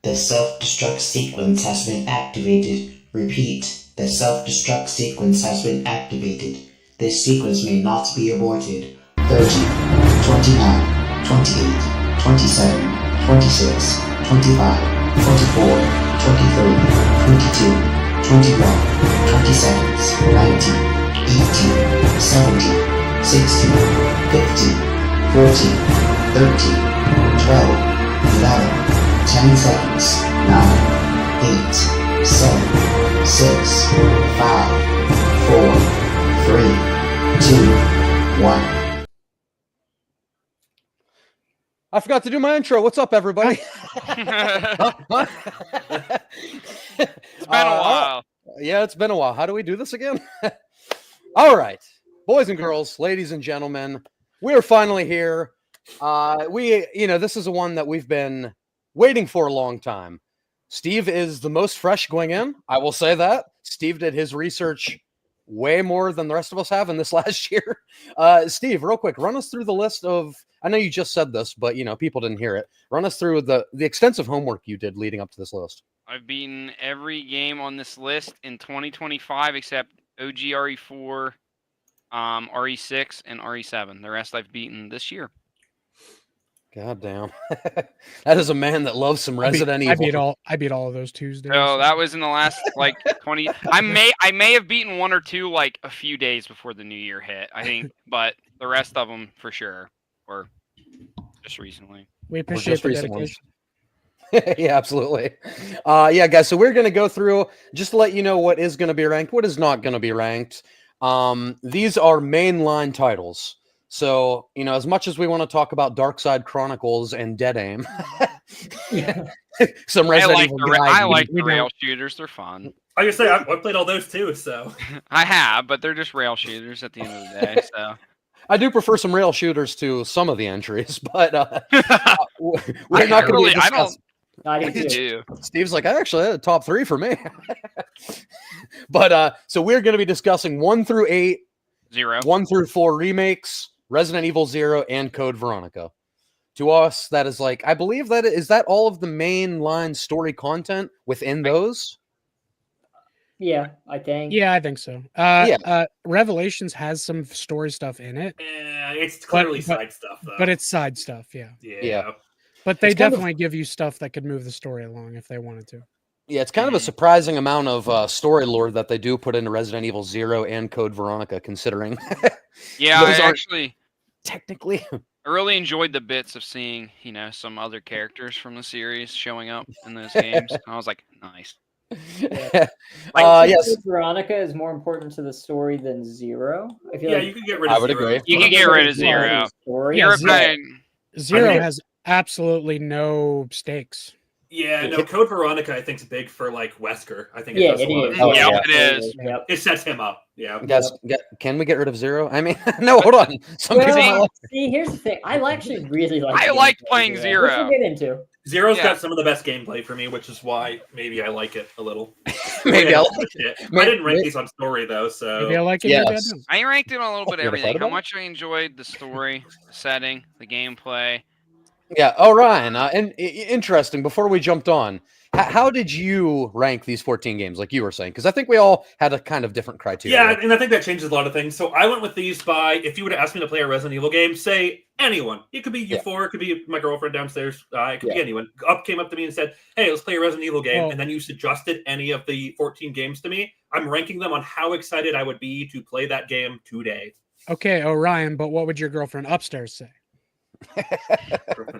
The self-destruct sequence has been activated. Repeat, the self-destruct sequence has been activated. This sequence may not be aborted. 30, 29, 28, 27, 26, 25, 24, 23, 22, 21, 20 seconds, 19, 18, 17, 16, 15, 14, 13, 12, 11, 10 seconds, 9, 8, 7, 6, 5, 4, 3, 2, 1. I forgot to do my intro. What's up, everybody? It's been a while. Yeah, it's been a while. How do we do this again? All right. Boys and girls, ladies and gentlemen, we're finally here. This is a one that we've been waiting for a long time. Steve is the most fresh going in. I will say that. Steve did his research way more than the rest of us have in this last year. Steve, real quick, run us through the list of, I know you just said this, but people didn't hear it. Run us through the extensive homework you did leading up to this list. I've beaten every game on this list in 2025 except OG RE4, RE6, and RE7. The rest I've beaten this year. God damn. That is a man that loves some Resident Evil. I beat all of those Tuesdays. So that was in the last 20. I may have beaten one or two a few days before the new year hit, I think, but the rest of them for sure were just recently. We appreciate the dedication. Yeah, absolutely. Guys, so we're going to go through just to let you know what is going to be ranked, what is not going to be ranked. These are mainline titles. So, as much as we want to talk about Darkside Chronicles and Dead Aim, some Resident Evil I like the rail shooters. They're fun. I was gonna say I played all those too, so I have, but they're just rail shooters at the end of the day. So I do prefer some rail shooters to some of the entries, but we're not going to. I do. Steve's like, I actually had a top 3 for me. But so we're going to be discussing 1 through 8, 0, 1 through 4 remakes, Resident Evil 0, and Code Veronica. To us, that is I believe that is that all of the mainline story content within those. Yeah, I think. Yeah, I think so. Revelations has some story stuff in it. Yeah, it's clearly side stuff, though. But it's side stuff, yeah. Yeah. But they definitely give you stuff that could move the story along if they wanted to. Yeah, it's kind of a surprising amount of story lore that they do put into Resident Evil 0 and Code Veronica, considering. Yeah, I actually technically. I really enjoyed the bits of seeing, some other characters from the series showing up in those games. I was like, nice. Yeah. Yes. Veronica is more important to the story than 0. I feel you can get rid of 0. I would agree. You can get rid of 0. Zero has absolutely no stakes. Yeah, no, Code Veronica I think is big for Wesker. I think it does is. It is. Yep. It sets him up. Yeah. Guys, can we get rid of 0? I mean, no, hold on. See, here's the thing. I actually really like. I like playing 0. Which we'll get into. Zero's got some of the best gameplay for me, which is why maybe I like it a little. Maybe I like it. I didn't rank these on story though, so maybe I like it. Yes. I ranked it on a little bit of everything. How much I enjoyed the story, the setting, the gameplay. Yeah. Oh, Ryan, and interesting. Before we jumped on, how did you rank these 14 games, like you were saying? Because I think we all had a kind of different criteria. Yeah, and I think that changes a lot of things. So I went with these by, if you would have asked me to play a Resident Evil game, say anyone. It could be you 4, it could be my girlfriend downstairs, it could be anyone. Came up to me and said, hey, let's play a Resident Evil game. And then you suggested any of the 14 games to me. I'm ranking them on how excited I would be to play that game today. Okay, Orion, but what would your girlfriend upstairs say?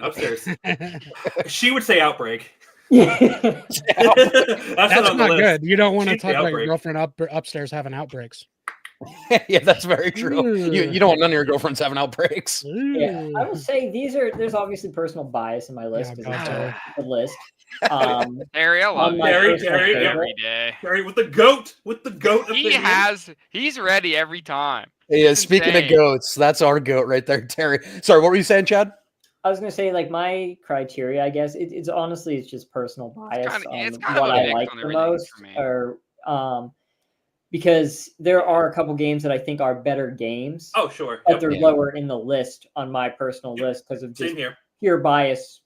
Upstairs. She would say Outbreak. That's not good. You don't want to talk about your girlfriend upstairs having outbreaks. Yeah, that's very true. You don't want none of your girlfriends having outbreaks. Yeah, I would say there's obviously personal bias in my list because it's a list. Harry, I love Harry every day. Harry with the goat. He's ready every time. Yeah, speaking of goats, that's our goat right there, Terry. Sorry, what were you saying, Chad? I was going to say, my criteria, I guess, it's honestly, it's just personal bias it's on what I like the most. Because there are a couple games that I think are better games. Oh, sure. But they're lower in the list on my personal list because of just pure bias.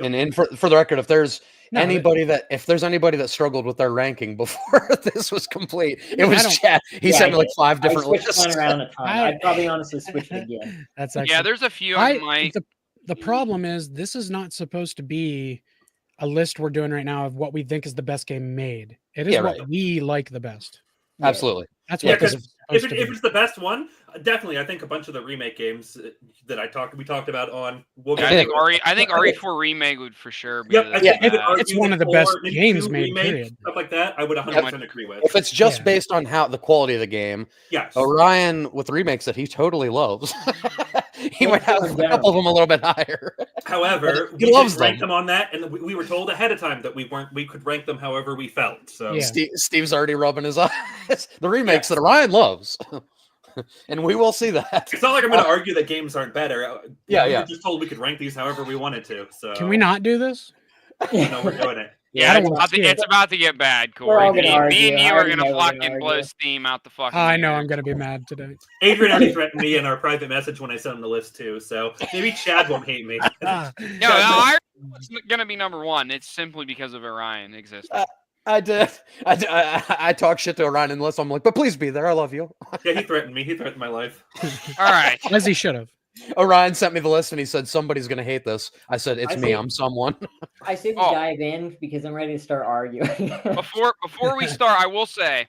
And for the record, if there's No, anybody that struggled with their ranking before this was complete, it was Chad. He sent me like 5 different I switched lists. mine around a ton. I'd probably honestly switch it again. That's Yeah, actually, there's a few in my. the problem is this is not supposed to be a list we're doing right now of what we think is the best game made. It is what we like the best. Absolutely. That's Yeah, what this because is if supposed to be. it's the best one, definitely, I think a bunch of the remake games that we talked about on. We'll I think RE4 remake would for sure be. Yep, I think you could argue it's one of the that best maybe games 2 made. remakes, Period. stuff like that. I would 100% agree with. If it's just based on how the quality of the game, yes, Orion with remakes that he totally loves, he might have a couple of them a little bit higher. However, he we loves didn't rank them on that, and we were told ahead of time that we could rank them however we felt. So Steve's already rubbing his eyes. The remakes that Orion loves. And we will see that. It's not like I'm going to argue that games aren't better. We were just told we could rank these however we wanted to. So can we not do this? No, we're doing it. Yeah, it's about to get bad, Corey. Me and you are going to fucking blow steam out the fucking. I know I'm going to be mad today. Adrian already threatened me in our private message when I sent him the list too. So maybe Chad won't hate me. It's going to be number 1. It's simply because of Orion existing. I did. I talk shit to Orion in the list. I'm like, but please be there. I love you. Yeah, he threatened me. He threatened my life. All right. As he should have. Orion sent me the list and he said, somebody's going to hate this. I said, it's me. I'm someone. I say we dive in because I'm ready to start arguing. Before we start, I will say,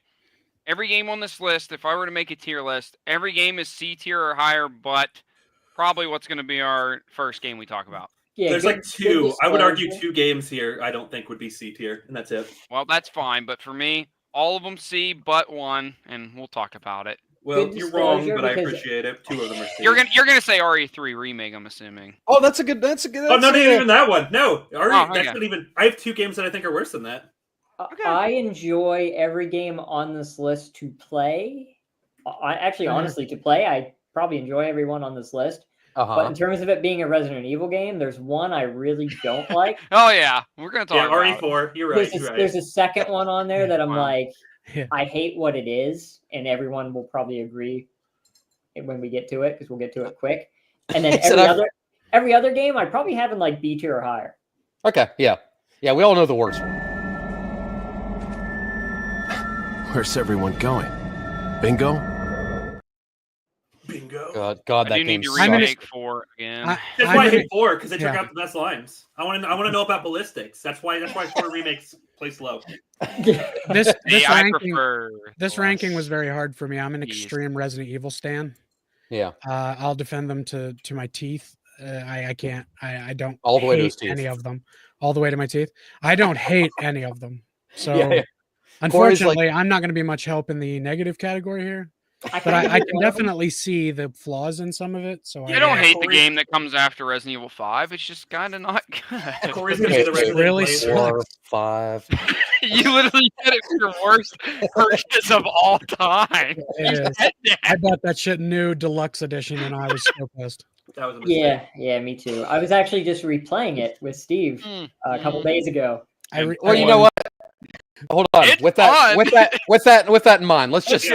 every game on this list, if I were to make a tier list, every game is C tier or higher, but probably what's going to be our first game we talk about. Yeah, there's like 2. I would argue 2 games here I don't think would be C tier, and that's it. Well, that's fine, but for me, all of them C but 1, and we'll talk about it. Well, you're wrong, but I appreciate it. 2 of them are C. You're gonna say RE3 remake, I'm assuming. Oh, that's a good. Oh, no, not even that one. No, that's not even. I have 2 games that I think are worse than that. I enjoy every game on this list to play. Honestly, to play, I probably enjoy every one on this list. But in terms of it being a Resident Evil game, there's one I really don't like. Oh yeah, we're gonna talk about RE4. You're right. There's a second one on there that I'm like, I hate what it is, and everyone will probably agree when we get to it because we'll get to it quick. And then every other game, I probably have in like B tier or higher. Okay, yeah, we all know the worst one. Where's everyone going? Bingo. God, that game. game. Need to remake 4 again. That's why I hate 4 because they took out the best lines. I want to know about ballistics. That's why 4 remakes place low. This ranking was very hard for me. I'm an extreme Resident Evil stan. Yeah. I'll defend them to my teeth. I can't. I don't all the way to his hate any teeth. of them. All the way to my teeth. I don't hate any of them. So unfortunately, I'm not going to be much help in the negative category here. But I can definitely see the flaws in some of it. So I don't hate the game that comes after Resident Evil 5. It's just kind of not good. Corey's gonna be the Resident really Evil 5. You literally said it's your worst purchase of all time. I bought that shit new deluxe edition, and I was so pissed. That was a mistake. Yeah, me too. I was actually just replaying it with Steve a couple days ago. Well, you know what? Hold on. With that in mind, let's just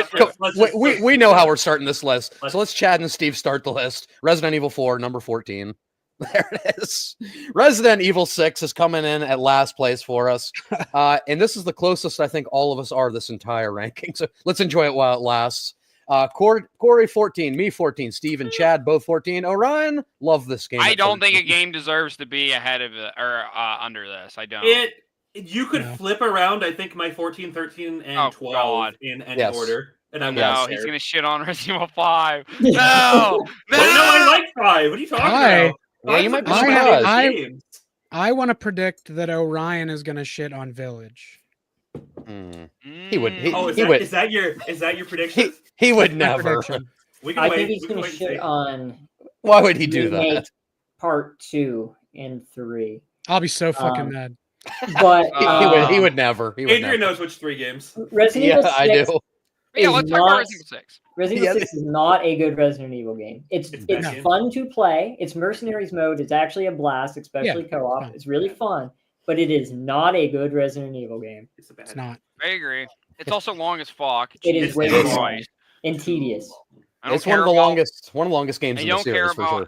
we know how we're starting this list. So let's Chad and Steve start the list. Resident Evil 4, number 14. There it is. Resident Evil 6 is coming in at last place for us. And this is the closest I think all of us are this entire ranking. So let's enjoy it while it lasts. Corey 14, me 14, Steve and Chad both 14. Orion, love this game. I don't think a game deserves to be ahead of it or under this. I don't. You could flip around, I think, my 14, 13, and 12 in any order. And I'm he's going to shit on Resident Evil 5. No! No, I like 5. What are you talking about? Yeah, you might be I want to predict that Orion is going to shit on Village. He would. Is that your prediction? He would never. I think he's going to shit on. Why would he do that? Part 2 and 3. I'll be so fucking mad. But he would never. Adrian knows which 3 games. Resident Evil 6 I do. Yeah, let's talk about Resident Evil 6. Resident Evil 6 is not a good Resident Evil game. It's fun to play. Its Mercenaries mode is actually a blast, especially co-op. It's really fun, but it is not a good Resident Evil game. It's not. I agree. It's also long as fuck. It is way long and tedious. It's one of the longest games in the series for sure.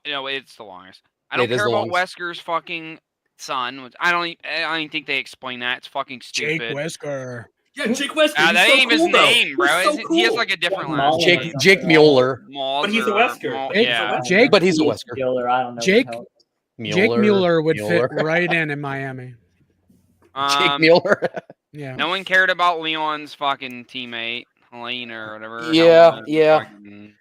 No, it's the longest. I don't It is care the about ones- Wesker's fucking son. Which I don't even think they explain that. It's fucking Jake stupid. Wesker. Yeah, Jake Wesker. That He's so ain't even cool, his though. name, bro. He's so He has cool. like a different Jake last Mullen or name. Jake something. Mueller. But he's a Wesker. Hey, He's a Wesker. Jake- But he's a He's Wesker. Mueller, I don't know. Jake- What the hell. Jake Mueller would Mueller. fit right in Miami. Jake Mueller. Yeah. No one cared about Leon's fucking teammate, Helena or whatever. Yeah, Helena, yeah. fucking-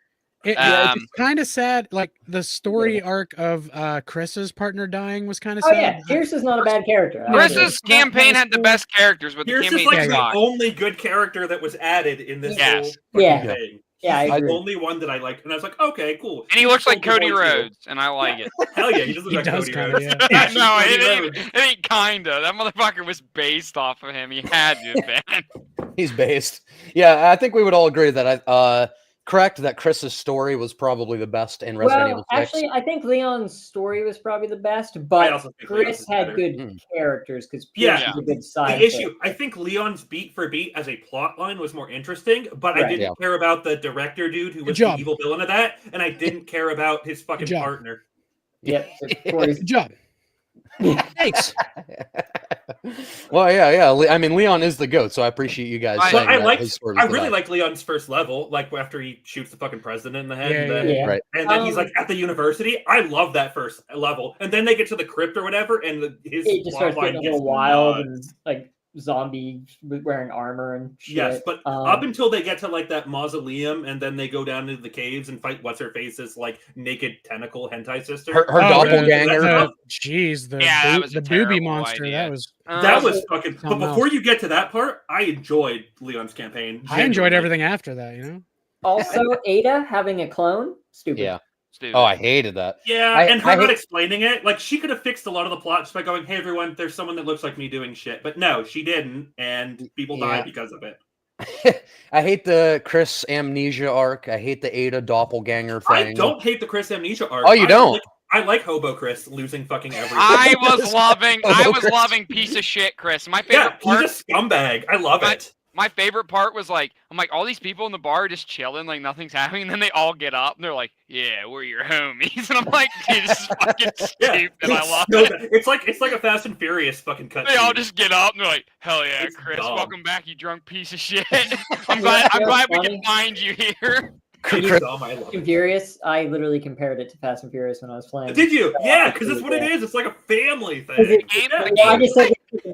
It's kind of sad. Like the story arc of Chris's partner dying was kind of Oh sad. yeah, Pierce is not a bad character. Chris's campaign had the best characters, but the Pierce is campaign like the sucked. only good character that was added in this Yes. whole fucking Yeah. thing. Yeah, I He's the agree. only one that I liked, and I was like, okay, cool. And he looks like He's Cody the boy, too. Rhodes, and I like it. Hell yeah, he does look He like does Cody kinda, Rhodes. yeah. Yeah, No, Cody it Rhodes. ain't kinda. That motherfucker was based off of him. He had to have been. He's based. Yeah, I think we would all agree that correct that Chris's story was probably the best in Resident Evil 6. Actually, I think Leon's story was probably the best, I but also think Leon's Chris is had better. good characters because Pierce Yeah. was a good The side. issue, I think Leon's beat for beat as a plot line was more interesting, but I Right. didn't care about the director dude who Good was job. the evil villain of that, and I didn't care about his fucking job. partner. Yep. So Corey's- Good job. Thanks. Well, yeah. I mean, Leon is the goat, so I appreciate you guys I- saying I that liked- his story is I the really best. like Leon's first level, like after he shoots the fucking president in the head, Yeah, and then, yeah. Right. and then he's like at the university. I love that first level, and then they get to the crypt or whatever, and his it just plot starts line getting a gets little wild nuts. and like zombie wearing armor and shit. Yes, but Um, up until they get to like that mausoleum, and then they go down into the caves and fight what's her face's like naked tentacle hentai sister. Her Oh, doppelganger. Jeez, the Yeah, that was a the booby terrible monster. idea. That was. That was fucking. But something before else. you get to that part, I enjoyed Leon's campaign. I enjoyed genuinely. everything after that. You know. also Ada having a clone, stupid. Yeah. Stupid. Oh, I hated that. Yeah, I- and her I not hate- explaining it, like she could have fixed a lot of the plot just by going, "Hey, everyone, there's someone that looks like me doing shit," but no, she didn't, and people Yeah. died because of it. I hate the Chris amnesia arc. I hate the Ada doppelganger thing. I don't hate the Chris Amnesia arc. Oh, you don't? I like Hobo Chris losing fucking everything. I was Oh, Chris. loving piece of shit, Chris. My yeah, favorite part. he's a scumbag. I love it. My favorite part was like, I'm like, all these people in the bar are just chilling, like nothing's happening. And then they all get up and they're like, yeah, we're your homies. And I'm like, dude, this is fucking Yeah, stupid. I it's love so it. bad. It's like a Fast and Furious fucking cut. They all just get up and they're like, hell yeah, It's Chris, dumb. welcome back, you drunk piece of shit. I'm glad we can find you here. Chris- dumb. I love Fast and it. Furious. I literally compared it to Fast and Furious when I was playing. Did you? Yeah, because that's what it is. It's like a family thing. Game- Yeah, the Well, I game- just said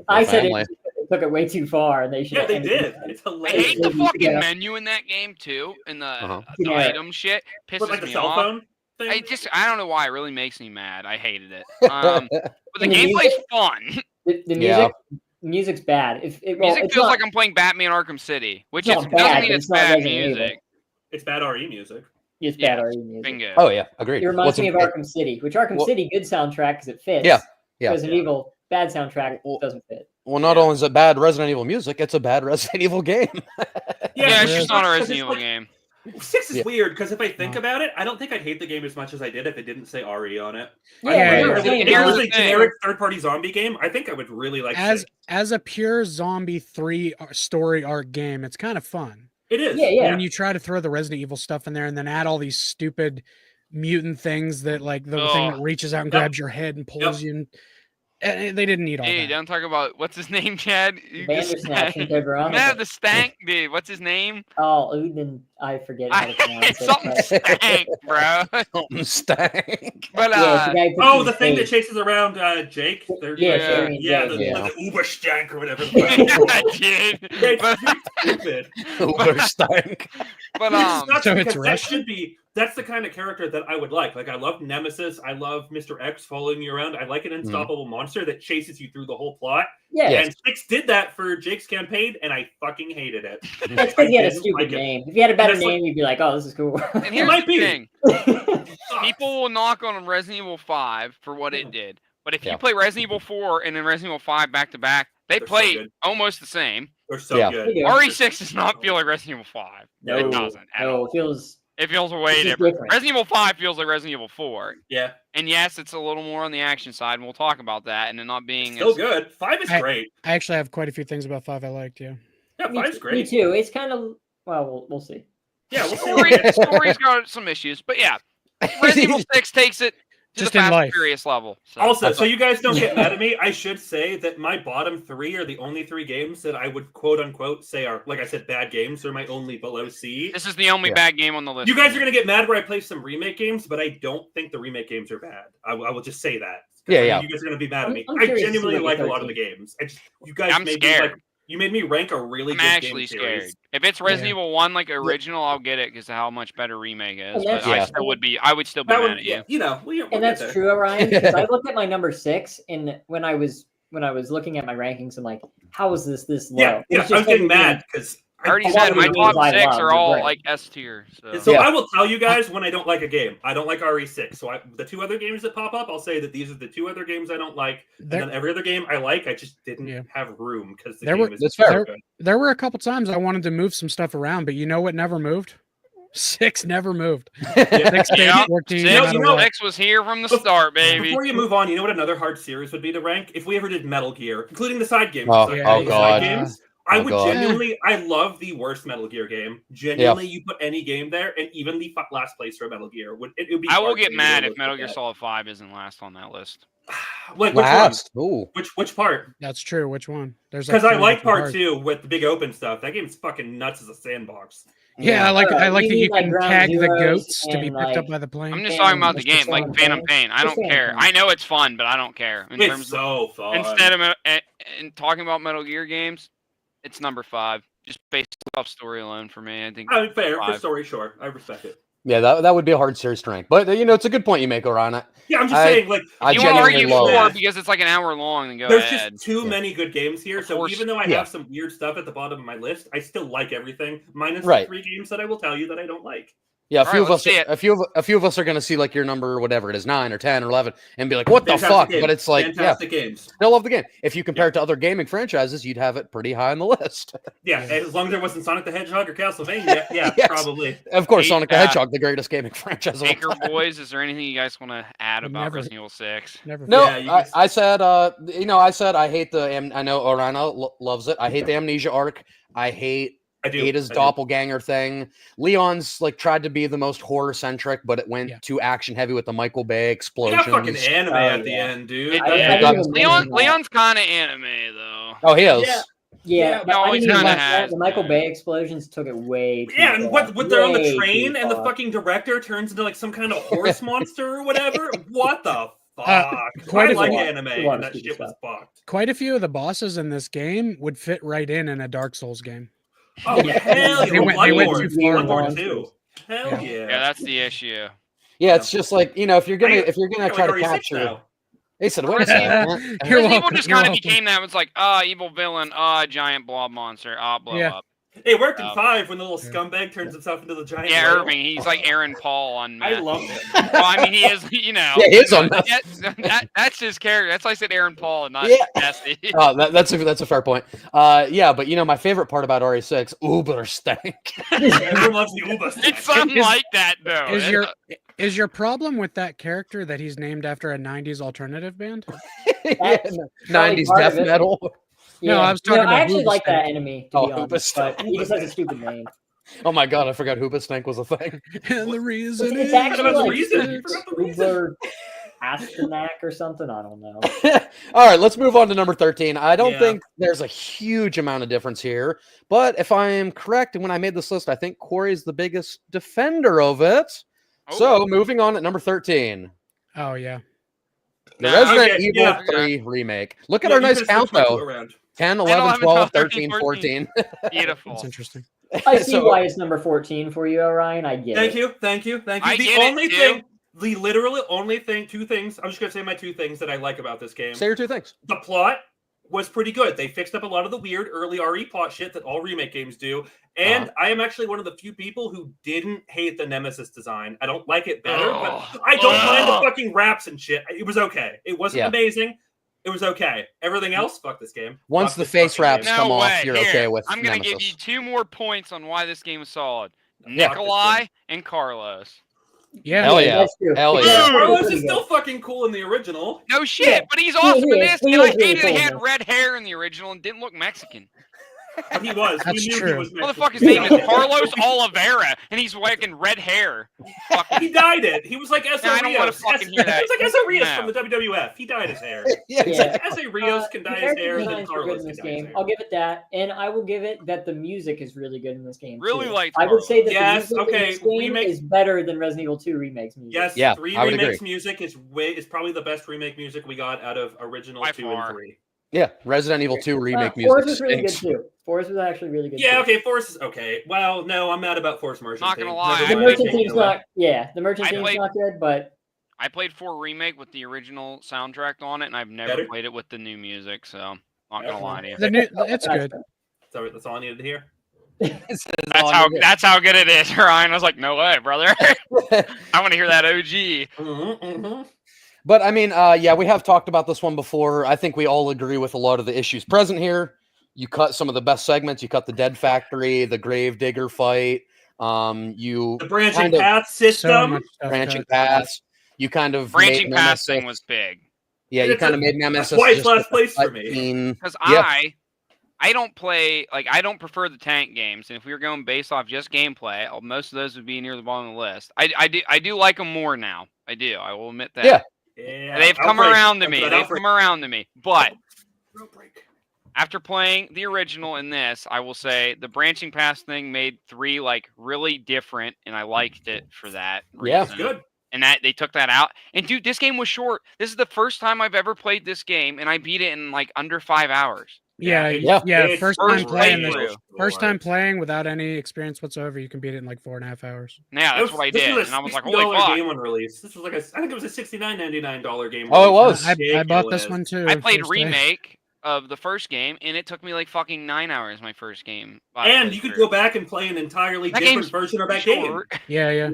I said Family. it took it way too far, and they should. yeah, they did. It's I hilarious. hate the Yeah. fucking menu in that game too, and the, the Yeah. item shit pisses But like the me cell off. phone thing. I don't know why it really makes me mad. I hated it. But the And the gameplay's music- fun. The Yeah. music's bad. If it, well, Music it's feels not, like I'm playing Batman Arkham City, which It's is, not doesn't bad, mean but it's it's not bad Resident Evil. music. It's bad RE music. it's Yeah. bad RE music. Bingo. Oh yeah, agreed. It reminds What's me a- of Arkham City, which Arkham Well- City good soundtrack because it fits. Yeah, yeah. Resident Evil bad soundtrack Well- doesn't fit. Well, not only is it bad Resident Evil music, it's a bad Resident Evil game. Yeah, it's it just is. not a Because Resident it's Evil like- game. 6 is Yeah. weird because if I think No. about it, I don't think I'd hate the game as much as I did if it didn't say RE on it. Yeah, I think yeah, if yeah. it- Same. If it Here's was the a thing. generic third-party zombie game, I think I would really like As 6. as a pure zombie 3 story arc game, it's kind of fun. It is. Yeah, yeah. When you try to throw the Resident Evil stuff in there and then add all these stupid mutant things that like the thing that Ugh. reaches out and Yep. grabs your head and pulls you. They didn't need all Hey, that. don't talk about what's his name, Chad? Bandersnatch and Code Veronica. Man, the stank dude. What's his name? Oh, Udin, I forget how to pronounce It's it. something but- stank, bro. Something stank. But Yeah, it's the guy who puts Oh, in the thing that space. chases around Jake. They're Yeah, like, Sherry and yeah, Jake. the, Yeah. like the Uber stank or whatever. I did. Yeah, it's stupid. Uber stank. But It's nuts So it's because that Russian? should be. That's the kind of character that I would like. Like I love Nemesis. I love Mr. X following you around. I like an unstoppable monster that chases you through the whole plot. Yeah, Yes. And 6 did that for Jake's campaign, and I fucking hated it. that's because he had a didn't stupid like it. name. If he had a better That's like- name, you'd be like, "Oh, this is cool." and here's might the be. thing: Sucks. people will knock on Resident Evil 5 for what it did, but if Yeah. you play Resident Evil 4 and then Resident Evil 5 back to back, they They're so play good. almost the same. They're so Yeah. good. They do. RE6 does not feel like Resident Evil 5. no, It doesn't at all. no, it feels It feels way This is different. different. Resident Evil 5 feels like Resident Evil 4. Yeah, And yes, it's a little more on the action side, and we'll talk about that, and it not being still as good. 5 is I- great. I actually have quite a few things about 5 I liked. Yeah. Yeah, me, 5 is me great. too. It's kind of we'll see. Yeah, we'll see. story's got some issues, but yeah, Resident Evil 6 takes it Just the in Fast life. and Furious level. So. Also, so you guys don't get mad at me, I should say that my bottom 3 are the only 3 games that I would quote unquote say are, like I said, bad games. They're my only below C. This is the only bad game on the list. You guys are gonna get mad where I play some remake games, but I don't think the remake games are bad. I will just say that. Yeah. You guys are gonna be mad at me. I'm I curious to see genuinely what like a the lot of the games. You guys I'm made scared. me you made me rank a really I'm good actually game scared. series. If it's Resident Evil 1 like original, I'll get it because of how much better remake is. And But that's- I still would be. I would still be That mad one, at you. yeah, you know, we'll And get that's there. true, Orion. Because I looked at my number 6, and when I was looking at my rankings, I'm like, how is this low? Yeah, It's I was just getting everything- mad because I already a lot said of my the top games I 6 love are are all great. like S tier. So, So Yeah. I will tell you guys when I don't like a game. I don't like RE6. So the 2 other games that pop up, I'll say that these are the 2 other games I don't like. There- And then every other game I like, I just didn't Yeah. have room because the There game were- is That's fair. so good. There were a couple times I wanted to move some stuff around, but you know what never moved? 6 never moved. 6 stayed Yeah, 14. Six, no matter what. 6 was here from the start, baby. Before you move on, you know what another hard series would be to rank? If we ever did Metal Gear, including the side games. Oh, the side oh games, God. side games, I Oh, would God. genuinely, I love the worst Metal Gear game. Genuinely, you put any game there, and even the last place for Metal Gear would it would be. I will hard get for me to mad look if Metal at Gear that. Solid 5 isn't last on that list. Like which Last. Ooh. one? Which part? That's true. Which one? There's Because like I 3 like different part parts. 2 with the big open stuff. That game's fucking nuts as a sandbox. Yeah, I like you that need, you like, can Ground tag the Zeroes goats to be and, picked up like- by the plane. I'm just Phantom- talking about the just game, like Phantom Phantom Pain. Pain. I Just don't Phantom care. Pain. I know it's fun, but I don't care. In It's terms so fun. instead of and talking about Metal Gear games, it's number 5. Just based off story alone for me. I think. I mean, fair for 5. story, sure. I respect it. Yeah, that would be a hard series to rank. But it's a good point you make, Orion. Yeah, I'm just I- saying, like, I You want to genuinely argue love 4 it. because it's like an hour long, then go there's ahead. just too Yeah. many good games here. Of So course. even though I Yeah. have some weird stuff at the bottom of my list, I still like everything. Minus Right. the 3 games that I will tell you that I don't like. Yeah, a All few right, of let's us, see it. a few of us are gonna see like your number, whatever it is, 9 or 10 or 11, and be like, "What the Fantastic fuck?" game. But it's like, Fantastic games. still love the game. If you compare it to other gaming franchises, you'd have it pretty high on the list. Yeah, as long as there wasn't Sonic the Hedgehog or Castlevania, yeah, Yes. probably. Of course, Hey, Sonic the Hedgehog, the greatest gaming franchise of all Anchor time. Boys, is there anything you guys want to add about Never- Resident Evil 6? Never. No, Yeah, you I, just- I said, I said I hate the. I know Orana loves it. I hate the Amnesia arc. I hate I do. Ada's I do. doppelganger thing. Leon's like tried to be the most horror centric, but it went Yeah. too action heavy with the Michael Bay It explosions. got fucking anime Oh, at the yeah. end, dude. It I did. didn't even Leon, mention that. Leon's kind of anime though. Oh, he is. Yeah. Yeah, Yeah, but no, I he's didn't even kinda like that. has, The Michael man. Bay explosions took it way too Yeah, and far. what they're on the Way train too and the far. fucking director turns into like some kind of horse monster or whatever. What the fuck? quite I a like few- anime, a lot and of that stupid shit was stuff. fucked. Quite a few of the bosses in this game would fit right in a Dark Souls game. Oh Yeah. hell yeah! They went too Bloodborne, far. Bloodborne 2. Hell Yeah. yeah! Yeah, that's the issue. Yeah, it's just like if you're gonna I try to like RE6 capture. now. They said, "Wait a Resident second." You're Resident Evil welcome, just you're kind of welcome. became that. It was like, evil villain, giant blob monster, blow Yeah. up. It worked in Oh. 5 when the little Yeah. scumbag turns himself into the giant. Yeah, whale. Irving. He's like Aaron Paul on I Matt. love it. Well, I mean, he is. Yeah, he is on Matt. That's his character. That's why I said Aaron Paul and not Yeah. Jesse. Oh, that's a fair point. Yeah, but my favorite part about RE6, Uber stank. Everyone loves the Uba. It's something like that, though. Is your problem with that character that he's named after a 90s alternative band? Yeah, That's 90s part death of it. metal. No, I was talking about I actually like that Hoobastank. enemy, to Oh, be honest, but he just has a stupid name. Oh my god, I forgot Hoobastank was a thing. And the reason It's is actually Forgot the like reason. You forgot the reason. Uber Astanak or something. I don't know. All right, let's move on to number 13. I don't Yeah. think there's a huge amount of difference here, but if I am correct, when I made this list, I think Corey's the biggest defender of it. Oh. So moving on at number 13, Oh yeah. the No, Resident okay, Evil yeah. 3 remake. Look at Yeah, our you nice could've count switched my two though. around. 10, 11, 12, 13, 14. Beautiful. That's interesting. I see So- why it's number 14 for you, Orion. I get Thank it. you, thank you, thank you. I The get it, only too. thing, the literally only thing, 2 things. I'm just gonna say my 2 things that I like about this game. Say your 2 things. The plot was pretty good. They fixed up a lot of the weird early RE plot shit that all remake games do. And I am actually one of the few people who didn't hate the Nemesis design. I don't like it better, but I don't mind the fucking raps and shit. It was okay. It wasn't Yeah. amazing. It was okay. Everything else, fuck this game. Once Fuck the this face fucking wraps game. come No off, way. you're Here, okay with I'm gonna give Nemesis. you 2 more points on why this game was solid. Fuck this Nikolai game. and Carlos. Yeah. Hell yeah. That's true. Hell It's yeah. actually Carlos pretty is good. still fucking cool in the original. No shit, Yeah. but he's awesome in is. this. He And I is really hated he cool, had man. red hair in the original and didn't look Mexican. But he was. That's We knew true. he was. Motherfucker's name is Carlos Oliveira, and he's fucking red hair. He dyed it. He was like Essa I don't want Rios. to fucking hear that. He was like Essa Rios No. from the WWF. He dyed his hair. Yeah, exactly. Essa Rios can dye his character hair, and then designs are good Carlos in can this dye his game. hair. I'll give it that, and I will give it that the music is really good in this game. Really too. liked I would say that Yes, the music okay, in this game remake- is better than Resident Evil 2 Remakes music. Yes, Yeah, 3 I would remakes agree. music is probably the best remake music we got out of original By 2 far. and 3. Yeah, Resident Evil 2 remake music Force was really good stinks. too. Force was actually really good. Yeah, too. okay, Force is okay. Well, no, I'm mad about Force Merchant. Not gonna theme. lie, Never The I mind, merchant taking it theme's away. not. Yeah, the merchant I theme's played- not good, but I played 4 Remake with the original soundtrack on it, and I've never Better? played it with the new music, so not gonna Okay. lie to you. The new, it's that's good. Sorry, that's all I needed to hear. That's how good it is, Ryan. I was like, no way, brother. I want to hear that OG. But I mean, yeah, we have talked about this one before. I think we all agree with a lot of the issues present here. You cut some of the best segments. You cut the Dead Factory, the Grave Digger fight. You The branching kind of path So system. much stuff. branching cut. paths. You kind of Branching made pass Nemesis- thing was big Yeah, you It's kind a- of made Nemesis that's why it's just last a place for me. cutscene. because Yeah. I don't play I prefer the tank games, and if we were going based off just gameplay, most of those would be near the bottom of the list. I do like them more now. I do. I will admit that. Yeah. Yeah, They've come Outbreak. around to That's me. that They've Outbreak. come around to me. But Outbreak. after playing the original and this, I will say the branching pass thing made 3 like really different, and I liked it for that Yeah. reason. Good. And that they took that out. And dude, this game was short. This is the first time I've ever played this game, and I beat it in like under 5 hours. Yeah, Yeah. It's First time playing this- this. First time playing without any experience whatsoever, you can beat it in like 4.5 hours. Yeah, that's what I did. This And I was like, $60 holy fuck. game on release. This was like I think it was a $69.99 game. Oh, it release. was. I bought this Ridiculous. one too. I played first day. Remake of the first game, and it took me like fucking 9 hours, my first game. And you could go back and play an entirely That different game's version of that game. short. Yeah.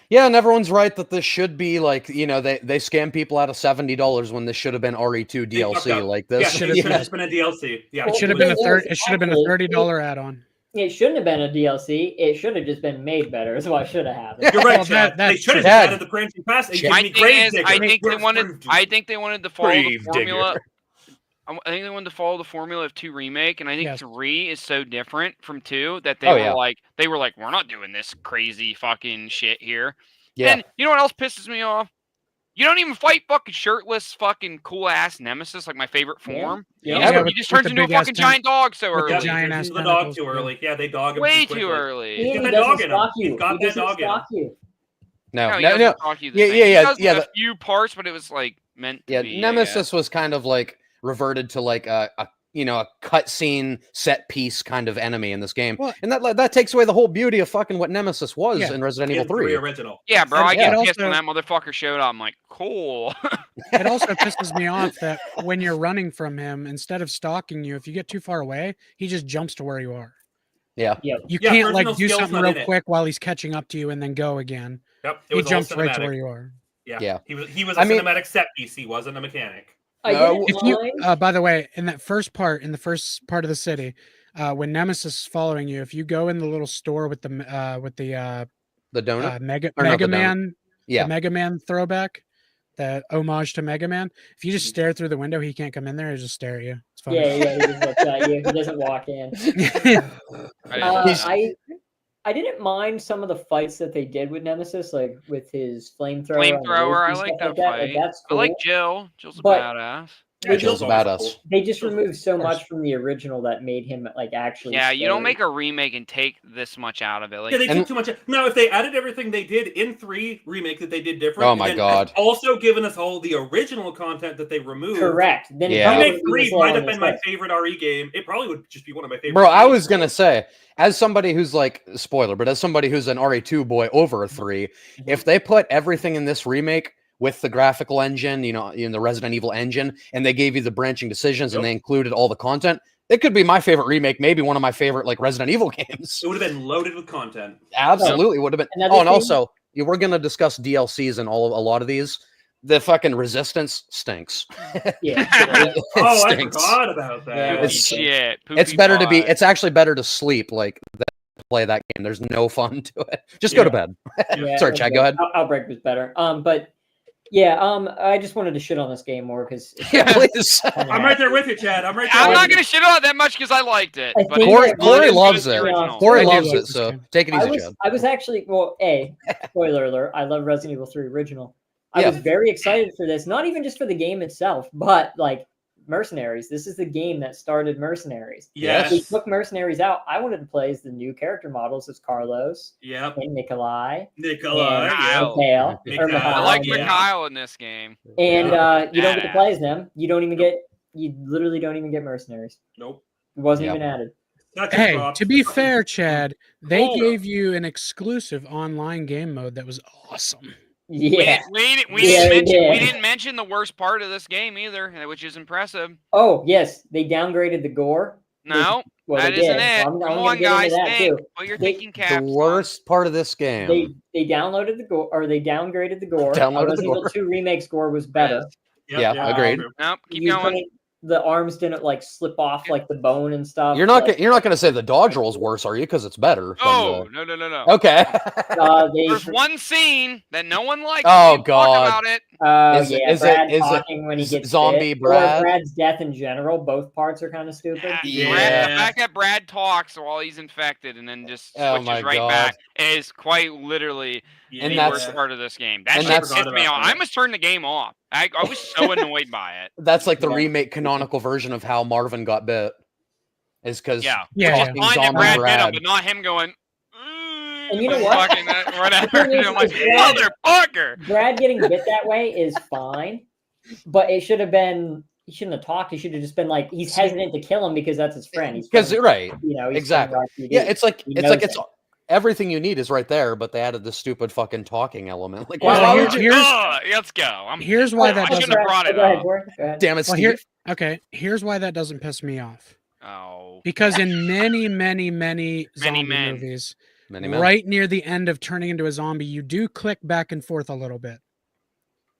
Yeah, and everyone's right that this should be like, you know, they scam people out of $70 when this should have been RE2 They fucked DLC. up. Like Yeah, this it should should've have been- just been a DLC. Yeah, Well, It should have the been a thing third. is, It should have been a actually, $30 add-on. it shouldn't have been a DLC. It should have just been made better. Is what should have happened. You're right, Well, Chad. that- They should have true. just added the branching pass and Chad. My given me thing Grave is, Digger. I think they Grave wanted. Digger. I think they wanted to follow the Grave formula. Digger. I think they wanted to follow the formula of 2 Remake, and I think Yes. 3 is so different from 2 that they Oh, were yeah. like, we're not doing this crazy fucking shit here. Yeah. And you know what else pisses me off? You don't even fight fucking shirtless, fucking cool ass Nemesis like my favorite Yeah. form. Yeah. He Yeah, just, with- he just with turns the into a big-ass fucking tent- giant dog so with the early. Yeah, giant he ass turns into the dog tentacles, too yeah. early. Yeah, they dog him Way too too quickly. early. He He's got that doesn't dog in him. stalk you. He's got He that doesn't dog in him. stalk you. No, No, he no, doesn't no. talk you the Yeah, same. yeah, He yeah, does yeah, in a the- few parts, but it was like meant to Yeah, be. Nemesis was kind of like reverted to like a cutscene set piece kind of enemy in this game, Well- and that takes away the whole beauty of fucking what Nemesis was Yeah. in Resident In Evil 3. original. Yeah, bro, And I get it pissed when also- that motherfucker showed up. I'm like, cool. It also pisses me off that when you're running from him, instead of stalking you, if you get too far away, he just jumps to where you are. Yeah, You Yeah, can't like personal do skill's something not real in it. quick while he's catching up to you and then go again. Yep, it He was all jumps right to cinematic. where you are. Yeah. He was a I mean- cinematic set piece. He wasn't a mechanic. I No, didn't If you, mind. by the way, in the first part of the city, when Nemesis is following you, if you go in the little store with the the donut. Mega Or not Mega the donut. Man, Yeah. the Mega Man throwback, the homage to Mega Man. If you just Mhm. stare through the window, he can't come in there. He'll just stare at you. It's funny. Yeah, he just looks at you. He doesn't walk in. I didn't mind some of the fights that they did with Nemesis, like with his flamethrower. on the Flamethrower, roof I and like stuff that like fight. That's I cool. like Jill. Jill's a But- badass. They Jill's just, a badass. they just removed so Of course. much from the original that made him like actually. Yeah, you don't scary. make a remake and take this much out of it. Like, Yeah, they And- took too much. Now, if they added everything they did in 3 remake that they did different, Oh and my then God. also given us all the original content that they removed. Correct. Then it Yeah. probably Remake would be 3 slow might on have this been my list. favorite RE game. It probably would just be one of my favorite. Bro, I games. was gonna say, as somebody who's like spoiler, but as somebody who's an RE2 boy over a 3, if they put everything in this remake with the graphical engine, in the Resident Evil engine, and they gave you the branching decisions and Yep. they included all the content, it could be my favorite remake, maybe one of my favorite like Resident Evil games. It would have been loaded with content. Absolutely would have been. Another Oh, and thing- also, we're gonna discuss DLCs and a lot of these. The fucking Resistance stinks. Yeah. It Oh, I stinks. forgot about that. Yeah. poopy It's- shit. It's poopy better to be. pie. It's actually better to sleep like than to play that game. There's no fun to it. Just go to bed. Yeah, Sorry, Chad. Go ahead. Outbreak was better. But Yeah, I just wanted to shit on this game more because please. I'm right there with you, Chad. I'm right there. I'm with not you. going to shit on it that much because I liked it. I But think Corey, that Corey really loves the it. original. Corey I do loves love it. this So game. take it easy, Chad. I was actually spoiler alert. I love Resident Evil 3 original. I Yeah. was very excited for this, not even just for the game itself, but like Mercenaries. This is the game that started Mercenaries. Yes. We took Mercenaries out. I wanted to play as the new character models as Carlos Yep. and Nikolai. Nikolai. and Kyle. Mikhail, or Mikhail. Mikhail, I like yeah. Mikhail in this game. And you don't get to Badass. play as them. You don't even get. You literally don't even get Mercenaries. Nope. It wasn't Yep. even added. That's a Hey, prop. to be fair, Chad, they Oh. gave you an exclusive online game mode that was awesome. Yeah. We Yeah, they didn't did. mention the worst part of this game either, which is impressive. Oh yes, they downgraded the gore. No, Well, that they isn't did. it. I'm Come gonna on, get into guys, that, think. too. Put your They- thinking The caps on. worst part of this game. They downloaded the gore, or they downgraded the gore. Downloaded the Resident Evil gore. 2 remake score was better. Yep, Yeah, yep, agreed. true. Nope, keep You going. couldn't- The arms didn't like slip off like the bone and stuff. You're not like, you're not going to say the dodge roll's worse, are you? Because it's better. Oh, no. Okay. There's one scene that no one likes. Oh, We can God. Talk about it. Is Brad it talking when he gets zombie bit, Brad? or Brad's death in general. Both parts are kind of stupid. The fact that Brad talks while he's infected and then just Oh switches my right God. back is quite literally Yeah. the that's- worst part of this game. That and shit that's- pissed me off. I almost turned the game off. I was so annoyed by it. That's like the Yeah. remake canonical version of how Marvin got bit. Is because Yeah. Yeah. Just fine that zombie Brad bit him, Brad. but not him going. And you know what? Fucking whatever. The thing is, And I'm like, Brad- motherfucker. Brad getting bit that way is fine, but it should have been. He shouldn't have talked. He should have just been like, he's hesitant to kill him because that's his friend. He's because friend, right. you know, he's Exactly. from RPD. Yeah, it's like He it's knows like it's it. everything you need is right there, but they added this stupid fucking talking element. Like, Well, why here- would you? Let's go. Here's why that I shouldn't have doesn't. brought it Go ahead, up. Corey. Go ahead. Damn it, Well, Steve. here's why that doesn't piss me off. Oh. Because in many zombie men. movies, Many men. right near the end of turning into a zombie, you do click back and forth a little bit.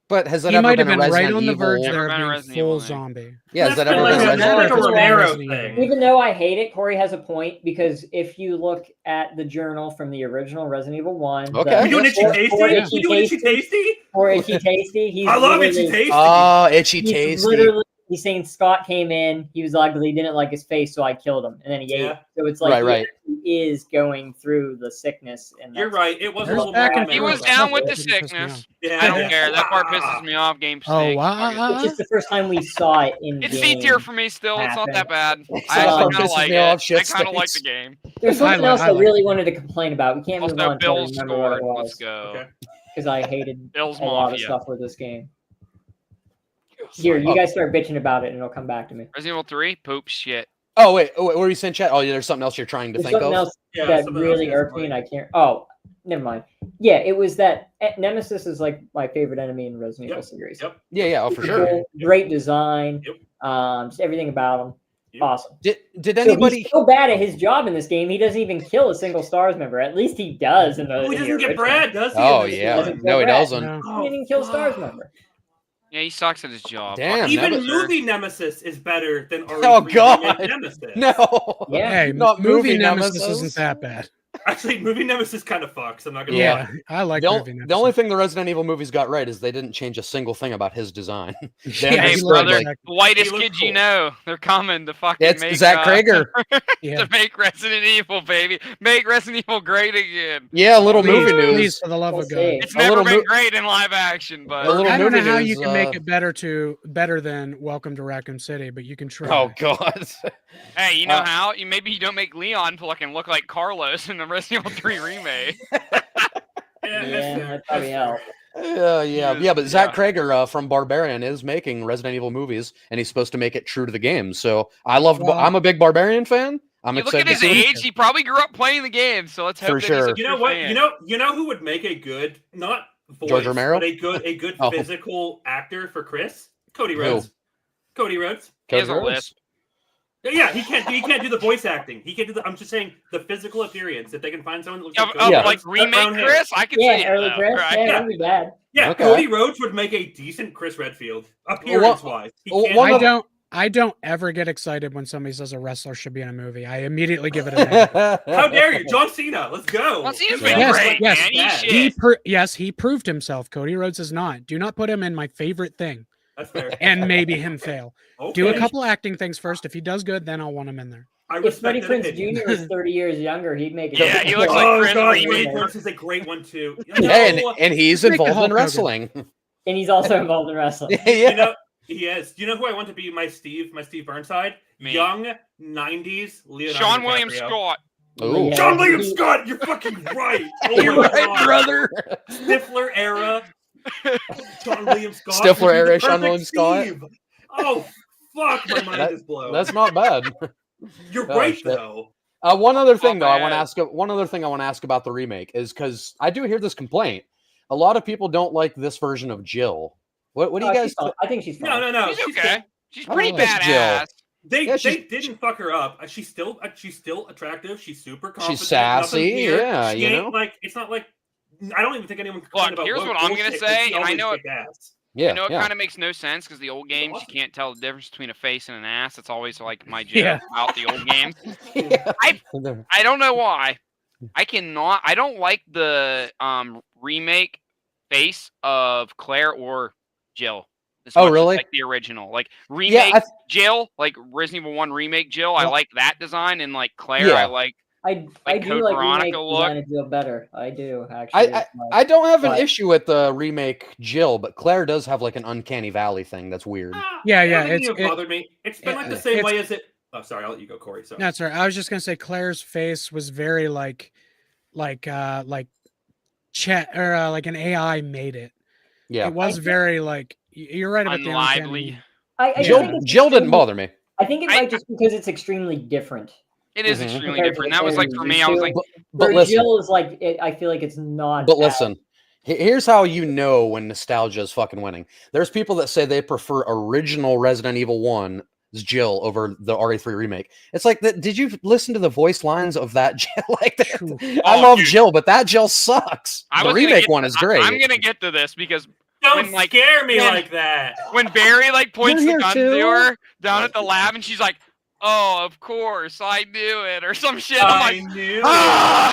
But has that He ever might have been a been right Resident on the Evil? verge Never there been a of being Resident Evil full thing. zombie. Yeah, has that That's ever like been a- Resident that's like a Evil? Romero Resident thing. Evil. Even though I hate it, Corey has a point because if you look at the journal from the original Resident Evil 1, Okay. We doing itchy tasty? Or We doing itchy tasty? or Itchy Tasty, he's I love itchy literally- tasty. Oh, itchy He's tasty. literally he's saying Scott came in, he was ugly, didn't like his face, so I killed him, and then he ate Yeah. him. So it's like Right. he is going through the sickness, and You're that's- right. It was a There's little back more and He Romero. was forth. down with the That didn't piss me sickness. off. Yeah, I don't yeah. care. That part pisses me off. Game Oh, stinks. wow. It's just the first time we saw it in It's game. C tier for me still. It's not that bad. I That kind of pisses like me it. off, shit I kind of like stinks. the game. There's something I else I like really it. wanted to complain about. We can't move Also, on until I Bill's remember what scored. it Let's was go. Okay. because I hated Bill's a lot of Mafia. stuff with this game. Here, you guys start bitching about it, and it'll come back to me. Resident Evil 3, poop shit. Oh wait, what were you saying, chat? Oh, yeah, there's something else you're trying to There's think something of. else Yeah, that something really else irked me, and I can't. Oh, never mind. Yeah, it was that Nemesis is like my favorite enemy in the Resident Evil series. Yep. Yeah, oh for sure. Cool, great design. Yep. Just everything about him. Yep. Awesome. Did So anybody? he's so bad at his job in this game, he doesn't even kill a single STARS member. At least he does in the. Oh, he in the doesn't get original. Brad, does he? Oh in this yeah, one? no, he doesn't. No. He didn't even kill a STARS member. Yeah, he sucks at his job. Damn, Fucking Even Nemesis. movie Nemesis is better than RE3 Oh, God. remake Nemesis. No. Yeah. Hey, Not movie movie Nemesis Nemesis. isn't that bad. Actually, movie Nemesis kind of fucks. I'm not gonna Yeah, lie. I like The, movie the Nemesis. only thing the Resident Evil movies got right is they didn't change a single thing about his design. They Yeah, Hey, understood, brother, like, the whitest He looks kids you cool. know, they're coming to fucking it's make Zach Krager. Yeah. to make Resident Evil, baby. Make Resident Evil great again. Yeah, a little Please, movie news. please, for the love We'll of God. see. It's A never little been mo- great in live action, but A little I don't know movie how news, you can make it better than Welcome to Raccoon City, but you can try. Oh God. hey, you know how? Maybe you don't make Leon fucking look like Carlos in the Resident Evil 3 remake. Yeah, Yeah, that probably helped. Yeah, but Zach Yeah. Krager from Barbarian is making Resident Evil movies, and he's supposed to make it true to the game. So I love. Well- I'm a big Barbarian fan. I'm You look excited at his to see age; he probably grew up playing the game. So let's hope For that sure. he's a You know true what? fan. You know who would make a good, not voice, George Romero? but a good Oh. physical actor for Chris? Cody Who? Rhodes. Cody Rhodes. He has a Cody Rhodes. lisp. Yeah, he can't do the voice acting. He can't do the. I'm just saying the physical appearance. If they can find someone that looks Of, like of, Cody Yeah. Rhodes, like that remake brown hair. Chris, I could see Yeah, it. early though, Chris. right? Yeah, that'd be bad. Yeah, Okay. Cody Rhodes would make a decent Chris Redfield appearance wise. one of the- I don't ever get excited when somebody says a wrestler should be in a movie. I immediately give it a negative. How dare you, John Cena? Let's go. John Cena's Yeah. been Yes, great, yes. man. He's He shit. Yes, he proved himself. Cody Rhodes is not. Do not put him in my favorite thing That's fair. and maybe him fail. Okay. Do a couple acting things first. If he does good, then I'll want him in there. I If Freddie respect that Prinze opinion. Jr. was 30 years younger, he'd make it. Yeah, he looks like Oh Chris god, Reed. Freddie Prinze is a great one too. Yeah, and he's Make a involved Hulk in Hogan. wrestling. And he's also involved in wrestling. Yeah. You know, he is. Do you know who I want to be my Steve Burnside? Me. Young 90s Leonardo Sean DiCaprio. William Scott. Ooh. Yeah. John William Scott, you're fucking right. Oh You're my right, God. brother. Stifler era. John William Scott. Stifler would be the era, Sean perfect William Scott. Steve. Oh fuck, my mind is blown. That's not bad. You're Oh, right shit. though. One other thing, though, I want to bad. ask. One other thing I want to ask about the remake is because I do hear this complaint. A lot of people don't like this version of Jill. What do you guys? I think she's fine. No. She's okay. Cool. She's I pretty like Jill. badass. They Yeah, they didn't fuck her up. She's still attractive. She's super confident. She's sassy, nothing weird. yeah, She you ain't know? like it's not like I don't even think anyone can complain Look, about here's what I'm gonna bullshit, say, she and I always know it- kicked ass. Yeah, I know it yeah. kind of makes no sense because the old games awesome. you can't tell the difference between a face and an ass. It's always like my joke Yeah. about the old games. Yeah. I don't know why. I don't like the remake face of Claire or Jill. As Oh, much as, really? like the original, like remake I- Jill, like Resident Evil 1 remake Jill. I Well- like that design, and like Claire, Yeah. I like. I Like do Code like Veronica remake look. design of Jill better. I do actually. I don't have an But- issue with the remake Jill, but Claire does have like an uncanny valley thing that's weird. Yeah, It yeah, doesn't even it's- bothered me. It's been like the it- same it's- way as it. Oh, sorry, I'll let you go, Corey. Sorry. No, sorry. I was just gonna say Claire's face was very like chat or like an AI made it. Yeah, It was very like you're right about the Unlively. uncanny. I Jill think it's Jill didn't extremely- bother me. I think it I- might just because it's extremely different. It is Mhm. extremely Compared to different. the That was like Claire for we me. I was used like, to. But Where listen, Jill is like, I feel like it's not. but as- listen. Here's how you know when nostalgia is fucking winning. There's people that say they prefer original Resident Evil 1's Jill over the RE3 remake. It's like, did you listen to the voice lines of that Jill? Like that? I Oh, love dude. Jill, but that Jill sucks. I The was gonna remake get- one is great. I'm gonna get to this because Don't when, like, scare me when- like that. when Barry like points You're the gun here to too? her down at the lab, and she's like, "Oh, of course, I knew it," or some shit. I'm I like, knew. ah!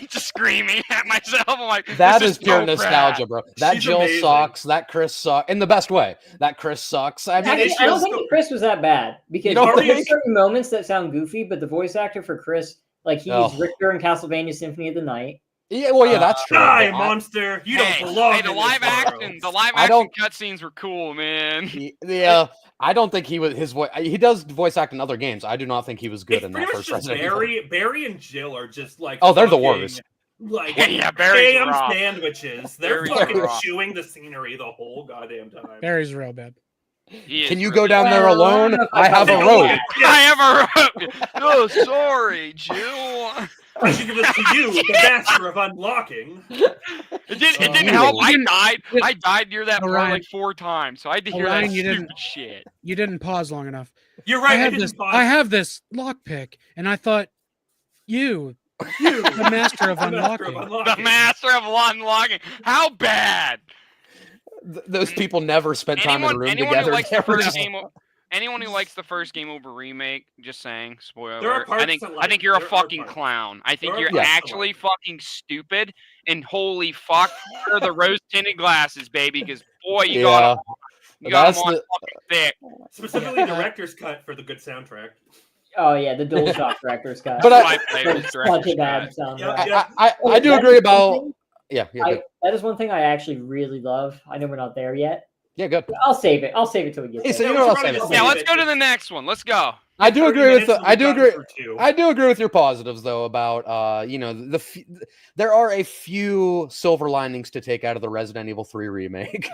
just screaming at myself. I'm like, That this is pure so nostalgia, bad. bro. That She's Jill amazing. sucks. That Chris sucks in the best way. That Chris sucks. I mean, Actually, it's I don't just think Chris was that bad because You don't there's think? certain moments that sound goofy, but the voice actor for Chris, like he's Oh. Richter in Castlevania Symphony of the Night. yeah. Well, yeah, that's true. Die, but monster! You Hey, don't belong hey, in the this live world. action, the live I action don't- cutscenes were cool, man. Yeah, I don't think he was his voice. He does voice act in other games. I do not think he was good It's in pretty that much first just Resident Evil. Barry and Jill are just like Oh, they're the fucking, worst. Like Yeah, Barry's ham rough. sandwiches. They're Barry's fucking rough. chewing the scenery the whole goddamn time. Barry's real bad. He is Can you really go down bad. there Well, I alone? don't know if I have a I'd rope. say I have a rope. Oh, sorry, Jill. I should give this to you, the master of unlocking. It didn't you help. didn't- I died near that part Orion- like 4 times, so I had to hear Orion, that you stupid didn't- shit. You didn't pause long enough. You're right. I have didn't this. pause. I have this lockpick, and I thought you, you, the master of the master unlocking. The master of unlocking. How bad? Those people never spent time in a room anyone together. who likes the They were first just- game, anyone who likes the first game over remake, just saying, spoiler. There are alert, parts I think that, I like, think you're a there are fucking parts. clown. I think There are you're parts that, actually like- fucking stupid. And holy fuck, are the rose tinted glasses, baby? Because boy, you got them That's on the- fucking thick. Specifically, director's cut for the good soundtrack. Oh yeah, the DualShock director's cut. But That's what I played Like, with such director's a bad cut. soundtrack. Yeah. I do That agree is about. one thing- Yeah, good. that is one thing I actually really love. I know we're not there yet. Yeah, good. I'll save it. I'll save it till we get Hey, there. so you Yeah, know we what? I'll should say probably this. Yeah, just let's go to the next one. Let's go. I do 30 agree with. minutes and I we've do done agree. for 2. I do agree with your positives though about there are a few silver linings to take out of the Resident Evil 3 remake.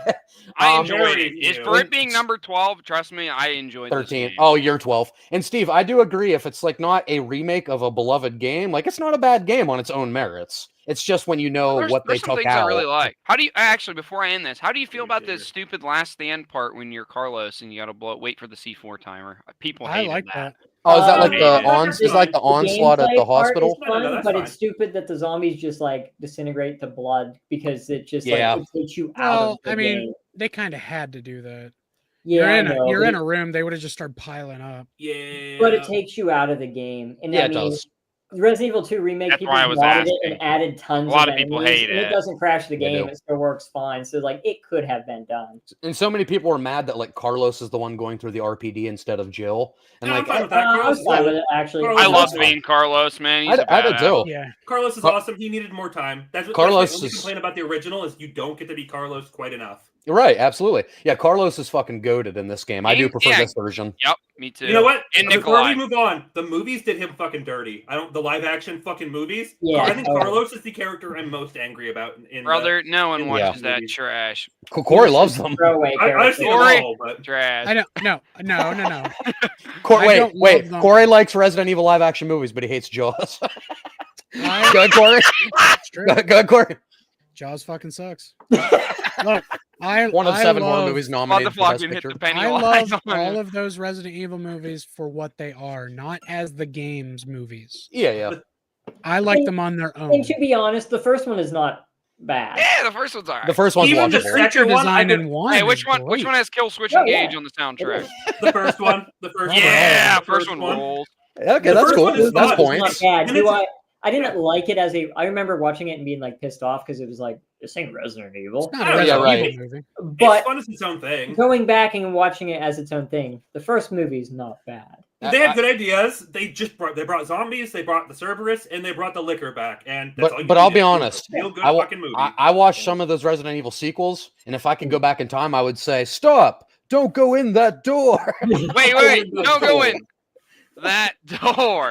I Um, enjoyed very it. Is few. for it being number 12, trust me, I enjoyed 13. This game. Oh, you're 12. And Steve, I do agree if it's like not a remake of a beloved game, like it's not a bad game on its own merits. It's just when you know There's, what they there's some took things out. I really like. How do you actually? Before I end this, how do you feel about Jigger. this stupid last stand part when you're Carlos and you got to wait for the C4 timer? People I hated like that. that. Oh, is that like Yeah. the That's is like the onslaught at gameplay the part hospital? is fun, No, that's but fine. it's stupid that the zombies just like disintegrate to blood because it just Yeah. like it takes you out Well, of the I mean, game. they kind of had to do that. Yeah, you're in a room. They would have just started piling up. Yeah. But it takes you out of the game. And Yeah, I it mean, does. Resident Evil 2 Remake, That's people why I was modded it asking. and added tons A lot of of people enemies, hate and it it. doesn't crash the They game. do. It still works fine. So, like, it could have been done. And so many people were mad that like Carlos is the one going through the RPD instead of Jill. And Yeah, I'm like, fine with that. I Carlos was is fine cool. with it, actually. Carlos I is love awesome. being Carlos, man. He's a I did badass. too. Yeah. Carlos is Car- awesome. He needed more time. That's Carlos my only is- complaint about the original is you don't get to be Carlos quite enough. Right, absolutely. Yeah, Carlos is fucking goated in this game. I do prefer Yeah. this version. Yep, me too. You know what? And Before Nikolai. we move on, the movies did him fucking dirty. The live action fucking movies. Yeah, I think totally. Carlos is the character I'm most angry about. In Brother, no one in watches the that movies. trash. Corey loves them. Throwaway I've seen them Corey. all, but Trash. I don't. No. I Wait, don't wait. love them. Corey likes Resident Evil live action movies, but he hates Jaws. I- Good, Corey. It's true. Good, Corey. Jaws fucking sucks. Look, One of 7 horror movies nominated for Best Motherfucking hit Picture. the penny I wise love on all it. of those Resident Evil movies for what they are, not as the games movies. Yeah. I like them on their own. And to be honest, the first one is not bad. Yeah, the first one's alright. The first one's Even the watchable. second Creature one, design I in one. Hey, is which one great. has Kill Switch Oh, Engage yeah. on the soundtrack? the first one, the first one, Yeah, the first one rolls. Okay, The that's first cool. one is That's fun. It's It's points. not bad. And Do it's- I didn't like it as a. I remember watching it and being like pissed off because it was like this ain't Resident Evil. It's not Yeah, a Resident right. Evil movie. But It's fun as its own thing. going back and watching it as its own thing, the first movie is not bad. They had good ideas. They brought zombies, they brought the Cerberus, and they brought the liquor back. And that's all you But I'll needed. be It was a honest. real good I fucking movie. watched some of those Resident Evil sequels, and if I could go back in time, I would say, "Stop! Don't go in that door." Wait, don't go in that door.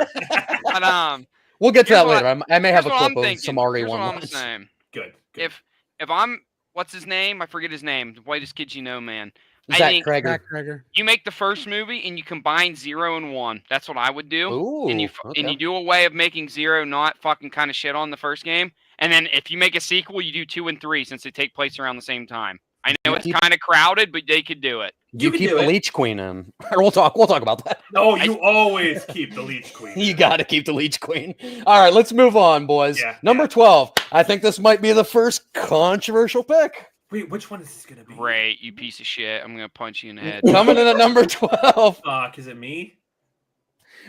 But We'll get to Here's that what- later. I may have a here's what clip I'm of thinking. some RE1 Here's what I'm ones. saying. Good. If I'm what's his name? I forget his name. The whitest kid you know, man. I Zach think Kreger. Jack Kreger. you make the first movie and you combine 0 and 1. That's what I would do. Ooh, and you okay. do a way of making 0 not fucking kind of shit on the first game. And then if you make a sequel, you do 2 and 3 since they take place around the same time. I know You it's keep- kind of crowded, but they could do it. You can keep do the it. Leech Queen in. We'll talk about that. No, you always keep the Leech Queen. You got to keep the Leech Queen. All right, let's move on, boys. Yeah, Number 12. I think this might be the first controversial pick. Wait, which one is this gonna be? Great, you piece of shit. I'm going to punch you in the head. Coming in at number 12. Fuck, is it me?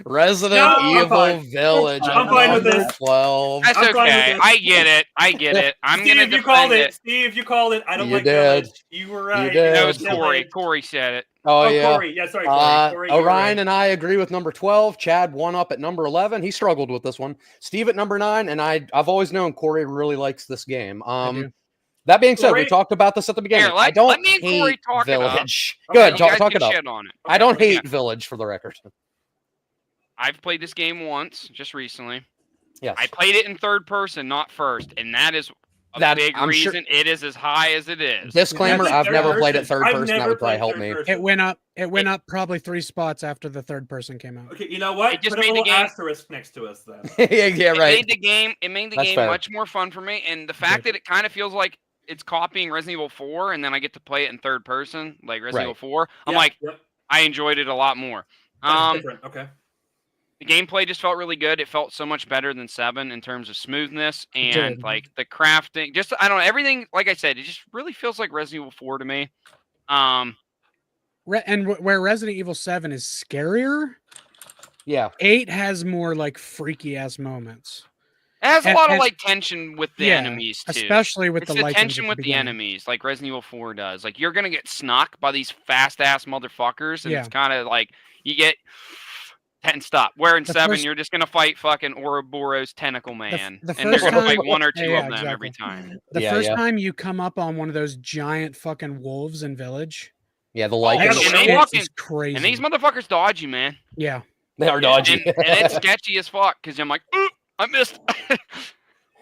Resident No, I'm Evil fine. Village. I'm at fine with number this. 12. That's I'm fine with okay. this. I get it. I'm going to Steve, you called defend it. it. Steve, you called it. I don't You like did. Village. You were right. did. That was Yeah. Corey. Corey said it. Oh, yeah. Corey. Yeah, sorry, Corey. Corey, Orion and I agree with number 12. Chad one up at number 11. He struggled with this one. Steve at number 9, and I've always known Corey really likes this game. do. That being said, we Corey- talked about this at the beginning. Here, I don't let me and Corey hate talk it up. Village. Okay, Good, You talk, guys talk can it up. shit on it. I don't Okay, hate Village for the record. I've played this game once, just recently. Yes. I played it in third person, not first, and that is a That- big I'm sure- reason it is as high as it is. Disclaimer, That's I've third never played it person. third I've person. That never would probably played help third me. person. It went up probably 3 spots after the third person came out. Okay, you know what? It just Put a made the little game- asterisk next to us then. yeah, It right. made the That's game fair. much more fun for me, and the fact that it kind of feels like it's copying Resident Evil 4, and then I get to play it in third person, like Resident Right. Evil 4. I'm Yeah, like, yep. I enjoyed it a lot more. That's different. Okay. The gameplay just felt really good. It felt so much better than 7 in terms of smoothness and did. like the crafting. Just I don't know, everything. Like I said, it just really feels like Resident Evil 4 to me. Where Resident Evil 7 is scarier, Yeah. 8 has more like freaky ass moments, It has a And- lot of and- like tension with the yeah, enemies too. especially with It's the the Lycans tension at with the beginning. enemies, like Resident Evil 4 does. Like you're gonna get snuck by these fast ass motherfuckers, and it's kind of like you get and stop. Where in The 7, first- you're just gonna fight fucking Ouroboros tentacle man, the and you're first gonna time- fight 1 or 2 Yeah, of them exactly. every time. The Yeah, first yeah. time you come up on one of those giant fucking wolves in Village, Yeah, the yeah, Lycans. the that way shit they walk is in- crazy. And these motherfuckers dodge you, man. yeah, They are dodgy. And it's sketchy as fuck because I'm like, "Oop, I missed.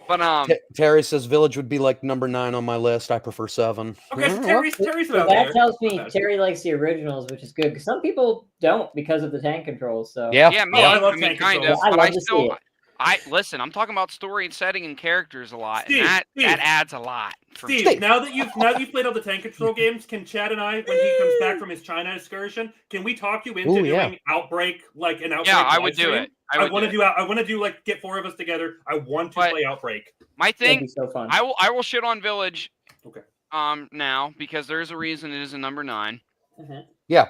But Terry says Village would be like number 9 on my list. I prefer 7. Okay, so Mm, Terry's So about that there. tells me Okay. Terry likes the originals, which is good. Because some people don't because of the tank controls. So Yeah. yeah, me. Oh, I I, love mean, tank kind controls. of. I But love I to see still, it. I listen. I'm talking about story and setting and characters a lot, Steve, and that Steve. adds a lot. For me. Steve, now that you've played all the tank control games, can Chad and I, when he comes back from his China excursion, can we talk you into Ooh, yeah. doing Outbreak, like an Outbreak? Yeah, I live would do stream? it. I would want to do do. I want to do like get 4 of us together. I want to But- play Outbreak. My That'd thing. be so fun. I will shit on Village. Okay. Now because there's a reason it is a number 9. Yeah.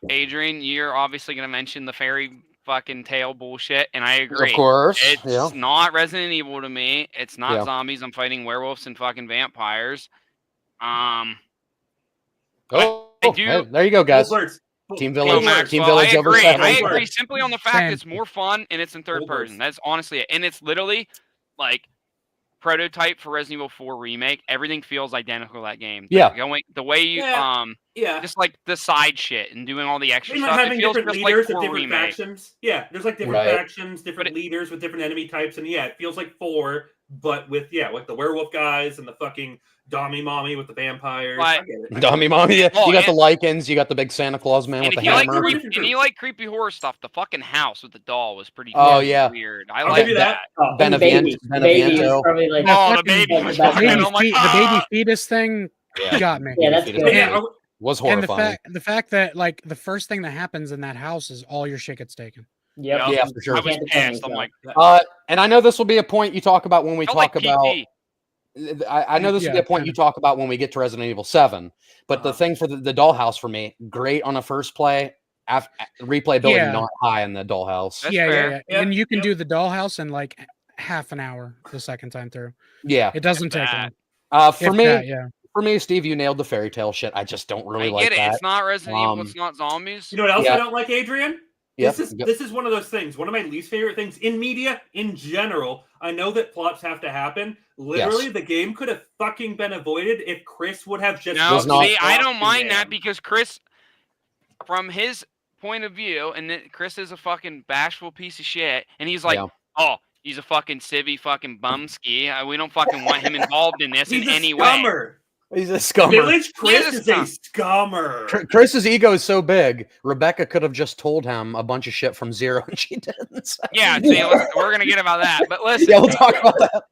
Adrian, you're obviously going to mention the fairy fucking tale bullshit, and I agree. Of course. It's not Resident Evil to me. It's not Yeah. zombies. I'm fighting werewolves and fucking vampires. I do. Hey, there you go, guys. Team Village. Team Village I over agree. 7. I agree simply on the fact it's more fun and it's in third person. That's honestly it. And it's literally like prototype for Resident Evil 4 remake. Everything feels identical to that game. Yeah. The way you just like the side shit and doing all the extra stuff. Having it feels different just leaders like of different remake. factions. Yeah, there's like different factions, different leaders with different enemy types, and it feels like 4, but with like the werewolf guys and the fucking Dommy Mommy with the vampires. I get it. Dommy Mommy, you got the Lycans, you got the big Santa Claus man with the hammer. And you like creepy horror stuff, the fucking house with the doll was pretty weird. I like that. Beneviento. The baby. The baby fetus thing got me. Yeah, that's good. Was horrifying. And the fact that like the first thing that happens in that house is all your shit gets taken. Yep. Yeah, for sure. I was pissed. I'm like, and I know this will be a point you talk about when we talk about. I know this will be a point you talk about when we get to Resident Evil 7, but the thing for the dollhouse for me, great on a first play, replayability not high in the dollhouse. Yeah. And you can do the dollhouse in like half an hour the second time through. Yeah, it doesn't take long. For me, Steve, you nailed the fairy tale shit. I just don't really like that. It's not Resident Evil. It's not zombies. You know what else I don't like, Adrian? This is one of those things. One of my least favorite things in media in general. I know that plots have to happen. Literally, the game could have fucking been avoided if Chris would have just. I don't mind that because Chris, from his point of view, and Chris is a fucking bashful piece of shit, and he's like, oh, he's a fucking civvy fucking bumski. We don't fucking want him involved in this in any way. He's a scummer. Village Chris is a scummer. Chris's ego is so big. Rebecca could have just told him a bunch of shit from zero, and she didn't. So. Yeah, see, we're gonna get about that. But listen, we'll talk about that.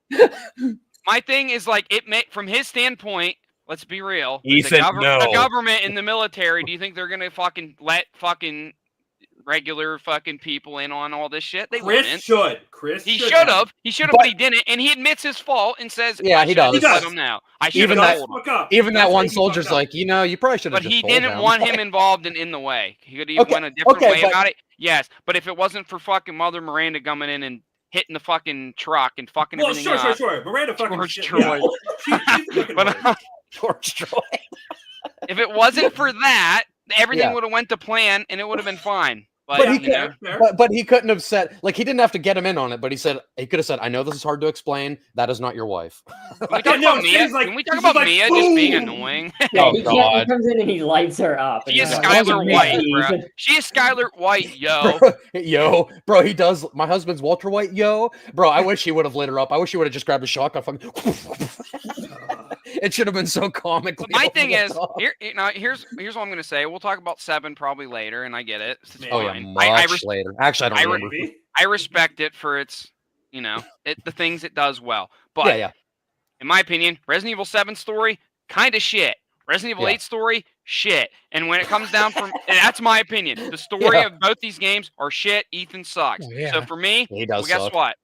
My thing is like from his standpoint. Let's be real. Ethan, the government and the military. Do you think they're gonna fucking let fucking regular fucking people in on all this shit? They wouldn't. He should have, but he didn't, and he admits his fault and says, "Yeah, he does." Let him know. I should have told him. Even that one soldier's like, you probably should have. But he didn't want him involved in the way. He could have went a different way about it. Yes, but if it wasn't for fucking Mother Miranda coming in and hitting the fucking truck and fucking everything up. Sure. Miranda fucking George Troy. George Troy. If it wasn't for that, everything would have went to plan and it would have been fine. But he couldn't have said, like, he didn't have to get him in on it, but he could have said, I know this is hard to explain. That is not your wife. Can we talk about Mia? Can we talk about Mia just being annoying? Yeah, he comes in and he lights her up. She is Skylar White, bro. She is Skylar White, yo. Bro, he does. My husband's Walter White, yo. Bro, I wish he would have lit her up. I wish he would have just grabbed a shotgun. It should have been so comic. My thing is, here's what I'm going to say. We'll talk about 7 probably later, and I get it. Much later. Actually, I don't remember. I respect it for its, the things it does well. But in my opinion, Resident Evil 7 story, kind of shit. Resident Evil 8 story, shit. And when it comes down from, and that's my opinion, the story of both these games are shit. Ethan sucks. So for me, guess what?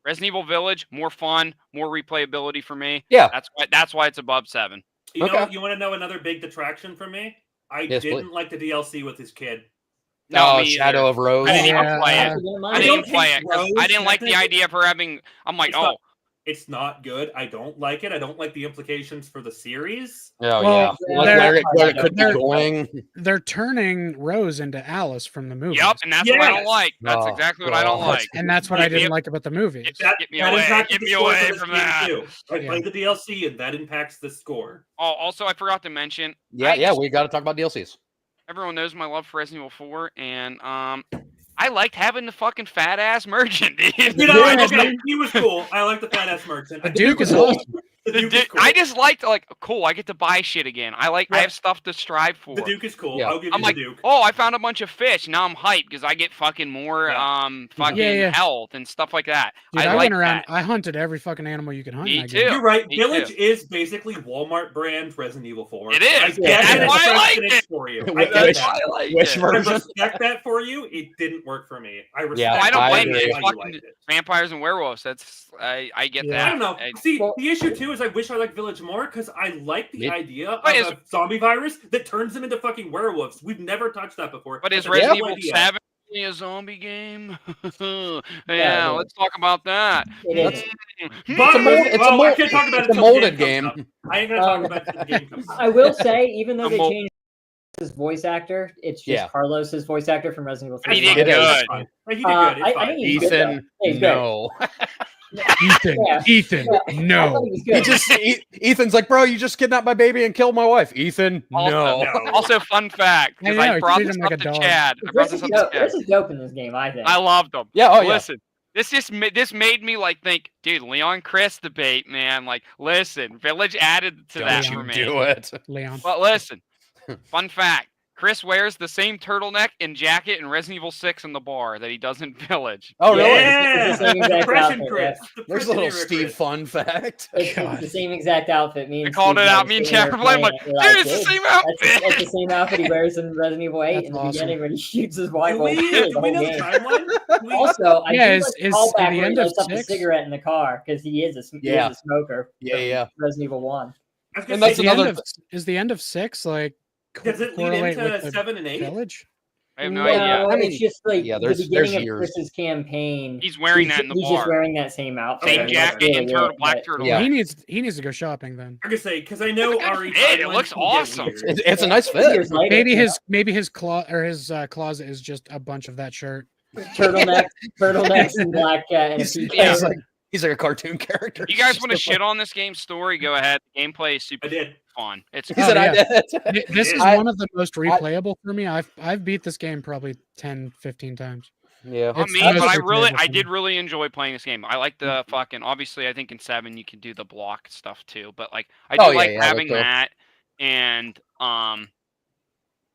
Resident Evil Village, more fun, more replayability for me. Yeah. That's why it's above 7. You want to know another big detraction for me? I didn't like the DLC with his kid. No, Shadow of Rose. I didn't even play it. I didn't play it. I didn't like the idea of her having. I'm like, it's not good. I don't like it. I don't like the implications for the series. Where it could be going. They're turning Rose into Alice from the movie. Yep, and that's what I don't like. That's exactly what I don't like. And that's what I didn't like about the movie. Get me away from that. I played the DLC, and that impacts the score. Oh, also, I forgot to mention. We got to talk about DLCs. Everyone knows my love for Resident Evil 4, and I liked having the fucking fat ass merchant, dude. He was cool. I like the fat ass merchant. The Duke is awesome. Cool. I just liked cool. I get to buy shit again. I have stuff to strive for. The Duke is cool. Yeah. I'll give you the Duke. Oh, I found a bunch of fish. Now I'm hyped because I get fucking more health and stuff like that. Dude, I went around. I hunted every fucking animal you could hunt. Me too. You're right. Village is basically Walmart brand Resident Evil 4. It is. That's why I liked it for you. I respect that for you. It didn't work for me. I respect. I don't blame you. Vampires and werewolves. That's I get that. I don't know. See, the issue too do is I wish I liked Village more because I like the idea of a zombie virus that turns them into fucking werewolves. We've never touched that before. But is Resident Evil 7 really a zombie game? Yeah, let's talk about that. It is. I can't talk about it. It's a molded game. I ain't gonna talk about it until the game comes. I will say, even though they changed his voice actor, it's just Carlos's voice actor from Resident Evil 3. He did good. He did good. I think he's Ethan, good, no. Ethan, no. Ethan's like, bro, you just kidnapped my baby and killed my wife. Ethan, no. Also, fun fact, because I brought this up to Chad. This is dope in this game, I think. I loved them. Yeah, listen. This made me like think, dude, Leon Chris debate, man. Like, listen, Village added to that for me. Do it, Leon. But listen, fun fact. Chris wears the same turtleneck and jacket in Resident Evil 6 in the bar that he does in Village. Oh, really? Yeah! It's the same exact outfit, Chris. There's a little Steve fun fact. It's the same exact outfit. I called it out. Me and Chad were playing. Like, dude, it's the same outfit. It's the same outfit he wears in Resident Evil 8 in the beginning when he shoots his wife. Do we know the timeline? Also, I is call back the when end he of lights up the 6? cigarette in the car because he is a smoker. Yeah. Resident Evil 1. And that's another. Is the end of 6 like? Does it lead into 7 and 8? Village? I have no idea. I mean, it's just like there's the beginning of years. Chris's campaign. He's wearing that in the bar. He's just wearing that same outfit. Same jacket and black turtle. Yeah. He needs to go shopping then. I'm gonna say because I know Ari. It looks awesome. It's a nice fit. Maybe his closet is just a bunch of that shirt. Turtlenecks and black He's like a cartoon character. You guys want to shit on this game's story? Go ahead. The gameplay is super fun. It's he said I did. This is one of the most replayable for me. I've beat this game probably 10, 15 times. Yeah. But I did really enjoy playing this game. I like the fucking obviously I think in 7 you can do the block stuff too, but like I do having that and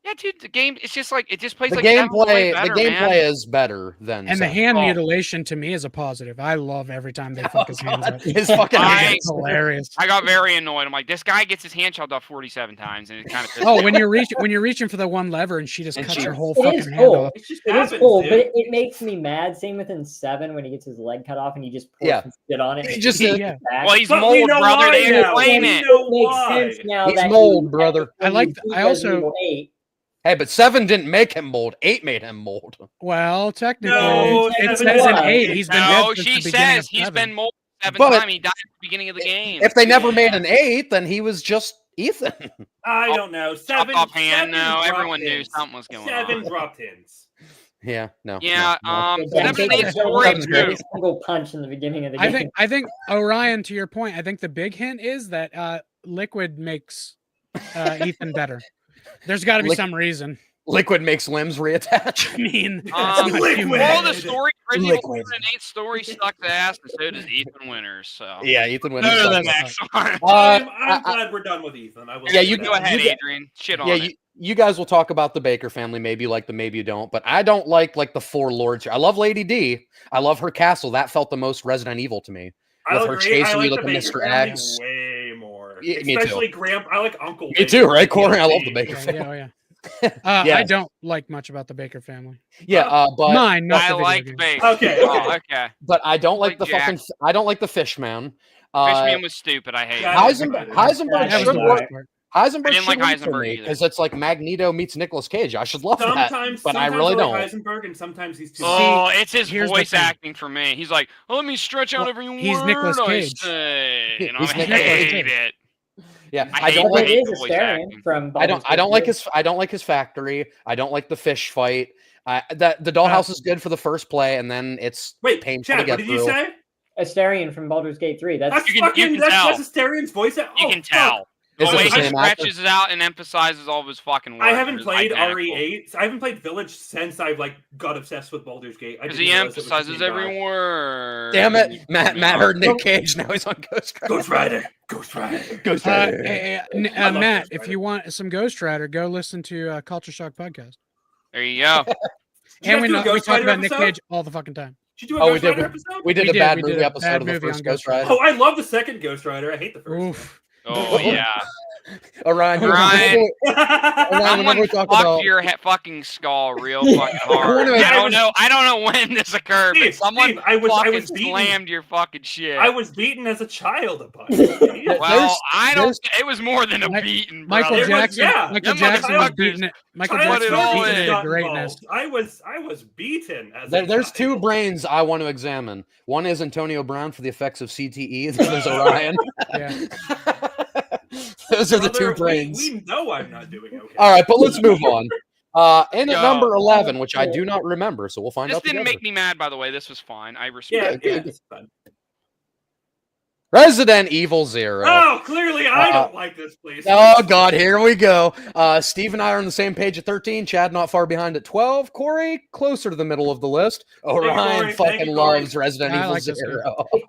yeah, dude, the game it's just like it just plays the like gameplay. Better, the gameplay is better than. And the hand mutilation to me is a positive. I love every time they fuck his hands up. His fucking hands hilarious. I got very annoyed. I'm like, this guy gets his hand chopped off 47 times, and it kind of. Oh, when you're reaching for the one lever and she just cuts her whole fucking hand off. It is cool, but it makes me mad. Same within 7 when he gets his leg cut off and he just pours some shit on it. He just well, he's mold, brother. They explain it. It makes sense now. He's mold, brother. I also. Hey, but 7 didn't make him mold. 8 made him mold. Well, technically, it says in 8 he's been dead since she the beginning says he's 7. been molded 7 times. He died at the beginning of the game. If they never made an 8, then he was just Ethan. I don't know. 7 offhand. No, everyone knew something was going on. 7 dropped hints. Yeah, no. Yeah, no. 7 8 story too. Single punch in the beginning of the game. I think Orion, to your point, I think the big hint is that Liquid makes Ethan better. There's got to be some reason. Liquid makes limbs reattach. I mean, Liquid. All the story, Resident Evil 7 and 8 story sucked ass, and so does Ethan Winters. So yeah, Ethan Winters. I'm glad we're done with Ethan. You go ahead, Adrian. Shit on it. You guys will talk about the Baker family. Maybe you like them, maybe you don't. But I don't like the 4 lords here. I love Lady D. I love her castle. That felt the most Resident Evil to me. With her chasing you looking Mr. X. Way more. Yeah, especially Grandpa. I like Uncle. Me too, right, Corey? I love the Baker family. Yeah. I don't like much about the Baker family. Yeah, but mine. Not I the like Baker. Okay. Okay. But I don't like the fucking. I don't like the Fishman. Fishman was stupid. I hate Heisenberg should work. Heisenberg didn't like Heisenberg because it's like Magneto meets Nicolas Cage. I should love that, but I really don't. Heisenberg, and sometimes he's too. Oh, it's his voice acting for me. He's like, let me stretch out every word Nicolas Cage. I say, and I Nicolas hate it. Yeah, I don't like I don't like his factory. I don't like the fish fight. The dollhouse is good for the first play, and then it's painful Chad, to get what did you say? Astarion from Baldur's Gate 3. That's Astarion's voice. You can tell. The way he stretches it out and emphasizes all of his fucking words. I haven't played RE8. I haven't played Village since I've got obsessed with Baldur's Gate. Because he emphasizes every word. Damn it, Matt heard Nick Cage. Now he's on Ghost Rider. Ghost Rider. Matt, if you want some Ghost Rider, go listen to Culture Shock podcast. There you go. And we talk about Nick Cage all the fucking time. Did you do a Ghost Rider episode? We did a bad movie episode of the first Ghost Rider. Oh, I love the second Ghost Rider. I hate the first one. Oh, yeah. Orion, Orion, I'm gonna fuck your fucking skull real fucking hard. I don't know when this occurred, but someone fucking slammed your fucking shit. I was beaten as a child a bunch. Well, it was more than a beating, Michael brother. Jackson. Michael Jackson was beating it. Michael Jackson was beating it greatness. I was beaten as There's two brains I want to examine. One is Antonio Brown for the effects of CTE. The other's Orion. Those are the two brains. We know I'm not doing okay. All right, but let's move on. And at number 11, which I do not remember, so we'll find out. This didn't make me mad, by the way. This was fine. I respect it. Yeah, it's fun. Resident Evil 0. Oh, clearly I don't like this place. Oh, God, here we go. Steve and I are on the same page at 13. Chad not far behind at 12. Corey, closer to the middle of the list. Orion fucking loves Resident Evil 0.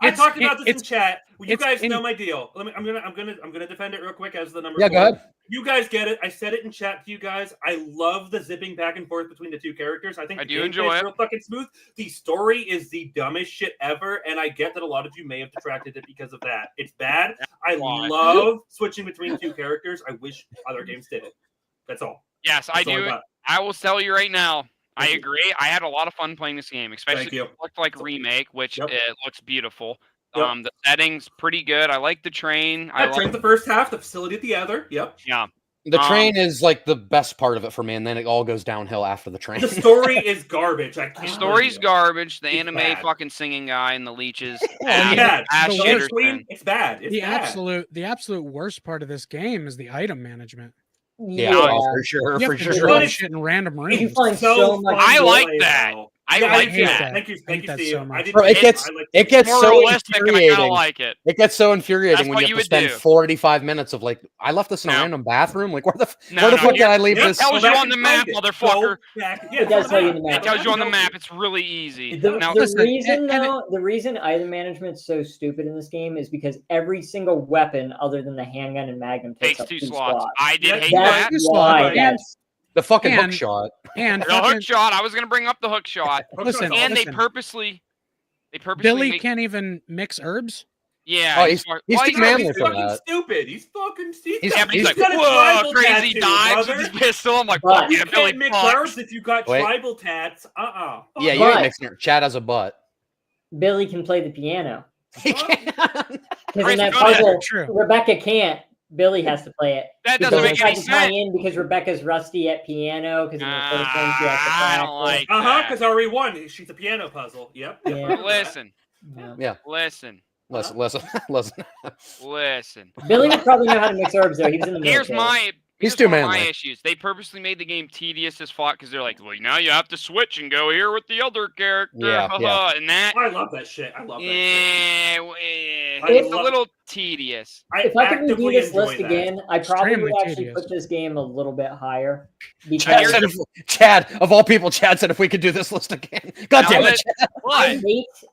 I talked about this in chat. You guys know my deal. I'm gonna defend it real quick as the number 4. Go ahead. You guys get it. I said it in chat to you guys. I love the zipping back and forth between the two characters. I think the gameplay is real fucking smooth. The story is the dumbest shit ever, and I get that a lot of you may have detracted it because of that. It's bad. I love switching between two characters. I wish other games did it. That's all. Yes, I do. I will tell you right now. I agree. I had a lot of fun playing this game, especially it looked like Remake, which it looks beautiful. The setting's pretty good. I like the train. I trained the first half, the facility at the other. Yep. Yeah. The train is like the best part of it for me, and then it all goes downhill after the train. The story is garbage. The story's garbage. The anime fucking singing guy and the leeches. It's bad. It's bad. The absolute worst part of this game is the item management. Yeah, for sure. You have to drop shit in random rooms. You find so much I like that. I like that. Thank you, Steve. So much. Bro, it gets so infuriating. I like it. It gets so infuriating when you have to spend do. 45 minutes of like, I left this in a random bathroom. Like, where the fuck did I leave this? It tells you on the map, motherfucker. It does tell you the map. It tells you on the map. It's really easy. The reason item management's so stupid in this game is because every single weapon other than the handgun and magnum takes up 2 slots. I did hate that. The fucking hook shot. And the hook shot. I was gonna bring up the hook shot. Listen, they purposely Billy can't even mix herbs. Yeah, he's too manly for that. Stupid. He's fucking stupid. He's like, whoa, crazy dives with his pistol. I'm like, fuck yeah, Billy. You can't mix herbs if you got tribal tats. Yeah, you ain't mixing it. Chad has a butt. Billy can play the piano. He can. Because in that puzzle, Rebecca can't. Billy has to play it. That doesn't make any sense. Because Rebecca's rusty at piano. Because in the first one she has to practice. I don't like that. Because RE1, she's a piano puzzle. Yep. Listen. Yeah. Listen. Billy would probably know how to mix herbs, though. He was in the military. He's too manly. My issues. They purposely made the game tedious as fuck because they're like, well, now you have to switch and go here with the other character. Yeah. And that. I love that shit. I love that shit. It's a little tedious. If I could redo this list again, I probably would actually put this game a little bit higher. Because Chad, of all people, Chad said if we could do this list again. God damn it, Chad.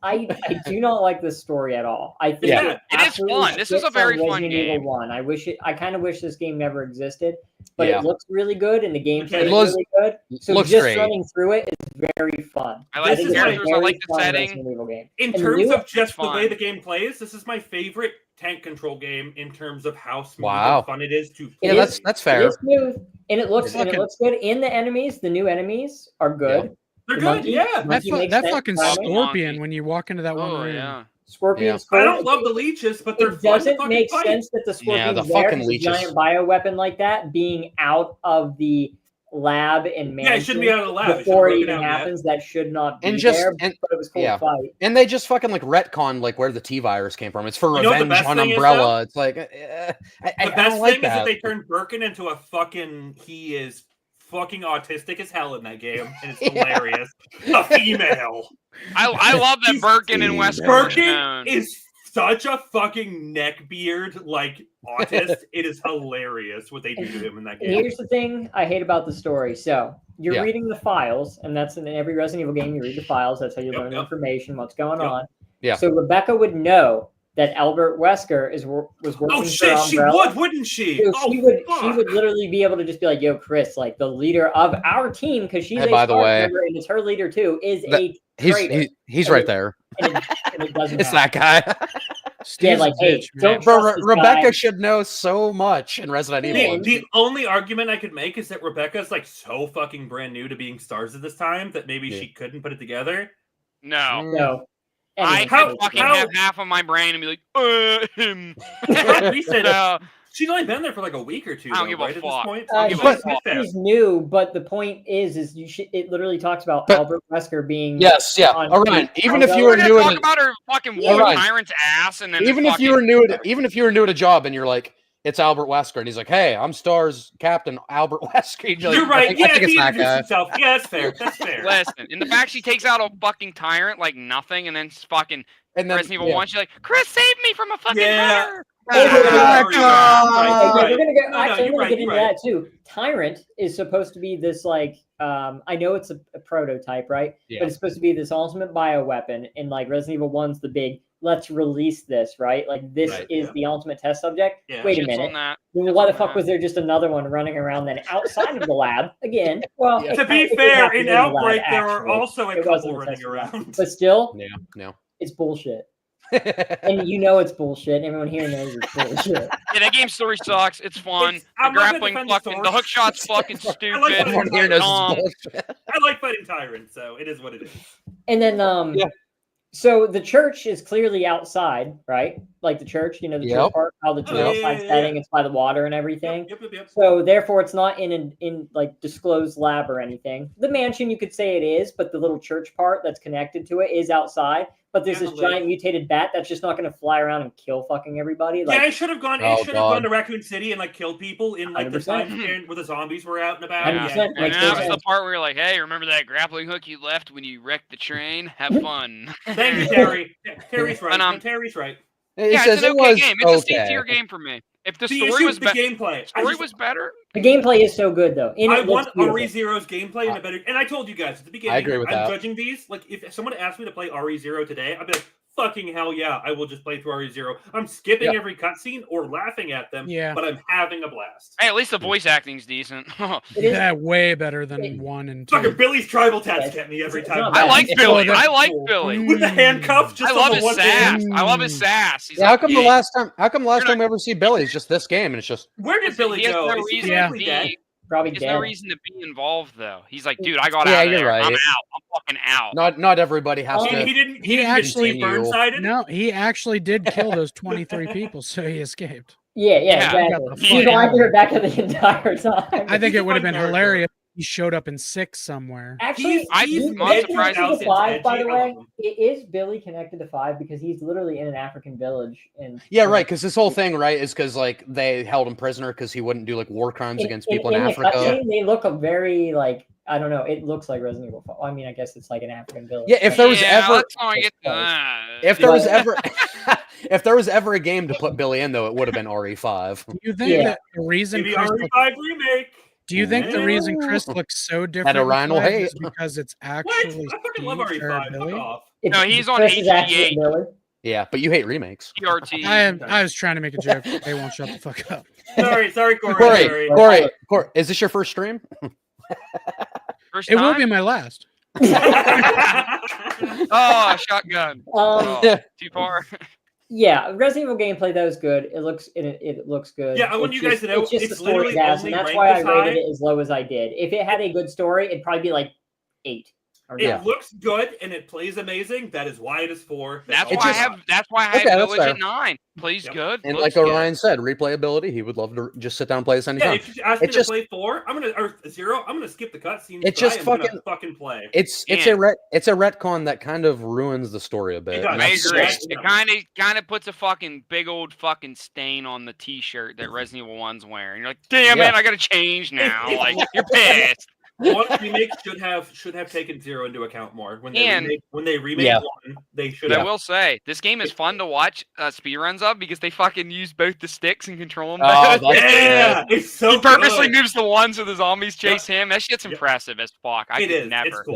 I do not like this story at all. I think it is fun. This is a very fun game. Evil 1. I kind of wish this game never existed, but it looks really good and the gameplay is really good. So just running through it is very fun. I like the characters. I like the setting. In terms of just the way the game plays, this is my favorite tank control game in terms of how smooth and fun it is to play. Yeah, that's fair. It is smooth and it looks good. And the enemies, the new enemies are good. Yeah. They're good, That fucking scorpion when you walk into that one room. Yeah. Scorpions. I don't love the leeches, but they're fun. It doesn't make sense that the scorpion a giant bioweapon like that being out of the lab and mansion. Yeah, it shouldn't be out of the lab before it even happens. That should not be there. But it was cool to fight. And they just fucking like retcon like where the T virus came from. It's for revenge on Umbrella. It's like the best thing is that they turned Birkin into a fucking. He is fucking autistic as hell in that game, and it's hilarious. A female. I love that Birkin and West Birkin is such a fucking neckbeard like autist. It is hilarious what they do to him in that game. Here's the thing I hate about the story. So you're reading the files, and that's in every Resident Evil game. You read the files. That's how you learn information, what's going on. Yeah. So Rebecca would know that Albert Wesker was working for Umbrella. She would, wouldn't she? So she would literally be able to just be like, "Yo, Chris, like the leader of our team, because she's by the way, member, and it's her leader too, is a traitor." He's right there. And it doesn't it's that guy. Steve's like, hey, bitch, don't Bro, trust this Rebecca guy. should know so much in Resident Evil. The only argument I could make is that Rebecca's like so fucking brand new to being stars at this time that maybe she couldn't put it together. No. I could fucking have half of my brain and be like, we said she's only been there for like a week or two. I don't give a right, fuck. At this point? She's new, but the point is you should. It literally talks about Albert Wesker being. Yes, yeah. All right. Even if you were new talk about her fucking tyrant's ass, and then even if you were new at a job, and you're like, it's Albert Wesker, and he's like, hey, I'm Stars Captain Albert Wesker. You're right. I think it's that guy. Himself. Yeah, that's fair. That's fair. Listen, in the fact she takes out a fucking tyrant like nothing, and then fucking Resident Evil 1, she's like, Chris, save me from a fucking hunter. We're gonna get into that too. Tyrant is supposed to be this like I know it's a prototype, right? Yeah. But it's supposed to be this ultimate bioweapon, and like Resident Evil 1's the big let's release this, right? Like this is the ultimate test subject. Yeah. Wait a minute. Why the fuck was there just another one running around then outside of the lab again? Well, to be fair, in Outbreak there are also a couple running around. But still, no. It's bullshit. And you know it's bullshit. Everyone here knows it's bullshit. Yeah, that game story sucks. It's fun. The grappling fucking, the hook shot's fucking stupid. Everyone here knows it's bullshit. I like fighting tyrants, so it is what it is. And then, so the church is clearly outside, right? Like the church, the church part, how the outside setting, it's by the water and everything. Yep. So therefore, it's not in like disclosed lab or anything. The mansion, you could say it is, but the little church part that's connected to it is outside. But there's this giant mutated bat that's just not going to fly around and kill fucking everybody. Like, it should have gone. It should have gone to Raccoon City and like killed people in like 100%. The time where the zombies were out and about. And that was the part where you're like, "Hey, remember that grappling hook you left when you wrecked the train? Have fun." Thank you, Terry. Terry's right. Terry's right. It's an okay game. It's a C-tier game for me. If the story was better, gameplay. Story was better. The gameplay is so good though. I want RE0's gameplay in a better. And I told you guys at the beginning, I agree with that. I'm judging these. Like, if someone asked me to play RE0 today, I'd be like, fucking hell yeah, I will just play through RE0. I'm skipping every cutscene or laughing at them, but I'm having a blast. Hey, at least the voice acting's decent. Yeah, way better than 1 and 2. Fucking Billy's tribal tats get me every time. I like Billy. I like Billy. With the handcuff, just I love his sass. I love his sass. Yeah, how come the last time we ever see Billy is just this game and it's just where did Billy go? No reason to be. Probably There's dead. no reason to be involved though. He's like, dude, I got out of there. Right. I'm out. I'm fucking out. Not everybody has to. He actually Burnsided. No, he actually did kill those 23 people, so he escaped. Yeah, exactly. He lied to Rebecca the entire time. I think it would have been hilarious. He showed up in 6 somewhere. Actually, I'm surprised. To 5, by the way, is Billy connected to 5 because he's literally in an African village. Right. Because this whole thing, right, is because like they held him prisoner because he wouldn't do like war crimes against people in Africa. They look very like I don't know. It looks like Resident Evil 5. I mean, I guess it's like an African village. Yeah, if there was if there was ever a game to put Billy in, though, it would have been RE5. Do you think that the reason maybe RE5 remake? Do you think the reason Chris looks so different is because it's actually I fucking love RE5. No, he's on HD8. Yeah, but you hate remakes. I was trying to make a joke. They won't shut the fuck up. Sorry, Corey. Corey, is this your first stream? It will be my last. Oh, shotgun. Too far. Yeah, Resident Evil gameplay that was good. It looks good. Yeah, I want you guys to know it's just the story's ass, and that's why I rated it as low as I did. If it had a good story, it'd probably be like 8. It looks good and it plays amazing. That is why it is 4. That's why I have Village at 9. Plays good. And like Orion said, replayability. He would love to just sit down and play this anytime. If you ask me to play 4, or 0, I'm gonna skip the cutscenes. It's just fucking play. It's a retcon that kind of ruins the story a bit. I agree. It kind of puts a fucking big old fucking stain on the T-shirt that Resident Evil 1's wearing. You're like, damn man, I gotta change now. Like you're pissed. One remake should have taken 0 into account more when they remake 1. They should. I will say this game is fun to watch speedruns of because they fucking use both the sticks and control them. It's so. He purposely moves the ones so the zombies chase him. That shit's impressive as fuck. I could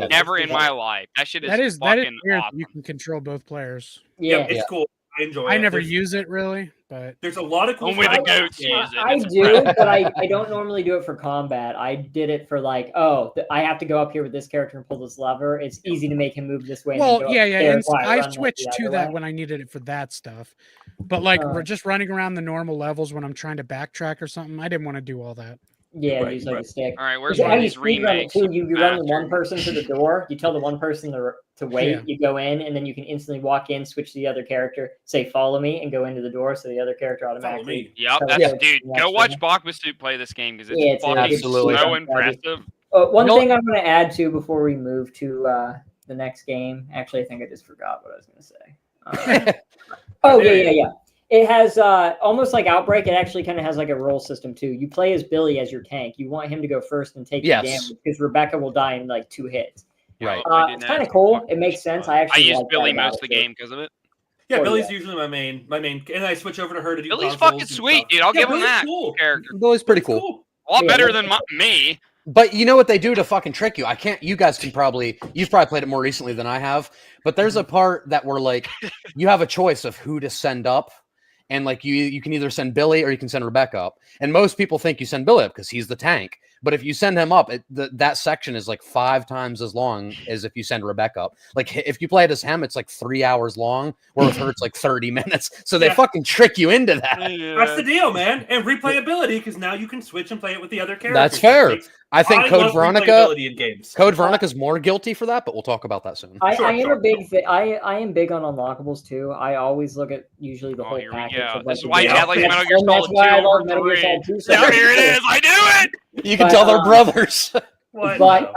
never in my life. That shit is fucking weird. awesome. You can control both players. Yeah, it's cool. I enjoy it. I never use it really, but there's a lot of cool Only the stuff. goats use it. I do, but I don't normally do it for combat. I did it for like, I have to go up here with this character and pull this lever. It's easy to make him move this way. Well, yeah. And I switched to that when I needed it for that stuff. But like just running around the normal levels when I'm trying to backtrack or something, I didn't want to do all that. Yeah, use like a stick. All right, where's one of these remakes? Too, you run the one person to the door. You tell the one person to wait. Yeah. You go in, and then you can instantly walk in, switch to the other character, say "Follow me," and go into the door. So the other character automatically. Yep, dude. Go watch Bakbasuit play this game because it's fucking so impressive. One thing I'm going to add to before we move to the next game. Actually, I think I just forgot what I was going to say. Yeah. It has almost like Outbreak. It actually kind of has like a roll system too. You play as Billy as your tank. You want him to go first and take the damage because Rebecca will die in like 2 hits. Right. It's kind of cool. It makes sense. I use Billy most of the game because of it. Yeah, Billy's usually my main, and I switch over to her to do. Billy's fucking sweet, dude. I'll give him that character. Billy's pretty cool. A lot better than me. But you know what they do to fucking trick you? You guys can you've probably played it more recently than I have, but there's a part that where like you have a choice of who to send up. And like you can either send Billy or you can send Rebecca up. And most people think you send Billy up because he's the tank. But if you send him up, that section is like 5 times as long as if you send Rebecca up. Like if you play it as him, it's like 3 hours long, where with her it's like 30 minutes. So they fucking trick you into that. That's the deal, man. And replayability, because now you can switch and play it with the other characters. That's fair. I think Code Veronica is more guilty for that, but we'll talk about that soon. I am big on unlockables too. I always look at usually the whole package. That's why I like Metal Gear Solid 2 over 3. Now here it is. I do it. You can tell they're brothers. But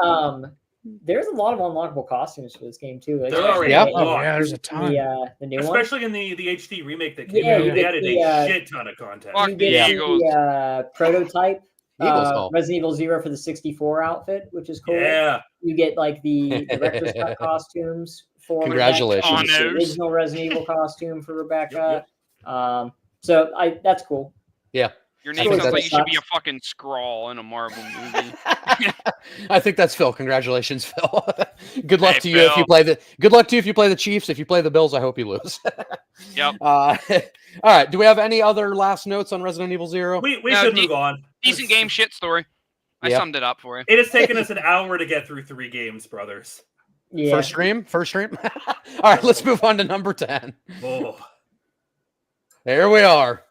there's a lot of unlockable costumes for this game too. There's a ton. The new especially in the HD remake that came out, they added a shit ton of content. You get the prototype. Resident Evil 0 for the 64 outfit, which is cool. Yeah. You get like the director's cut costumes for Congratulations. The original Resident Evil costume for Rebecca. So that's cool. Yeah. Your name sounds like you should be a fucking Skrull in a Marvel movie. I think that's Phil. Congratulations, Phil. Good luck to you if you play the Chiefs. If you play the Bills, I hope you lose. Yep. All right. Do we have any other last notes on Resident Evil 0? We should move on. Decent game, shit story. I summed it up for you. It has taken us an hour to get through 3 games, brothers. Yeah. First stream. All right, let's move on to number 10. Oh. There we are.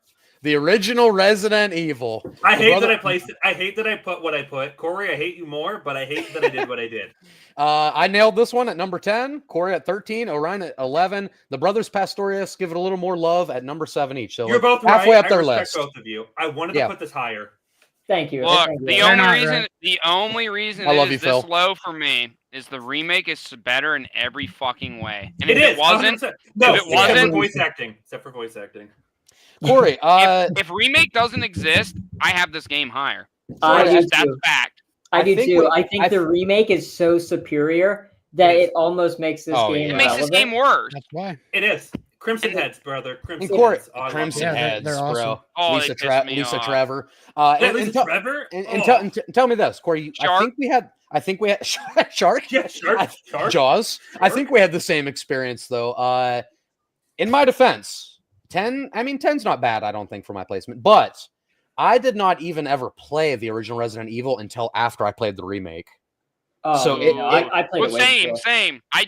The original Resident Evil. I hate that I placed it. I hate that I put what I put. Corey, I hate you more, but I hate that I did what I did. I nailed this one at number 10. Corey at 13. Orion at 11. The brothers Pastorius give it a little more love at number 7 each. So you're both halfway right. up their list. Both of you. I wanted to put this higher. Thank you. Look, the only reason I love it is Phil. this low for me is the remake is better in every fucking way. And if it wasn't, 100%. Except for voice acting. Corey, if remake doesn't exist, I have this game higher. That's fact. I do too. I think the remake is so superior that it almost makes this game. It makes this game worse. That's why it is. Crimson Heads, brother. Crimson Heads. Crimson Heads, they're bro. awesome. Oh, Lisa Trevor. Trevor. Tell me this, Corey. I think we had Shark. Yeah, Shark. Jaws. Shark. I think we had the same experience though. In my defense. 10, 10's not bad, I don't think, for my placement. But I did not even ever play the original Resident Evil until after I played the remake. I played it. Same. My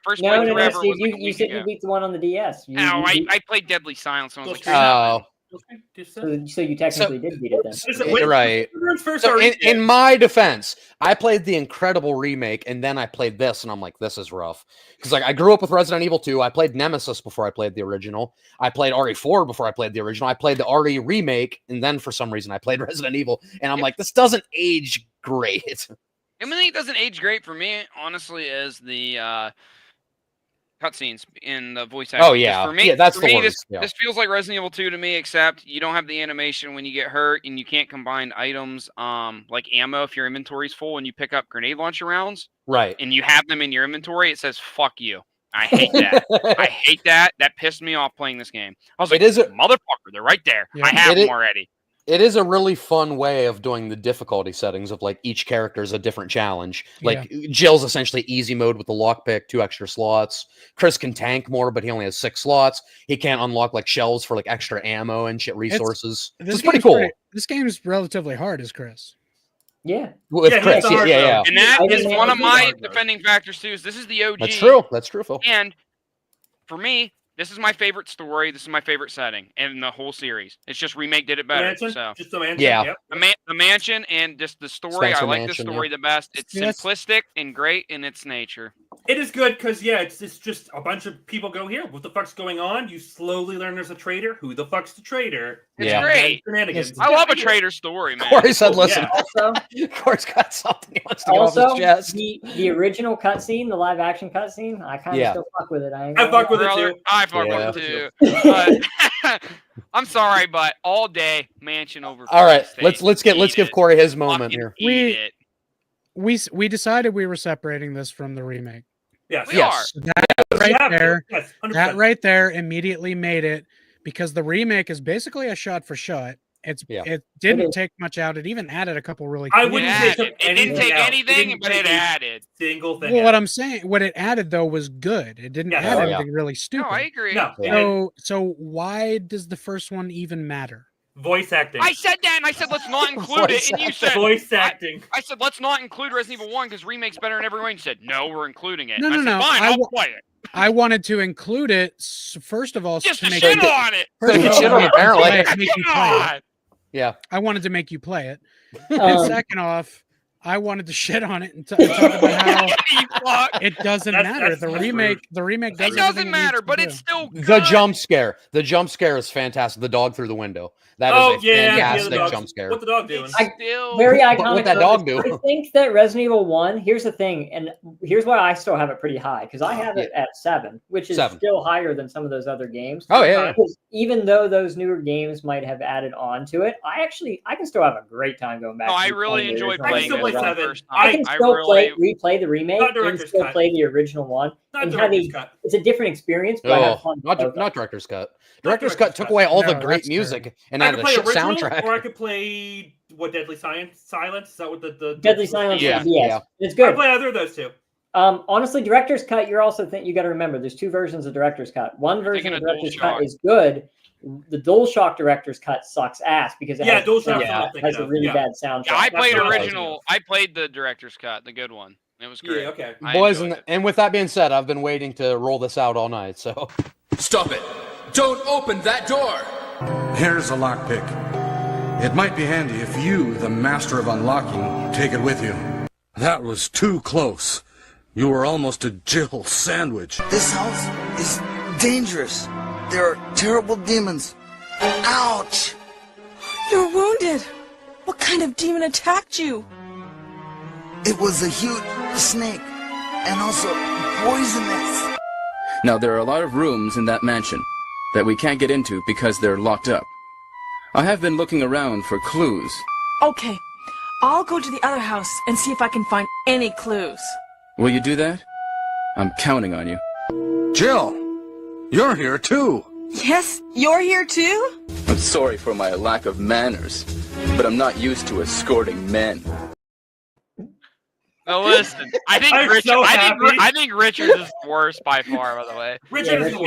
first playthrough ever was like you said you beat the one on the DS. I played Deadly Silence. And I was like, so you technically did beat it then. You're right. So in my defense, I played the incredible remake, and then I played this, and I'm like, this is rough. Because like I grew up with Resident Evil 2. I played Nemesis before I played the original. I played RE4 before I played the original. I played the RE remake, and then for some reason I played Resident Evil, and I'm like, this doesn't age great. The only thing that doesn't age great for me, honestly, is the cutscenes in the voice acting. Oh yeah, for me, that's the worst. This feels like Resident Evil 2 to me, except you don't have the animation when you get hurt, and you can't combine items like ammo if your inventory's full and you pick up grenade launcher rounds. Right. And you have them in your inventory. It says "fuck you." I hate that. I hate that. That pissed me off playing this game. I was like, motherfucker, they're right there. Yeah. I have them already. It is a really fun way of doing the difficulty settings of like each character is a different challenge. Like Jill's essentially easy mode with the lockpick, 2 extra slots. Chris can tank more, but he only has 6 slots. He can't unlock like shells for like extra ammo and shit resources. It's pretty cool. This game is relatively hard, is Chris. Yeah. With Chris, yeah. And that is one of my defending factors too. Is this is the OG. That's true. That's true, Phil. And for me, this is my favorite story. This is my favorite setting in the whole series. It's just Remake did it better. So just the mansion. Yeah, yep. the mansion and just the story. Spencer I like Mansion, the story the best. It's simplistic and great in its nature. It is good because it's just a bunch of people go here. What the fuck's going on? You slowly learn there's a traitor. Who the fuck's the traitor? It's great. I love a traitor story, man. Corey said, "Listen." Also, Corey's got something he wants to get off his chest. The original cutscene, the live action cutscene, I kind of still fuck with it. I fuck with it too. I fuck with it too. But I'm sorry, but all day mansion over. All right, let's give Corey his moment here. We decided we were separating this from the remake. Yes. We are. That right there immediately made it, because the remake is basically a shot for shot. It didn't take much out. It even added a couple really cool I wouldn't say it didn't take anything, but it added single thing. Well, what I'm saying, what it added though was good. It didn't add anything really stupid. No, I agree. No. So why does the first one even matter? Voice acting. I said that, and I said let's not include it, and you said voice acting. I said let's not include Resident Evil 1 because Remake's better in every way. You said no, we're including it. No. Fine, I'll play it. I wanted to include it first of all just to make shit on it. Shit on it, apparently. Yeah, I wanted to make you play it. And second off, I wanted to shit on it and talk about how it doesn't matter. The remake it doesn't matter, but it's still good. The jump scare. The jump scare is fantastic. The dog through the window. That is a fantastic jump scare. What's the dog doing? Very iconic. What that dog do? I think that Resident Evil 1, here's the thing, and here's why I still have it pretty high, because I have it at 7, which is still higher than some of those other games. Oh, yeah. Even though those newer games might have added on to it, I can still have a great time going back. No, I really enjoyed playing it. I can still replay the remake and still play the original one. It's a different experience, but I have fun. Not Director's Cut. Director's Cut took away all the great music and added a shit soundtrack. Or I could play Deadly Silence? Is that what the Deadly Silence? Yeah. It's good. I play either of those two. Honestly, Director's Cut, you got to remember, there's 2 versions of Director's Cut. One version of Director's Cut is good. The DualShock Director's Cut sucks ass because it has a really bad soundtrack. Yeah, I played original. I played the Director's Cut, the good one. It was great. Yeah, okay. Boys, and with that being said, I've been waiting to roll this out all night, so. Stop it! Don't open that door! Here's a lockpick. It might be handy if you, the master of unlocking, take it with you. That was too close. You were almost a Jill sandwich. This house is dangerous. There are terrible demons. Ouch! You're wounded. What kind of demon attacked you? It was a huge snake, and also poisonous. Now, there are a lot of rooms in that mansion that we can't get into because they're locked up. I have been looking around for clues. Okay, I'll go to the other house and see if I can find any clues. Will you do that? I'm counting on you. Jill, you're here too. Yes, you're here too? I'm sorry for my lack of manners, but I'm not used to escorting men. No, listen. I think Richards is the worst by far. By the way, Richards is the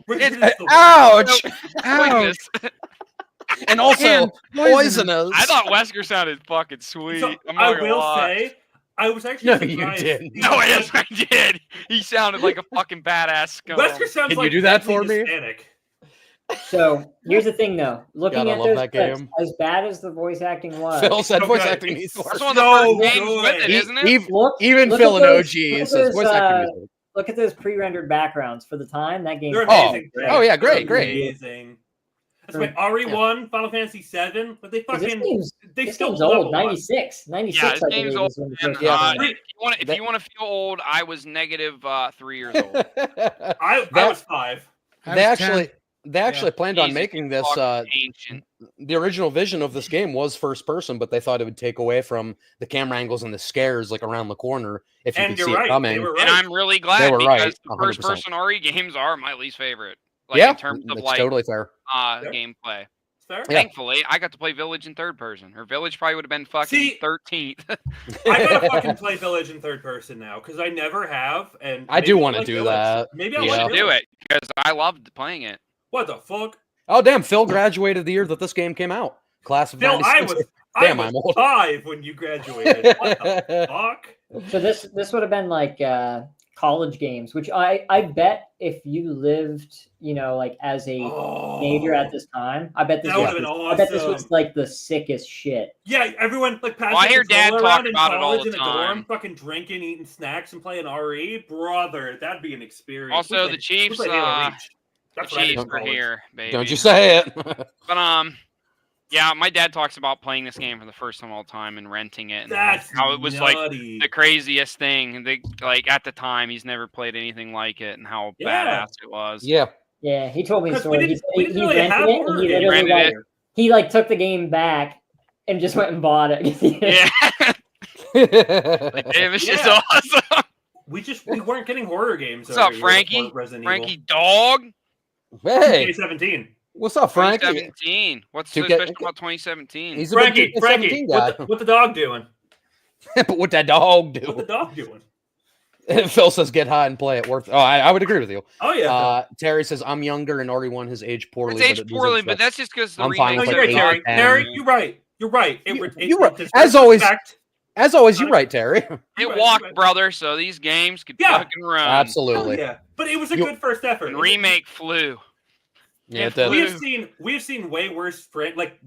worst. Ouch! Ouch! And also poisonous. I thought Wesker sounded fucking sweet. So, I will say, I was actually surprised. You didn't. No, yes, I did. He sounded like a fucking badass scum. Wesker sounds Can like you do that for me? Hispanic. So here's the thing, though. Looking at those clips, game. as bad as the voice acting was, Phil said voice acting needs work. That's one of the first games with it, isn't it? Even Phil and OG says voice acting. Look at those pre-rendered backgrounds for the time. That game. They're amazing. Oh yeah, great. Amazing. That's why RE1, Final Fantasy 7, but they fucking they still old. 96. Yeah, this game's old. If you want to feel old, I was negative 3 years old. I was 5. They actually planned on making this. The original vision of this game was first person, but they thought it would take away from the camera angles and the scares like around the corner if you could see it coming. And I'm really glad because the first person RE games are my least favorite. Like, in terms of totally fair. Gameplay. Fair. Thankfully, I got to play Village in third person. Or Village probably would have been fucking 13th. I gotta fucking play Village in third person now because I never have, and I do want to do that. Maybe I want to do it because I loved playing it. What the fuck? Oh damn! Phil graduated the year that this game came out. Class of Phil, 96. I'm old. 5 when you graduated. What the fuck? So this would have been like college games, which I bet if you lived, like as a teenager at this time, I bet this would have been awesome. I bet this was like the sickest shit. Yeah, everyone like passing I hear Dad talk about it all the in the time. dorm, fucking drinking, eating snacks, and playing RE. Brother, that'd be an experience. Also, the Chiefs. The Chiefs are here, baby. Don't you say it. But yeah, my dad talks about playing this game for the first time all the time and renting it. And That's how it was nutty. like the craziest thing. Like at the time, he's never played anything like it, and how badass it was. Yeah. Yeah, he told me a story. He rented it, and he literally he took the game back and just went and bought it. Yeah. Like, damn, it's just awesome. We weren't getting horror games. What's up, Frankie? Frankie Dog. Hey. 2017. What's up, Frankie? 2017. What's so special about 2017? He's a Frankie, guy. what the dog doing? But what that dog do? What the dog doing? Phil says get high and play it. I would agree with you. Oh yeah. Terry says I'm younger and RE1 has aged poorly. It's aged poorly, but that's just because the I'm fine with you're right, Terry. Terry, you're right. You're right. You're right. As always, you're right, Terry. It walked, brother. So these games could fucking run. Absolutely. Yeah, but it was a good first effort. And Remake flew. Yeah, we've seen way worse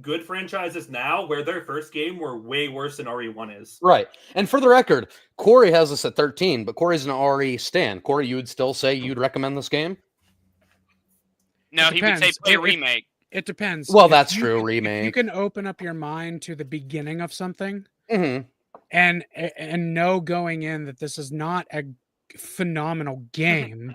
good franchises now where their first game were way worse than RE1 is. Right. And for the record, Corey has us at 13, but Corey's an RE stan. Corey, you would still say you'd recommend this game? No, he would say play Remake. It depends. Well, that's true. Remake. You can open up your mind to the beginning of something, and know going in that this is not a phenomenal game.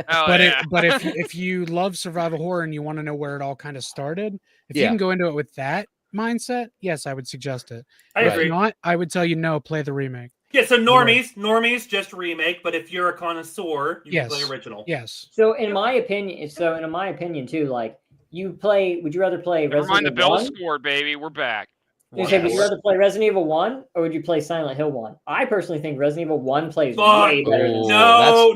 But if you love survival horror and you want to know where it all kind of started, if you can go into it with that mindset, yes, I would suggest it. If not, I would tell you no, play the remake. Yeah, so normies just remake, but if you're a connoisseur, you can play original. Yes. So in my opinion too, like would you rather play Never mind, Resident Evil 1? the Bill scored, baby. We're back. Would you rather play Resident Evil 1 or would you play Silent Hill 1? I personally think Resident Evil 1 plays way better than No.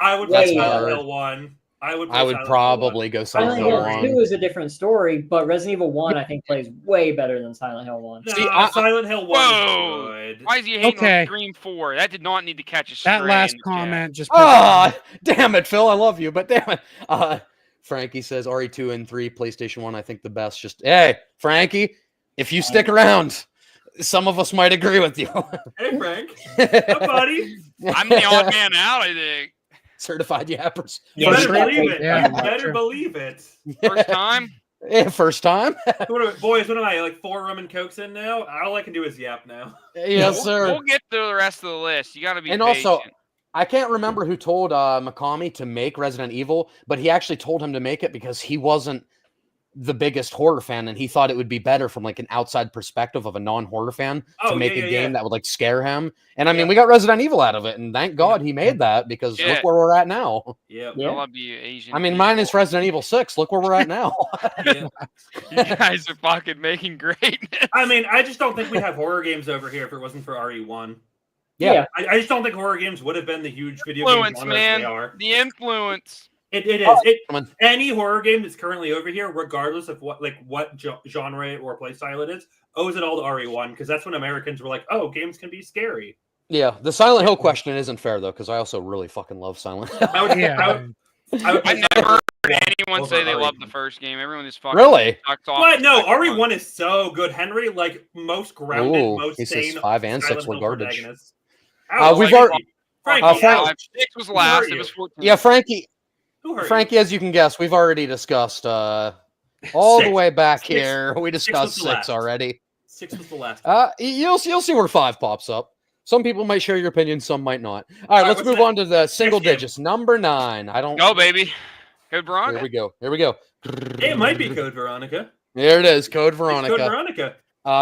I would play Silent Hill 1. I would probably go Silent Hill 1. 2 is a different story, but Resident Evil 1 I think plays way better than Silent Hill 1. Silent Hill 1 is good. Why is he hating on Scream 4? That did not need to catch a stray. That last comment just... damn it, Phil. I love you, but damn it. Frankie says RE2 and 3, PlayStation 1, I think the best. Hey, Frankie, if you stick around, some of us might agree with you. Hey, Frank. Hey, buddy. I'm the odd man out, I think. Certified yappers. You better believe it. You better believe it. First time? Yeah, first time. Boys, what am I, like 4 rum and cokes in now? All I can do is yap now. Yes, sir. We'll get through the rest of the list. You got to be patient. Also, I can't remember who told Mikami to make Resident Evil, but he actually told him to make it because he wasn't the biggest horror fan, and he thought it would be better from like an outside perspective of a non-horror fan to make a game that would like scare him. And I mean, we got Resident Evil out of it, and thank God he made that because look where we're at now. Yeah. I love you, Asian. I mean, mine is Resident Evil 6. Look where we're at now. You guys are fucking making great. I mean, I just don't think we'd have horror games over here if it wasn't for RE1. Yeah. I just don't think horror games would have been the huge video game genres they are. The influence. It is. Any horror game that's currently over here, regardless of what genre or play style it is, owes it all to RE1 because that's when Americans were like, "Oh, games can be scary." Yeah, the Silent Hill question isn't fair though because I also really fucking love Silent Hill. I never heard anyone say they love the first game. Everyone is fucking sucks off. What? No, RE1 is so good, Henry. Like most grounded, most he sane. Says 5 and 6 were garbage. We've already. Frankie, 6 was last. It was 14. Yeah, Frankie, as you can guess, we've already discussed all the way back here. We discussed 6 already. 6 was the last. You'll see where 5 pops up. Some people might share your opinion, some might not. All right, let's move on to the single digits. Number 9. I don't. Go, baby. Code Veronica. Here we go. It might be Code Veronica. There it is. Code Veronica. Code Veronica.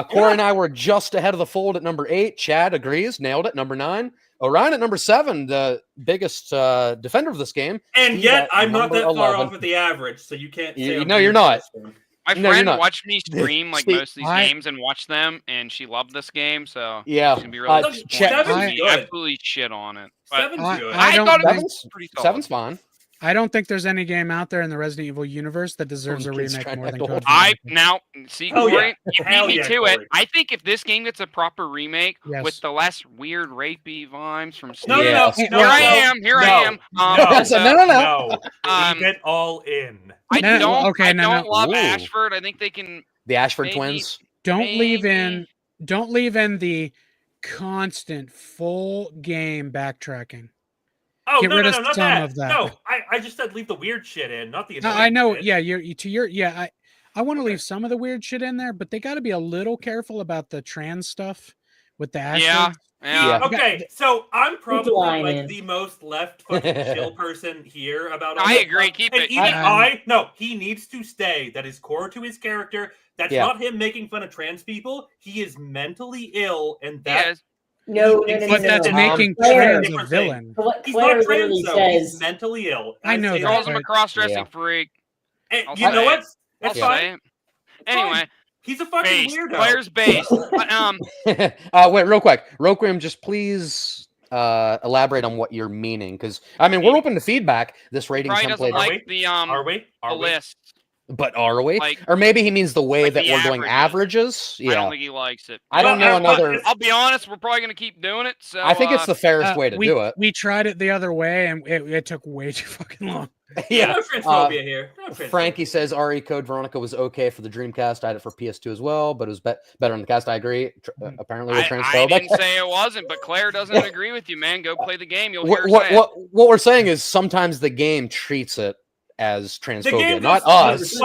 Corey and I were just ahead of the fold at number 8. Chad agrees. Nailed it. Number 9. Orion at number 7, the biggest defender of this game. And yet, I'm not that far off at the average, so you can't say no, you're not. My friend watched me stream like most of these games and watched them, and she loved this game. So yeah, she's gonna be really disappointed. Absolutely shit on it. But I thought it was pretty solid. Seven's fine. I don't think there's any game out there in the Resident Evil universe that deserves a remake more than Code Veronica. Corey, you beat me to it. I think if this game gets a proper remake with the less weird rapey vibes from Steve, No. Here I am. No. Leave it all in. I don't love Ashford. I think they can. The Ashford twins. Don't leave in the constant full game backtracking. Oh, Get rid of not some that. of that. No, I just said leave the weird shit in, not the. I know. Shit. Yeah, I want to leave some of the weird shit in there, but they got to be a little careful about the trans stuff with the Ashford. Yeah. Okay, so I'm probably like the most left fucking chill person here about all I this agree. stuff. Keep and it. Even he needs to stay. That is core to his character. That's not him making fun of trans people. He is mentally ill, and that. No, but that's making trans a villain. He's not trans, though. He's mentally ill. I know that. He calls him a cross-dressing freak. Hey, you know what? That's fine. Anyway, he's a fucking weirdo. Player's base. Wait, real quick. Roquim, just please elaborate on what you're meaning, because I mean we're open to feedback. This rating template. Are we? The list. But are we? Or maybe he means the way that we're doing averages. Yeah. I don't think he likes it. I don't know another. I'll be honest. We're probably going to keep doing it. So I think it's the fairest way to do it. We tried it the other way, and it took way too fucking long. Yeah. No transphobia here. Frankie says RE Code Veronica was okay for the Dreamcast. I had it for PS2 as well, but it was better on the cast. I agree. Apparently, we're transphobic. I didn't say it wasn't, but Claire doesn't agree with you, man. Go play the game. You'll hear what we're saying is sometimes the game treats it as transphobia, not us.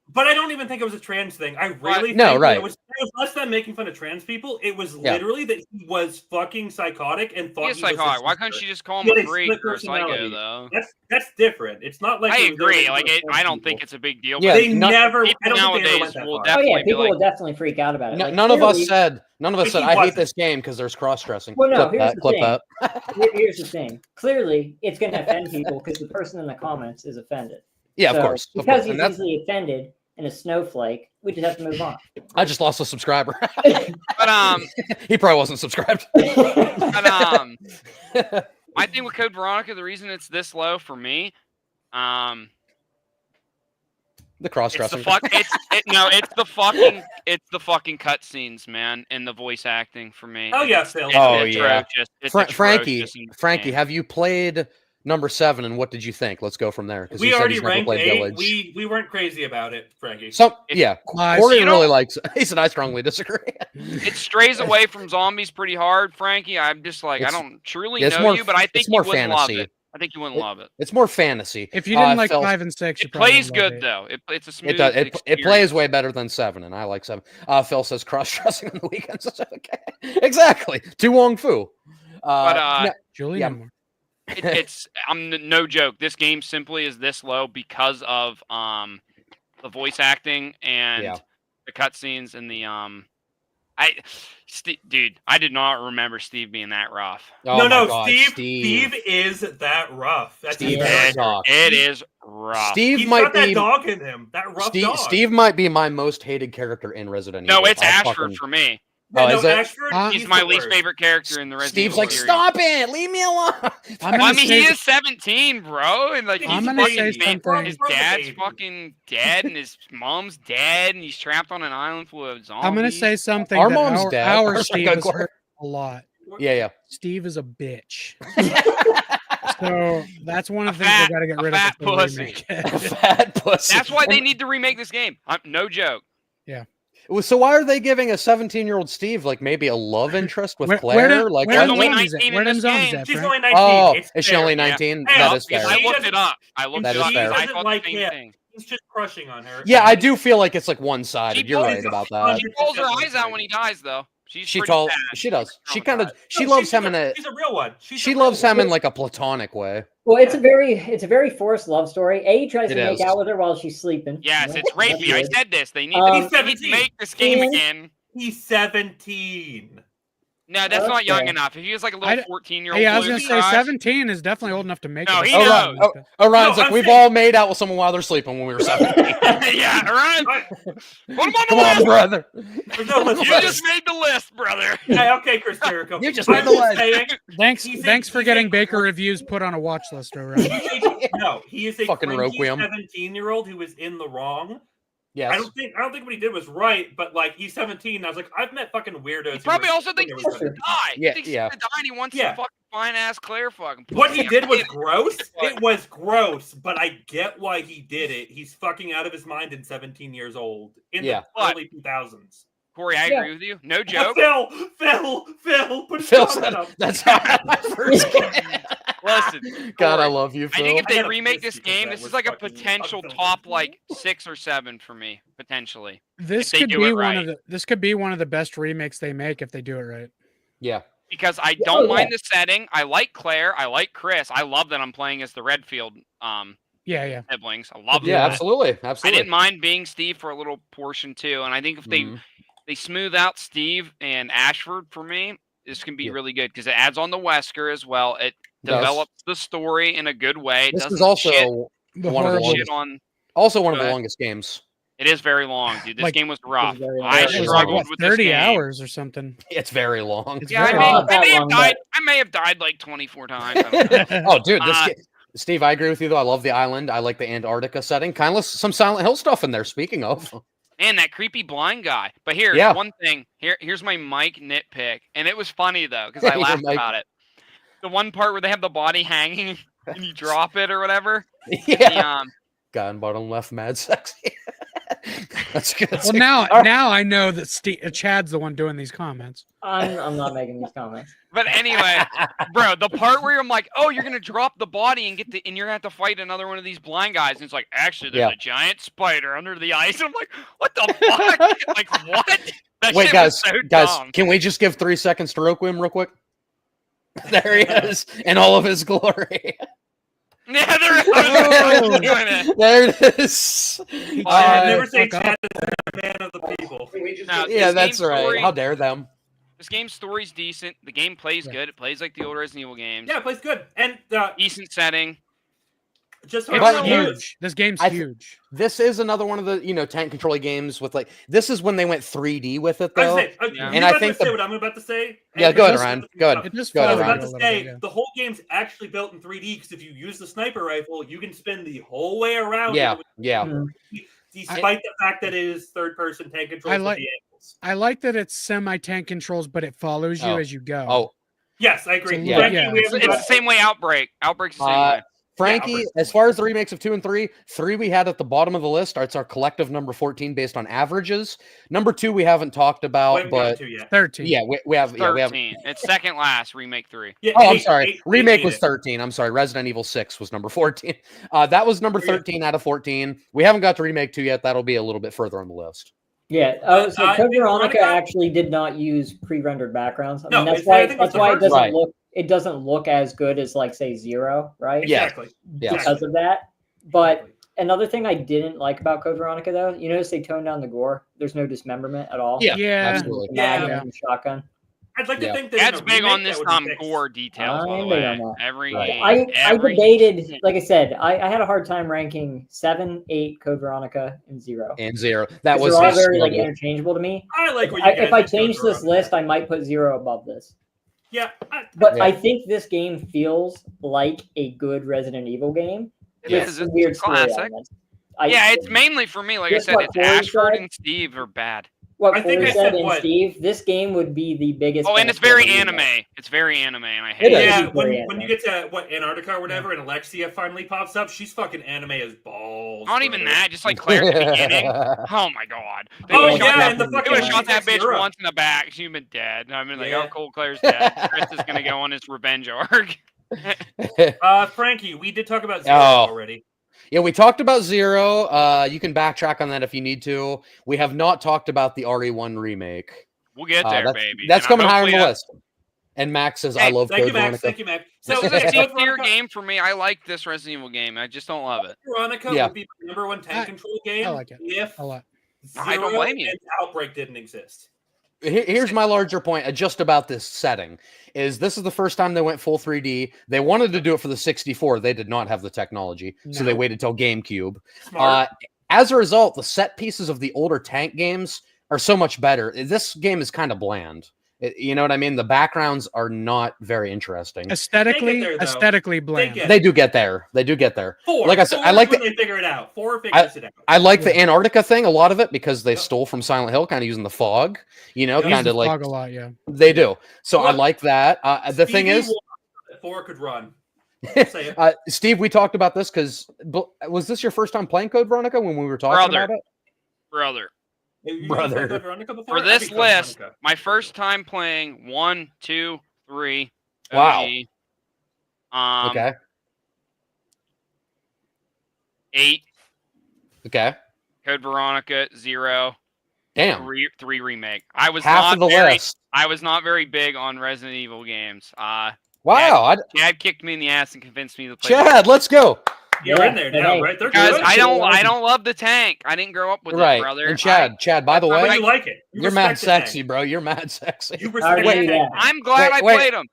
But I don't even think it was a trans thing. I really think it was less than making fun of trans people. It was literally that he was fucking psychotic and thought he was psychotic. Why couldn't she just call him a freak or a psycho, though? That's different. It's not like I agree. I don't think it's a big deal. Yeah, they never. People nowadays will definitely freak out about it. Like, none of us said. I hate this game because there's cross-dressing. Well, no, here's the thing. Here's the thing. Clearly, it's going to offend people because the person in the comments is offended. Yeah, of course. Because he's easily offended and a snowflake, we just have to move on. I just lost a subscriber. But he probably wasn't subscribed. But I think with Code Veronica, the reason it's this low for me, the cross-dressing. It's the fucking cutscenes, man, and the voice acting for me. Oh yeah, Frankie, have you played number 7, and what did you think? Let's go from there. We already ranked 8. We weren't crazy about it, Frankie. Corey really likes it. He said I strongly disagree. It strays away from zombies pretty hard, Frankie. I'm just like, I don't truly know you, but I think you wouldn't love it. I think you wouldn't love it. It's more fantasy. If you didn't like 5 and 6, it plays good though. It's a smooth. It plays way better than 7, and I like 7. Phil says cross-dressing on the weekends. Okay, exactly. Tu Wong Fu. Julian. It's I'm no joke. This game simply is this low because of the voice acting and the cutscenes and the dude, I did not remember Steve being that rough. God, Steve is that rough. That's it is rough. He's got that dog in him. That rough dog. Steve might be my most hated character in Resident Evil. No, it's Ashford for me. Ashford, he's my least favorite character in the Resident Steve's like, series. Stop it, leave me alone. He is 17, bro, and like I'm gonna say something. His dad's fucking dead, and his mom's dead, and he's trapped on an island full of zombies. I'm gonna say something. Our mom's dead. Our Steve has hurt a lot. Yeah. Steve is a bitch. So that's one of the things we got to get rid of. Fat pussy. A fat pussy. That's why they need to remake this game. No joke. Yeah. So why are they giving a 17-year-old Steve like maybe a love interest with Claire? She's only 19 in this game. She's only 19. Oh, is she only 19? Yeah. That is fair. I looked it up. I doesn't thought like the same thing. He's just crushing on her. Yeah, I do feel like it's like one-sided. You're right about that. She pulls her eyes out when he dies, though. She does. She loves him in a. She's a real one. She loves him in like a platonic way. Well, it's a very forced love story. He tries to make out with her while she's sleeping. Yes, it's rapey. I said this. They need to make this game again. He's 17. No, that's not young enough. If he was like a little 14-year-old. Yeah, I was gonna say 17 is definitely old enough to make no, it. He knows. Orion's like, we've all made out with someone while they're sleeping when we were 17. Yeah, Orion. Put him on the Come list. on, brother. You just made the list, brother. Hey, okay, Chris Jericho. You just made the list. Thanks for getting Baker reviews put on a watch list, Orion. No, he is a fucking cringy Requiem. 17-year-old who is in the wrong. Yes. I don't think what he did was right, but like he's 17. And I was like, I've met fucking weirdos. He probably also thinks he's gonna die. Yeah, he thinks he's gonna die and he wants some fucking fine ass Claire fucking. What he did was gross. It was gross, but I get why he did it. He's fucking out of his mind and 17 years old in the early 2000s. Corey, I agree with you. No joke. Phil, put Phil said, up. That's how I first Listen, God, I love you, Phil. I think if they remake this game, this is like a potential top like 6 or 7 for me, potentially. This could be one of the best remakes they make if they do it right. Yeah. Because I don't mind the setting. I like Claire. I like Chris. I love that I'm playing as the Redfield siblings. I love that. Yeah, absolutely. I didn't mind being Steve for a little portion too. And I think if they smooth out Steve and Ashford for me, this can be really good because it adds on the Wesker as well. It develops the story in a good way. This is also one of the longest games. It is very long, dude. This game was rough. I struggled with 30 hours or something. It's very long. I may have died like 24 times. Oh, dude, Steve, I agree with you though. I love the island. I like the Antarctica setting. Kind of some Silent Hill stuff in there. Speaking of, and that creepy blind guy. But here's one thing. Here's my Mike nitpick, and it was funny though because I laughed about it. The one part where they have the body hanging and you drop it or whatever. Yeah. Guy on bottom left, mad sexy. That's good. Well, now I know that Chad's the one doing these comments. I'm not making these comments. But anyway, bro, the part where I'm like, oh, you're gonna drop the body and and you're gonna have to fight another one of these blind guys, and it's like, actually, there's a giant spider under the ice. And I'm like, what the fuck? Like, what? Wait, guys, can we just give 3 seconds to Requiem real quick? There he is in all of his glory. Yeah, there it is. Never say Chad is a man of the people. Yeah, that's right. How dare them? This game's story's decent. The game plays good. It plays like the old Resident Evil games. Yeah, it plays good. And decent setting. It's huge. This game's huge. This is another one of the tank control games with this is when they went 3D with it though. And I think what I'm about to say. Yeah, go ahead, Ryan. Go ahead. I was about to say the whole game's actually built in 3D because if you use the sniper rifle, you can spin the whole way around. Yeah. Despite the fact that it is third-person tank controls with the angles. I like that it's semi-tank controls, but it follows you as you go. Oh, yes, I agree. It's the same way Outbreak's the same way. Frankie, as far as the remakes of 2 and 3 we had at the bottom of the list. It's our collective number 14 based on averages. Number 2 we haven't talked about, but 13. Yeah, we have 13. It's second last. Remake 3. Yeah, I'm sorry. Remake was 13. I'm sorry. Resident Evil 6 was number 14. That was number 13 out of 14. We haven't got to Remake 2 yet. That'll be a little bit further on the list. Yeah. So Code Veronica actually did not use pre-rendered backgrounds. I mean, that's why it doesn't look. It doesn't look as good as, like, say, 0, right? Exactly. Because of that. But another thing I didn't like about Code Veronica, though, you notice they toned down the gore. There's no dismemberment at all. Yeah, absolutely. And shotgun. I'd like to think that that's big on this gore details. By the way. Every game. I debated, like I said, I had a hard time ranking 7, 8, Code Veronica, and 0. And 0. That was all very interchangeable to me. I like what if I change this list, I might put 0 above this. Yeah, but I think this game feels like a good Resident Evil game. It's a weird classic. It's mainly for me. Like I said, it's Ashford and Steve are bad. What Corey said and Steve, this game would be the biggest. Oh, and it's very anime. It's very anime, and I hate it. Yeah, when you get to Antarctica or whatever, and Alexia finally pops up, she's fucking anime as balls. Not even that, just like Claire at the beginning. Oh my god. They would have shot that bitch once in the back. She'd been dead. I mean, like, oh, cool, Claire's dead. Chris is gonna go on his revenge arc. Frankie, we did talk about 0 already. Yeah, we talked about 0. You can backtrack on that if you need to. We have not talked about the RE1 remake. We'll get there, baby. That's coming higher on the list. And Max says, I love Code Veronica. Thank you, Max. So it's a C-tier game for me. I like this Resident Evil game. I just don't love it. Veronica would be the #1 tank control game I like it if a lot. I don't blame you. And Outbreak didn't exist. Here's my larger point just about this setting. This is the first time they went full 3D. They wanted to do it for the 64. They did not have the technology, so they waited till GameCube. As a result, the set pieces of the older tank games are so much better. This game is kind of bland. You know what I mean? The backgrounds are not very interesting. Aesthetically bland. They do get there. Like I said, I like they figure it out. 4 figures it out. I like the Antarctica thing, a lot of it, because they stole from Silent Hill, kind of using the fog. You know, kind of like fog a lot. Yeah, they do. So I like that. The thing is, 4 could run. Steve, we talked about this because was this your first time playing Code Veronica when we were talking about it? Brother. For this list, my first time playing 1, 2, 3. Wow. Okay. 8. Okay. Code Veronica 0. Damn. 3 remake. I was not very big on Resident Evil games. Wow. Chad kicked me in the ass and convinced me to play. Chad, let's go. You're in there now, right? Because I don't love the tank. I didn't grow up with it, brother. And Chad, by the way, you like it. You're mad sexy, bro. You're mad sexy. I'm glad I played them.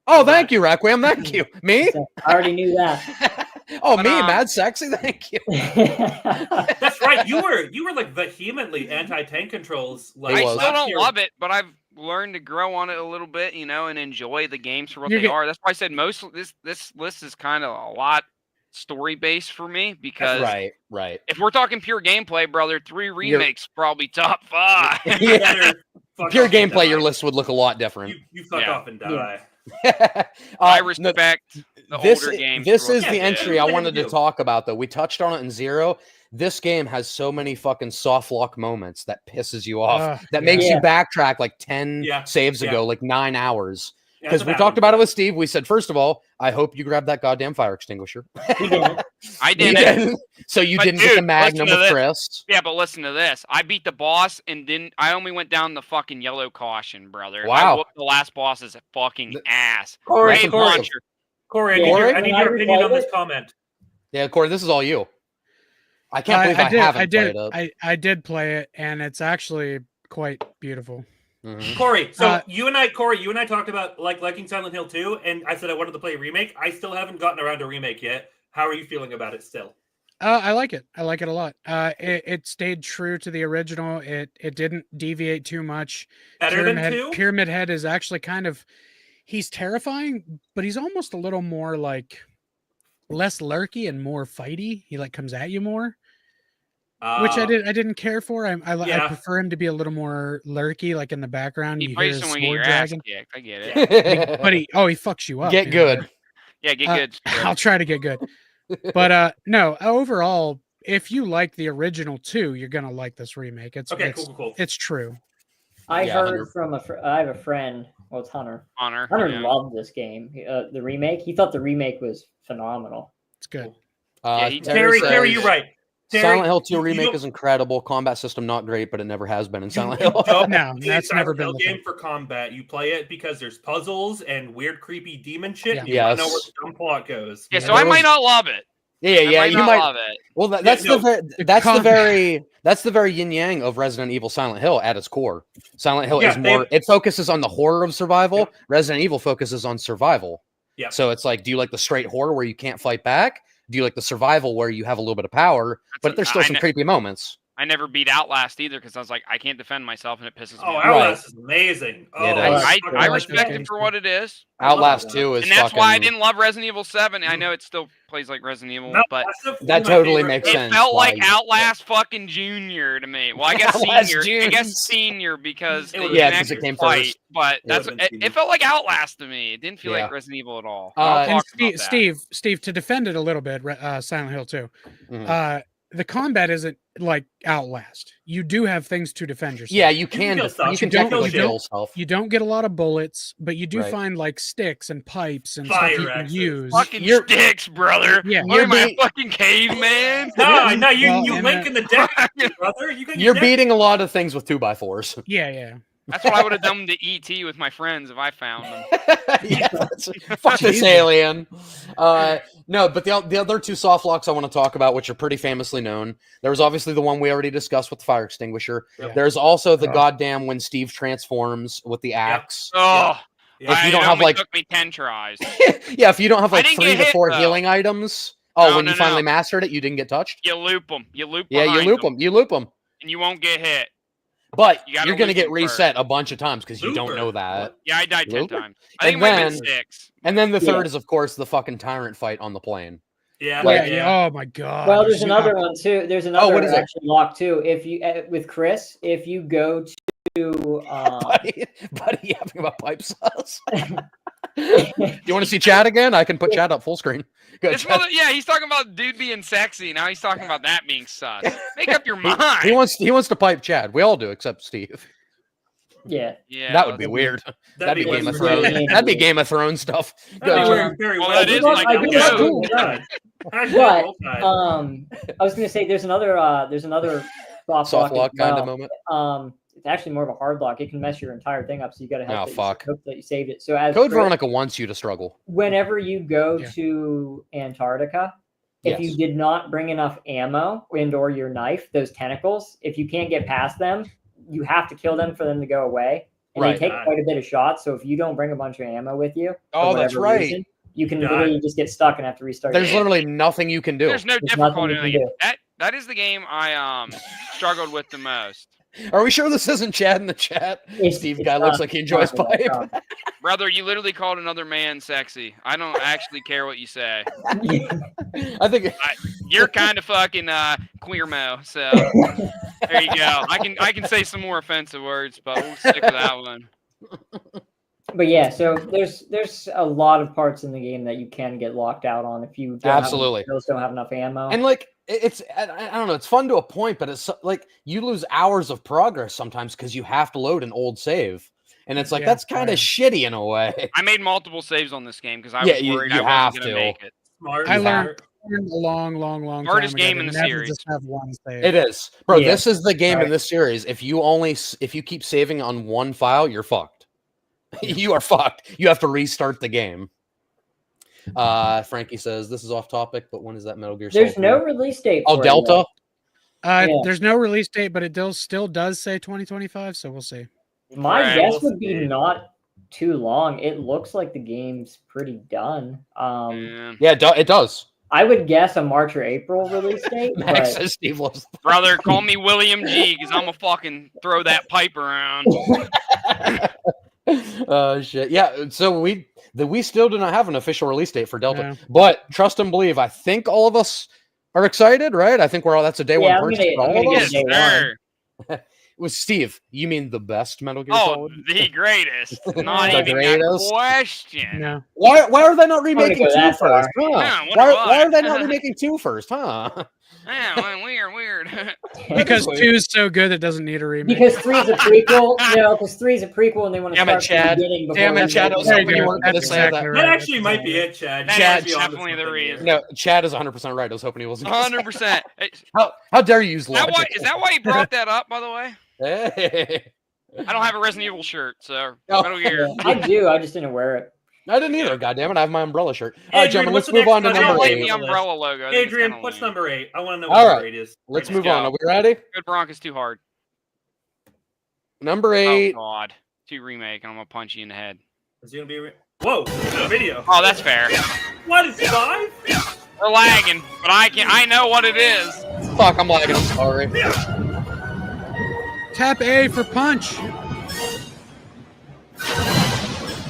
Oh, thank you, Requiem. Thank you. Me? I already knew that. Me, mad sexy. Thank you. That's right. You were like vehemently anti-tank controls. I still don't love it, but I've learned to grow on it a little bit, and enjoy the games for what they are. That's why I said most of this list is kind of a lot story based for me, because right. If we're talking pure gameplay, brother, 3 remakes probably top 5. Pure gameplay, your list would look a lot different. You fuck off and die. I respect the older games. This is the entry I wanted to talk about, though. We touched on it in 0. This game has so many fucking soft lock moments that pisses you off. That makes you backtrack like 10 saves ago, like 9 hours. Because we talked about it with Steve. We said, first of all, I hope you grabbed that goddamn fire extinguisher. I didn't. So you didn't get the Magnum with Chris. Yeah, but listen to this. I beat the boss and I only went down the fucking yellow caution, brother. Wow. I whooped the last boss's fucking ass. Corey, I need your opinion on this comment. Yeah, Corey, this is all you. I can't believe I haven't played it. I did play it, and it's actually quite beautiful. Mm-hmm. Corey, so you and I talked about liking Silent Hill 2, and I said I wanted to play a remake. I still haven't gotten around to remake yet. How are you feeling about it still? I like it. I like it a lot. It stayed true to the original. It didn't deviate too much. Better than 2? Pyramid Head is actually he's terrifying, but he's almost a little more less lurky and more fighty. He comes at you more. Which I didn't care for. I prefer him to be a little more lurky, like in the background. You hear play his someone sword get your ass dragging. kicked. I get it. But he fucks you up. Get good. Yeah, get good. I'll try to get good. But no, overall, if you like the original 2, you're gonna like this remake. It's cool. It's true. I heard from I have a friend. Well, it's Hunter. Hunter loved this game. The remake. He thought the remake was phenomenal. It's good. Terry, you're right. Silent Hill 2 remake is incredible. Combat system not great, but it never has been in Silent Hill. No, that's never been the game for combat. You play it because there's puzzles and weird, creepy demon shit. Yeah. And you want to know where the dumb plot goes. Yeah, so I might not love it. Yeah, you might love it. Well, that's the very yin yang of Resident Evil Silent Hill at its core. Silent Hill is more. It focuses on the horror of survival. Yep. Resident Evil focuses on survival. Yeah. So it's like, do you like the straight horror where you can't fight back? Do you like the survival where you have a little bit of power, but there's still some creepy moments? I never beat Outlast either because I was like, I can't defend myself, and it pisses me off. Outlast is amazing. I respect it for what it is. Outlast 2 is, and that's why I didn't love Resident Evil 7. I know it still plays like Resident Evil, but that totally makes sense. It felt like Outlast fucking Junior to me. Well, I guess Senior. I guess Senior because because it came first. But it felt like Outlast to me. It didn't feel like Resident Evil at all. And Steve, to defend it a little bit, Silent Hill 2. Mm-hmm. The combat isn't like Outlast. You do have things to defend yourself. Yeah, you can technically kill yourself. You don't get a lot of bullets, but you do find sticks and pipes and stuff you can use. Fucking sticks, brother. Yeah, what am I, a fucking caveman? No, you link in the deck, brother. You're beating a lot of things with 2x4s. Yeah. That's what I would have done to ET with my friends if I found them. Fuck this alien. No, but the other two soft locks I want to talk about, which are pretty famously known. There was obviously the one we already discussed with the fire extinguisher. Yep. There's also the goddamn when Steve transforms with the axe. Oh, if you don't it have only like, took me 10 tries. yeah, if you don't have I like didn't 3 get to hit, 4 though. healing items. Oh, No, when no, you finally no. mastered it, you didn't get touched. You loop them. You loop. Yeah, you loop them. You loop them. And you won't get hit. But You gotta you're gonna loop get them reset first. a bunch of times because you don't know that. Yeah, I died 10 Looper? times. I think And it might have then- been 6. And then the third is, of course, the fucking tyrant fight on the plane. Yeah, Oh my god. Well, there's another one too. There's another what is it? actually lock too. If you with Chris, if you go to buddy, you having about pipe sauce? You want to see Chad again? I can put Chad up full screen. Go, This Chad. yeah, he's talking about dude being sexy. Now he's talking about that being sus. Make up your mind. He wants to pipe Chad. We all do, except Steve. Yeah. That would be weird. That'd be Game of Thrones. That'd be Game of Thrones stuff. Go, Chad. That is like a joke. But I was gonna say there's another Soft lock kind of moment. It's actually more of a hard lock. It can mess your entire thing up, so you got to hope that you saved it. So as Code Veronica wants you to struggle. Whenever you go to Antarctica, if you did not bring enough ammo and/or your knife, those tentacles, if you can't get past them, you have to kill them for them to go away. And they take quite a bit of shots. So if you don't bring a bunch of ammo with you, that's right. reason, you can literally just get stuck and have to restart. There's literally nothing you can do. There's no difficulty. That is the game I struggled with the most. Are we sure this isn't Chad in the chat? Steve guy looks like he enjoys pipe. Brother, you literally called another man sexy. I don't actually care what you say. I think you're kind of fucking queer mo. So there you go. I can say some more offensive words, but we'll stick with that one. But yeah, so there's a lot of parts in the game that you can get locked out on if you don't have enough ammo. And like it's I don't know, it's fun to a point, but it's like you lose hours of progress sometimes because you have to load an old save. And it's like that's kind of shitty in a way. I made multiple saves on this game because I was worried I wasn't going to make it. Smart. I learned a long Smartest time ago game in the never series. Just have one save. It is, bro. This is the game in this series. If you keep saving on one file, you're fucked. You are fucked. You have to restart the game. Frankie says this is off topic, but when is that Metal Gear Solid? There's no release date. Oh, Delta. There's no release date, but it still does say 2025, so we'll see. My guess would be not too long. It looks like the game's pretty done. It does. I would guess a March or April release date. Max says Steve loves Brother, call me William G because I'm gonna fucking throw that pipe around. Oh shit. Yeah, so we still do not have an official release date for Delta. But trust and believe, I think all of us are excited, right? I think that's a day one purchase for all of us. With Steve, you mean the best Metal Gear Solid? The greatest. Not even a question. No. Why are they not remaking 2 first? Huh? Yeah, why are they not remaking 2 first? Huh? Yeah, weird. Because 2 is so good it doesn't need a remake. Because 3 is a prequel. Because 3 is a prequel and they want to Damn it, start Chad. from the beginning. Damn it, Chad. I was hoping you weren't going to say that. That actually might be it, Chad. That's definitely the reason. No, Chad is 100% right. I was hoping he wasn't. 100%. How dare you use logic? Is that why he brought that up, by the way? Hey. I don't have a Resident Evil shirt, so Metal Gear. I do. I just didn't wear it. I didn't either. Goddammit, I have my umbrella shirt. All right, gentlemen, let's move on to number 8. The umbrella logo. Adrian, what's number 8? I want to know what number 8 is. Let's move on. Are we ready? Good Bronca's too hard. Number 8. Oh God, 2 remake, and I'm gonna punch you in the head. Is it gonna be? Whoa, video. Oh, that's fair. What is 5? We're lagging, but I know what it is. Fuck, I'm lagging. I'm sorry. Tap A for punch.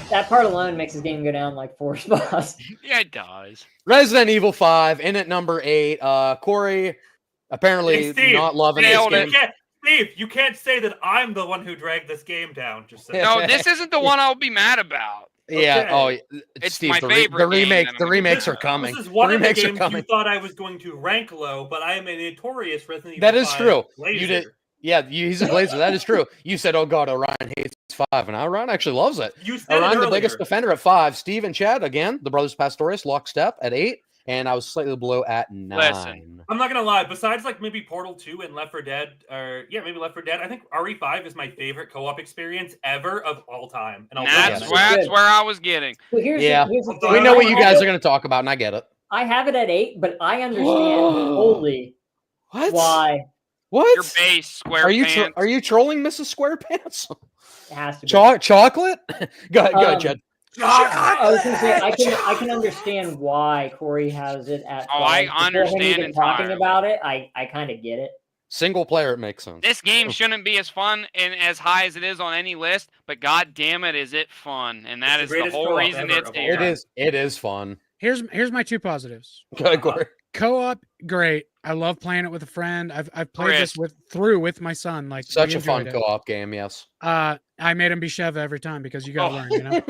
That part alone makes this game go down like 4 spots. Yeah, it does. Resident Evil 5 in at number 8. Corey apparently not loving this game. Steve, you can't say that I'm the one who dragged this game down. Just saying. No, this isn't the one I'll be mad about. Yeah. Okay. Oh, it's Steve, my favorite. The remakes are coming. This is one of the remakes games you thought I was going to rank low, but I am a notorious Resident Evil. That is true. Laser. You did. Yeah, he's a glazer. That is true. You said, "Oh God, Orion hates 5," and Orion actually loves it. Orion, the biggest defender at 5. Steve and Chad again, the brothers Pastorius, lockstep at 8, and I was slightly below at 9. Listen, I'm not gonna lie. Besides, like maybe Portal 2 and Left 4 Dead, or maybe Left 4 Dead. I think RE5 is my favorite co-op experience ever of all time. And that's where I was getting. So here's the we know what you guys are going to talk about, and I get it. I have it at 8, but I understand fully why. What? Your base, SquarePants. Are you trolling Mrs. SquarePants? It has to be. Chocolate? Go ahead, Jed. I was going to say I can understand why Corey has it at 5. I understand even talking about it. I kind of get it. Single player, it makes sense. This game shouldn't be as fun and as high as it is on any list, but god damn it, is it fun? And that is the whole reason it's here. It is fun. Here's my 2 positives. Go ahead, Corey. Co-op, great. I love playing it with a friend. I've played this with my son. Like such a fun co-op game, yes. I made him be Sheva every time because you gotta learn, you know.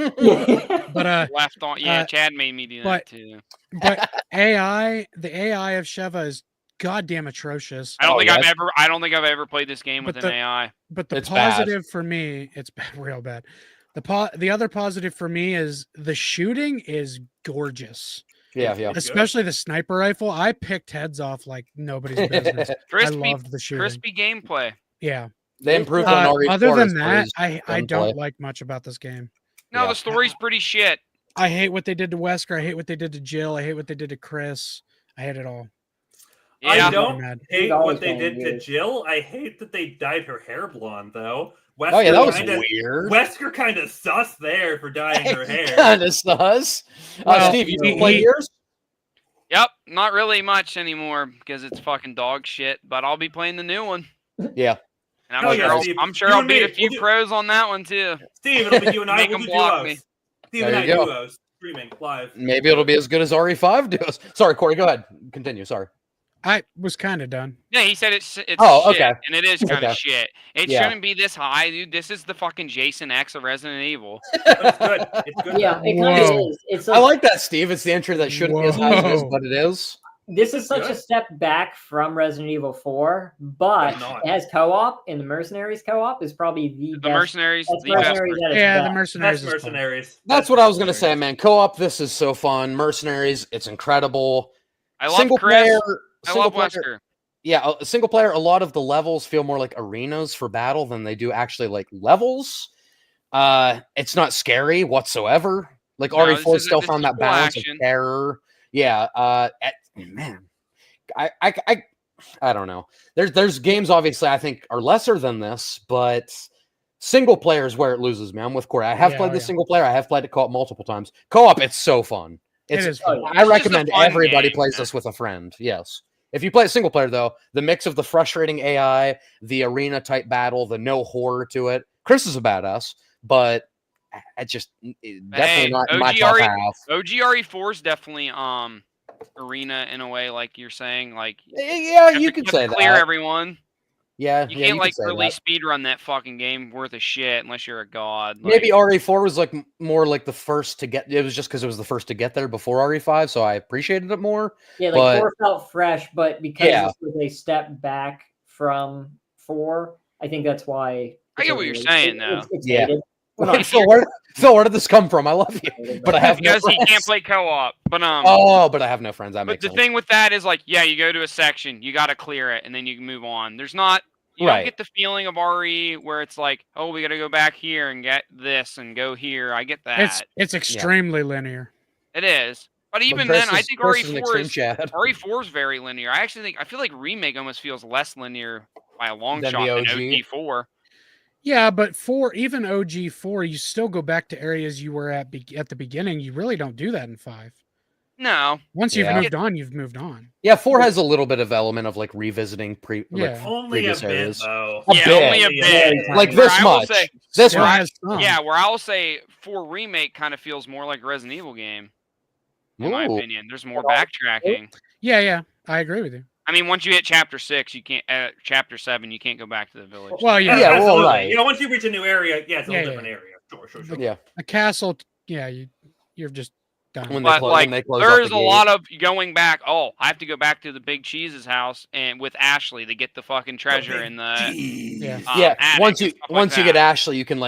But left on, Chad made me do that too. But the AI of Sheva is goddamn atrocious. I don't think I've ever played this game with an AI. But the positive for me, it's bad, real bad. The other positive for me is the shooting is gorgeous. Yeah. Especially the sniper rifle. I picked heads off like nobody's business. I loved the shooting. Crispy gameplay. Yeah. They improved on RE4. Other than that, I don't like much about this game. No, the story's pretty shit. I hate what they did to Wesker. I hate what they did to Jill. I hate what they did to Chris. I hate it all. Yeah. I don't hate what they did to Jill. I hate that they dyed her hair blonde, though. Wesker that was weird. Wesker kind of sus there for dyeing her hair. Kind of sus. Steve, you play yours? Yep, not really much anymore because it's fucking dog shit. But I'll be playing the new one. Yeah, and I'm sure I'll beat a few pros on that one too. Steve, it'll be you and I. Make them block me. Steve and I duos streaming live. Maybe it'll be as good as RE5 duos. Sorry, Corey, go ahead. Continue. Sorry. I was kind of done. Yeah, he said it's shit, okay. And it is kind of shit. It shouldn't be this high, dude. This is the fucking Jason X of Resident Evil. It's good. It's good. Yeah, it kind of is. It's I like that, Steve. It's the entry that shouldn't be as high as it is, but it is. This is such a step back from Resident Evil 4, but it has co-op, and the Mercenaries co-op is probably the best. Mercenaries, the Mercenaries. Mercenaries. That's what I was gonna say, man. Co-op, this is so fun. Mercenaries, it's incredible. I love Chris. I love Wesker. Yeah, single player, a lot of the levels feel more like arenas for battle than they do actually like levels. It's not scary whatsoever. Like RE4 still found that balance of terror. Yeah, man. I don't know. There's games obviously I think are lesser than this, but single player is where it loses me. I'm with Corey. I have played the single player. I have played it co-op multiple times. Co-op, it's so fun. It is fun. I recommend everybody plays this with a friend. Yes. If you play a single player, though, the mix of the frustrating AI, the arena type battle, the no horror to it. Chris is a badass, but I just definitely not in my top half. OG RE4 is definitely arena in a way, like you're saying. Like you could say that. Clear everyone. Yeah, you can't like really speed run that fucking game worth of shit unless you're a god. Like, maybe RE4 was like more like the first to get. It was just because it was the first to get there before RE5, so I appreciated it more. Yeah, like 4 felt fresh, but because this was a step back from 4, I think that's why. I get what you're saying, though. Phil, where did this come from? I love you, but I have because he can't play co-op. But but I have no friends. But the thing with that is like, you go to a section, you got to clear it, and then you can move on. There's not. You don't get the feeling of RE where it's like, oh, we got to go back here and get this and go here. I get that. It's extremely linear. It is. But even then, I think RE4 is very linear. I feel like Remake almost feels less linear by a long shot than OG4. Yeah, but even OG4, you still go back to areas you were at the beginning. You really don't do that in 5. No. Once you've moved on, you've moved on. Yeah, 4 has a little bit of element of like revisiting only a bit, areas. though. Only a bit. Like this much. This much. Yeah, where I'll say 4 Remake kind of feels more like a Resident Evil game. In my opinion, there's more backtracking. Yeah, I agree with you. I mean, once you hit chapter 6, you can't. Chapter 7, you can't go back to the village. Well, right. Once you reach a new area, it's a whole different area. Sure. Yeah, a castle. Yeah, you're just done. There's a lot of going back. Oh, I have to go back to the Big Cheese's house and with Ashley to get the fucking treasure in the. Once you get Ashley, you can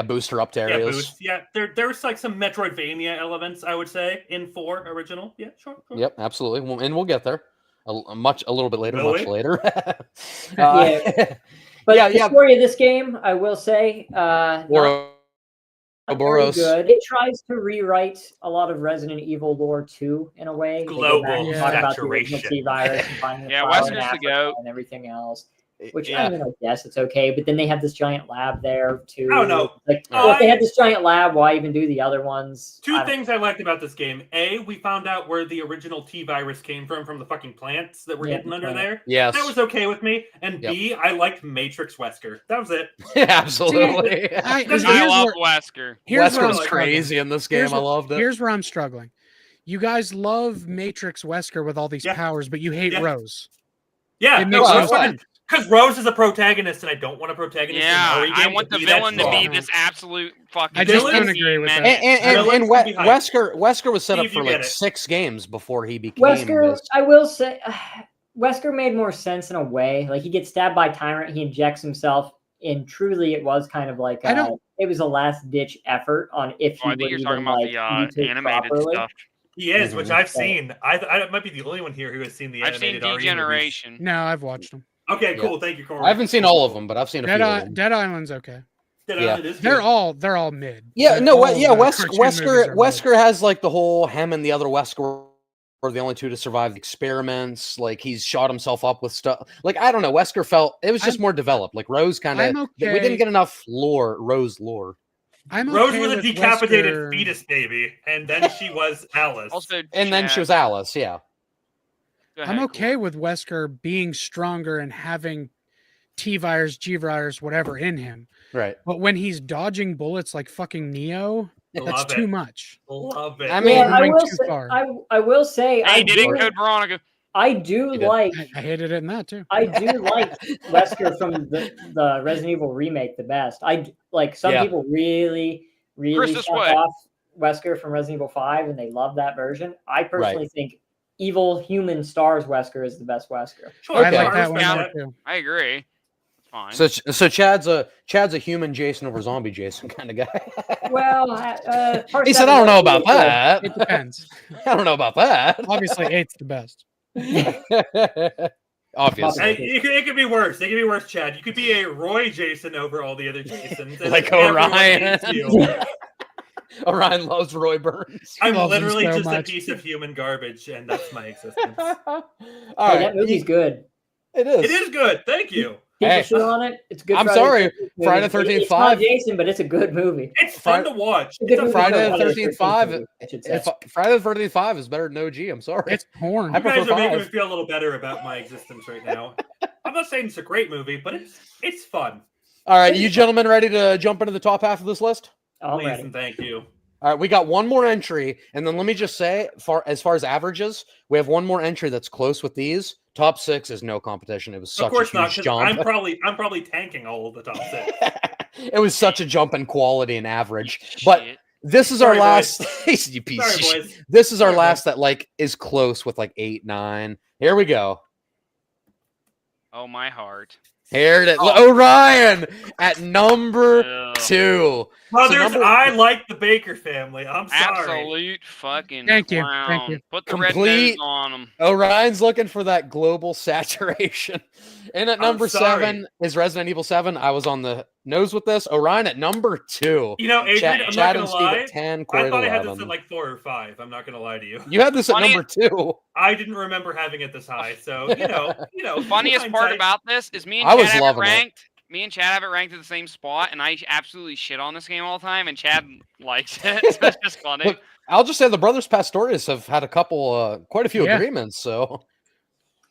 boost her up to areas. There's like some Metroidvania elements, I would say, in 4 original. Yeah, sure. Yep, absolutely, and we'll get there. A little bit later, much later. But the story of this game, I will say, Ouroboros. Good. It tries to rewrite a lot of Resident Evil lore too, in a way. Global talk about the original saturation. T-virus and finding the flower in Wesker's the Africa goat. and everything else. Which I mean, I guess it's okay, but then they have this giant lab there too. I don't know. Like, well, if they had this giant lab, why even do the other ones? Two things I liked about this game. A, we found out where the original T-virus came from the fucking plants that were hidden under there. Yes. That was okay with me. And B, I liked Matrix Wesker. That was it. Absolutely. I love Wesker. Wesker's crazy in this game. I loved it. Here's where I'm struggling. You guys love Matrix Wesker with all these powers, but you hate Rose. Yeah, it makes no sense. Because Rose is a protagonist, and I don't want a protagonist. Yeah, in I want the villain to be this absolute fucking. I just don't agree with that. And Wesker was set up for like 6 games before he became. Wesker, I will say, Wesker made more sense in a way. Like he gets stabbed by Tyrant, he injects himself, and truly, it was kind of like it was a last ditch effort on if he would even like mutate animated properly. stuff. He is, which I've seen. I might be the only one here who has seen the animated. I've seen Degeneration. No, I've watched them. Okay, cool. Thank you, Corey. I haven't seen all of them, but I've seen a few of them. Dead Island's okay. Island is they're all mid. Yeah, They're no, Wesker has like the whole him and the other Wesker were the only two to survive the experiments. Like he's shot himself up with stuff. Like I don't know, Wesker felt it was just more developed. Like Rose kind of we didn't get enough Rose lore. Rose was a decapitated fetus baby, and then she was Alice. Then she was Alice, yeah. I'm okay with Wesker being stronger and having T-virus, G-virus, whatever in him. Right. But when he's dodging bullets like fucking Neo, that's too much. Love it. I mean, I will say, I did it, Code Veronica. I do like. I hated it in that too. I do like Wesker from the Resident Evil remake the best. Some people really shut off Wesker from Resident Evil 5 and they love that version. I personally think Evil Human Stars Wesker is the best Wesker. Sure, I like that one more too. I agree. Fine. So Chad's a human Jason over zombie Jason kind of guy. Well, he said, "I don't know about that. It depends. I don't know about that. Obviously, 8's the best. Obviously, it could be worse. It could be worse, Chad. You could be a Roy Jason over all the other Jasons, like Orion." Orion loves Roy Burns. I'm literally just a piece of human garbage, and that's my existence. All right, that movie's good. It is. It is good. Thank you. People on it. It's good. I'm sorry. Friday the 13th 5. It's not Jason, but it's a good movie. It's fun to watch. Friday the 13th 5. Friday the 13th 5 is better than OG. I'm sorry. It's porn. You guys are making me feel a little better about my existence right now. I'm not saying it's a great movie, but it's fun. All right, you gentlemen ready to jump into the top half of this list? Please and thank you. All right, we got one more entry, and then let me just say, as far as averages, we have one more entry that's close with these. Top 6 is no competition. It was such a huge jump. I'm probably tanking all of the top 6. It was such a jump in quality and average. But this is our last. You piece of shit. This is our last that is close with 8, 9. Here we go. Oh my heart. Here it is. Orion at number 2. Brothers, I like the Baker family. I'm sorry. Absolute fucking Thank clown. you. Put the red nose on them. Orion's looking for that global saturation. And at number 7 is Resident Evil 7. I was on the nose with this. Orion at number 2. You know, Adrian, I'm not going to lie. 10, I thought I had this at 4 or 5. I'm not going to lie to you. You had this at number 2. I didn't remember having it this high. So, you know. Funniest part about this is me and Chad have it ranked. Me and Chad have it ranked at the same spot, and I absolutely shit on this game all the time, and Chad likes it. So it's just funny. Look, I'll just say the Brothers Pastorius have had a couple, quite a few agreements. So,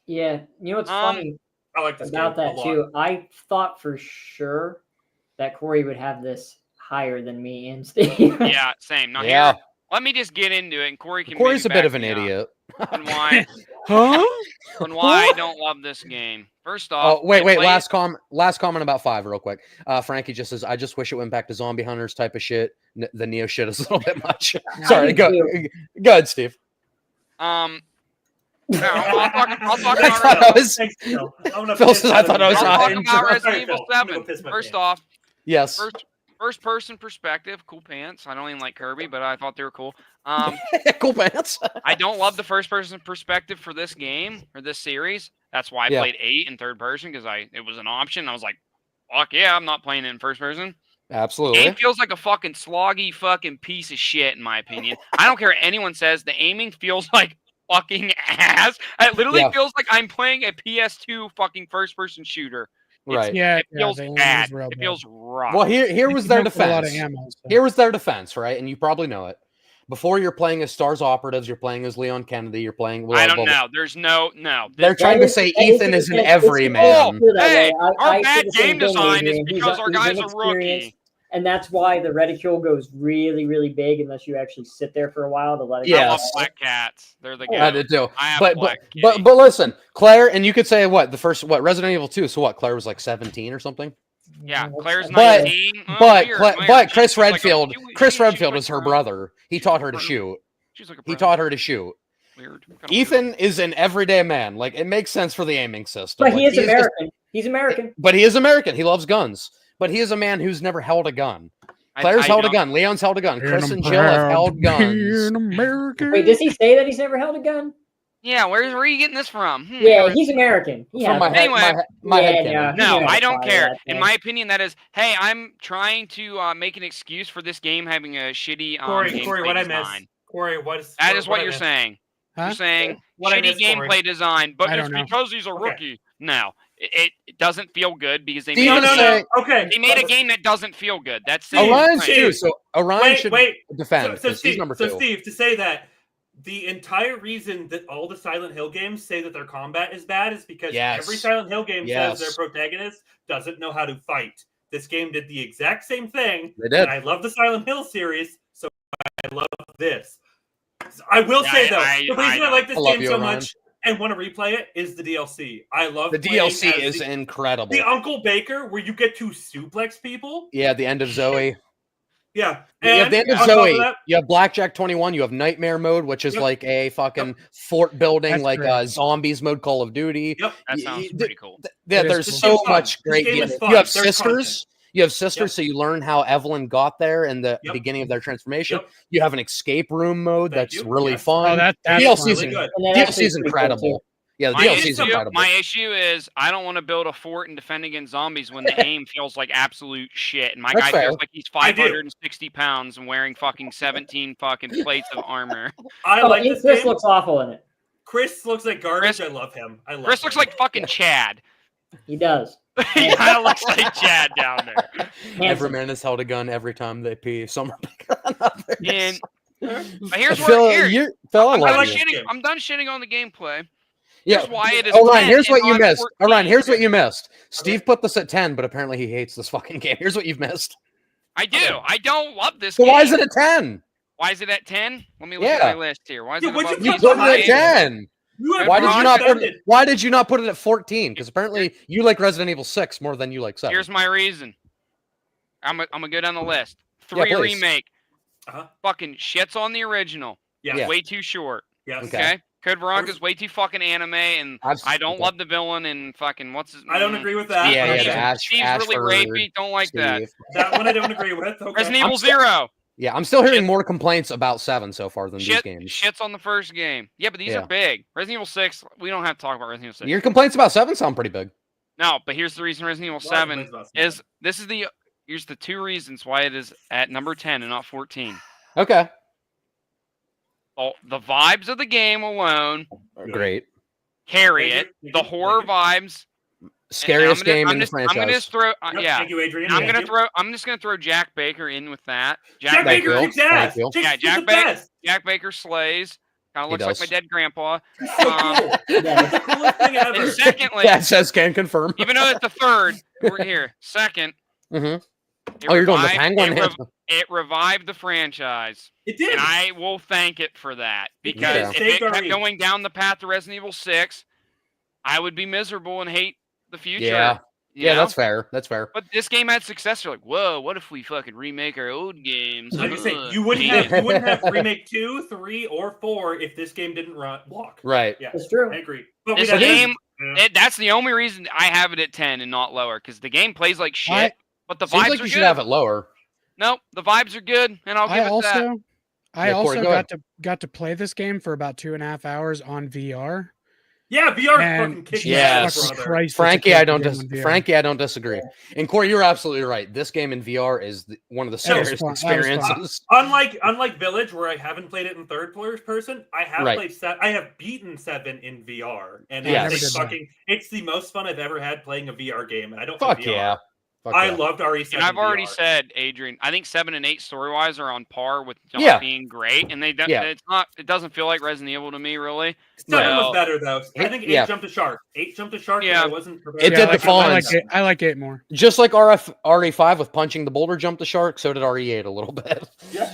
yeah, you know what's funny I like this about that too? I thought for sure that Corey would have this higher than me and Steve. Yeah, same. Now here, let me just get into it, and Corey's a bit of an idiot. And why? Huh? And why I don't love this game. First off, wait. Last comment about 5, real quick. Frankie just says, "I just wish it went back to zombie hunters type of shit." The Neo shit is a little bit much. Sorry, go ahead, Steve. No, I'll talk I about thought I was. Phil says, "I thought I was high." I'll talk about Resident Evil 7. First off, yes. First person perspective, cool pants. I don't even like Kirby, but I thought they were cool. Cool pants. I don't love the first person perspective for this game or this series. That's why I played 8 in third person because it was an option. I was like, fuck yeah, I'm not playing it in first person. Absolutely. Game feels like a fucking sloggy fucking piece of shit, in my opinion. I don't care what anyone says. The aiming feels like fucking ass. It literally feels like I'm playing a PS2 fucking first-person shooter. Right. It feels bad. It feels rough. Well, here was their defense. Here was their defense, right? And you probably know it. Before you're playing as Stars Operatives, you're playing as Leon Kennedy, you're playing... I don't know. There's no... They're trying to say Ethan is an everyman. Hey, our bad game design is because our guys are rookie. And that's why the reticule goes really, really big unless you actually sit there for a while to let it go. I love black cats. They're the good. I did too. I have but listen, Claire, and you could say Resident Evil 2, so what, Claire was like 17 or something? Yeah, Claire's 19. But Chris Redfield is her brother. He taught her to shoot. He taught her to shoot. Weird. Ethan is an everyday man. Like, it makes sense for the aiming system. But he is American. He's American. But he is American. He loves guns. But he is a man who's never held a gun. Claire's held a gun. Leon's held a gun. Chris and Jill have held guns. Wait, does he say that he's never held a gun? Yeah, where are you getting this from? Yeah, he's American. Anyway, no, I don't care. In my opinion, that is, hey, I'm trying to make an excuse for this game having a shitty Corey, what design. I missed? Corey, that is what you're saying. Huh? You're saying shitty gameplay design, but it's because he's a rookie. No, it doesn't feel good because they made they made a game that doesn't feel good. That's Orion's too. So Orion should defend. So he's number 2. So Steve, to say that the entire reason that all the Silent Hill games say that their combat is bad is because every Silent Hill game says their protagonist doesn't know how to fight. This game did the exact same thing. They did. And I love the Silent Hill series, so I love this. I will say though, the reason I like this game so much and want to replay it is the DLC. I love the DLC is incredible. The Uncle Baker, where you get to suplex people. Yeah, the end of Zoe. Yeah, and at the end of Zoe, you have Blackjack 21. You have Nightmare mode, which is like a fucking fort building, zombies mode, Call of Duty. Yep, that sounds pretty cool. Yeah, there's so much great. You have sisters. You have sisters, so you learn how Evelyn got there in the beginning of their transformation. You have an escape room mode that's really fun. Oh, DLC's incredible. Yeah, the DLC's incredible. My issue is I don't want to build a fort and defend against zombies when the aim feels like absolute shit, and my guy feels like he's 560 pounds and wearing fucking 17 fucking plates of armor. Chris looks awful in it. Chris looks like garbage. I love him. Chris looks like fucking Chad. He does. He kind of looks like Chad down there. Every man has held a gun every time they pee. Some are bigger than others. Here's I'm done shitting on the gameplay. Yeah. Here's why it is. Ryan, here's what you missed. Ryan, here's what you missed. Steve put this at 10, but apparently he hates this fucking game. Here's what you've missed. I do. I don't love this game. So why is it at 10? Why is it at 10? Let me look at my list here. Why is it above you put it at 10? Why did you not put it at 14? Because apparently you like Resident Evil 6 more than you like 7. Here's my reason. I'm gonna go down the list. 3 remake. Fucking shits on the original. Yeah. Way too short. Yes. Okay. Code Veronica's way too fucking anime, and I don't love the villain and fucking what's his. I don't agree with that. Steve's really rapey. Don't like that. That one I don't agree with. Okay. Resident Evil 0. Yeah, I'm still hearing more complaints about 7 so far than these games. Shits on the first game. Yeah, but these are big. Resident Evil 6, we don't have to talk about Resident Evil 6. Your complaints about 7 sound pretty big. No, but here's the reason Resident Evil 7 is here's the 2 reasons why it is at number 10 and not 14. Okay. Oh, the vibes of the game alone great. Carry it. The horror vibes. Scariest game in the franchise. I'm gonna just throw Thank you, Adrian. I'm just gonna throw Jack Baker in with that. Jack Baker kicks ass. Yeah, Jack Baker slays. Kind of looks like my dead grandpa. And secondly, that says can confirm. Even though it's the third, we're here. Second. Mm-hmm. You're doing the penguin. It revived the franchise. It did. And I will thank it for that. Because if it kept going down the path of Resident Evil 6, I would be miserable and hate the future. Yeah. Yeah, that's fair. That's fair. But this game had success. You're like, whoa, what if we fucking remake our old games? Like I say, you wouldn't have remake 2, 3, or 4 if this game didn't walk. Right. Yeah, that's true. I agree. But this game, that's the only reason I have it at 10 and not lower, because the game plays like shit. But the vibes like are you good. should have it lower. Nope, the vibes are good, and I'll give it that. I also got to play this game for about 2.5 hours on VR, Yeah, VR fucking kicks yes. ass, brother. Frankie, I don't disagree. And Corey, you're absolutely right. This game in VR is one of the scariest experiences. Unlike Village, where I haven't played it in third person, I have played. I have beaten 7 in VR, and it's the most fun I've ever had playing a VR game. And I don't think VR. Yeah. I loved RE7. And I've already said, Adrian, I think 7 and 8 story wise are on par with being great, and it's not. It doesn't feel like Resident Evil to me, really. 7 was better though. I think 8 jumped a shark. 8 jumped a shark. Yeah, I wasn't prepared. It did the fawns. I like 8 more. Just like RE5 with punching the boulder jumped the shark, so did RE8 a little bit.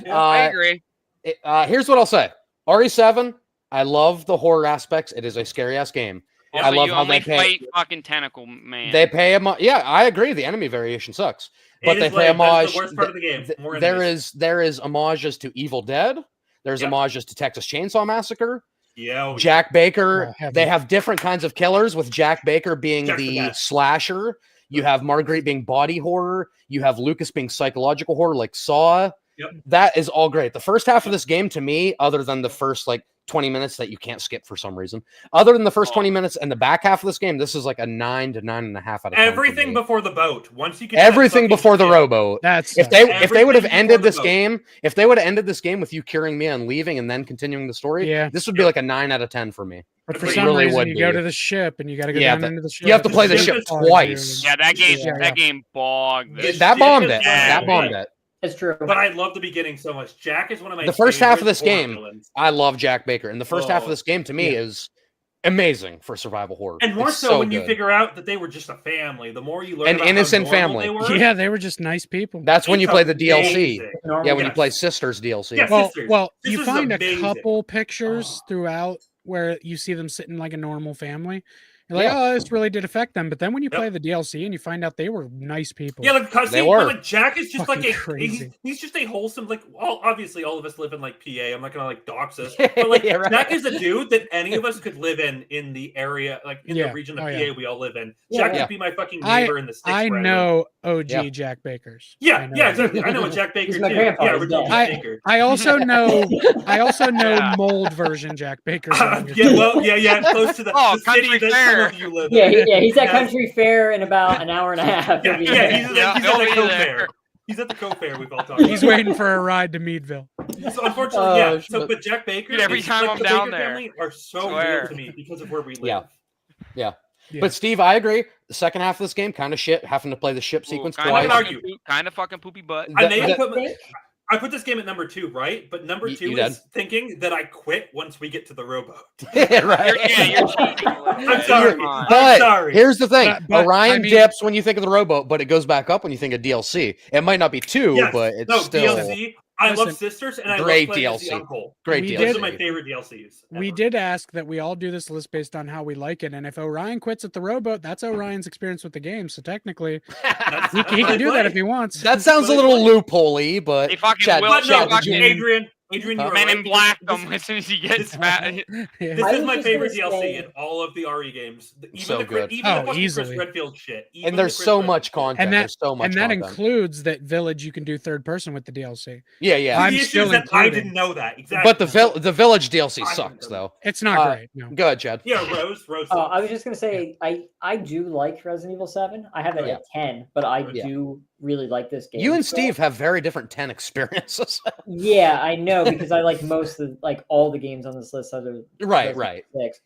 I agree. Here's what I'll say: RE7. I love the horror aspects. It is a scary ass game. Also, I love how they fight fucking tentacle man. They pay him. Yeah, I agree. The enemy variation sucks, but they pay homage. The worst part of the game. There is homages to Evil Dead. There's homages to Texas Chainsaw Massacre. Yeah. Jack Baker. They have different kinds of killers, with Jack Baker being the slasher. You have Marguerite being body horror. You have Lucas being psychological horror, like Saw. Yep. That is all great. The first half of this game, to me, other than the first 20 minutes that you can't skip for some reason, other than the first 20 minutes and the back half of this game, this is like a 9 to 9.5 out of 10. Everything before the boat. Once you get everything before the rowboat. If they would have ended this game, with you curing Mia and leaving and then continuing the story, this would be like a 9 out of 10 for me. But for some reason, you go to the ship and you got to go down into the ship. You have to play the ship twice. Yeah, that game bogged. That bombed it. That bombed it. It's true. But I love the beginning so much. Jack is one of my The first half of this game, villains. I love Jack Baker. And the first half of this game, to me, is amazing for survival horror. And more so when you figure out that they were just a family. The more you learn an innocent family. They were just nice people. That's when you play the DLC. Yeah, when you play Sisters DLC. Yeah, well, you find a couple pictures throughout where you see them sitting like a normal family. You're like, oh, this really did affect them. But then when you play the DLC and you find out they were nice people. Yeah, like Jack is just fucking crazy. He's just a wholesome, obviously all of us live in PA. I'm not gonna dox us. But Jack is a dude that any of us could live in the area, in the region of PA we all live in. Jack could be my fucking neighbor in the sticks. I know OG Jack Bakers. Yeah, exactly. I know a Jack Baker too. Yeah, Baker. I also know mold version Jack Bakers. Close to the city that some of you live in. Yeah, he's at Country Fair in about an hour and a half. He's at the Co-Fair. He's at the Co-Fair. We've all talked. He's waiting for a ride to Meadville. So unfortunately, but Jack Baker. Dude, every time I'm down there, family are so real to me because of where we live. Yeah. But Steve, I agree. The second half of this game, kind of shit, having to play the ship sequence twice. Kind of fucking poopy butt. I put this game at number 2, right? But number 2 is thinking that I quit once we get to the rowboat. Right? You're cheating. I'm sorry. I'm sorry. Here's the thing: Orion dips when you think of the rowboat, but it goes back up when you think of DLC. It might not be 2, but it's still DLC. I love Sisters, and I love DLC. Uncle. Great DLC. Those are my favorite DLCs. We did ask that we all do this list based on how we like it, and if Orion quits at the rowboat, that's Orion's experience with the game. So technically, he can do that if he wants. That sounds a little loophole-y, but they fucking Adrian, you Men in Black them as soon as he gets mad. This is my favorite DLC in all of the RE games. Even the Chris Redfield shit. And there's so much content. There's so much content. And that includes that Village you can do third person with the DLC. Yeah. I'm still I didn't know that. Exactly. But the Village DLC sucks, though. It's not great. No. Go ahead, Chad. Yeah, Rose. I was just going to say, I do like Resident Evil 7. I have it at 10, but I do really like this game. You and Steve have very different 10 experiences. Yeah, I know, because I like most of all the games on this list other right. 6.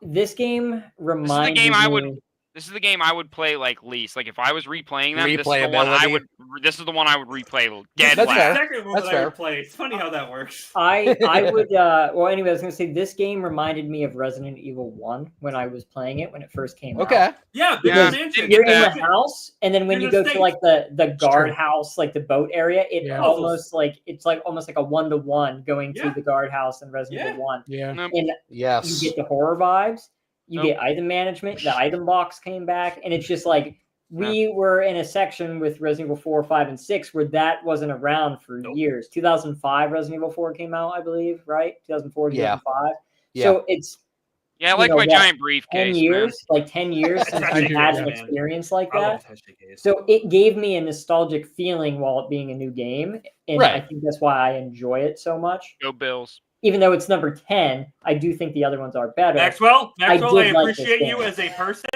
This game reminded me. This is the game I would play least. If I was replaying them, this is the one I would replay. Dead That's last. That's fair. It's funny how that works. I would anyway, I was gonna say this game reminded me of Resident Evil 1 when I was playing it when it first came out. Yeah, because you're in the house, and then when you go to the guardhouse, the boat area, almost it's almost like a 1-to-1 going to the guardhouse in Resident Evil 1. Yeah. And you get the horror vibes. You get item management. The item box came back, and it's just we were in a section with Resident Evil 4, 5, and 6 where that wasn't around for years. 2005, Resident Evil 4 came out, I believe, right? 2004, 2005. Yeah. So it's I like my giant briefcase. 10 years, 10 years since I had an experience like that. So it gave me a nostalgic feeling while it being a new game, and I think that's why I enjoy it so much. Go Bills. even though it's number 10, I do think the other ones are better. Maxwell, I appreciate like you as a person.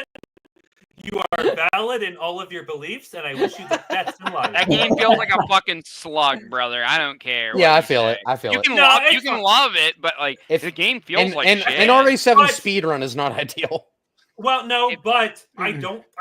You are valid in all of your beliefs, and I wish you the best in life. That game feels like a fucking slug, brother. I don't care. Yeah, I feel it. I feel you it. Can love, you can love it, but like the game feels like shit. An RE7 speedrun is not ideal. Well, no, but I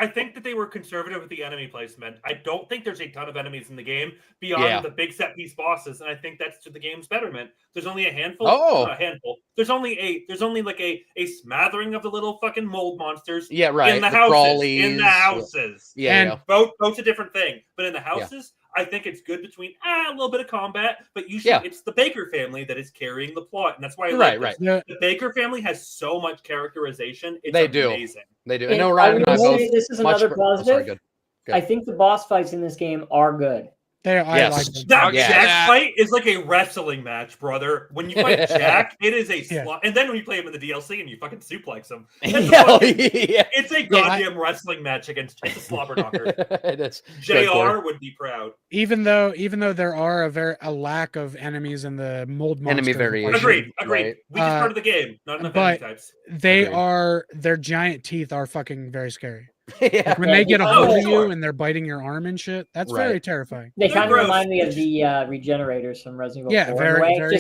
think that they were conservative with the enemy placement. I don't think there's a ton of enemies in the game beyond the big set piece bosses, and I think that's to the game's betterment. There's only a handful. Oh, not a handful. There's only like a smattering of the little fucking mold monsters. Yeah, right. In the houses. Crawlies. In the houses. Yeah. And boat's a different thing, but in the houses. I think it's good between a little bit of combat, but usually it's the Baker family that is carrying the plot, and that's why I like this. The Baker family has so much characterization. It's amazing. They do. And no, I would say this is another positive. Good. I think the boss fights in this game are good. I like them. That Jack fight is like a wrestling match, brother. When you fight Jack, it is a slot. And then when you play him in the DLC and you fucking suplex him, it's a goddamn wrestling match against a slobber knocker. It is. JR would be proud. Even though there are a lack of enemies in the mold monster. Enemy variation. Agreed. Right. We just started the game. Not enough enemy types. Their giant teeth are fucking very scary. Like when they get a hold of you and they're biting your arm and shit, that's very terrifying. They kind of remind me of the regenerators from Resident Evil 4. Very.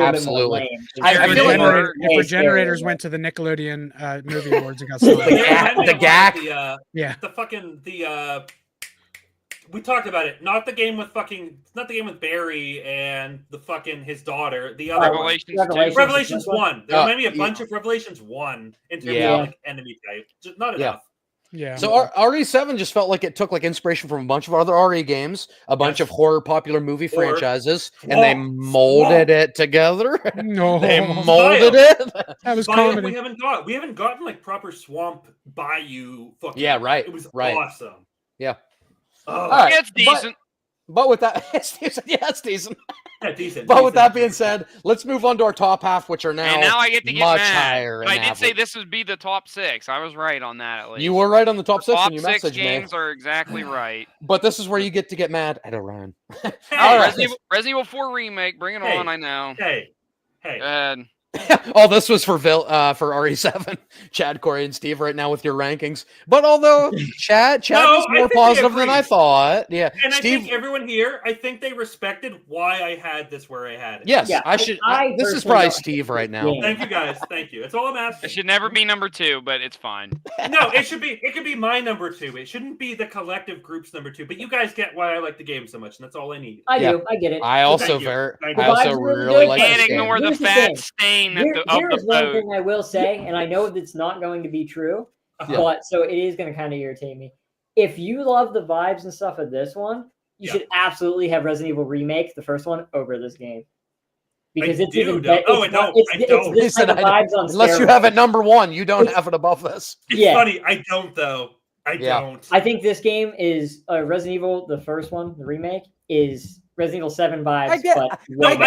Absolutely. I feel like if Regenerators went to the Nickelodeon movie awards, it got the GAC. We talked about it. Not the game with Barry and the fucking his daughter. The other Revelations 1. There might be a bunch of Revelations 1 in terms of like enemy type. Just not enough. Yeah. So RE7 just felt like it took like inspiration from a bunch of other RE games, a bunch of horror popular movie franchises, and they molded it together. No, they molded it. That was comedy. We haven't gotten like proper swamp bayou. Fucking, right. It was awesome. Yeah. Right, it's decent. But with that, it's decent. Yeah, it's decent. Yeah, decent. But with that being said, let's move on to our top half, which are now, I get to get much mad. higher. I did say this would be the top 6. I was right on that at least. You were right on the top 6 when you top 6 messaged games me. are exactly right. But this is where you get to get mad at Orion. All right. Resident Evil 4 remake, bring it on! I know. Hey. Oh, this was for RE7, Chad, Corey, and Steve right now with your rankings. But although Chad was more positive than I thought. Yeah, and Steve, I think everyone here, I think they respected why I had this where I had it. Yes, I should. This is probably Steve right now. Thank you guys. Thank you. That's all I'm asking. It should never be number 2, but it's fine. No, it should be. It could be my number 2. It shouldn't be the collective group's number 2. But you guys get why I like the game so much, and that's all I need. I do. I get it. I also really like. Can't ignore the fat stain. Here's one thing I will say, and I know that's not going to be true, but so it is going to kind of irritate me. If you love the vibes and stuff of this one, you should absolutely have Resident Evil Remake, the first one, over this game. Because it's even better. Oh, no, I don't. This type of vibes on unless you have it number 1, you don't have it above this. It's funny. I don't, though. I don't. I think this game is Resident Evil, the first one, the remake, is Resident Evil 7 vibes. I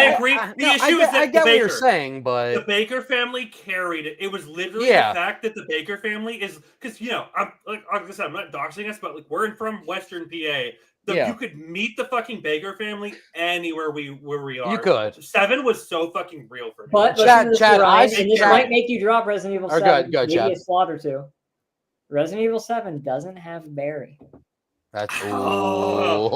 agree. The issue is that I get what you're saying, but the Baker family carried it. It was literally the fact that the Baker family is because I'm like I said, I'm not doxing us, but like we're from Western PA. You could meet the fucking Baker family anywhere where we are. You could. 7 was so fucking real for me. But Chad, and this might make you drop Resident Evil 7. Maybe a slot or two. Resident Evil 7 doesn't have Barry. That's you're not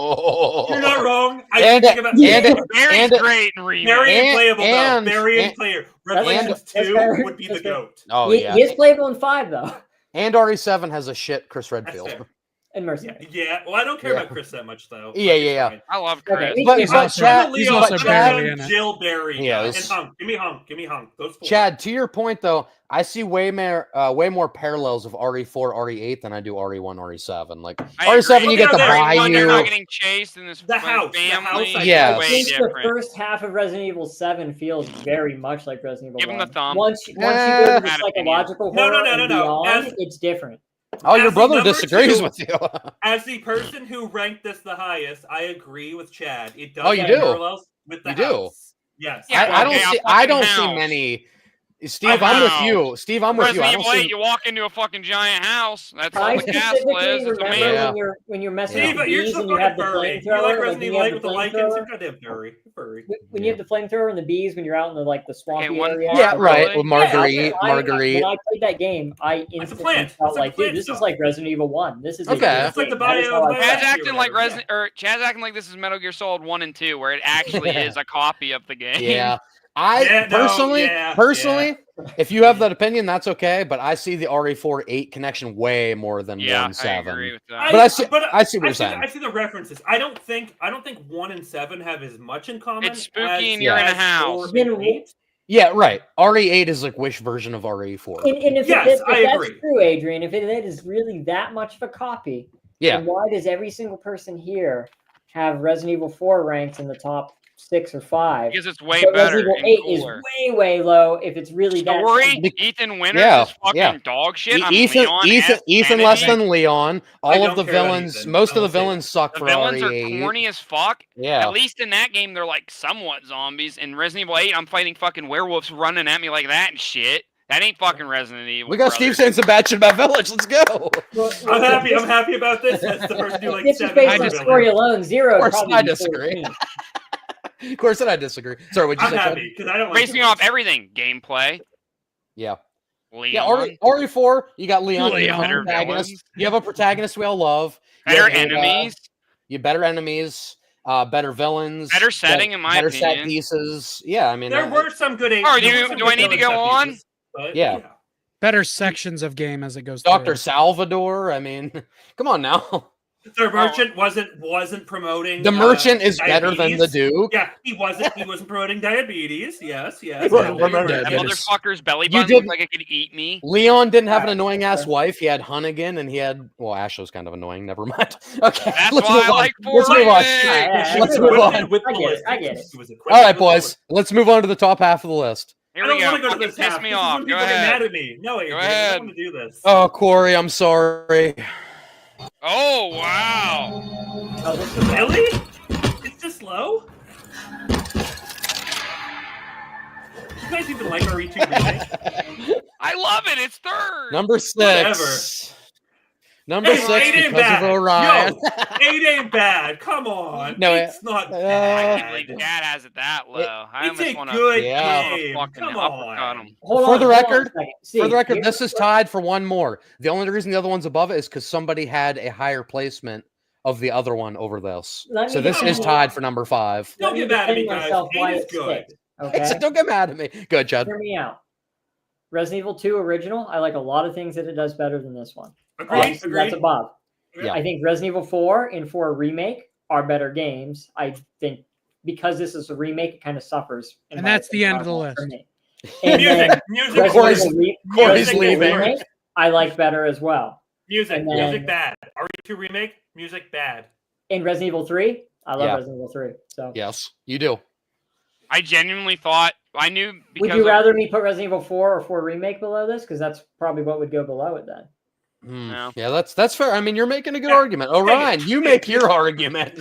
wrong. Barry's great in remake. Barry and playable though. Barry and player. Revelations 2 would be the GOAT. Oh yeah. He is playable in 5 though. And RE7 has a shit Chris Redfield. And Mercenary. Yeah, well, I don't care about Chris that much though. Yeah. I love Chris. But Chad, Jill Barry. Yeah, and Hunk. Give me Hunk. Those 4. Chad, to your point though, I see way more parallels of RE4, RE8 than I do RE1, RE7. Like RE7, you get the bayou. You're not getting chased in this family. I think the first half of Resident Evil 7 feels very much like Resident Evil 1. Give him the thumb. Once you go to the psychological horror and beyond, it's different. Oh, your brother disagrees with you. As the person who ranked this the highest, I agree with Chad. It does. Oh, you do. Parallels with the house. Do. Yes. I don't see many Steve, I'm with you. Steve, I'm with you. Resident Evil 8, you walk into a fucking giant house. That's all I the castle is. specifically It's remember amazing. when you're messing Steve, with the you're bees so and you have the furry. flamethrower. You like like, Resident when Evil you have 8 with the the Lycans? flamethrower. You're goddamn furry. When you have the flamethrower and the bees, when you're out in the like the swampy area. Yeah, right. really? With Marguerite. When Marguerite. I played that game, I instantly felt like, dude, this is like Resident Evil 1. This is Okay. It's like the bio. Chad's acting like Chad's acting like this is Metal Gear Solid 1 and 2, where it actually is a copy of the game. Yeah. Personally, if you have that opinion, that's okay. But I see the RE4-8 connection way more than 1-7. I agree with that. But I see what you're saying. I see the references. I don't think 1 and 7 have as much in common. It's spooky and you're in a house. Yeah, right. RE8 is like Wish version of RE4. And if yes, I agree. That's true, Adrian, if it is really that much of a copy, then why does every single person here have Resident Evil 4 ranked in the top 6 or 5? Because it's way better. Resident Evil 8 is way low if it's really that. Ethan Winters is fucking dog shit. Ethan less than Leon. All of the villains, most of the villains suck the for villains RE8. are corny as fuck. Yeah. At least in that game, they're like somewhat zombies. In Resident Evil 8, I'm fighting fucking werewolves running at me like that and shit. That ain't fucking Resident Evil. We got Steve saying some bad shit about Village. Let's go. I'm happy about this. That's the person who like this is based on story alone. Zero. Of course, I disagree. Of course, I disagree. Sorry, what'd you say? I'm happy because I don't basing off everything. Gameplay. Yeah. Leon. Yeah, RE4, you got Leon. Protagonist. You have a protagonist we all love. Better enemies. You better enemies. Better villains. Better setting, in my better opinion. Set pieces. Yeah, I mean. There were some good. Do I need to go on? Pieces, but, yeah. Better sections of game as it goes. Dr. Salvador. I mean, come on now. The merchant wasn't promoting. The merchant is diabetes. better than the Duke. Yeah, he wasn't promoting diabetes. Yes. That motherfucker's belly button looked like it could eat me. Leon didn't have an annoying ass wife. He had Hunnigan, and he had Ash was kind of annoying. Never mind. Okay, that's let's why move I on. like Let's move on. Let's move on. I get it. All right, boys. Let's move on to the top half of the list. Here we go. Go to this piss me off. Go ahead. Mad at me. No, Adrian, I don't want to do this. Oh, Corey, I'm sorry. Oh, wow. Really? It's this low? You guys even like RE2 Remake? I love it. It's third. Number 6. Whatever. Number 6 because bad. Of Orion. Yo, 8 ain't bad. Come on. No, it's not bad. I can't believe Dad has it that low. I It's a almost good game. Come on. For the record, this is tied for one more. The only reason the other one's above it is because somebody had a higher placement of the other one over this. So this is tied for number 5. Don't get mad at me, guys. 8 is good. Okay? Don't get mad at me. Good, Chad. Hear me out. Resident Evil 2 original, I like a lot of things that it does better than this one. Agreed. That's above. Yeah. I think Resident Evil 4 and 4 Remake are better games. I think because this is a remake, it kind of suffers. And that's the end of the list. Music. Corey's leaving. Remake, I like better as well. Music bad. RE2 Remake, music bad. In Resident Evil 3, I love Resident Evil 3. So yes, you do. I genuinely thought I knew. Would you rather me put Resident Evil 4 or 4 Remake below this? Because that's probably what would go below it then. No. Yeah, that's fair. I mean, you're making a good argument. Orion, you make your argument.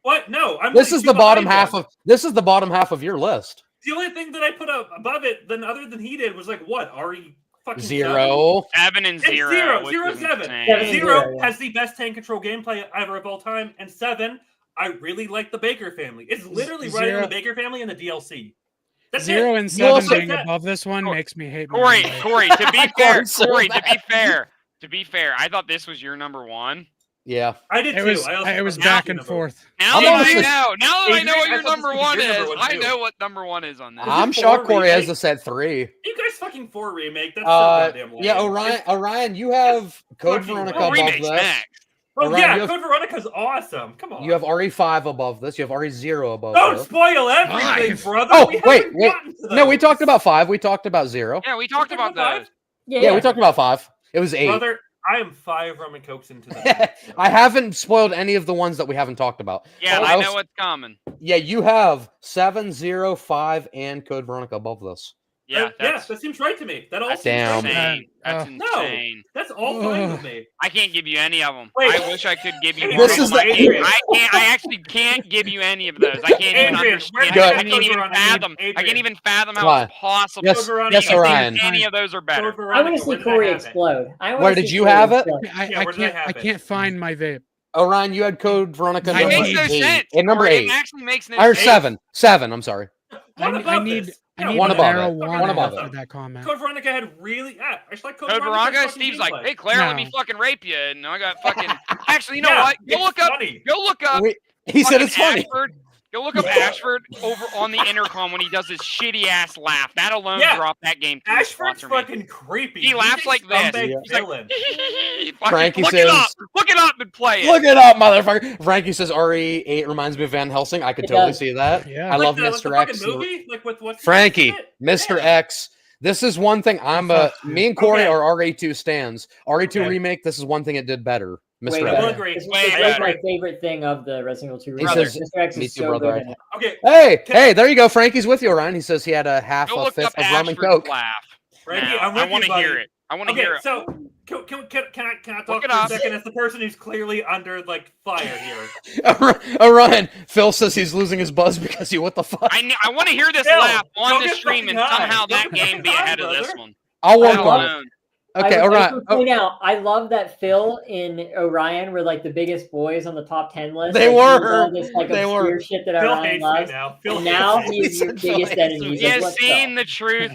What? No, this is the bottom half of your list. The only thing that I put up above it, other than he did, was like what? RE fucking 0. 7 and 0. 0, 7. 0 has the best tank control gameplay ever of all time, and 7, I really like the Baker family. It's literally right in the Baker family and the DLC. That's 0 and 7 being above this one makes me hate. Corey, to be fair, to be fair, I thought this was your number 1. Yeah, I did too. It was back and forth. Now that I know what your number 1 is, I know what number 1 is on this. I'm shocked Corey has this at 3. You guys fucking 4 Remake. That's so goddamn lame. Yeah, Orion, you have Code Veronica above this. Oh, Orion, Code Veronica's awesome. Come on. You have RE5 above this. You have RE0 above Don't this. spoil everything, brother. Oh, wait. No, we talked about 5. We talked about 0. Yeah, we talked about those. Yeah, we talked about 5. It was 8. Brother, I am 5 rum and cokes into that. I haven't spoiled any of the ones that we haven't talked about. Yeah, I know what's coming. Yeah, you have 7, 0, 5, and Code Veronica above this. Yeah, that seems right to me. That all seems insane. That's insane. No, that's all fine with me. I can't give you any of them. Wait. I wish I could give you one This of is them. the I actually can't give you any of those. I can't even understand. I can't even fathom. I can't even fathom how it's possible. Yes, Orion. Any of those are better. I want to see Corey explode. Where did you have it? I can't find my vape. Orion, you had code Veronica It makes no sense. number 8. It actually makes no or sense. 7. I'm sorry. I need one above it. One above it. That comment. Code Veronica had really. I just like Code Veronica. Steve's like, hey Claire, let me fucking rape you, and I got fucking. Actually, you know what? Go look up. Go look up. He said it's funny. Ashford. Go look up Ashford over on the intercom when he does his shitty ass laugh. That alone dropped that game. Ashford's fucking creepy. He laughs like this. He's like, Frankie look says, look it up and play it. Look it up, motherfucker. Frankie says RE8 reminds me of Van Helsing. I could totally see that. Yeah. I love Mr. X. Frankie, Mr. X. This is one thing me and Corey are RE2 stands. RE2 remake, this is one thing it did better. Mr. X. This is my favorite thing of the Resident Evil 2 remake. He says, Mr. X is so good in it. Okay. Hey, there you go. Frankie's with you, Orion. He says he had a fifth of rum and coke. Frankie, I want to hear it. I want to hear it. So can I talk for a second as the person who's clearly under fire here? Orion, Phil says he's losing his buzz because what the fuck? I want to hear this laugh on the stream and somehow that game be ahead of this one. I'll work on it. Okay, Orion. I love that Phil and Orion were the biggest boys on the top 10 list. They were. All this obscure shit that Orion loves. Now he's your biggest enemy. He has seen the truth.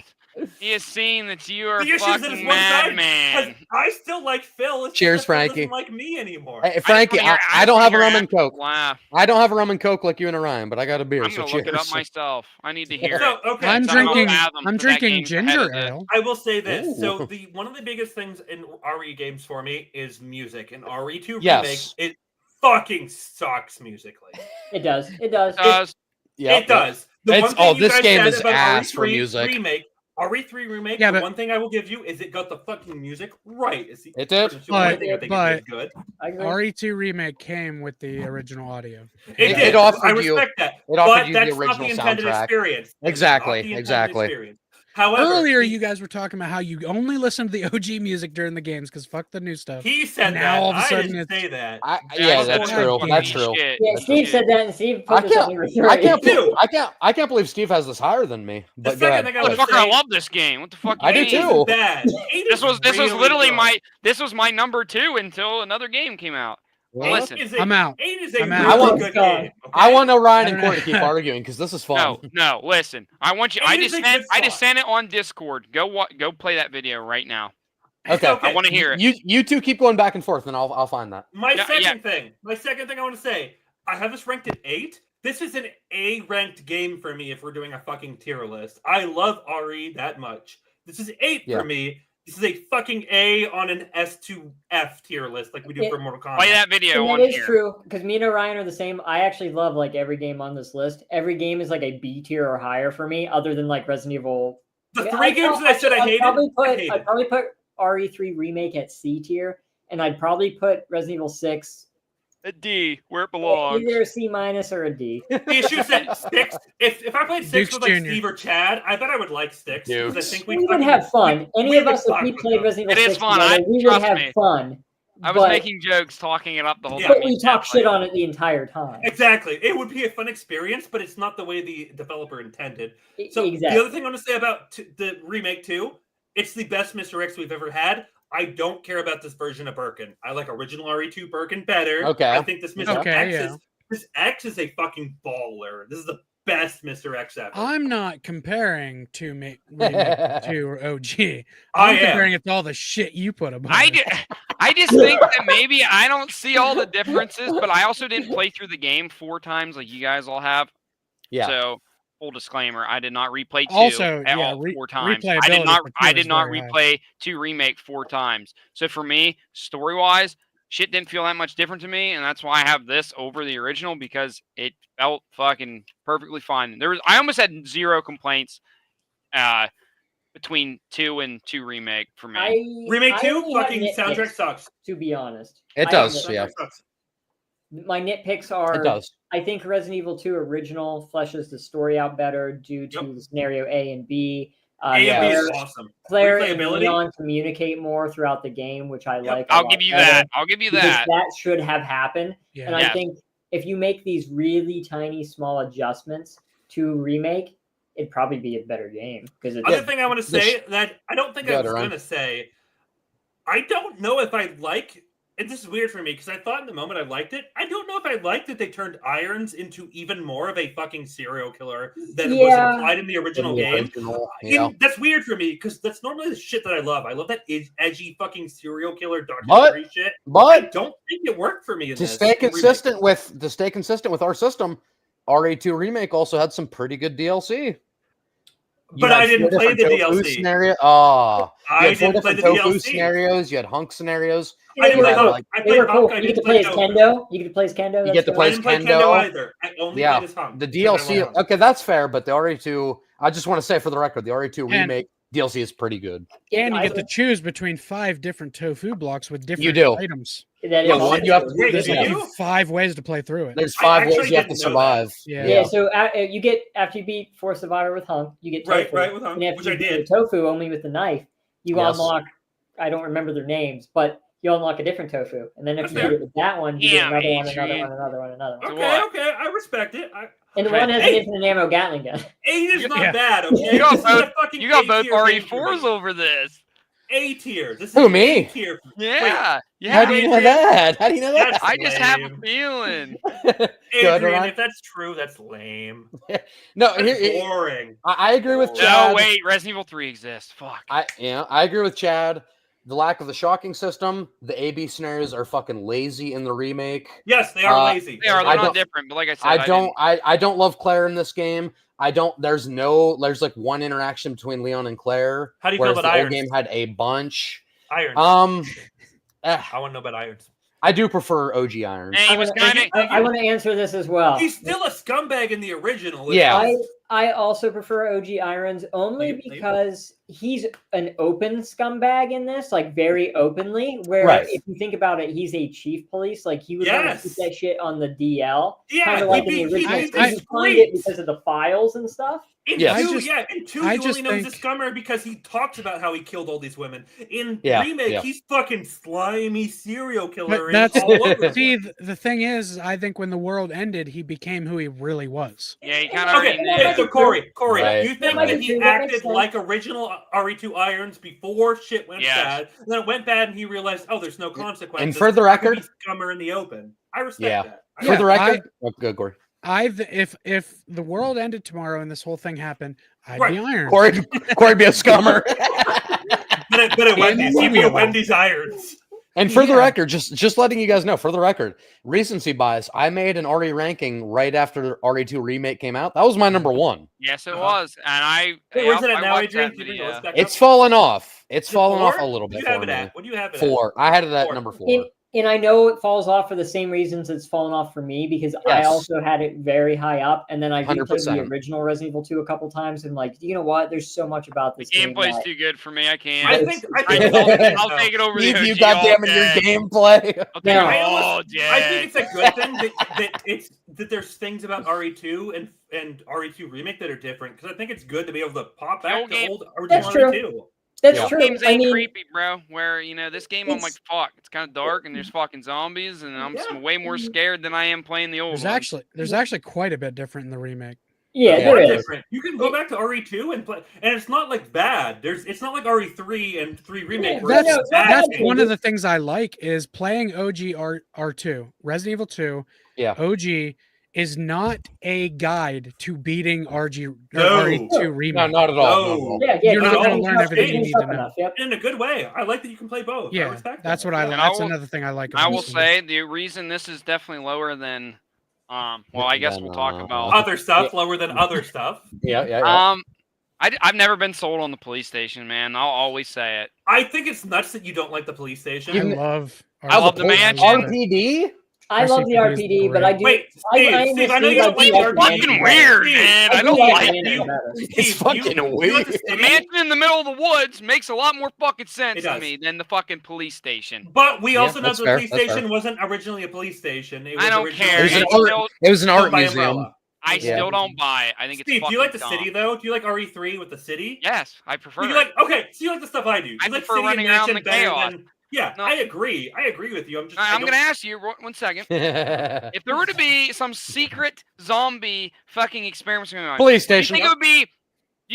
He has seen that you are a fucking madman. I still like Phil. Cheers, Frankie. Doesn't like me anymore. Hey, Frankie, I don't have a rum and coke. I don't have a rum and coke like you and Orion, but I got a beer. I'm gonna look it up myself. I need to hear it. Okay. I'm drinking ginger ale. I will say this. Ooh. So one of the biggest things in RE games for me is music, and RE2 remake it fucking sucks musically. It does. It does. This game is ass for music. RE3 remake. The one thing I will give you is it got the fucking music right. It did. But RE2 remake came with the original audio. It did. It offered I respect that. It offered you that's the original not the intended soundtrack. Experience. Exactly. Experience. However, earlier you guys were talking about how you only listen to the OG music during the games because fuck the new stuff. He said now that. All of a sudden I didn't say that. That's true. That's true. Yeah, Steve said that, and Steve put this on your I can't believe Steve has this higher than me. But motherfucker, I love this game. What the fuck? I do too. This was literally my number 2 until another game came out. Well, listen, I'm out. 8 is a really good game. Okay? I want Orion and Corey to keep arguing because this is fun. No, listen. I want you. I just sent it on Discord. Go play that video right now. Okay. I want to hear it. You two keep going back and forth, and I'll find that. My second thing I want to say. I have this ranked at 8. This is an A ranked game for me if we're doing a fucking tier list. I love RE that much. This is 8 for me. This is a fucking A on an S to F tier list like we do for Mortal Kombat. Play that video on here. That is true, because me and Orion are the same. I actually love every game on this list. Every game is a B tier or higher for me, other than Resident Evil. The 3 games that I said I hated. I'd probably put RE3 Remake at C tier, and I'd probably put Resident Evil 6 a D, where it belongs. Either a C- or a D. The issue is that Styx, if I played Styx with Steve or Chad, I bet I would like Styx. Because I think we would have fun. Any of us, if we played Resident Evil 6 together, we would have fun. I was making jokes, talking it up the whole time. But we talk shit on it the entire time. Exactly. It would be a fun experience, but it's not the way the developer intended. So the other thing I want to say about the remake 2, it's the best Mr. X we've ever had. I don't care about this version of Birkin. I like original RE2 Birkin better. Okay. I think this Mr. X is a fucking baller. This is the best Mr. X ever. I'm not comparing to OG. I'm comparing it to all the shit you put about it. I just think that maybe I don't see all the differences, but I also didn't play through the game 4 times like you guys all have. Yeah. So full disclaimer, I did not replay 2 all 4 times. I did not replay 2 Remake 4 times. So for me, story-wise, shit didn't feel that much different to me, and that's why I have this over the original because it felt fucking perfectly fine. I almost had 0 complaints between 2 and 2 Remake for me. Remake 2 fucking soundtrack sucks. To be honest. It does, yeah. My nitpicks are, it does. I think Resident Evil 2 original fleshes the story out better due to the scenario A and B. AMB is awesome. Claire and Leon communicate more throughout the game, which I like. I'll give you that. I'll give you that. That should have happened. Yeah. And I think if you make these really tiny, small adjustments to Remake, it'd probably be a better game. Because other thing I want to say that I don't think I was going to say, I don't know if I like. And this is weird for me because I thought in the moment I liked it. I don't know if I liked that they turned Irons into even more of a fucking serial killer than was implied in the original game. That's weird for me because that's normally the shit that I love. I love that edgy fucking serial killer documentary shit. But I don't think it worked for me. To stay consistent with our system, RE2 Remake also had some pretty good DLC. But I didn't play the DLC scenario. I didn't play the DLC scenarios. You had hunk scenarios. I didn't play Hunk. I played Hunk. You get to play as Kendo. You get to play as Kendo. You get to play as Kendo either. I only played as Hunk. The DLC. Okay, that's fair. But the RE2. I just want to say for the record, the RE2 Remake DLC is pretty good. And you get to choose between 5 different tofu blocks with different items. There's like 5 ways to play through it. There's 5 ways you have to survive. Yeah. So you get after you beat Force Survivor with Hunk, you get tofu. Right with Hunk, which I did. Tofu only with the knife. You unlock. I don't remember their names, but you unlock a different tofu, and then if you do it with that one, you get another one. Okay, I respect it. And the one has an infinite ammo Gatling gun. 8 is not bad. Okay, you got both RE4s over this. A tier. This is Who, me? Tier. Yeah. How do you know that? How do you know that? I just have a feeling. Adrian, if that's true, that's lame. No, that's boring. I agree with Chad. No, wait, Resident Evil 3 exists. Fuck. I agree with Chad. The lack of the shocking system, the AB scenarios are fucking lazy in the remake. Yes, they are lazy. They are. They're not different, but like I said, I don't love Claire in this game. There's like one interaction between Leon and Claire. How do you feel about Irons? The old game had a bunch. Irons. I want to know about Irons. I do prefer OG Irons. I want to answer this as well. He's still a scumbag in the original. Yeah. I also prefer OG Irons only because he's an open scumbag in this, like very openly. Where if you think about it, he's a chief police. Like he would want to keep that shit on the DL. Yeah, kind of like in the original. He find it because of the files and stuff. In two, he only knows the scummer because he talks about how he killed all these women. In Remake, he's fucking slimy serial killer. See, the thing is, I think when the world ended, he became who he really was. Yeah, he kind of so Corey, you think that he acted like original RE2 Irons before shit went bad, and then it went bad, and he realized, oh, there's no consequences. And for the record, scummer in the open. I respect that. For the record, go Corey. If the world ended tomorrow and this whole thing happened, I'd be Irons. Corey be a scummer. but at Wendy's, he'd be a Wendy's Irons. And for the record, just letting you guys know, for the record, recency bias, I made an RE ranking right after RE2 Remake came out. That was my number 1. Yes, it was. And where's it at now, Adrian? It's fallen off. It's fallen off a little bit. What do you have it at? What do you have it 4. I had it at number 4. And I know it falls off for the same reasons it's fallen off for me because I also had it very high up, and then I replayed the original Resident Evil 2 a couple times, and like, you know what? There's so much about this game. Gameplay's too good for me. I can't. I think I'll take it over the OG. You goddamn it, your gameplay. I think it's a good thing that there's things about RE2 and RE2 Remake that are different because I think it's good to be able to pop back to old original RE2. That's true. Games ain't creepy, bro. Where this game, I'm like, fuck. It's kind of dark, and there's fucking zombies, and I'm way more scared than I am playing the old. There's actually quite a bit different in the remake. Yeah, there is. Different. You can go back to RE2 and play, and it's not like bad. It's not like RE3 and 3 Remake. That's one of the things I like is playing OG R2, Resident Evil 2. Yeah, OG is not a guide to beating RE2 Remake. No, not at all. No. You're not going to learn everything you need to know. In a good way. I like that you can play both. Yeah, that's what I like. That's another thing I like. I will say the reason this is definitely lower than, I guess we'll talk about other stuff, lower than other stuff. Yeah. I've never been sold on the police station, man. I'll always say it. I think it's nuts that you don't like the police station. I love the mansion. RPD. I love the RPD, but I do. Wait, Steve, I know you don't like the RPD. It's fucking weird, man. I don't like it. It's fucking weird. The mansion in the middle of the woods makes a lot more fucking sense to me than the fucking police station. But we also know the police station wasn't originally a police station. I don't care. It was an art museum. I still don't buy it. I think Steve, it's do you like the dumb. city though? Do you like RE3 with the city? Yes, I prefer. You like so you like the stuff I do. You I like prefer city running and around mansion the better chaos. than. Yeah, no. I agree. I agree with you. I'm going to ask you 1 second. If there were to be some secret zombie fucking experiments going on, police station. Do you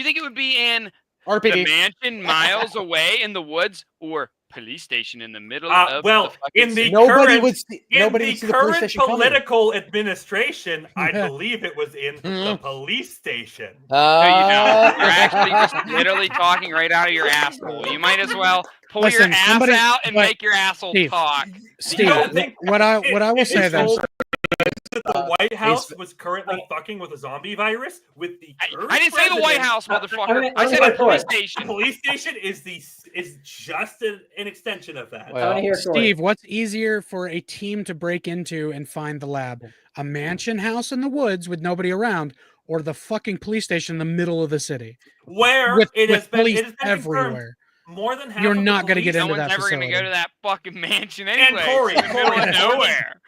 think it would be in RPD. the mansion miles away in the woods, or police station in the middle of the fucking in the city? Nobody would see the police station political administration, I believe it was in the police station. No, you don't. You're actually just literally talking right out of your asshole. You might as well pull your ass out and make your asshole talk. Steve, what I will say though. The White House was currently fucking with a zombie virus with the I didn't say the White House, motherfucker. I said a police station. A police station is just an extension of that. Well, Steve, what's easier for a team to break into and find the lab? A mansion house in the woods with nobody around, or the fucking police station in the middle of the city? Where with it has police been everywhere. More than half. You're not going to get into that. that No one's ever going to go to that fucking mansion anyway. And Corey, nowhere.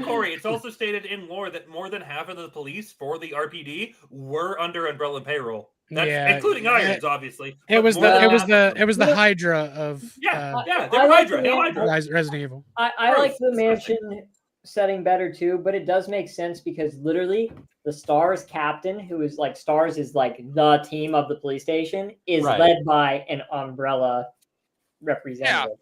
Corey, it's also stated in lore that more than half of the police for the RPD were under umbrella and payroll. That's including Irons, obviously. It was the Hydra of they were Hydra. Resident Evil. I like the mansion setting better too, but it does make sense because literally the STARS captain, who is like STARS is like the team of the police station, is led by an umbrella representative.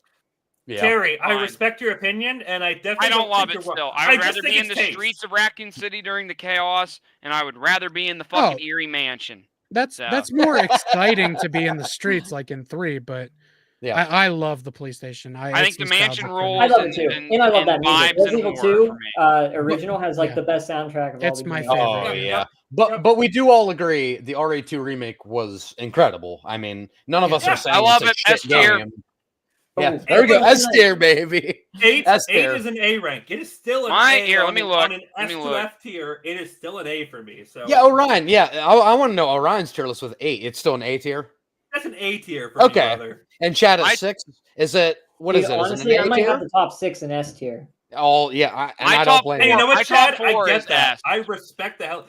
Yeah. Terry, I respect your opinion, and I definitely don't love it still. I would rather be in the streets of Raccoon City during the chaos, and I would rather be in the fucking Erie mansion. That's more exciting to be in the streets like in 3, but I love the police station. I think the mansion rules. I love it too, and I love that music. Resident Evil 2 original has like the best soundtrack of all the games. My favorite. Oh yeah. But we do all agree the RE2 remake was incredible. I mean, none of us are saying I love it's it. S tier. Yeah, there we go. S tier, baby. 8 is an A rank. It is still an A. Let me look. On an S to F tier, it is still an A for me. So yeah, Orion. Yeah, I want to know Orion's tier list with 8. It's still an A tier. That's an A tier for me, brother. And Chad at 6. Is it? What is it? Honestly, is it I might have the top 6 in S tier. Oh yeah, I don't blame you. You know what, Chad? I get that. I respect the hell.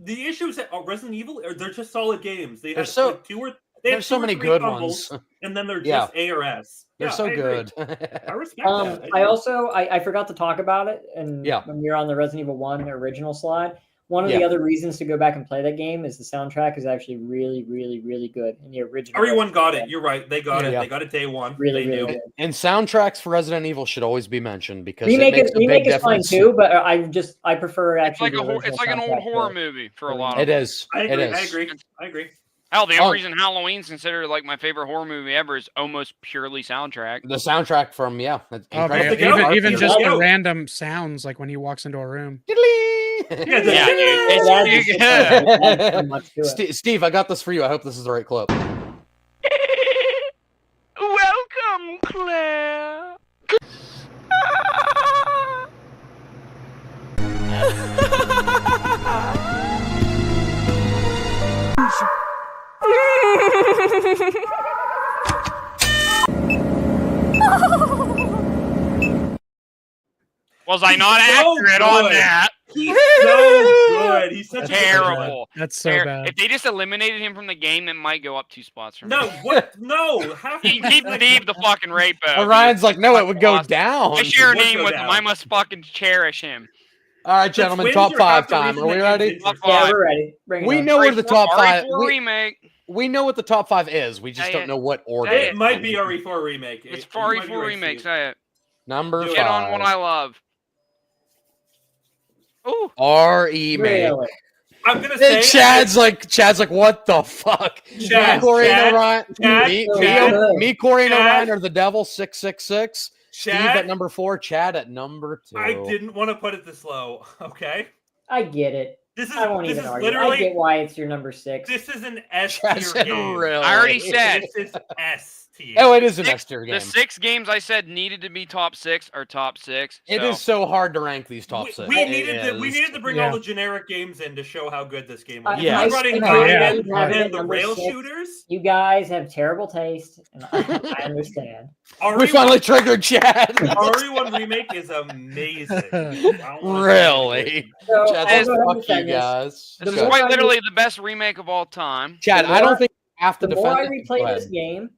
The issues at Resident Evil they're just solid games. They have there's so many good ones, and then they're just A or S. They're so good. I respect that. I also forgot to talk about it, and when you're on the Resident Evil 1 original slide, one of the other reasons to go back and play that game is the soundtrack is actually really, really, really good in the original. Everyone got it. You're right. They got it. They got it day one. Really, really good. And soundtracks for Resident Evil should always be mentioned because remake is fine too, but I prefer actually. It's like an old horror movie for a lot of it is. I agree. Hell, the only reason Halloween's considered like my favorite horror movie ever is almost purely soundtrack. The soundtrack from even just the random sounds like when he walks into a room. Steve, I got this for you. I hope this is the right clip. Welcome, Claire. Was I not accurate on that? He's so good. He's such terrible. That's so bad. If they just eliminated him from the game, it might go up 2 spots for me. No, what? No. Keep Steve the fucking rapo. Orion's like, no, it would go down. I share a name with him. I must fucking cherish him. All right, gentlemen, top 5 time. Are we ready? Yeah, we're ready. We know where the top 5. Remake. We know what the top 5 is. We just don't know what order. It might be RE4 remake. It's RE4 remake. Say it. Number 5. Get on what I love. Ooh. Remake. Really? I'm gonna say Chad's like, what the fuck? Corey and Orion. Me, Corey and Orion are the devil. 666. Steve at number 4. Chad at number 2. I didn't want to put it this low. Okay. I get it. I won't even argue. Literally, I get why it's your number 6. This is an S tier game. I already said this is S Oh, it is an S tier game. The 6 games I said needed to be top 6 are top 6. It is so hard to rank these top 6. We needed to bring all the generic games in to show how good this game was. Yeah, we brought in the rail shooters. You guys have terrible taste, and I understand. We finally triggered Chad. RE1 Remake is amazing. Really? So, Chad, fuck you guys. This is quite literally the best remake of all time. Chad, I don't think you have to defend it. The more I replay this game,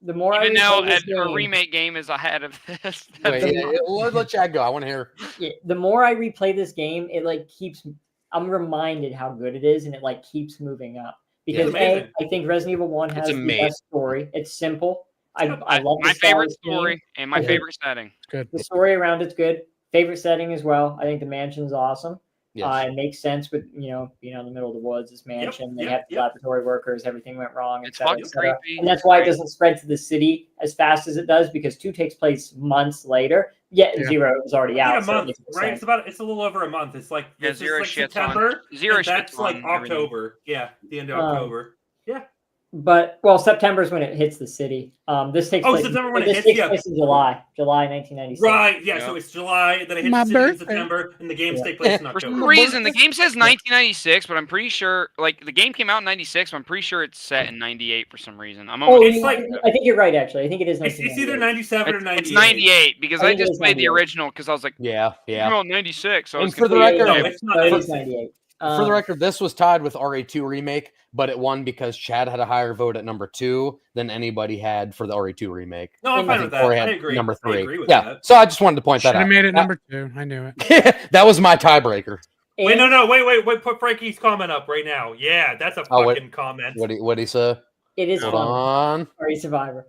the more Even I replay this game. A remake game is ahead of this. Let Chad go. I want to hear. Yeah, the more I replay this game, it like keeps. I'm reminded how good it is, and it like keeps moving up. Because I think Resident Evil 1 has the best story. It's simple. I love my favorite story and my favorite setting. Good. The story around it's good. Favorite setting as well. I think the mansion's awesome. Yes. It makes sense with being in the middle of the woods. This mansion, they have laboratory workers. Everything went wrong. It's fucking creepy, and that's why it doesn't spread to the city as fast as it does because 2 takes place months later. Yet 0 is already out. A month, right? It's a little over a month. It's like Zero like September. That's like October. Yeah, the end of October. Yeah. But September is when it hits the city. This takes place. September when it hits. Takes place in July 1996. Right. Yeah. So it's July, and then it hits the city in September, and the games take place in October. For some reason, the game says 1996, but I'm pretty sure, like, the game came out in 96, but I'm pretty sure it's set in 98 for some reason. I think you're right. Actually, I think it is. It's either 97 or 98. It's 98 because I just played the original because I was like, yeah. 96. So and for the record, it is 98. For the record, this was tied with RE2 Remake, but it won because Chad had a higher vote at number 2 than anybody had for the RE2 Remake. No, I'm fine with that. I agree. Number 3. I agree with that. So I just wanted to point that out. I made it number 2. I knew it. That was my tiebreaker. Wait, no, wait. Put Frankie's comment up right now. Yeah, that's a fucking comment. What'd he say? It is Hold on. RE Survivor.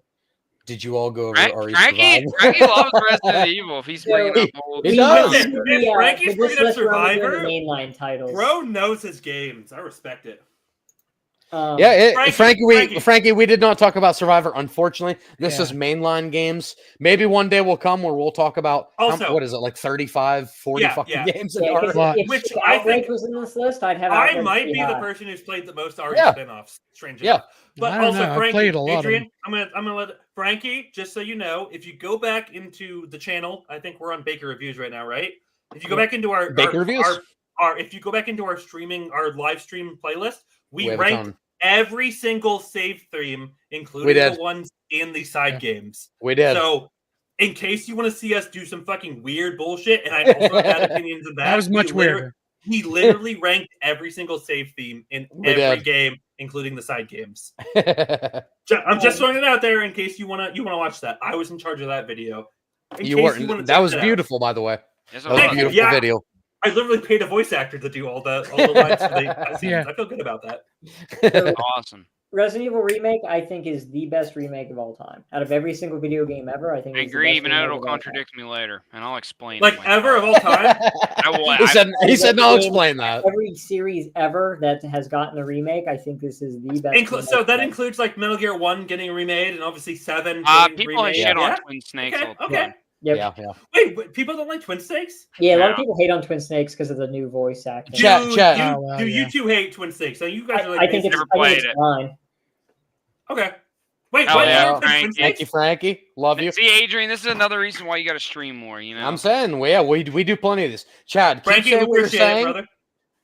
Did you all go over RE Frankie loves Resident Evil. If he's bringing up old, he does. If Frankie's bringing up Survivor, mainline titles. Bro knows his games. I respect it. Frankie, we did not talk about Survivor. Unfortunately, this is mainline games. Maybe one day will come where we'll talk about what is it, like 35, 40 fucking games. Which I think was in this list. I might be the person who's played the most RE spinoffs. Strangely, but also Frankie, played a lot Adrian, I'm gonna let Frankie. Just so you know, if you go back into the channel, I think we're on Baker Reviews right now, right? If you go back into our Baker Reviews, if you go back into our live stream playlist, we ranked every single save theme, including the ones in the side games. We did. So, in case you want to see us do some fucking weird bullshit, and I also had opinions of that, was much weirder. He literally ranked every single save theme in every game, including the side games. I'm just throwing it out there in case you wanna watch that. I was in charge of that video. That was beautiful, by the way. That was a beautiful video. I literally paid a voice actor to do all the lines for the scenes. I feel good about that. Awesome. Resident Evil Remake, I think, is the best remake of all time. Out of every single video game ever, I think. I agree, even though it'll contradict me later, and I'll explain. Like ever of all time. He said, "No, explain that." Every series ever that has gotten a remake, I think this is the best. So that includes like Metal Gear 1 getting remade, and obviously 7. People have shit on Twin Snakes. Okay. Yep. Yeah. Wait, people don't like Twin Snakes? Yeah, a lot of people hate on Twin Snakes because of the new voice acting. Do you two hate Twin Snakes? So you guys are like, I think it's fine. Okay. Wait, thank you, Frankie. Love you. See, Adrian, this is another reason why you got to stream more. You know, I'm saying, we do plenty of this. Chad, keep saying what you're saying.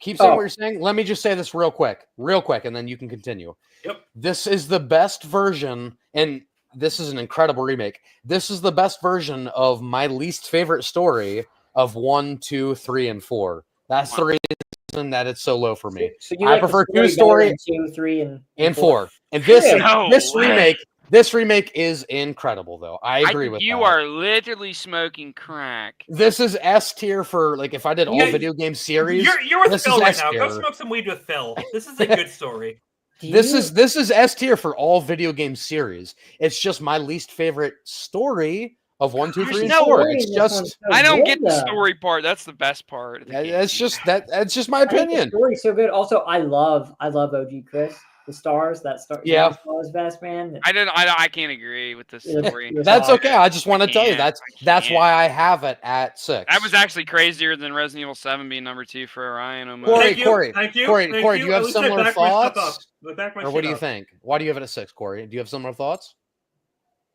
Keep saying what you're saying. Let me just say this real quick, and then you can continue. Yep. This is the best version, and this is an incredible remake. This is the best version of my least favorite story of 1, 2, 3, and 4. That's the reason that it's so low for me. So you I prefer 2 story, 2, 3, and 4. And this remake is incredible, though. I agree with that. You are literally smoking crack. This is S tier for like if I did all video game series. You're with Phil right now. Go smoke some weed with Phil. This is a good story. This is S tier for all video game series. It's just my least favorite story of 1, 2, 3, and 4. It's just I don't get the story part. That's the best part. That's just my opinion. The story's so good. Also, I love OG Chris. The stars, Stars best, man. I can't agree with this story. That's okay. I just want to tell you that's why I have it at 6. That was actually crazier than Resident Evil 7 being number 2 for Orion. Corey, do you have similar thoughts? Or what do you think? Why do you have it at 6, Corey? Do you have similar thoughts?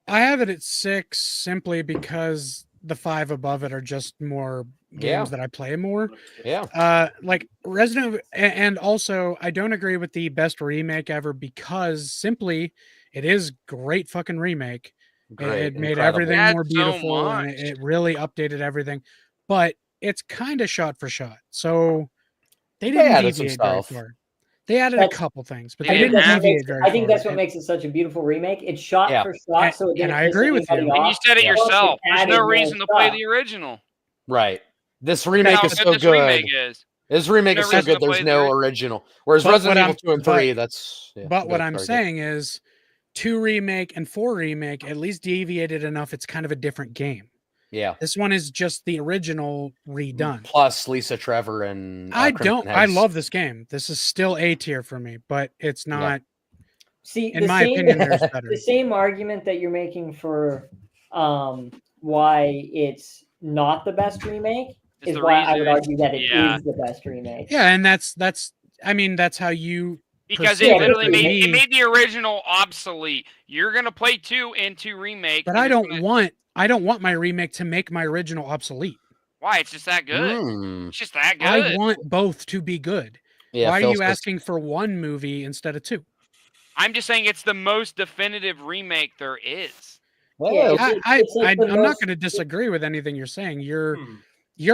I have it at 6 simply because the 5 above it are just more games that I play more. Yeah. Like Resident Evil, and also I don't agree with the best remake ever because simply it is great fucking remake. Great, it made incredible. everything more That's so beautiful and much. it really updated everything. But it's kind of shot for shot. So they didn't added some deviate very stuff. far. They added a couple things, but they didn't didn't have deviate very far. I think that's what makes it such a beautiful remake. It's shot for shot, so it didn't And I piss agree with anybody you. And you off. said it Plus, yourself. There's added no more reason to play stuff. the original. Right. This Look remake how is good so this good. remake is. This remake No is so reason good. to play There's the no original. original. Whereas But Resident what Evil 2 and 3, that's. Yeah, but what I'm sorry, saying is 2 remake and 4 remake at least deviated enough. It's kind of a different game. Yeah. This one is just the original redone. Plus Lisa Trevor and I Crimson I Head's- love this game. This is still A tier for me, but it's not. See, in my opinion, there's better. The same argument that you're making for why it's not the best remake is why I would argue that it is the best remake. Yeah, and that's I mean that's how you Because perceive it literally for made me. it made the original obsolete. You're gonna play 2 and 2 remake. But and I it's don't gonna- want my remake to make my original obsolete. Why? It's just that good. It's just that good. I want both to be good. Yeah, Why Phil are you says- asking for one movie instead of 2? I'm just saying it's the most definitive remake there is. Well, I'm not going to disagree with anything you're saying. Your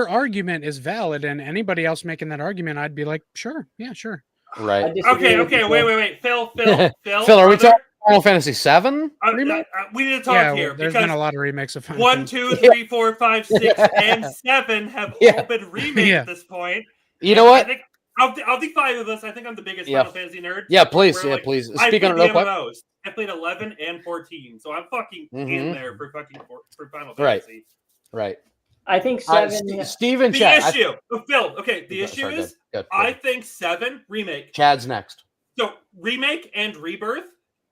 argument is valid, and anybody else making that argument, I'd be like, sure, yeah, sure. Right. Okay, wait. Phil, Phil, are we brother? talking Final Fantasy 7 remake? We need to talk Yeah, here there's because been a lot of remakes of Final 1, Fantasy. 2, 3, 4, 5, 6, and 7 have all been remade at this point. You know what? I think of the 5 of us, I think I'm the biggest Final Fantasy nerd. Yeah, please. Where, Yeah, please. I Speak on it played real quick. MMOs. I played 11 and 14, so I'm fucking in there for Final Right. Fantasy. Right. I think 7. Steve in The chat. issue, Phil. Okay, the issue sorry, is good. I think 7 remake. Chad's next. So remake and rebirth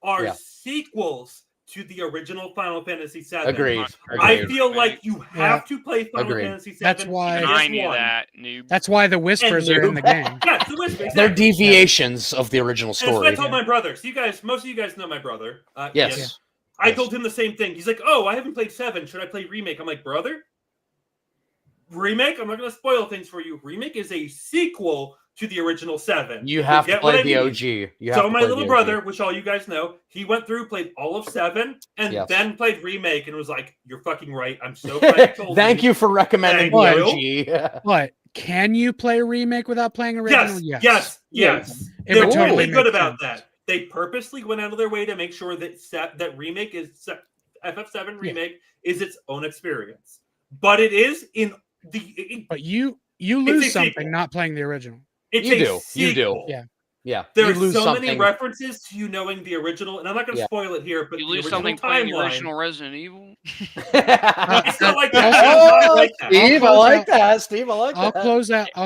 are Yeah. sequels to the original Final Fantasy 7. Agreed. I feel like you have to play Final Agreed. Fantasy 7. That's why- just I knew one. that, noob. That's why the whispers are in the game. Yeah, the Whispers. They're Exactly. deviations of the original And that's what story. I told my brother. So most of you guys know my brother. Yes. Ian. I told him the same thing. He's like, "Oh, I haven't played 7. Should I play remake?" I'm like, "Brother, remake. I'm not going to spoil things for you. Remake is a sequel to the original 7. You have to Get what play I the mean? OG. You have So to my play little the brother, OG. which all you guys know, he went through, played all of 7, and Yes. then played remake, and was like, "You're fucking right. I'm so glad you told Thank me." you for recommending the Thank OG. But can you play a remake without playing original? Yes. It They're would totally really good make about sense. that. They purposely went out of their way to make sure that that remake is FF7 remake is its own experience, but it is in the. But you It's a lose sequel. something not playing the original. It's You a do. You do. sequel. Yeah. Yeah. There you are lose so something. many references to you knowing the original, and I'm not going to Yeah. spoil it here, but You the lose original something playing the timeline. original Resident Evil. It's not like that. Oh, It's not like that. Steve, I I'll like close that. Steve, I like I'll that.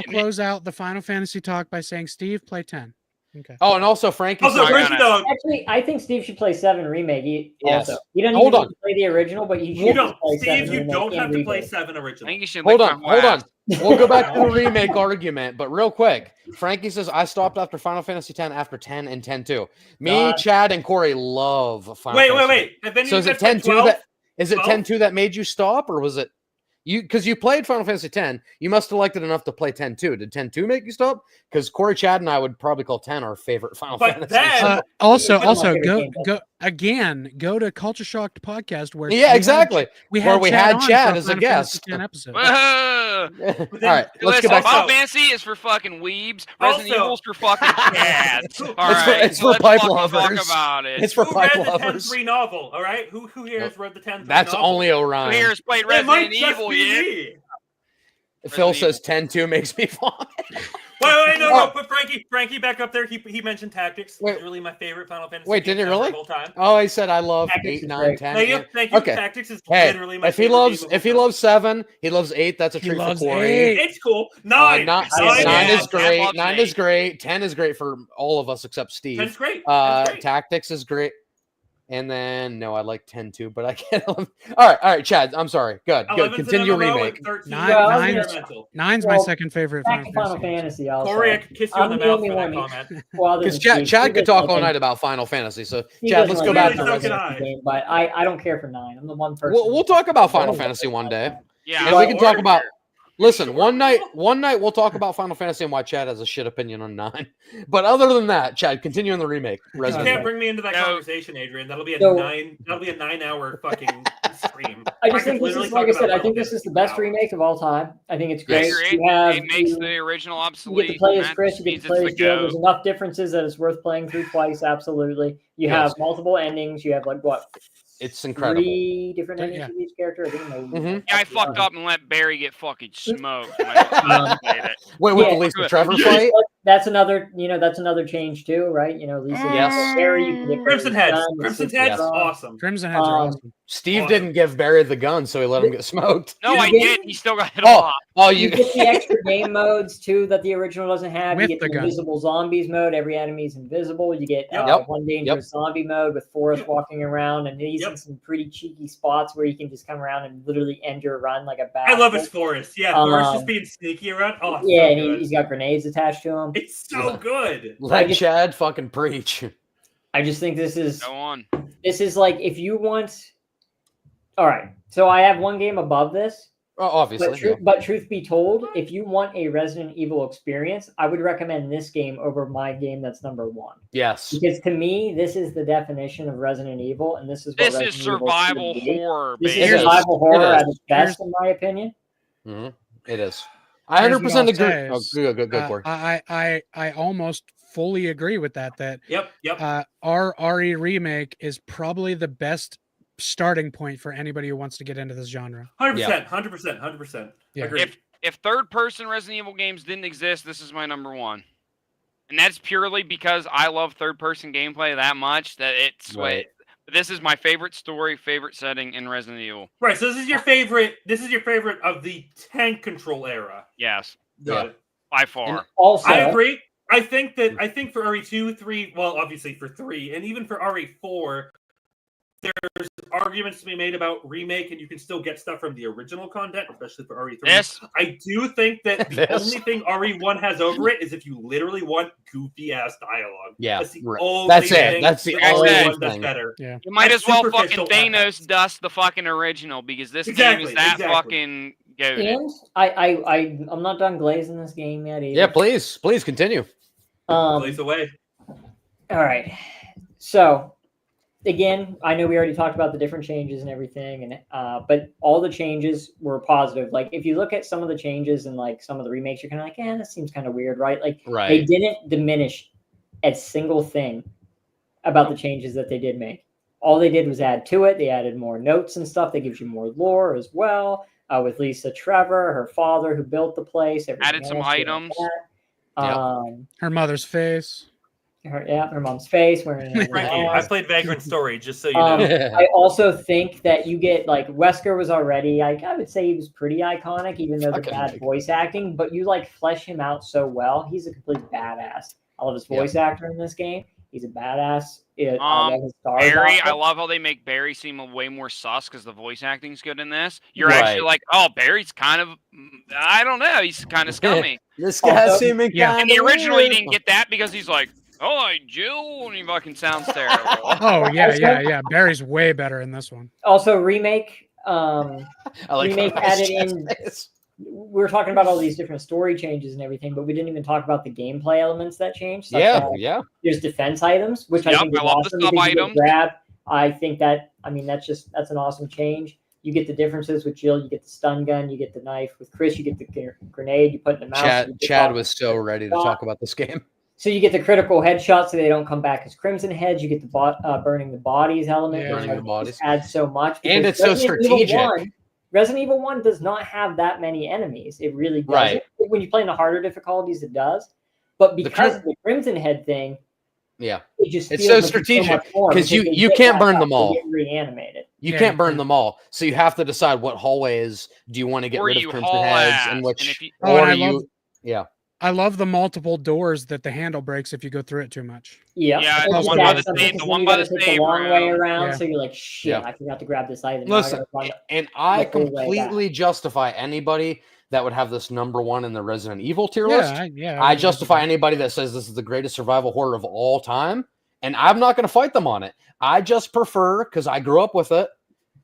close out the Final Fantasy talk by saying, Steve, play 10. Okay. Oh, and also Frankie. Also, said- where's the dog? Actually, I think Steve should play 7 remake. Yes. Also, you don't Hold even on. need to play the original, but you should You don't, play Steve. 7 You remake don't and have to play reboot. 7 I original. think you should Hold lick on, my hold on. ass. We'll go back to the remake argument, but real quick. Frankie says I stopped after Final Fantasy X after 10 and 10-2. Me, God. Chad, and Corey love Final Wait. Fantasy. Have any So of is you it guys played 10-2 12? that is it 12? 10-2 that made you stop, or was it you? Because you played Final Fantasy X, you must have liked it enough to play 10-2. Did 10-2 make you stop? Because Corey, Chad, and I would probably call 10 our favorite Final But Fantasy. then- Also, It's one of my favorite go games. go to Culture Shocked podcast where Yeah, exactly. we Where had we Chad had on Chad for as a Final Fantasy guest. 10 episode. Whoa! All right, let's Listen, get back Final to Fantasy is for fucking weebs. Resident Also- Evil's for fucking chads. All It's for- right, it's so for let's pipe fucking lovers. Talk about it. It's for Who pipe read the lovers. 10-3 novel? All right, who here has read the 10-3 That's novel? only Who Orion. here has played It might Resident just Evil be yet? me. Phil Resident says 10-2 makes me vomit. Wait, no, Oh. put Frankie back up there. He mentioned Tactics. Wait. It's really my favorite Final Fantasy. Wait, game did he ever really? of all time. Oh, he said I love Tactics 8, is 9, great. 10. Thank yeah. you. Okay. Tactics is Hey, literally my if he favorite loves game of all if he time. loves 7, he loves 8. That's a He treat for loves Corey. 8. It's cool. 9. Nine yeah. is great. loves 9 8. is great. 10 is great for all of us except Steve. 10's great. 10's great. Tactics is great. And then no, I like 10 too, but I can't. All right, Chad. I'm sorry. Good. Continue remake. Nine's my second favorite. Back to Final Fantasy. Also, Corey, I could kiss you on the mouth for that comment. Because Chad could talk all night about Final Fantasy. So Chad, let's go back to Resident Game, but I don't care for 9. I'm the one person. We'll talk about Final Fantasy one day. Yeah, and we can talk about. Listen, one night we'll talk about Final Fantasy and why Chad has a shit opinion on 9. But other than that, Chad, continue on the remake. You can't bring me into that conversation, Adrian. That'll be a 9-hour fucking stream. I just think this is, like I said, I think this is the best remake of all time. I think it's great. It makes the original obsolete. You get to play as Chris, you get to play as Jill. There's enough differences that it's worth playing through twice. Absolutely. You have multiple endings. You have like what? It's incredible. 3 different endings for each character. I think I fucked up and let Barry get fucking smoked. Wait, with the Lisa Trevor fight? That's another, that's another change too, right? Lisa. Yes. Barry, you can get Crimson Heads. Crimson Heads, awesome. Crimson Heads are awesome. Steve didn't give Barry the gun, so he let him get smoked. No, I did. He still got hit a lot. You get the extra game modes too that the original doesn't have. You get the invisible zombies mode. Every enemy is invisible. You get one dangerous zombie mode with Forrest walking around, and he's in some pretty cheeky spots where you can just come around and literally end your run like a bat. I love his Forrest. Yeah, Forrest just being sneaky around. Oh, yeah, so and he's got grenades attached to him. It's so good. Let Chad fucking preach. I just think this is. Go on. This is like if you want. All right, so I have one game above this. Obviously. But truth be told, if you want a Resident Evil experience, I would recommend this game over my game that's number 1. Yes. Because to me, this is the definition of Resident Evil, and this is what this is survival horror. This is survival horror at its best, in my opinion. Mm-hmm. It is. I 100% agree. Good, Corey. I almost fully agree with that. Yep. Our RE remake is probably the best starting point for anybody who wants to get into this genre. 100%. Yeah. If third-person Resident Evil games didn't exist, this is my number 1. And that's purely because I love third-person gameplay that much that it's this is my favorite story, favorite setting in Resident Evil. Right, so this is your favorite of the tank control era. Yes. Got it. By far. Also, I agree. I think for RE2, 3, well, obviously for 3, and even for RE4, there's arguments to be made about remake, and you can still get stuff from the original content, especially for RE3. Yes. I do think that the only thing RE1 has over it is if you literally want goofy ass dialogue. Yeah, that's the only thing. That's the only thing that's better. Yeah. You might That's as well fucking superficial Thanos dust the fucking original because this game is that fucking goated. And I'm not done glazing this game yet either. Yeah, please continue. Glaze away. All right, so. Again, I know we already talked about the different changes and everything, and but all the changes were positive. Like if you look at some of the changes and like some of the remakes, you're kind of like, that seems kind of weird, right? Like they didn't diminish a single thing about the changes that they did make. All they did was add to it. They added more notes and stuff. That gives you more lore as well. With Lisa Trevor, her father who built the place, added some items. Her mother's face. Her mom's face. I played Vagrant Story, just so you know. I also think that you get like Wesker was already I would say he was pretty iconic, even though the bad voice acting. But you like flesh him out so well. He's a complete badass. I love his voice actor in this game. He's a badass. Barry, I love how they make Barry seem way more sus because the voice acting's good in this. You're actually like, Barry's kind of, I don't know, he's kind of scummy. This guy's seeming kind of. And the original, you didn't get that because he's like, oh, Jill, and he fucking sounds terrible. Oh, yeah. Barry's way better in this one. Also, remake added in. We were talking about all these different story changes and everything, but we didn't even talk about the gameplay elements that changed. There's defense items, which I think is awesome. I think that, that's an awesome change. You get the differences with Jill. You get the stun gun. You get the knife. With Chris, you get the grenade. You put in the mouse. Chad was so ready to talk about this game. So you get the critical headshots so they don't come back as Crimson Heads. You get the burning the bodies element. Burning the bodies adds so much. And it's so strategic. Resident Evil 1 does not have that many enemies. It really doesn't. Right. When you play in the harder difficulties, it does. But because of the Crimson Head thing, it's so strategic because you can't burn them all. Reanimated. You can't burn them all, so you have to decide what hallways do you want to get rid of Crimson Heads and which. I love the multiple doors that the handle breaks if you go through it too much. Yeah, the one by the save long way room. around, so you're like, shit, I forgot to grab this item. Listen, and I completely justify anybody that would have this number one in the Resident Evil tier list. I justify anybody that says this is the greatest survival horror of all time, and I'm not going to fight them on it. I just prefer, because I grew up with it.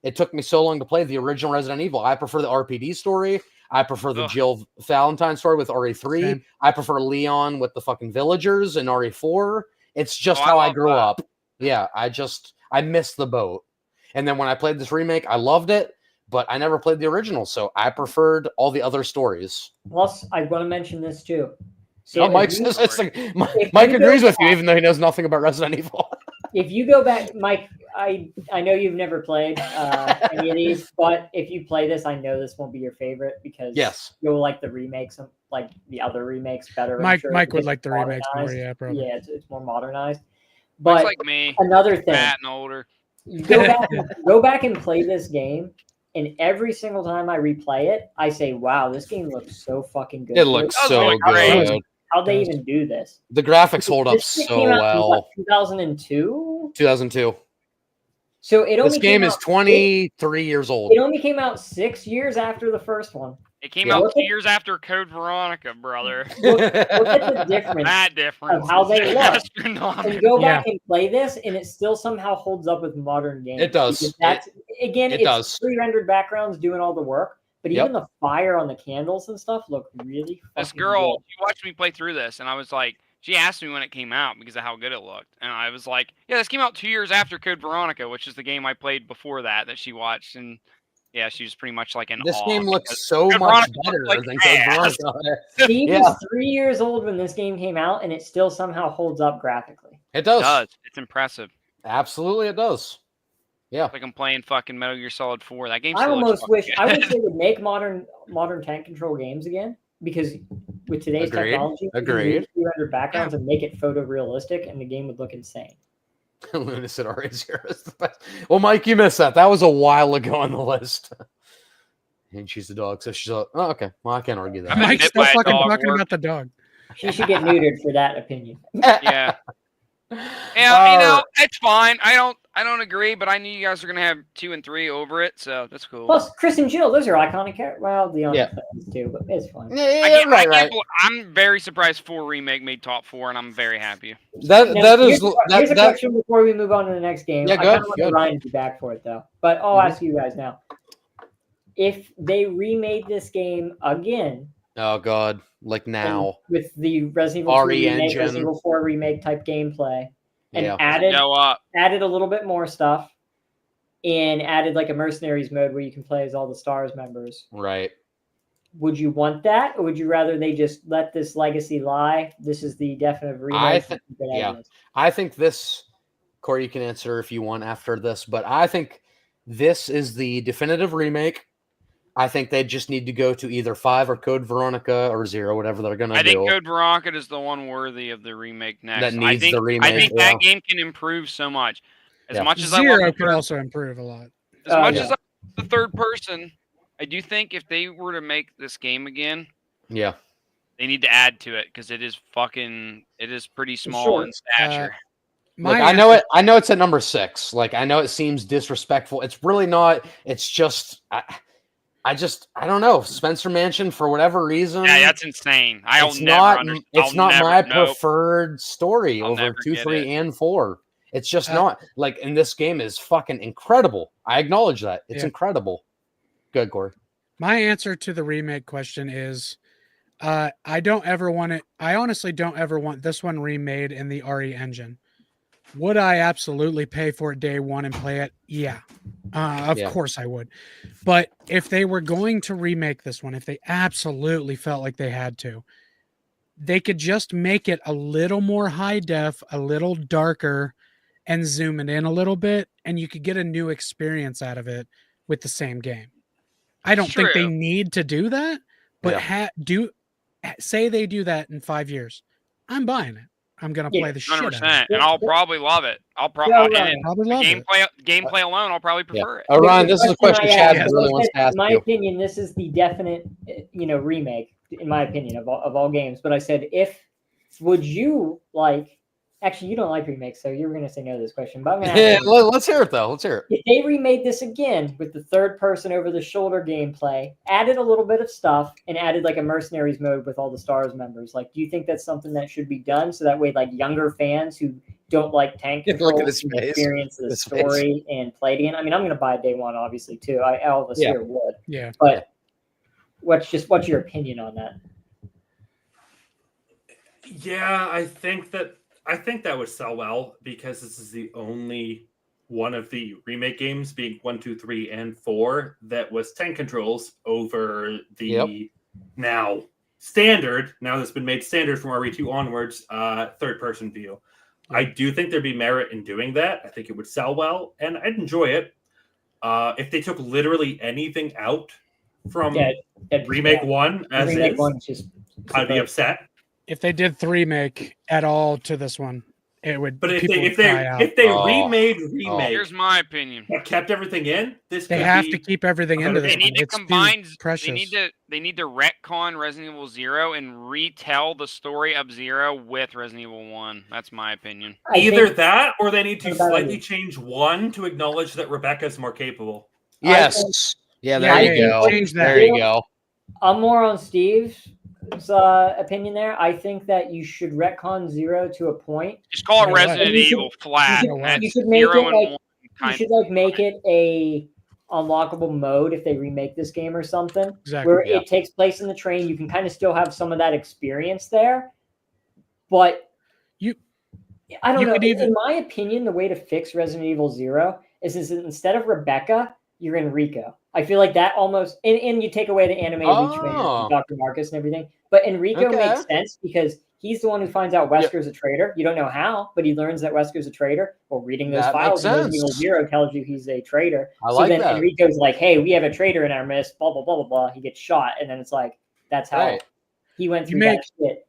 It took me so long to play the original Resident Evil. I prefer the RPD story. I prefer the Jill Valentine story with RE3. Same. I prefer Leon with the fucking villagers in RE4. It's just how I grew up. Yeah, I missed the boat. And then when I played this remake, I loved it, but I never played the original, so I preferred all the other stories. Plus, I want to mention this too. So Mike says Mike agrees with you, even though he knows nothing about Resident Evil. If you go back, Mike, I know you've never played any of these, but if you play this, I know this won't be your favorite because you'll like the remakes, like the other remakes better. Mike would like the remakes more, yeah, probably. Yeah, it's more modernized. But like me, another thing, fat and older. Go back and play this game, and every single time I replay it, I say, "Wow, this game looks so fucking good." It looks so good. How'd they even do this? The graphics hold up so well. 2002? 2002. So it only this game is 23 years old. It only came out 6 years after the first one. It came out 2 years after Code Veronica, brother. Look at the difference. That difference of how they look. And go back and play this, and it still somehow holds up with modern games. It does. It's 300 backgrounds doing all the work. But even the fire on the candles and stuff look really This girl, good. she watched me play through this, and I was like, she asked me when it came out because of how good it looked. And I was like, yeah, this came out 2 years after Code Veronica, which is the game I played before that she watched. And yeah, she was pretty much like in This awe game looks so much better than Code Veronica. Steve was 3 years old when this game came out, and it still somehow holds up graphically. It does. It does. It's impressive. Absolutely, it does. Yeah. Like I'm playing fucking Metal Gear Solid 4. That game. I almost wish they would make modern tank control games again, because with today's technology, you can use 300 backgrounds and make it photorealistic, and the game would look insane. Luna said RE0 is the best. Well, Mike, you missed that. That was a while ago on the list. And she's the dog, so she's like, oh, okay. Well, I can't argue that. Mike's still fucking talking about the dog. She should get neutered for that opinion. Yeah. Yeah, it's fine. I don't agree, but I knew you guys were gonna have 2 and 3 over it, so that's cool. Plus, Chris and Jill, those are iconic characters. Well, the other too, but it's fine. I'm very surprised 4 Remake made top 4, and I'm very happy. Here's a question before we move on to the next game. Yeah, I kind of want Ryan to be back for it though, but I'll ask you guys now. If they remade this game again, oh god, like now with the Resident Evil 3 remake, Resident Evil 4 remake type gameplay, and added a little bit more stuff, and added like a mercenaries mode where you can play as all the STARS members. Right. Would you want that, or would you rather they just let this legacy lie? This is the definitive remake. I think this, Corey, you can answer if you want after this, but I think this is the definitive remake. I think they just need to go to either 5 or Code Veronica or 0, whatever they're going to do. I think Code Veronica is the one worthy of the remake next. That needs the remake. I think that game can improve so much. As much as 0 could also improve a lot. As much as I love the third person, I do think if they were to make this game again, they need to add to it because it is pretty small in stature. Look, I know it's at number 6. Like, I know it seems disrespectful. It's really not. It's just I don't know. Spencer Mansion, for whatever reason. Yeah, that's insane. It's not my preferred story over 2, 3, and 4. It's just not. Like, and this game is fucking incredible. I acknowledge that. It's incredible. Good, Corey. My answer to the remake question is I don't ever want it. I honestly don't ever want this one remade in the RE engine. Would I absolutely pay for it day one and play it? Yeah. Of course I would. But if they were going to remake this one, if they absolutely felt like they had to, they could just make it a little more high def, a little darker, and zoom it in a little bit, and you could get a new experience out of it with the same game. I don't think they need to do that, but say they do that in 5 years. I'm buying it. I'm gonna play the shit out of it. And I'll probably love it. I'll probably love gameplay alone. I'll probably prefer it. Oh, Ryan, this is a question Chad really wants to ask. In my opinion, this is the definite, remake. in my opinion, of all games. But I said, would you like? Actually, you don't like remakes, so you're going to say no to this question. But I'm going to ask you, let's hear it though. Let's hear it. If they remade this again with the third-person over-the-shoulder gameplay, added a little bit of stuff, and added like a mercenaries mode with all the Stars members, like, do you think that's something that should be done so that way, like, younger fans who don't like tank control can experience the story and play it again? I mean, I'm going to buy it day one, obviously, too. All of us here would. Yeah. But what's your opinion on that? Yeah, I think that would sell well because this is the only one of the remake games, being 1, 2, 3, and 4, that was tank controls over the now that's been made standard from RE2 onwards, third-person view. I do think there'd be merit in doing that. I think it would sell well, and I'd enjoy it. If they took literally anything out from Remake 1 as Remake is, I'd be upset. If they did the remake at all to this one, it would. But if they remade Remake, here's my opinion. But kept everything in. They have to keep everything into this. They need to combine. Precious. They need to retcon Resident Evil 0 and retell the story of 0 with Resident Evil 1. That's my opinion. Either that, or they need to slightly change 1 to acknowledge that Rebecca's more capable. Yes. There you go. There you go. I'm more on Steve's opinion there. I think that you should retcon 0 to a point. Just call it Resident Evil flat. You should make it like make it a unlockable mode if they remake this game or something. Exactly. Where it takes place in the train. You can kind of still have some of that experience there, but I don't know. In my opinion, the way to fix Resident Evil 0 is instead of Rebecca, you're Enrico. I feel like that almost, and you take away the animated retrain, Dr. Marcus and everything. But Enrico makes sense because he's the one who finds out Wesker's a traitor. You don't know how, but he learns that Wesker's a traitor. Well, reading those files, Resident Evil 0 tells you he's a traitor. Enrico's like, hey, we have a traitor in our midst, blah, blah, blah, blah, blah. He gets shot. And then it's like, that's how he went through that shit.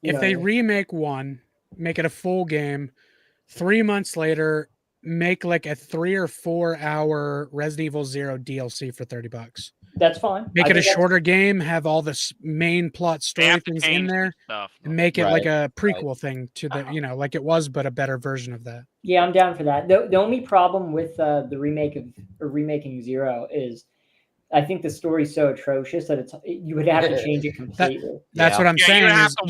If they remake 1, make it a full game, 3 months later, make like a 3 or 4 hour Resident Evil 0 DLC for $30. That's fine. Make it a shorter game, have all this main plot story things in there, and make it like a prequel thing to the, like it was, but a better version of that. Yeah, I'm down for that. The only problem with the remaking 0 is I think the story's so atrocious that you would have to change it completely. That's what I'm saying. You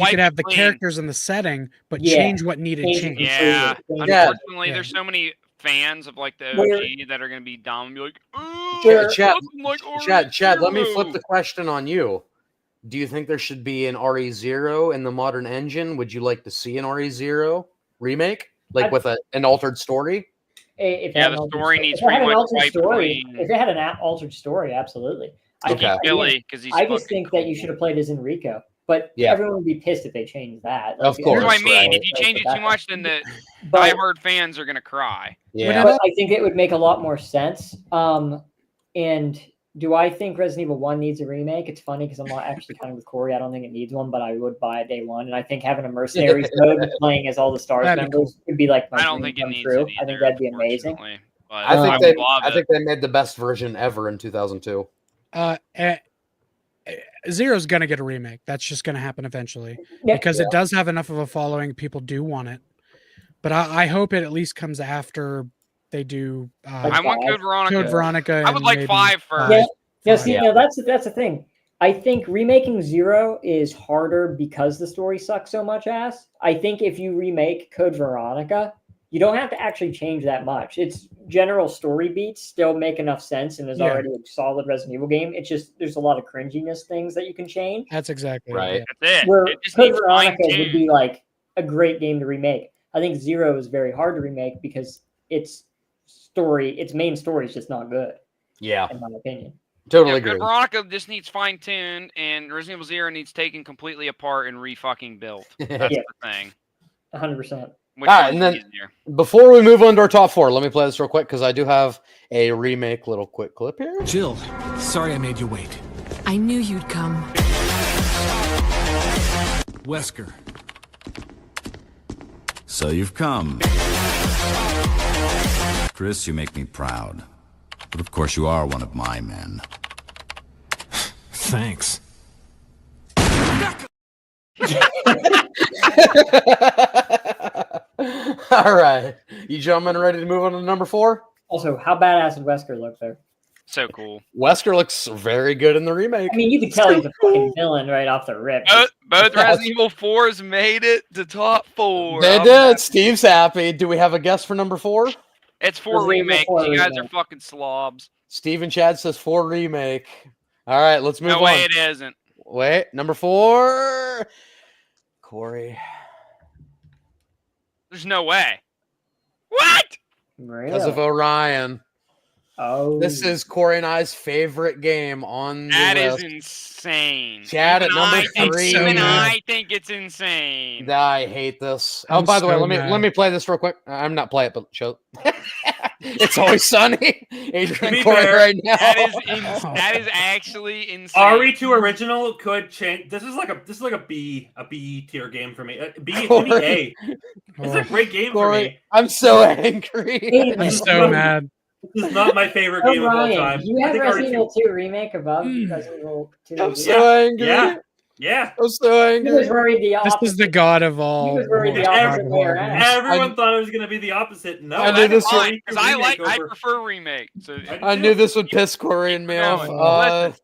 could have the characters and the setting, but change what needed changed. Yeah. Unfortunately, there's so many fans of like the OG that are going to be dumb and be like, Chad, let me flip the question on you. Do you think there should be an RE0 in the modern engine? Would you like to see an RE0 remake, like with an altered story? The story needs pretty much wiped clean. If it had an altered story, absolutely. I just think that you should have played as Enrico. But everyone would be pissed if they changed that. Of course. That's what I mean. If you change it too much, then the diehard fans are going to cry. Yeah. But I think it would make a lot more sense. And do I think Resident Evil 1 needs a remake? It's funny because I'm not actually kind of with Corey. I don't think it needs one, but I would buy it day one. And I think having a mercenaries mode playing as all the Stars members would be like I don't think it needs true. I think that'd be amazing. I think they made the best version ever in 2002. Zero's going to get a remake. That's just going to happen eventually because it does have enough of a following. People do want it, but I hope it at least comes after they do. I want Code Veronica. Code Veronica. I would like 5 first. That's the thing. I think remaking 0 is harder because the story sucks so much ass. I think if you remake Code Veronica, you don't have to actually change that much. It's general story beats still make enough sense and is already a solid Resident Evil game. It's just there's a lot of cringiness things that you can change. That's exactly right. That's it. Where Code Veronica would be like a great game to remake. I think 0 is very hard to remake because its main story is just not good. Yeah. In my opinion. Totally agree. Veronica just needs fine-tuned, and Resident Evil 0 needs taken completely apart and re-fucking built. That's the thing. 100%. All right, and then before we move on to our top 4, let me play this real quick because I do have a remake little quick clip here. Jill, sorry I made you wait. I knew you'd come. Wesker. So you've come. Chris, you make me proud. But of course you are one of my men. Thanks. All right. You gentlemen ready to move on to number 4? Also, how badass did Wesker look there? So cool. Wesker looks very good in the remake. I mean, you could tell he's a fucking villain right off the rip. Both Resident Evil 4s made it to top 4. They did. Steve's happy. Do we have a guess for number 4? It's 4 remake. You guys are fucking slobs. Steve and Chad says 4 remake. All right, let's move on. No way it isn't. Wait, number 4. Corey. There's no way. What? Because of Orion. Oh. This is Corey and I's favorite game on the That list. is insane. Chad at number 3. Even I think it's insane. I hate this. Oh, by the way, let me play this real quick. I'm not play it, but show. It's Always Sunny. Adrian Corey right now. That is actually insane. RE2 original could change. This is like a B tier game for me. B maybe A. It's a great game for me. I'm so angry. I'm so mad. This is not my favorite game of all time. Do you have Resident Evil 2 remake above Resident Evil 2? I'm so angry. Yeah. I'm so angry. He was worried the opposite. This is the god of all. He was worried the opposite way around. Everyone thought it was going to be the opposite. No, I knew this because I prefer remake. So I knew this would piss Corey and me off.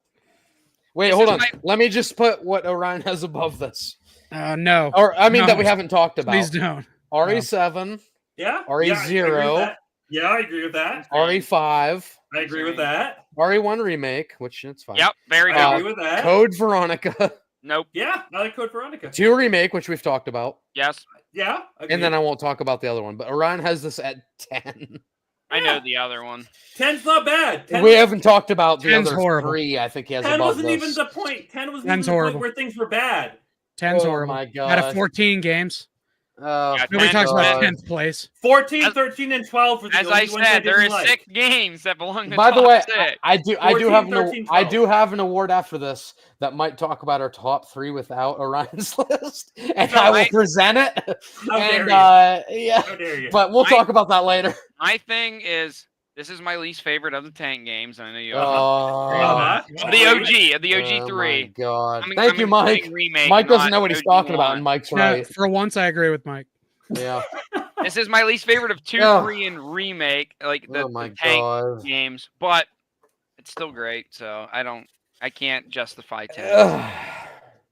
Wait, hold on. Let me just put what Orion has above this. No. Or I mean that we haven't talked about. Please don't. RE7. Yeah. RE0. Yeah, I agree with that. RE5. I agree with that. RE1 remake, which it's fine. Yep, very good. I agree with that. Code Veronica. Nope. Yeah, I like Code Veronica. 2 remake, which we've talked about. Yes. Yeah. And then I won't talk about the other one. But Orion has this at 10. I know the other one. 10's not bad. We haven't talked about the 10's other horrible. 3. I think he has 10 above wasn't this. even the point. 10 wasn't 10's even the horrible. point where things were bad. 10's Oh horrible. my god. Out of 14 games. Nobody 10 talks about God. 10th place. 14, 13, and 12 were the As only I ones said, there didn't is like. 6 games that belong to By the top way, 6. I do 13, I 12. do have an award after this that might talk about our top 3 without Orion's list, and I will present it. How And dare you. yeah, How dare you. but we'll talk about that later. My thing is, this is my least favorite of the tank games. I know you. The the OG 3. God, I'm thank you, Mike. including remake, Mike doesn't not know what he's OG talking about, 1. and Mike's Yeah, right. for once, I agree with Mike. Yeah. This is my least favorite of 2, Oh. 3, and remake, like the, Oh my the tank God. games. But it's still great, so I can't justify 10.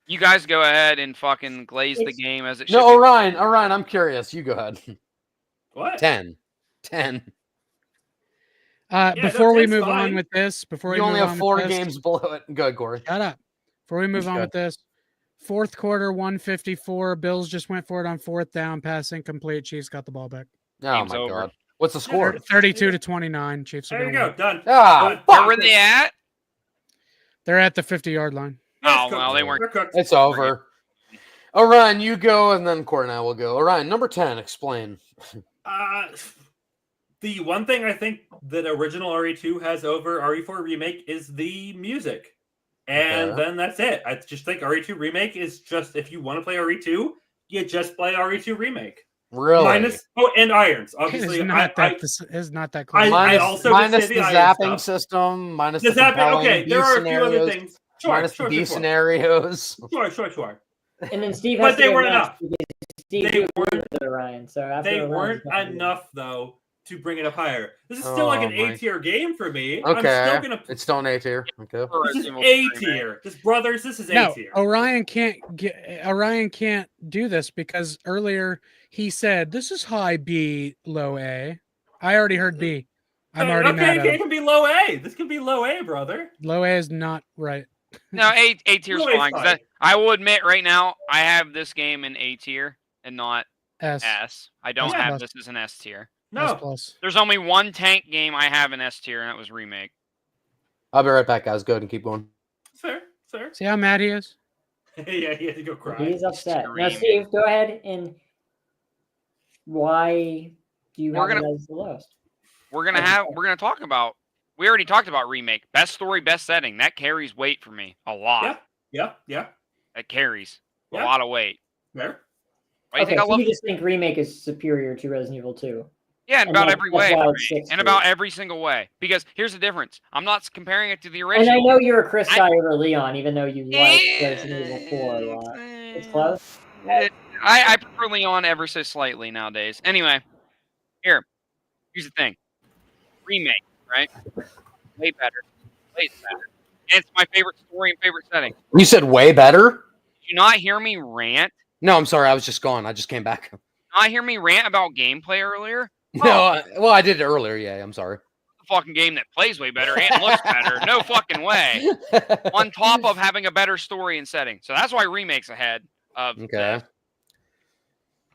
You guys go ahead and fucking glaze the game as it should. No, Orion, I'm curious. You go ahead. What? 10. Before we 10's move fine. on with this, before we You move only on have with 4 this- games below it. Go ahead, Corey. Shut up. Before we move on Good. with this, fourth quarter, 154. Bills just went for it on 4th down, pass incomplete. Chiefs got the ball back. Oh Game's my over. God. What's the score? 32-29. Chiefs are There you gonna go. win. Done. Ah, Where were they at? They're at the 50-yard line. Oh, well, they weren't. They're cooked. It's over. Orion, you go, and then Corey and I will go. Orion, number 10, explain. The one thing I think that original RE2 has over RE4 remake is the music. And Okay. then that's it. I just think RE2 remake is just, if you want to play RE2, you just play RE2 remake. Really? And irons. Obviously, It's not that close. I also minus did the say the iron zapping stuff. system, minus The the zapping, compelling okay, B there are a few other scenarios, things. Sure, minus the B scenarios. Sure. And then Steve has But to they go weren't next enough. because Steve They agreed weren't- with Orion. So after They Orion's weren't done, enough, though, to bring it up higher. This is still like an Oh, my- A tier game for me. Okay. I'm still gonna. It's still an A tier. Okay. This is A tier. This brothers. This is A No, tier. Orion can't do this because earlier he said this is high B, low A. I already heard B. I'm already mad at it him. can be low A. This can be low A, brother. Low A is not right. No, A tier's No, it's fine. 'Cause fine. I will admit right now, I have this game in A tier and not S. S. I don't S have plus. this as an S tier. S No. plus. There's only one tank game I have in S tier, and that was Remake. I'll be right back, guys. Go ahead and keep going. Sir. See how mad he is? Yeah, he had to go cry. he's upset. Now, Screaming. Steve, go ahead and why do you We're have gonna- it as the lowest? We're gonna talk about. We already talked about Remake. Best story, best setting. That carries weight for me a lot. Yeah. That carries a Yeah. lot of weight. There. Why do you Okay, think I so love? you just think Remake is superior to Resident Evil 2? Yeah, in and about that- every that's way why for it's me, 6 and for about you. every single way. Because here's the difference. I'm not comparing it to the And original. I know you're a Chris guy over Leon, even though you like Resident Evil 4 a lot. It's close. I prefer Leon ever so slightly nowadays. Anyway, here's the thing. Remake, right? Way better. Way better. And it's my favorite story and favorite setting. You said way better? Did you not hear me rant? No, I'm sorry. I was just gone. I just came back. Not hear me rant about gameplay earlier? No, well, I did it earlier. Yeah, I'm sorry. The fucking game that plays way better and looks better. No fucking way. On top of having a better story and setting. So that's why Remake's ahead of this.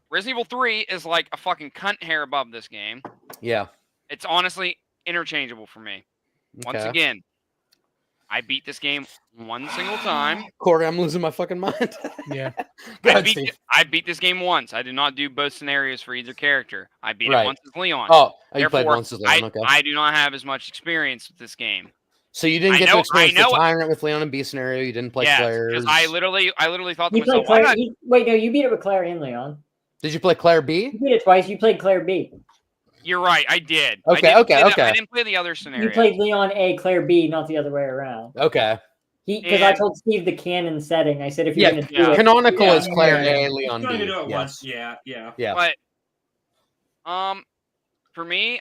Resident Evil 3 is like a fucking cunt hair above this game. Yeah. It's honestly interchangeable for me. Once again, I beat this game one single time. Corey, I'm losing my fucking mind. Yeah. I beat this game once. I did not do both scenarios for either character. I beat it once as Leon. Oh, you played once as Leon. Okay. I do not have as much experience with this game. So you didn't get to experience the Tyrant with Leon and B scenario. You didn't play Claire. Because I literally thought to You myself, played Claire, wait, no, you beat it with Claire and Leon. Did you play Claire B? You beat it twice. You played Claire B. You're right. I did. Okay. I didn't play the other scenario. You played Leon A, Claire B, not the other way around. Okay. Because I told Steve the canon setting. I said if you're going to do it, canonical is Claire A, Leon B. You're going to do it once. Yeah. But for me,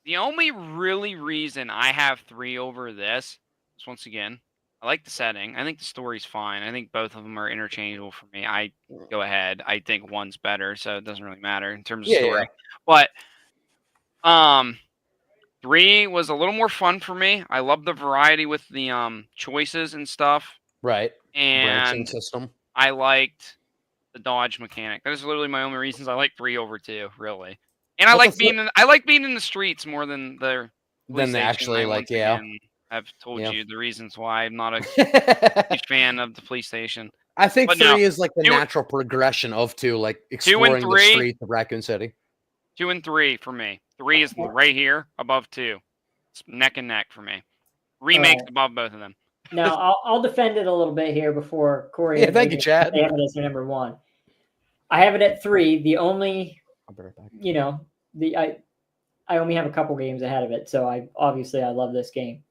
the only really reason I have 3 over this is, once again, I like the setting. I think the story's fine. I think both of them are interchangeable for me. I go ahead. I think one's better, so it doesn't really matter in terms of story. But 3 was a little more fun for me. I love the variety with the choices and stuff. Right. And branching system. I liked the dodge mechanic. That is literally my only reasons I like 3 over 2, really. And I like being in the streets more than the actually I've told you the reasons why I'm not a huge fan of the police station. I think 3 is like the natural progression of 2, like exploring the streets of Raccoon City. 2 and 3 for me. 3 is right here above 2. It's neck and neck for me. Remakes above both of them. Now I'll defend it a little bit here before Corey. Yeah, thank you, Chad. They have it as their number 1. I have it at 3. The only, I only have a couple games ahead of it, so I love this game.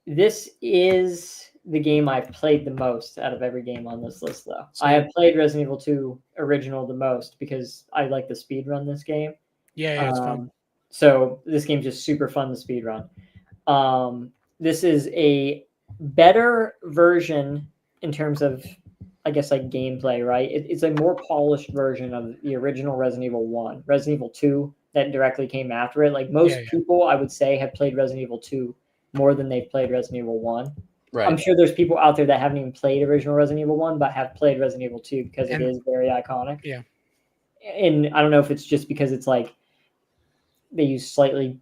This is the game I've played the most out of every game on this list, though. I have played Resident Evil 2 original the most because I like to speed run this game. Yeah, it's fun. So this game's just super fun to speed run. This is a better version in terms of, I guess, like gameplay, right? It's a more polished version of the original Resident Evil 1. Resident Evil 2 that directly came after it. Like most people, I would say, have played Resident Evil 2 more than they've played Resident Evil 1. Right. I'm sure there's people out there that haven't even played original Resident Evil 1, but have played Resident Evil 2 because it is very iconic. Yeah. And I don't know if it's just because it's like they use slightly,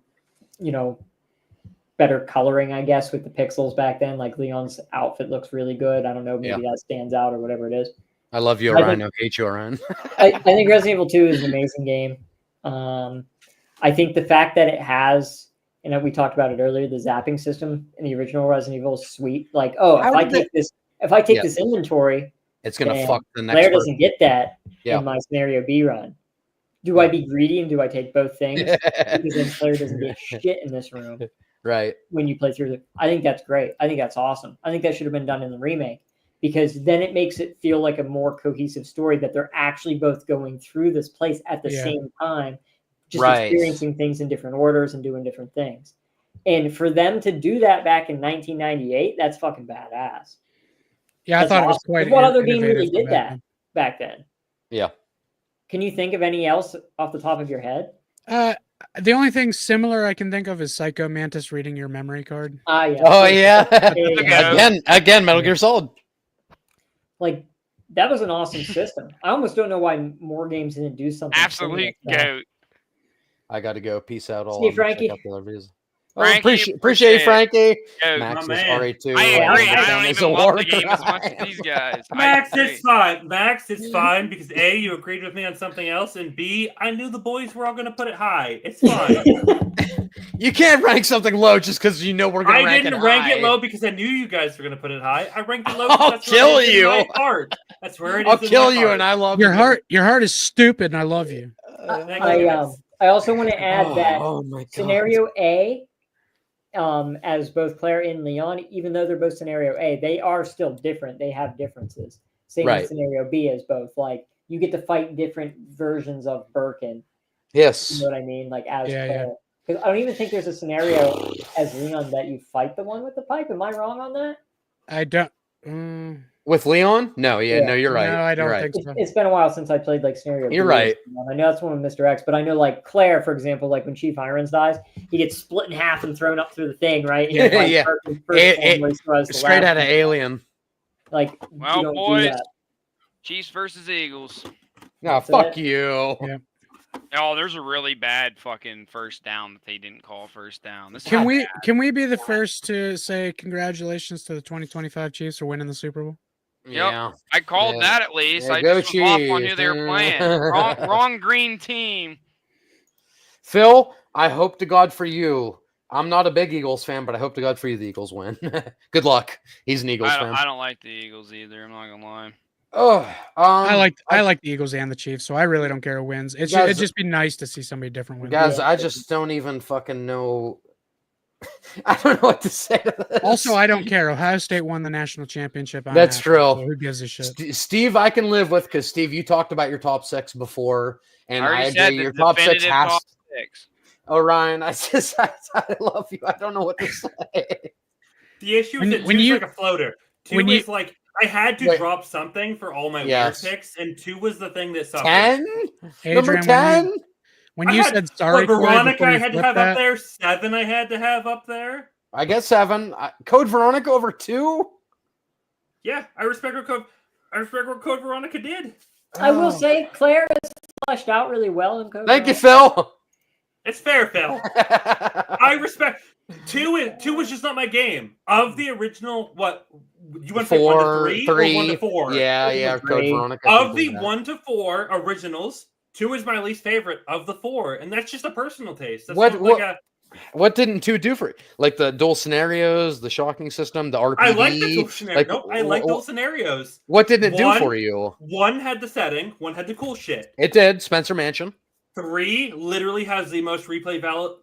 better coloring, I guess, with the pixels back then. Like Leon's outfit looks really good. I don't know, maybe that stands out or whatever it is. I love you, Orion. I hate you, Orion. I think Resident Evil 2 is an amazing game. I think the fact that it has, we talked about it earlier, the zapping system in the original Resident Evil is sweet. Like, if I take this inventory, it's gonna fuck the next. Claire doesn't get that in my scenario B run. Do I be greedy and do I take both things? Because then Claire doesn't get shit in this room. Right. When you play through I think that's great. I think that's awesome. I think that should have been done in the remake because then it makes it feel like a more cohesive story that they're actually both going through this place at the same time, just experiencing things in different orders and doing different things. And for them to do that back in 1998, that's fucking badass. Yeah, I thought it was quite. What other game really did that back then? Yeah. Can you think of any else off the top of your head? The only thing similar I can think of is Psycho Mantis reading your memory card. Yeah. Oh yeah. Again, Metal Gear Solid. Like that was an awesome system. I almost don't know why more games didn't do something. Absolute goat. I got to go. Peace out, all. See, Frankie. Appreciate you, Frankie. Yo, Max is RA2. I agree. I don't even love the game as much as these guys. Max, it's fine. Max, it's fine because A, you agreed with me on something else, and B, I knew the boys were all going to put it high. It's fine. You can't rank something low just because you know we're going to rank it high. I didn't rank it low because I knew you guys were going to put it high. I ranked it low because that's where it is in my heart. That's where it is. I'll kill you, and I love your heart. Your heart is stupid, and I love you. I also want to add that scenario A, as both Claire and Leon, even though they're both scenario A, they are still different. They have differences. Same with scenario B as both. Like you get to fight different versions of Birkin. Yes. You know what I mean? Like as Claire. Because I don't even think there's a scenario as Leon that you fight the one with the pipe. Am I wrong on that? I don't. With Leon? No, no, you're right. No, I don't right. think so. It's been a while since I played like scenario. You're right. I know that's one of Mr. X, but I know like Claire, for example, like when Chief Irons dies, he gets split in half and thrown up through the thing, right? And like, straight out of Alien. Like, well, boys, Chiefs versus Eagles. No, fuck you. Yeah. Oh, there's a really bad fucking first down that they didn't call first down. This can we be the first to say congratulations to the 2025 Chiefs for winning the Super Bowl? Yeah, I called that at least. I go just was off on Chiefs. who they were playing. wrong green team. Phil, I hope to God for you. I'm not a big Eagles fan, but I hope to God for you the Eagles win. Good luck. He's an Eagles fan. I don't like the Eagles either. I'm not gonna lie. Oh, I like the Eagles and the Chiefs, so I really don't care who wins. It'd just be nice to see somebody different win. Guys, I just don't even fucking know. I don't know what to say to this. Also, I don't care. Ohio State won the national championship. That's true. So who gives a shit? Steve, I can live with because Steve, you talked about your top 6 before, and I agree. Your top 6 has. Top 6. Oh, Ryan, I love you. I don't know what to say. The issue is that two's like a floater. Two is like I had to drop something for all my weird picks, and 2 was the thing that suffered. 10? Number 10? When you said sorry, Veronica, I had to have up there. 7, I had to have up there. I guess 7. Code Veronica over 2. Yeah, I respect what Code Veronica did. I will say Claire is fleshed out really well in Code. Thank you, Phil. It's fair, Phil. I respect. 2 was just not my game. Of the original, what you went from 1 to 3 or 1 to 4? Yeah. Code Veronica. Of the 1 to 4 originals, 2 is my least favorite of the 4, and that's just a personal taste. That's what didn't 2 do for you? Like the dual scenarios, the shocking system, the RPD? I like the dual scenarios. I like dual scenarios. What did it do for you? 1 had the setting, 1 had the cool shit. It did. Spencer Mansion. 3 literally has the most replay value,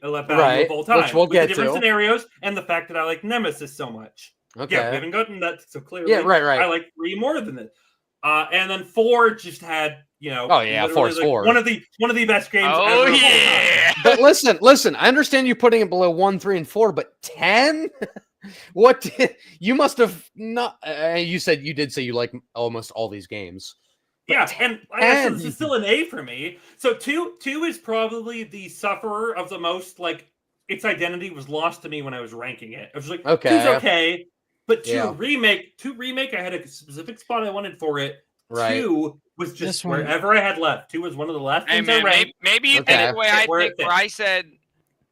right, of all time. Which we'll get the different to. scenarios and the fact that I like Nemesis so much. Okay. Yeah, we haven't gotten that so clearly. Yeah, right. I like 3 more than it. And then 4 just had, Oh yeah, 4's like 4. One of the best games ever. Oh yeah. But listen. I understand you putting it below 1, 3, and 4, but 10? What you must have not? You said you did say you like almost all these games. Yeah, and I guess this is still an A for me. So 2 is probably the sufferer of the most. Like its identity was lost to me when I was ranking it. I was like, 2's okay, but 2 remake. I had a specific spot I wanted for it. Right. 2 was just wherever I had left. 2 was one of the last things I ranked. Maybe you did it the way I think, where I said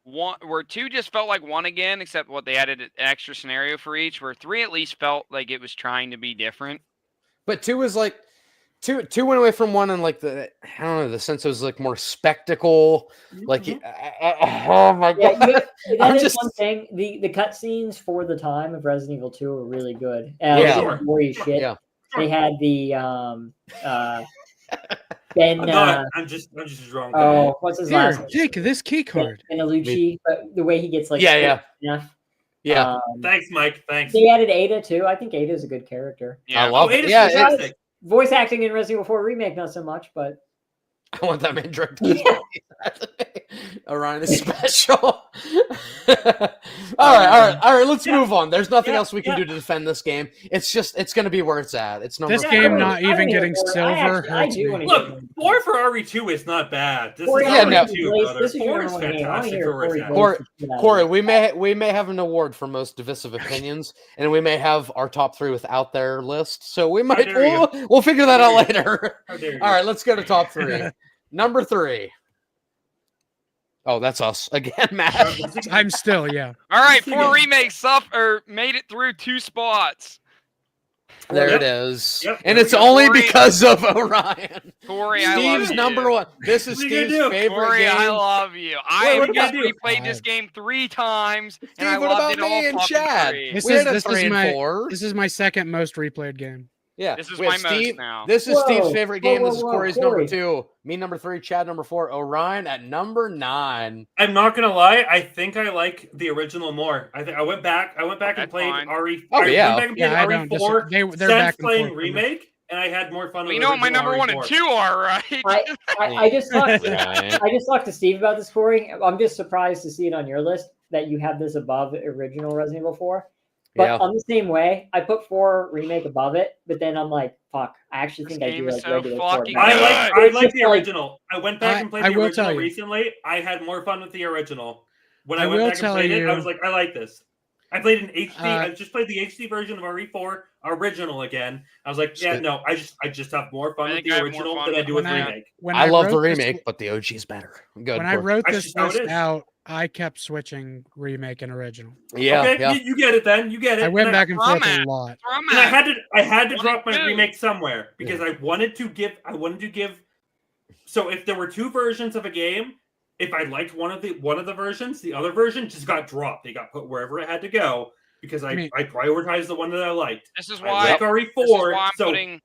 1, where 2 just felt like 1 again, except what they added an extra scenario for each. Where 3 at least felt like it was trying to be different. But 2 was like. 2 went away from 1 and like the the sense it was like more spectacle, like oh my god! That is one thing. The cutscenes for the time of Resident Evil 2 were really good. Gory shit. Yeah. They had the Ben. I'm just drunk. Oh, what's his last name? Jake, this key card. Benelucci, but the way he gets like Yeah. Thanks, Mike. Thanks. They added Ada too. I think Ada is a good character. Yeah. I love it. Yeah, voice acting in Resident Evil 4 Remake, not so much, but I want that man directed. Orion is special. all right. Let's move on. There's nothing else we can do to defend this game. It's going to be where it's at. It's number. This game not even getting silver. Look, 4 for RE2 is not bad. This is RE2, 4 is fantastic for Corey, we may have an award for most divisive opinions, and we may have our top 3 without their list. So we might we'll figure that out later. All right, let's go to top 3. Number 3. Oh, that's us again, Matt. I'm still, All right, 4 remakes made it through 2 spots. There it is. And it's only because of Orion. Corey, Steve's I love number you. 1. This is Steve's favorite Corey, game. I love you. I just replayed this game 3 times, Steve, and I what loved about it all me and fucking Chad? 3. This is my second most replayed game. Yeah. This is We my have Steve. most now. This is Steve's favorite game. Whoa, This is whoa, Corey's Corey. number 2. Me number 3. Chad number 4. Orion at number 9. I'm not gonna lie. I think I like the original more. I went back and played fine. RE. Oh, I yeah. went back and played I don't RE4 they're since back and playing forth for me. remake, and I had more fun. Well, with you know what my original number 1 and RE4. 2 are, right? I just talked. Right. I just talked to Steve about this, Corey. I'm just surprised to see it on your list that you have this above original Resident Evil 4. But Yeah. I'm the same way. I put 4 remake above it, but then I'm like, fuck. I actually This think I game do is like so regular 4. fucking better. I It's like just the original. I went back and played I the will tell original you. recently. I had more fun with the original. When I I went will back and tell played it, I you- was like, I like this. I played an HD. Uh, I just played the HD version of RE4 original again. I was like, yeah, no, I just have more fun I with think I the have more original fun than I with do it. with When I- remake. When I love the wrote this- remake, but the OG is better. Good. When I wrote That's this just how it list is. out, I kept switching remake and original. Yeah. Okay, Yeah. you get it then. You get it. I went And back and forth From a it. lot. From And I it. had to One drop and my two. remake somewhere because I wanted to give. So if there were 2 versions of a game, if I liked one of the versions, the other version just got dropped. They got put wherever it had to go because I prioritized the one that I liked. This is I why like this is RE4, why I'm so putting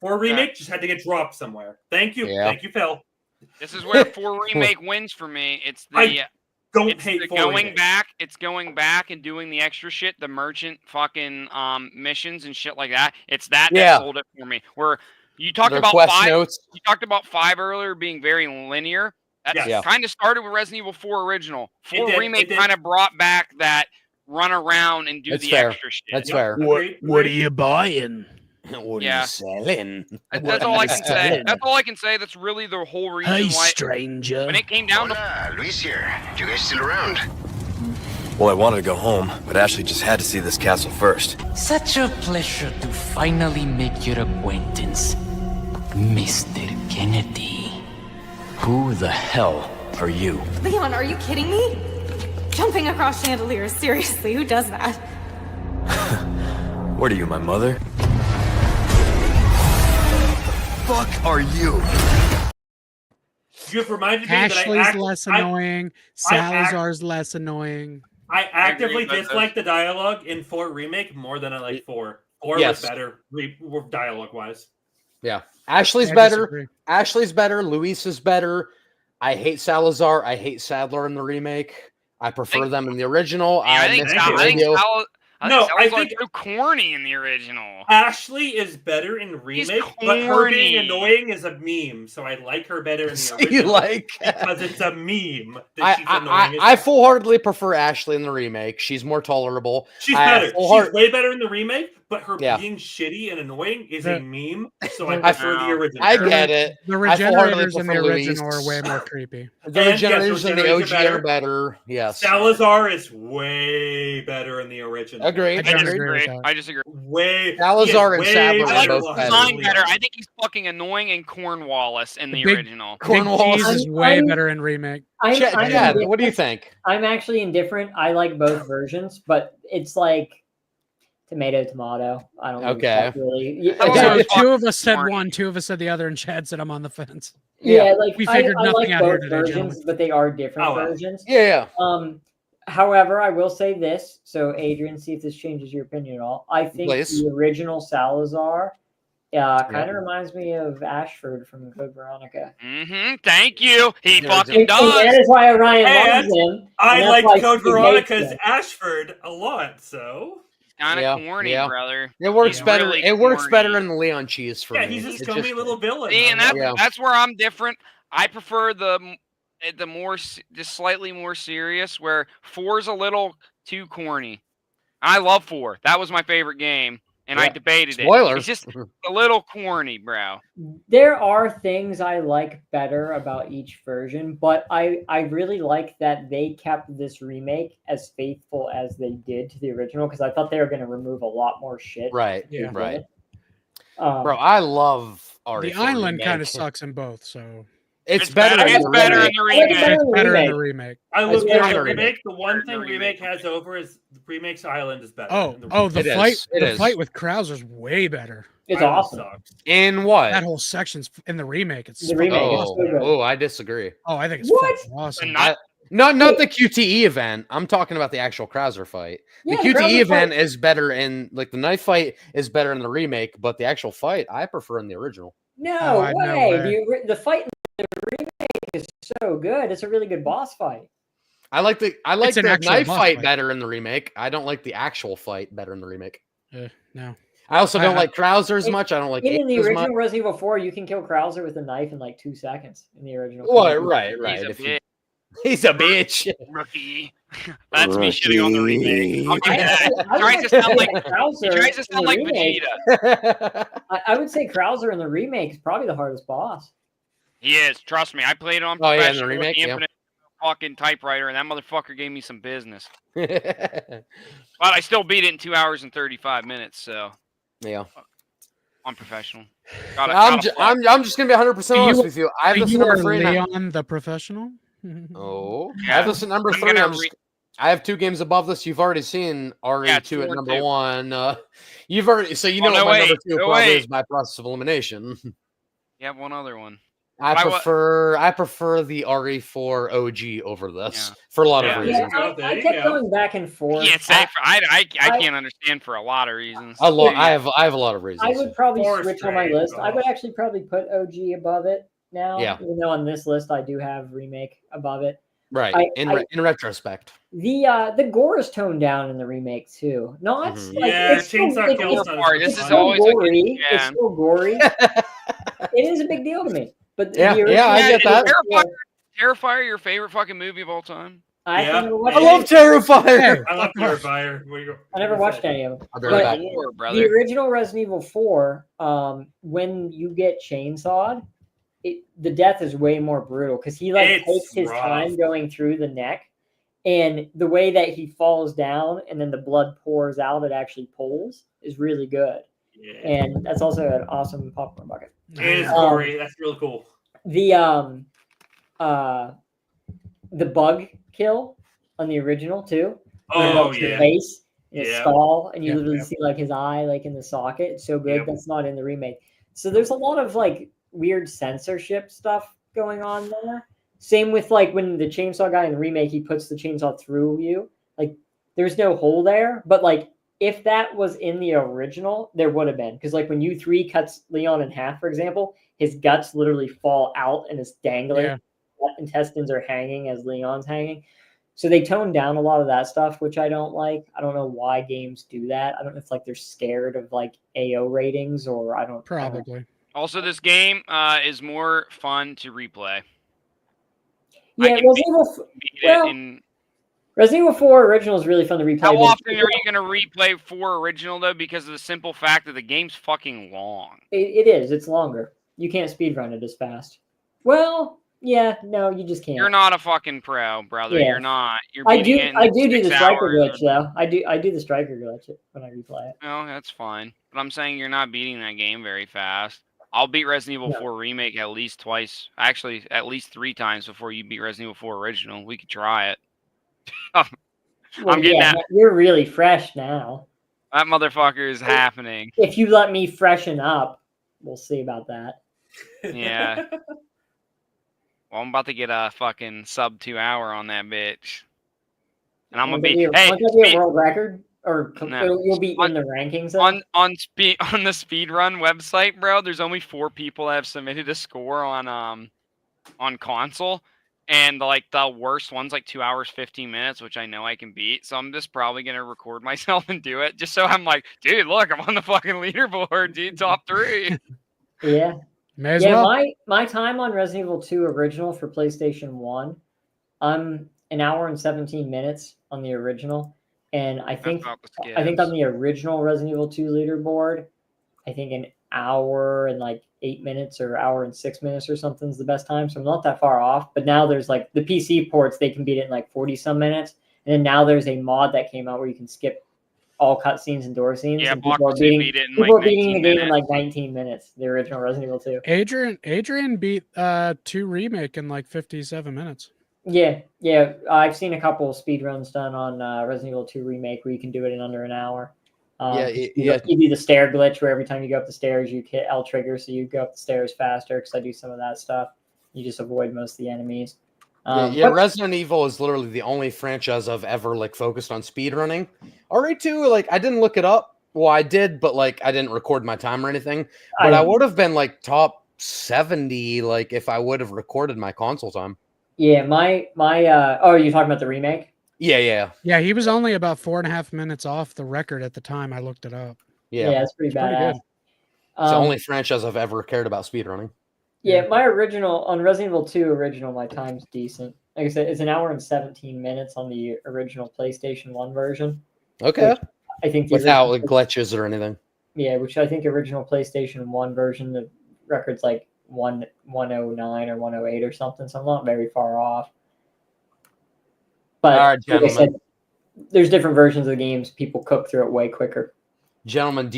4 remake just had to get dropped somewhere. Thank you, Yeah. thank you, Phil. this is where 4 remake wins for me. It's the I don't it's hate the 4 going remake. back. It's going back and doing the extra shit, the merchant fucking missions and shit like that. It's that Yeah. sold it for me. Where you talked Their about quest 5. notes. You talked about 5 earlier being very linear. That's Yes. Yeah. kind of started with Resident Evil 4 original. 4 did, remake it did. kind of brought back that run around and do That's the fair. extra shit. That's Yep, fair. agreed, What are agreed. you buying? What are Yeah. you selling? That's all I can say. That's all I can say. That's really the whole reason Hey, why stranger. when it came down to Hola, Luis here. You guys still around? Well, I wanted to go home, but Ashley just had to see this castle first. Such a pleasure to finally make your acquaintance, Mr. Kennedy. Who the hell are you? Leon, are you kidding me? Jumping across chandeliers, seriously, who does that? What are you, my mother? Fuck are you? You've reminded me Ashley's that less annoying. Salazar's less annoying. I actively about dislike the dialogue in 4 remake more than I like 4. 4 Yes. was better dialogue wise. Yeah. Ashley's I better. disagree. Ashley's better. Luis is better. I hate Salazar. I hate Sadler in the remake. I prefer them in the original. Yeah, I think miss Sal- the I think radio. Sal- I No, think I Salazar's think- so corny in the original. Ashley is better in remake, but her being corny. annoying is a meme. So I like her better in the original You like? because it's a meme that she's annoying. I full-heartedly prefer Ashley in the remake. She's more tolerable. She's I better. full-heart- She's way better in the remake, but her Yeah. being shitty and annoying is The- a meme. So I the- prefer the original. I get it. The I full-heartedly regenerators in the prefer original are Luis. way more creepy. The And yes, regenerators in the regenerators OG are are better. Yes. Salazar is way better in the original. Agreed. I don't Agreed. agree with that. I disagree. Way Salazar and he is way Sadler I are like better both his better. design better. I think he's fucking annoying in Cornwallis in the Big- original. Big Cornwallis. Cheese is way better in remake. Chad, what do you indifferent. think? I'm actually indifferent. I like both versions, but it's like tomato. I don't think Okay. that's really. Oh, So yeah. two of us said Smart. one, 2 of us said the other, and Chad said I'm on the fence. Yeah, like We figured I nothing like out here both today, versions, gentlemen. but they are different Oh, well. versions. Yeah. However, I will say this. So, Adrian, see if this changes your opinion at all. I think Please. the original Salazar kind of reminds me of Ashford from Code Veronica. Mm-hmm. Thank you. He Yeah, fucking And does. that is why Orion And loves him. I and that's like why Code he hates Veronica's him. Ashford a lot, so Kind of Yeah, corny, yeah. brother. It works He's better. really It works corny. better in the Leon cheese for yeah, me. he's a It scummy just- little villain. See, and Yeah. that's where I'm different. I prefer the more just slightly more serious. Where 4's a little too corny. I love 4. That was my favorite game, and I Yeah. debated it. Spoilers. It's just a little corny, bro. There are things I like better about each version, but I really like that they kept this remake as faithful as they did to the original because I thought they were going to remove a lot more shit. Right. Yeah. Right. Bro, I love The RE4 island kind of remake. sucks in both, so It's better in It's the better in remake. the I like it remake. better it's in the better in remake. the remake. I It's will better give in the the remake. The one Better thing in the remake remake. has over is the remake's island is better. Oh, than the oh, the It is. fight, It the is. fight with Krauser's way better. It's Island awesome. sucks. In what? That whole section's in the remake. It's The remake is Oh, so good. I disagree. Oh, I think it's What? fucking awesome. And not Not the QTE event. I'm talking about the actual Krauser fight. The QTE event is better in like the knife fight is better in the remake, but the actual fight I prefer in the original. No way. The fight in the remake is so good. It's a really good boss fight. I like the knife fight better in the remake. I don't like the actual fight better in the remake. No. I also don't like Krauser as much. I don't like in the original Resident Evil 4, you can kill Krauser with a knife in like 2 seconds in the original. Well, right. He's a bitch. Rookie. That's me shitting on the remake. He tries to sound like Vegeta. I would say Krauser in the remake is probably the hardest boss. He is. Trust me. I played on professional in the remake, Infinite fucking typewriter, and that motherfucker gave me some business. But I still beat it in 2 hours and 35 minutes. So yeah, I'm professional. I'm just gonna be 100% honest with you. I have this number 3. Leon the professional. Oh, yeah. I have this at number 3. I have 2 games above this. You've already seen RE2 at number 1. You've already what my number 2 probably is by process of elimination. You have one other one. I prefer the RE4 OG over this for a lot of reasons. I kept going back and forth. I can't understand for a lot of reasons. I have a lot of reasons. I would probably switch on my list. I would actually probably put OG above it now. Yeah. Even though on this list I do have remake above it. Right. In retrospect. The gore is toned down in the remake too. Not it's still gory. It's still gory. It is a big deal to me. But I get that. Terrifier, your favorite fucking movie of all time? I love Terrifier. I love Terrifier. I never watched any of them. The original Resident Evil 4, when you get chainsawed, the death is way more brutal because he takes his time going through the neck, and the way that he falls down and then the blood pours out, it actually pulls, is really good. Yeah. And that's also an awesome popcorn bucket. It is gory. That's really cool. The bug kill on the original too. Oh yeah. His face, his skull, and you literally see like his eye like in the socket. It's so good. That's not in the remake. So there's a lot of like weird censorship stuff going on there. Same with like when the chainsaw guy in the remake, he puts the chainsaw through you. Like there's no hole there, but like if that was in the original, there would have been. Because like when U3 cuts Leon in half, for example, his guts literally fall out and is dangling. Yeah. Intestines are hanging as Leon's hanging. So they toned down a lot of that stuff, which I don't like. I don't know why games do that. I don't know if like they're scared of like AO ratings or I don't. Probably. Also, this game is more fun to replay. Yeah, Resident Evil 4 original is really fun to replay. How often are you going to replay 4 original, though? Because of the simple fact that the game's fucking long. It is. It's longer. You can't speedrun it as fast. Well, yeah, no, you just can't. You're not a fucking pro, brother. Yeah. You're not. You're I do the striker glitch, though. I do the striker glitch when I replay it. No, that's fine. But I'm saying you're not beating that game very fast. I'll beat Resident Evil 4 Remake at least twice. Actually, at least 3 times before you beat Resident Evil 4 Original. We could try it. I'm getting that. You're really fresh now. That motherfucker is happening. If you let me freshen up, we'll see about that. Yeah. Well, I'm about to get a fucking sub 2 hour on that bitch. And I'm going to be... a world record? Or you'll be in the rankings? On the speedrun website, bro, there's only 4 people that have submitted a score on console. And like the worst one's like 2 hours, 15 minutes, which I know I can beat. So I'm just probably going to record myself and do it. Just so I'm like, dude, look, I'm on the fucking leaderboard, dude, top 3. Yeah. May as well. My time on Resident Evil 2 original for PlayStation 1, I'm 1 hour and 17 minutes on the original. And I think on the original Resident Evil 2 leaderboard, I think 1 hour and like 8 minutes or 1 hour and 6 minutes or something is the best time. So I'm not that far off. But now there's like the PC ports, they can beat it in like 40 some minutes. And then now there's a mod that came out where you can skip all cutscenes and door scenes. Yeah, and people are beating the game in like 19 minutes, the original Resident Evil 2. Adrian beat 2 Remake in like 57 minutes. Yeah. I've seen a couple of speedruns done on Resident Evil 2 Remake where you can do it in under an hour. You do the stair glitch where every time you go up the stairs, you hit L trigger, so you go up the stairs faster because I do some of that stuff. You just avoid most of the enemies. Resident Evil is literally the only franchise I've ever like focused on speedrunning. RE2, like I didn't look it up. Well, I did, but like I didn't record my time or anything. But I would have been like top 70, like if I would have recorded my console time. Yeah, my oh, are you talking about the remake? Yeah. Yeah, he was only about 4.5 minutes off the record at the time I looked it up. Yeah, that's pretty badass. Pretty good. It's the only franchise I've ever cared about speedrunning. Yeah, my original on Resident Evil 2 original, my time's decent. Like I said, it's an hour and 17 minutes on the original PlayStation 1 version. Okay. I think without like glitches or anything. Yeah, which I think original PlayStation 1 version, the record's like 109 or 108 or something, so I'm not very far off. But all right, like I said, there's different versions of the games. People cook through it way quicker. Gentlemen,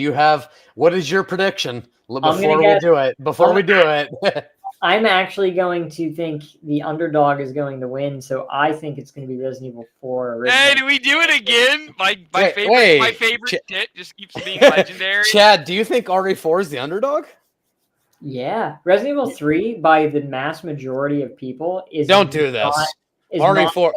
what is your prediction before we do it? I'm actually going to think the underdog is going to win, so I think it's going to be Resident Evil 4 original. Hey, do we do it again? My favorite shit just keeps being legendary. Chad, do you think RE4 is the underdog? Yeah. Resident Evil 3, by the mass majority of people, Don't do this. RE4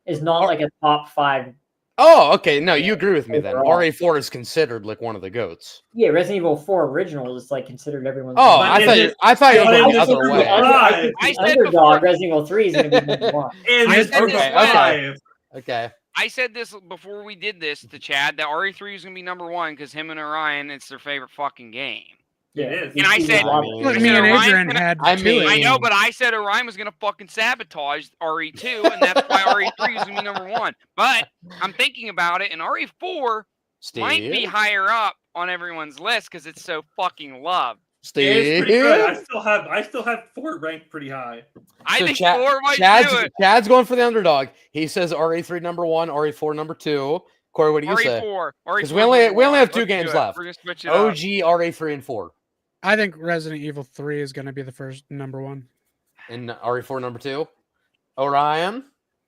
is not like a top 5. Oh, okay. No, you agree with me then. RE4 is considered like one of the GOATs. Yeah, Resident Evil 4 original is like considered everyone's. Oh, I thought you were going the other way. I said underdog Resident Evil 3 is going to be number 1. Okay. I said this before we did this to Chad that RE3 is going to be number 1 because him and Orion, it's their favorite fucking game. Yeah, it is. And I said, I know, but I said Orion was going to fucking sabotage RE2, and that's why RE3 is going to be number 1. But I'm thinking about it, and RE4 might be higher up on everyone's list because it's so fucking loved. Steve, it's pretty good. I still have 4 ranked pretty high. I think 4 might do it. Chad's going for the underdog. He says RE3 number 1, RE4 number 2. Corey, what do you say? Because we only have 2 games left. We're gonna switch it OG, up. RE3, and 4. I think Resident Evil 3 is going to be the first number 1. And RE4 number 2. Orion?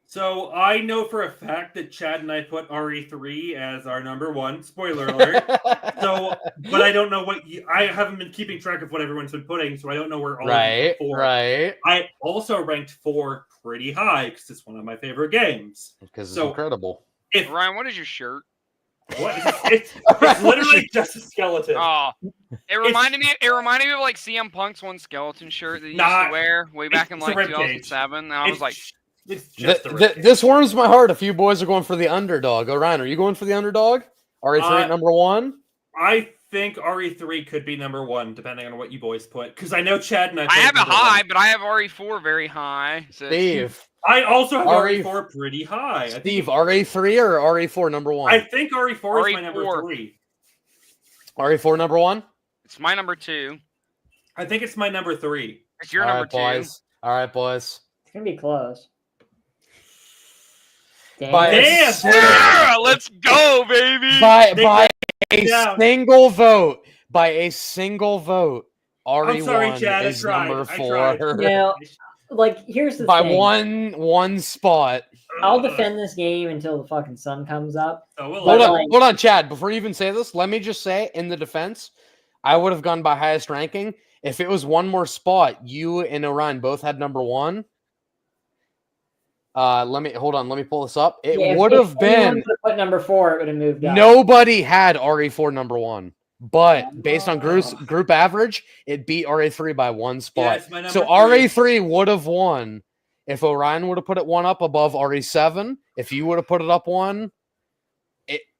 So I know for a fact that Chad and I put RE3 as our number 1. Spoiler alert. But I don't know I haven't been keeping track of what everyone's been putting, so I don't know where all of 4. Right. I also ranked 4 pretty high because it's one of my favorite games. Because it's incredible. Ryan, what is your shirt? What? It's literally just a skeleton. Oh, it reminded me of like CM Punk's one skeleton shirt that he used to wear way back in like 2007. And I was like, it's just this warms my heart. A few boys are going for the underdog. Ryan, are you going for the underdog? RE3 number 1? I think RE3 could be number 1, depending on what you boys put. Because I know Chad and I have it high, but I have RE4 very high. So. Steve. I also have RE4 pretty high. Steve, RE3 or RE4 number 1? I think RE4 is my number 3. RE4 number 1? It's my number 2. I think it's my number 3. It's your number 2. Boys. All right, boys. It's going to be close. Damn! Let's go, baby! By a single vote. By a single vote. RE1 I'm sorry, Chad, is number 4. Yeah. Like, here's the thing. By one spot. I'll defend this game until the fucking sun comes up. Hold on, Chad. Before you even say this, let me just say, in the defense, I would have gone by highest ranking. If it was one more spot, you and Orion both had number 1. Let me pull this up. It would have been put number 4, it would have moved up. Nobody had RE4 number 1. But based on group average, it beat RE3 by 1 spot. Yeah, so RE3 would have won if Orion would have put it 1 up above RE7. If you would have put it up 1,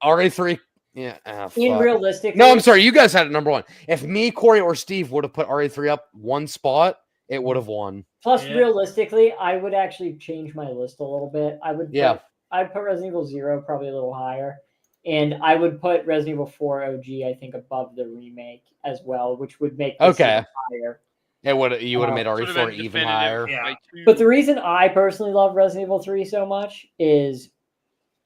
RE3. Yeah. Realistically, no, I'm sorry. You guys had it number 1. If me, Corey, or Steve would have put RE3 up 1 spot, it would have won. Plus, realistically, I would actually change my list a little bit. I'd put Resident Evil 0 probably a little higher. And I would put Resident Evil 4 OG, I think, above the remake as well, which would make this higher. You would have made RE4 even higher. Yeah. But the reason I personally love Resident Evil 3 so much is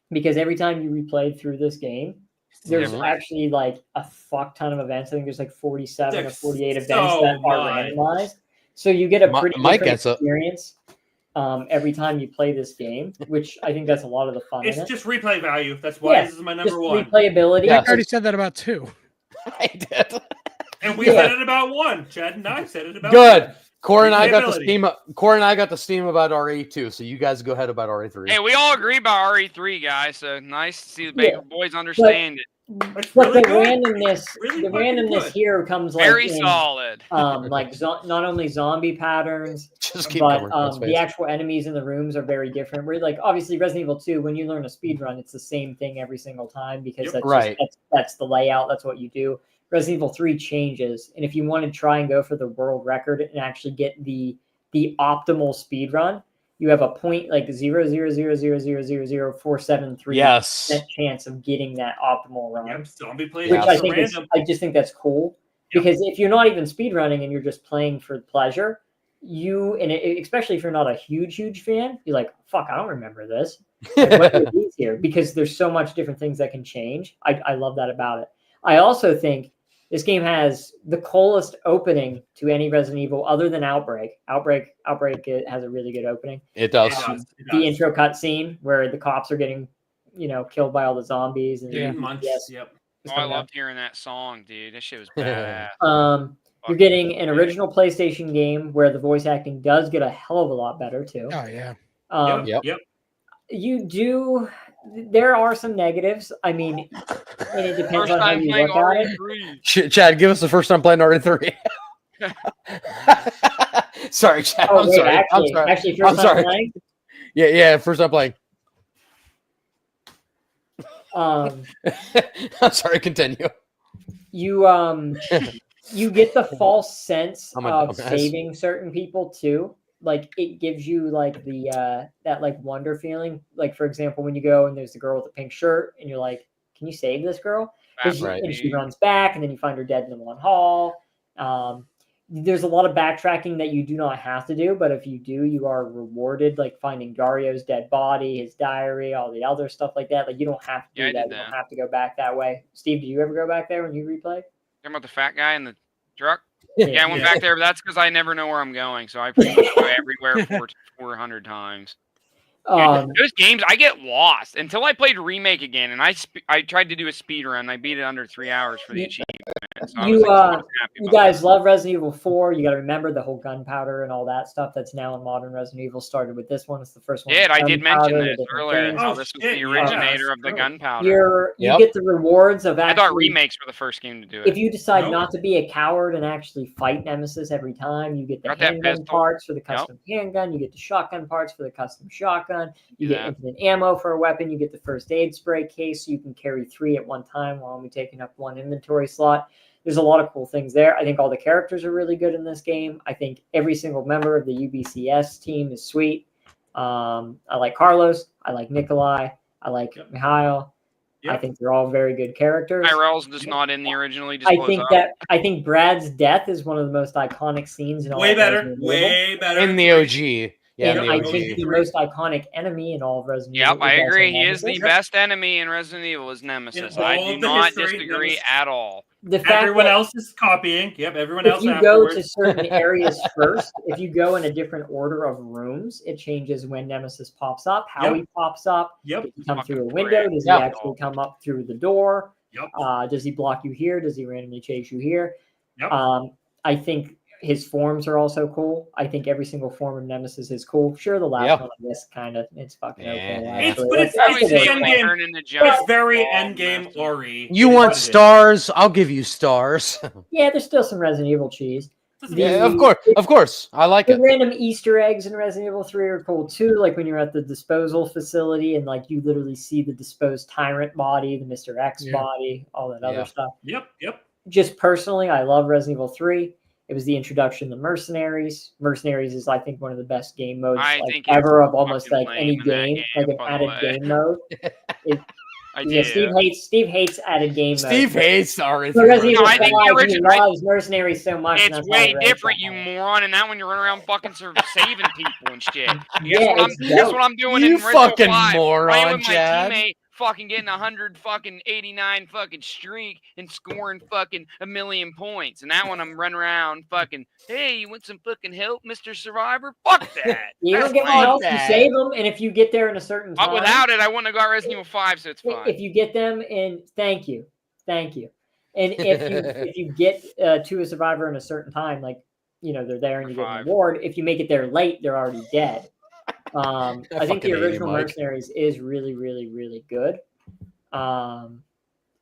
because every time you replay through this game, there's actually like a fuck ton of events. I think there's like 47 or 48 events that are randomized. So you get a pretty different experience every time you play this game, which I think that's a lot of the fun. It's just replay value. That's why this is my number 1. Replayability. I already said that about 2. I did. And we said it about 1. Chad and I said it about Good. 1. Corey and I got the steam about RE2, so you guys go ahead about RE3. Hey, we all agree about RE3, guys. So nice to see the Baker boys understand it. But the randomness here comes like very solid. Like not only zombie patterns, but the actual enemies in the rooms are very different. Where like obviously Resident Evil 2, when you learn a speed run, it's the same thing every single time because that's the layout. That's what you do. Resident Evil 3 changes, and if you want to try and go for the world record and actually get the optimal speed run, you have a point like 0.000000473% chance of getting that optimal run. Yep, zombie plays which I just think that's cool because if you're not even speed running and you're just playing for pleasure, especially if you're not a huge fan, you're like, fuck, I don't remember this. Like, what are these here? Because there's so much different things that can change. I love that about it. I also think this game has the coolest opening to any Resident Evil other than Outbreak. Outbreak has a really good opening. It does. The intro cutscene where the cops are getting, killed by all the zombies. And Yep. Oh, I loved hearing that song, dude. That shit was badass. You're getting an original PlayStation game where the voice acting does get a hell of a lot better too. Oh yeah. Yep. You do. There are some negatives. I mean, and it depends on how you look at it. Chad, give us the first time playing RE3. Sorry, Chad. I'm sorry. Actually, first time playing? Yeah, first time playing. I'm sorry, continue. You get the false sense of saving certain people too. Like it gives you like the that like wonder feeling. Like for example, when you go and there's the girl with the pink shirt, and you're like, "Can you save this girl?" And she runs back, and then you find her dead in the one hall. There's a lot of backtracking that you do not have to do, but if you do, you are rewarded. Like finding Dario's dead body, his diary, all the other stuff like that. Like you don't have to do that. You don't have to go back that way. Steve, did you ever go back there when you replayed? Talking about the fat guy in the truck? Yeah, I went back there, but that's because I never know where I'm going, so I pretty much go everywhere 400 times. Those games, I get lost until I played Remake again, and I tried to do a speed run. I beat it under 3 hours for the achievement. So you guys love Resident Evil 4. You got to remember the whole gunpowder and all that stuff that's now in modern Resident Evil started with this one. It's the first one. Yeah, I did mention this earlier. How this was the originator of the gunpowder. You get the rewards of actually. I thought Remakes were the first game to do it. If you decide not to be a coward and actually fight Nemesis every time, you get the handgun parts for the custom handgun. You get the shotgun parts for the custom shotgun. You get infinite ammo for a weapon. You get the first aid spray case, so you can carry 3 at one time while only taking up 1 inventory slot. There's a lot of cool things there. I think all the characters are really good in this game. I think every single member of the UBCS team is sweet. I like Carlos. I like Nikolai. I like Mikhail. I think they're all very good characters. Tyrell's just not in the originally. I think Brad's death is one of the most iconic scenes in all. Way better in the OG. Yeah, and I think the most iconic enemy in all of Resident Evil. Yep, I agree. He is the best enemy in Resident Evil is Nemesis. I do not disagree at all. Everyone else is copying. Yep, everyone else. If you go to certain areas first, if you go in a different order of rooms, it changes when Nemesis pops up, how he pops up. Yep. Does he come through a window? Does he actually come up through the door? Yep. Does he block you here? Does he randomly chase you here? Yep. I think his forms are also cool. I think every single form of Nemesis is cool. Sure, the last one I guess it's fucking okay. It's very end game RE. You want stars? I'll give you stars. Yeah, there's still some Resident Evil cheese. Yeah, of course. I like it. The random Easter eggs in Resident Evil 3 are cool too. Like when you're at the disposal facility and like you literally see the disposed tyrant body, the Mr. X body, all that other stuff. Yep. Just personally, I love Resident Evil 3. It was the introduction to Mercenaries. Mercenaries is, I think, one of the best game modes ever of almost like any game, like an added game mode. Steve hates added game mode. Steve hates RE3. I think the original loves Mercenaries so much. It's way different, you moron. And that when you're running around fucking saving people and shit. Guess what I'm doing you in fucking Resident 5. moron, Playing with my Chad. teammate, fucking getting 189 fucking streak and scoring fucking 1,000,000 points. And that one I'm running around fucking, hey, you want some fucking help, Mr. Survivor? Fuck that. You don't get help to save them, and if you get there in a certain time. Without it, I wouldn't have got Resident Evil 5, so it's fine. If you get them in, thank you. And if you get to a survivor in a certain time, like they're there and you get an award. If you make it there late, they're already dead. I think the original Mercenaries is really, really, really good.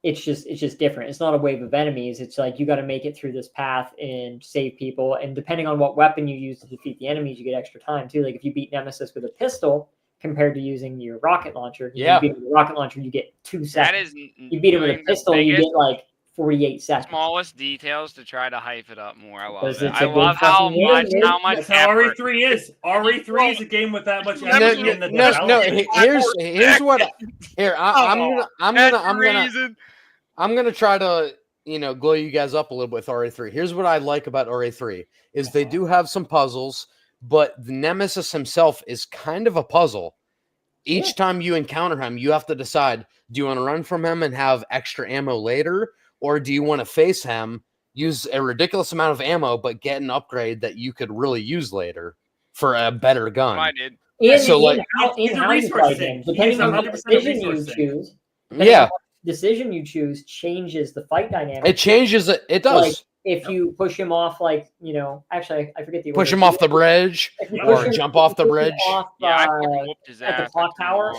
It's just different. It's not a wave of enemies. It's like you got to make it through this path and save people. And depending on what weapon you use to defeat the enemies, you get extra time too. Like if you beat Nemesis with a pistol compared to using your rocket launcher, you beat him with a rocket launcher, you get 2 seconds. You beat him with a pistol, you get like 48 seconds. Smallest details to try to hype it up more. I love Because it. it's I a love good how fucking much game, how much That's how effort. RE3 is. RE3 is a game with that much No, effort in the development. here's what I'm gonna try to glow you guys up a little bit with RE3. Here's what I like about RE3 is they do have some puzzles, but the Nemesis himself is kind of a puzzle. Each time you encounter him, you have to decide: do you want to run from him and have extra ammo later, or do you want to face him, use a ridiculous amount of ammo, but get an upgrade that you could really use later for a better gun? I did. How you fight him, depending on what decision you choose. Decision you choose changes the fight dynamic. It changes it. It does. Like if you push him off, actually, I forget the order. Push him off the bridge or jump off the bridge. At the clock tower.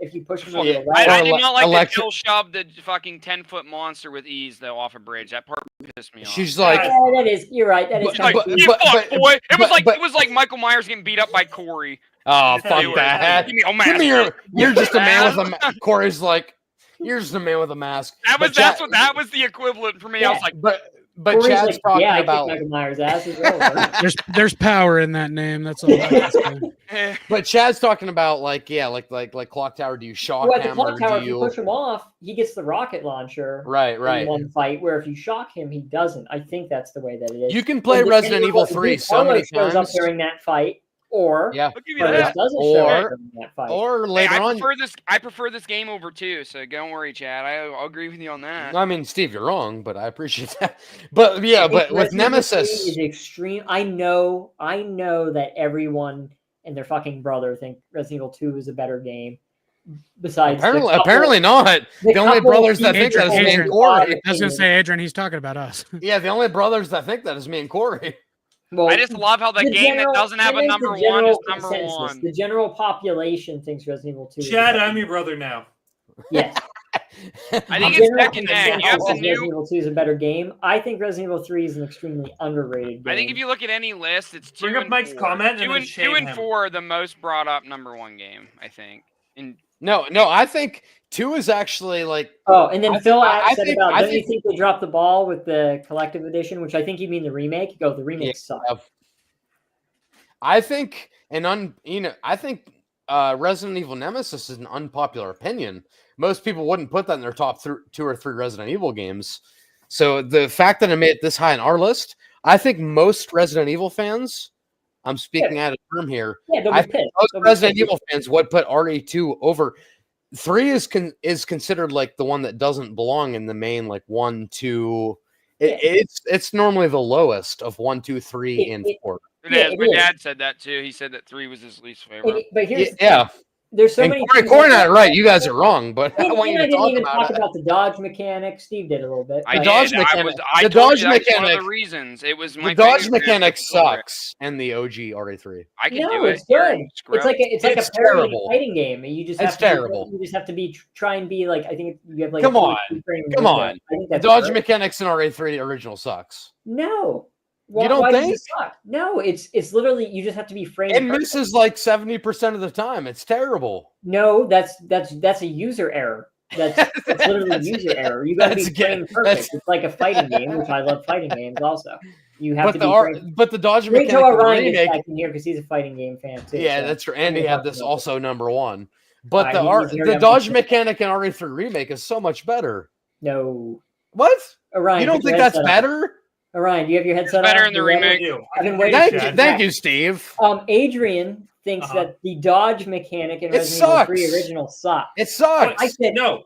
If you push him over the ledge. I did not like to kill shove the fucking 10-foot monster with ease though off a bridge. That part pissed me off. She's like, that is. You're right. That is. Boy. It was like Michael Myers getting beat up by Corey. Oh fuck that! Give me you're just a man with a. Corey's like. You're just a man with a mask. That was the equipment for me. Yeah, I was like, but Chad's talking about Michael Myers' ass as well. There's power in that name. That's all. But Chad's talking about like Clock Tower. Do you shock him? At the Clock Tower, if you push him off, he gets the rocket launcher. Right. In one fight, where if you shock him, he doesn't. I think that's the way that it is. You can play Resident Evil 3 so many times. Up during that fight. Or I'll give you that. Or later on. I prefer this game over 2, so don't worry, Chad. I'll agree with you on that. I mean, Steve, you're wrong, but I appreciate that. But with Nemesis is extreme. I know that everyone and their fucking brother think Resident Evil 2 is a better game. Besides, apparently not. The only brothers that think that is me and Corey. I was gonna say, Adrian, he's talking about us. Yeah, the only brothers that think that is me and Corey. Well, I just love how the game that doesn't have a number 1 is number 1. The general population thinks Resident Evil 2. Chad, I'm your brother now. Yes. I think it's neck and neck. You have the new Resident Evil 2 is a better game. I think Resident Evil 3 is an extremely underrated game. I think if you look at any list, it's 2 Bring up and Mike's 4. comment. 2 and 4 are the most brought up number 1 game, I think. No, I think 2 is actually like. Oh, and then Phil said about, don't you think they dropped the ball with the collective edition, which I think you mean the remake? Go, the remake sucked. I think, I think Resident Evil Nemesis is an unpopular opinion. Most people wouldn't put that in their top 2 or 3 Resident Evil games. So the fact that I made it this high on our list, I think most Resident Evil fans, I'm speaking out of term here. Yeah, I think most Resident Evil fans would put RE2 over. 3 is considered like the one that doesn't belong in the main, like 1, 2. It's normally the lowest of 1, 2, 3, and 4. My dad said that too. He said that 3 was his least favorite. But here's there's so many. Corey and I are right. You guys are wrong, but I want you to talk about the dodge mechanic. Steve did a little bit. The dodge mechanic. One of the reasons it was my the dodge mechanic sucks, and the OG RE3. I can do it. It's good. It's like a parody fighting game. You just have terrible. You just have to try and be like. I think you have like. Come on. The dodge mechanics in RE3 original sucks. No. You don't think? No, it's literally you just have to be framed. It misses like 70% of the time. It's terrible. No, that's a user error. That's literally a user error. You got to be framed perfect. It's like a fighting game, which I love fighting games. Also, you have to be framed. But the dodge mechanic remake back in here because he's a fighting game fan too. Yeah, that's true. And he had this also number 1. But the dodge mechanic in RE3 remake is so much better. No. What? Orion, you don't think that's better? Orion, do you have your headset better on? In the remake. I've been waiting. Thank you, Steve. Adrian thinks that the dodge mechanic in Resident Evil 3 original sucks. It sucks. I said no.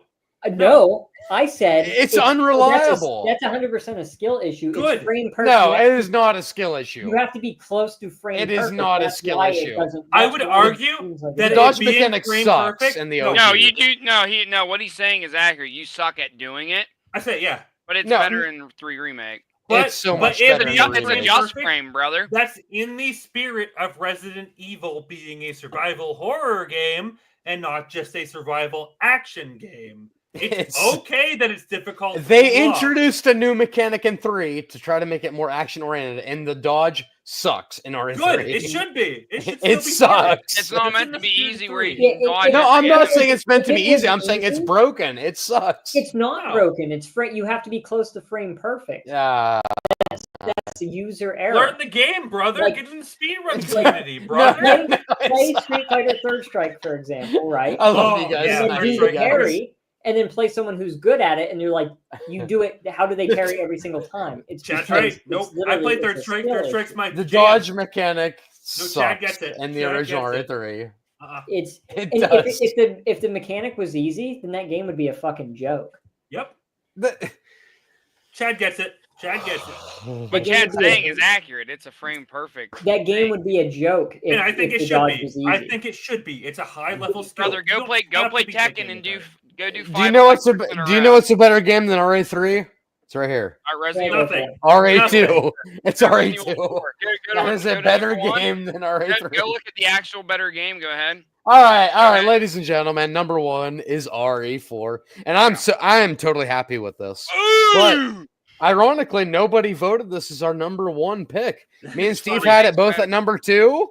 No, I said it's unreliable. That's 100% a skill issue. Good. It's frame perfect. No, it is not a skill issue. You have to be close to frame perfect. It is not a skill issue. I would argue that the dodge mechanic sucks in the OG. No, you do. No, what he's saying is accurate. You suck at doing it. I say, yeah. But it's better in 3 remake. It's so much it's better. It's a just frame, brother. That's in the spirit of Resident Evil being a survival horror game and not just a survival action game. It's okay that it's difficult. They introduced a new mechanic in 3 to try to make it more action oriented, and the dodge sucks in RE3. Good, it should be. It should it sucks. It's not meant to be easy where you can dodge. No, I'm not saying it's meant to be easy. I'm saying it's broken. It sucks. It's not broken. It's you have to be close to frame perfect. That's a user error. Learn the game, brother. Get in the speedrun community, brother. Play Street Fighter Third Strike, for example, right? I love you guys. And then do the parry, and then play someone who's good at it, and you're like, you do it. How do they parry every single time? It's right. Nope. I play Third Strike. Third Strike's my the dodge mechanic sucks Chad gets it. in the original RE3. If the mechanic was easy, then that game would be a fucking joke. Yep. Chad gets it. Chad gets it. What Chad's saying is accurate. It's a frame perfect. That game would be a joke. And I think it should be. I think it should be. It's a high level skill. Brother, go play Tekken and do 5. Do you know what's a better game than RE3? It's right here. RE2. It's RE2. That is a better game than RE3. Go look at the actual better game. Go ahead. All right, ladies and gentlemen. Number 1 is RE4, and I am totally happy with this. But ironically, nobody voted this as our number 1 pick. Me and Steve had it both at number 2.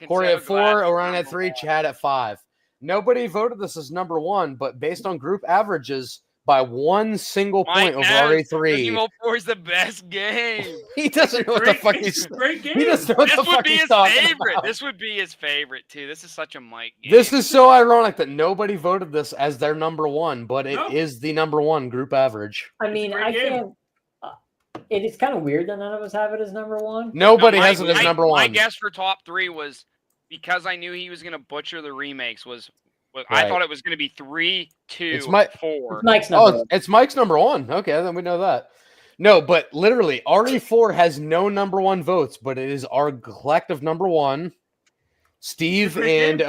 Corey at 4, Orion at 3, Chad at 5. Nobody voted this as number 1, but based on group averages, by 1 single point over RE3. Resident Evil 4 is the best game. He doesn't know what the fuck he's great game. He doesn't know what the fuck he's talking about. This would be his favorite too. This is such a Mike game. This is so ironic that nobody voted this as their number 1, but it is the number 1 group average. I mean, I can't. It is kind of weird that none of us have it as number 1. Nobody has it as number 1. My guess for top 3 was because I knew he was going to butcher the remakes. I thought it was going to be 3, 2, 4. It's Mike's number 1. Okay, then we know that. No, but literally, RE4 has no number 1 votes, but it is our collective number 1. Chad and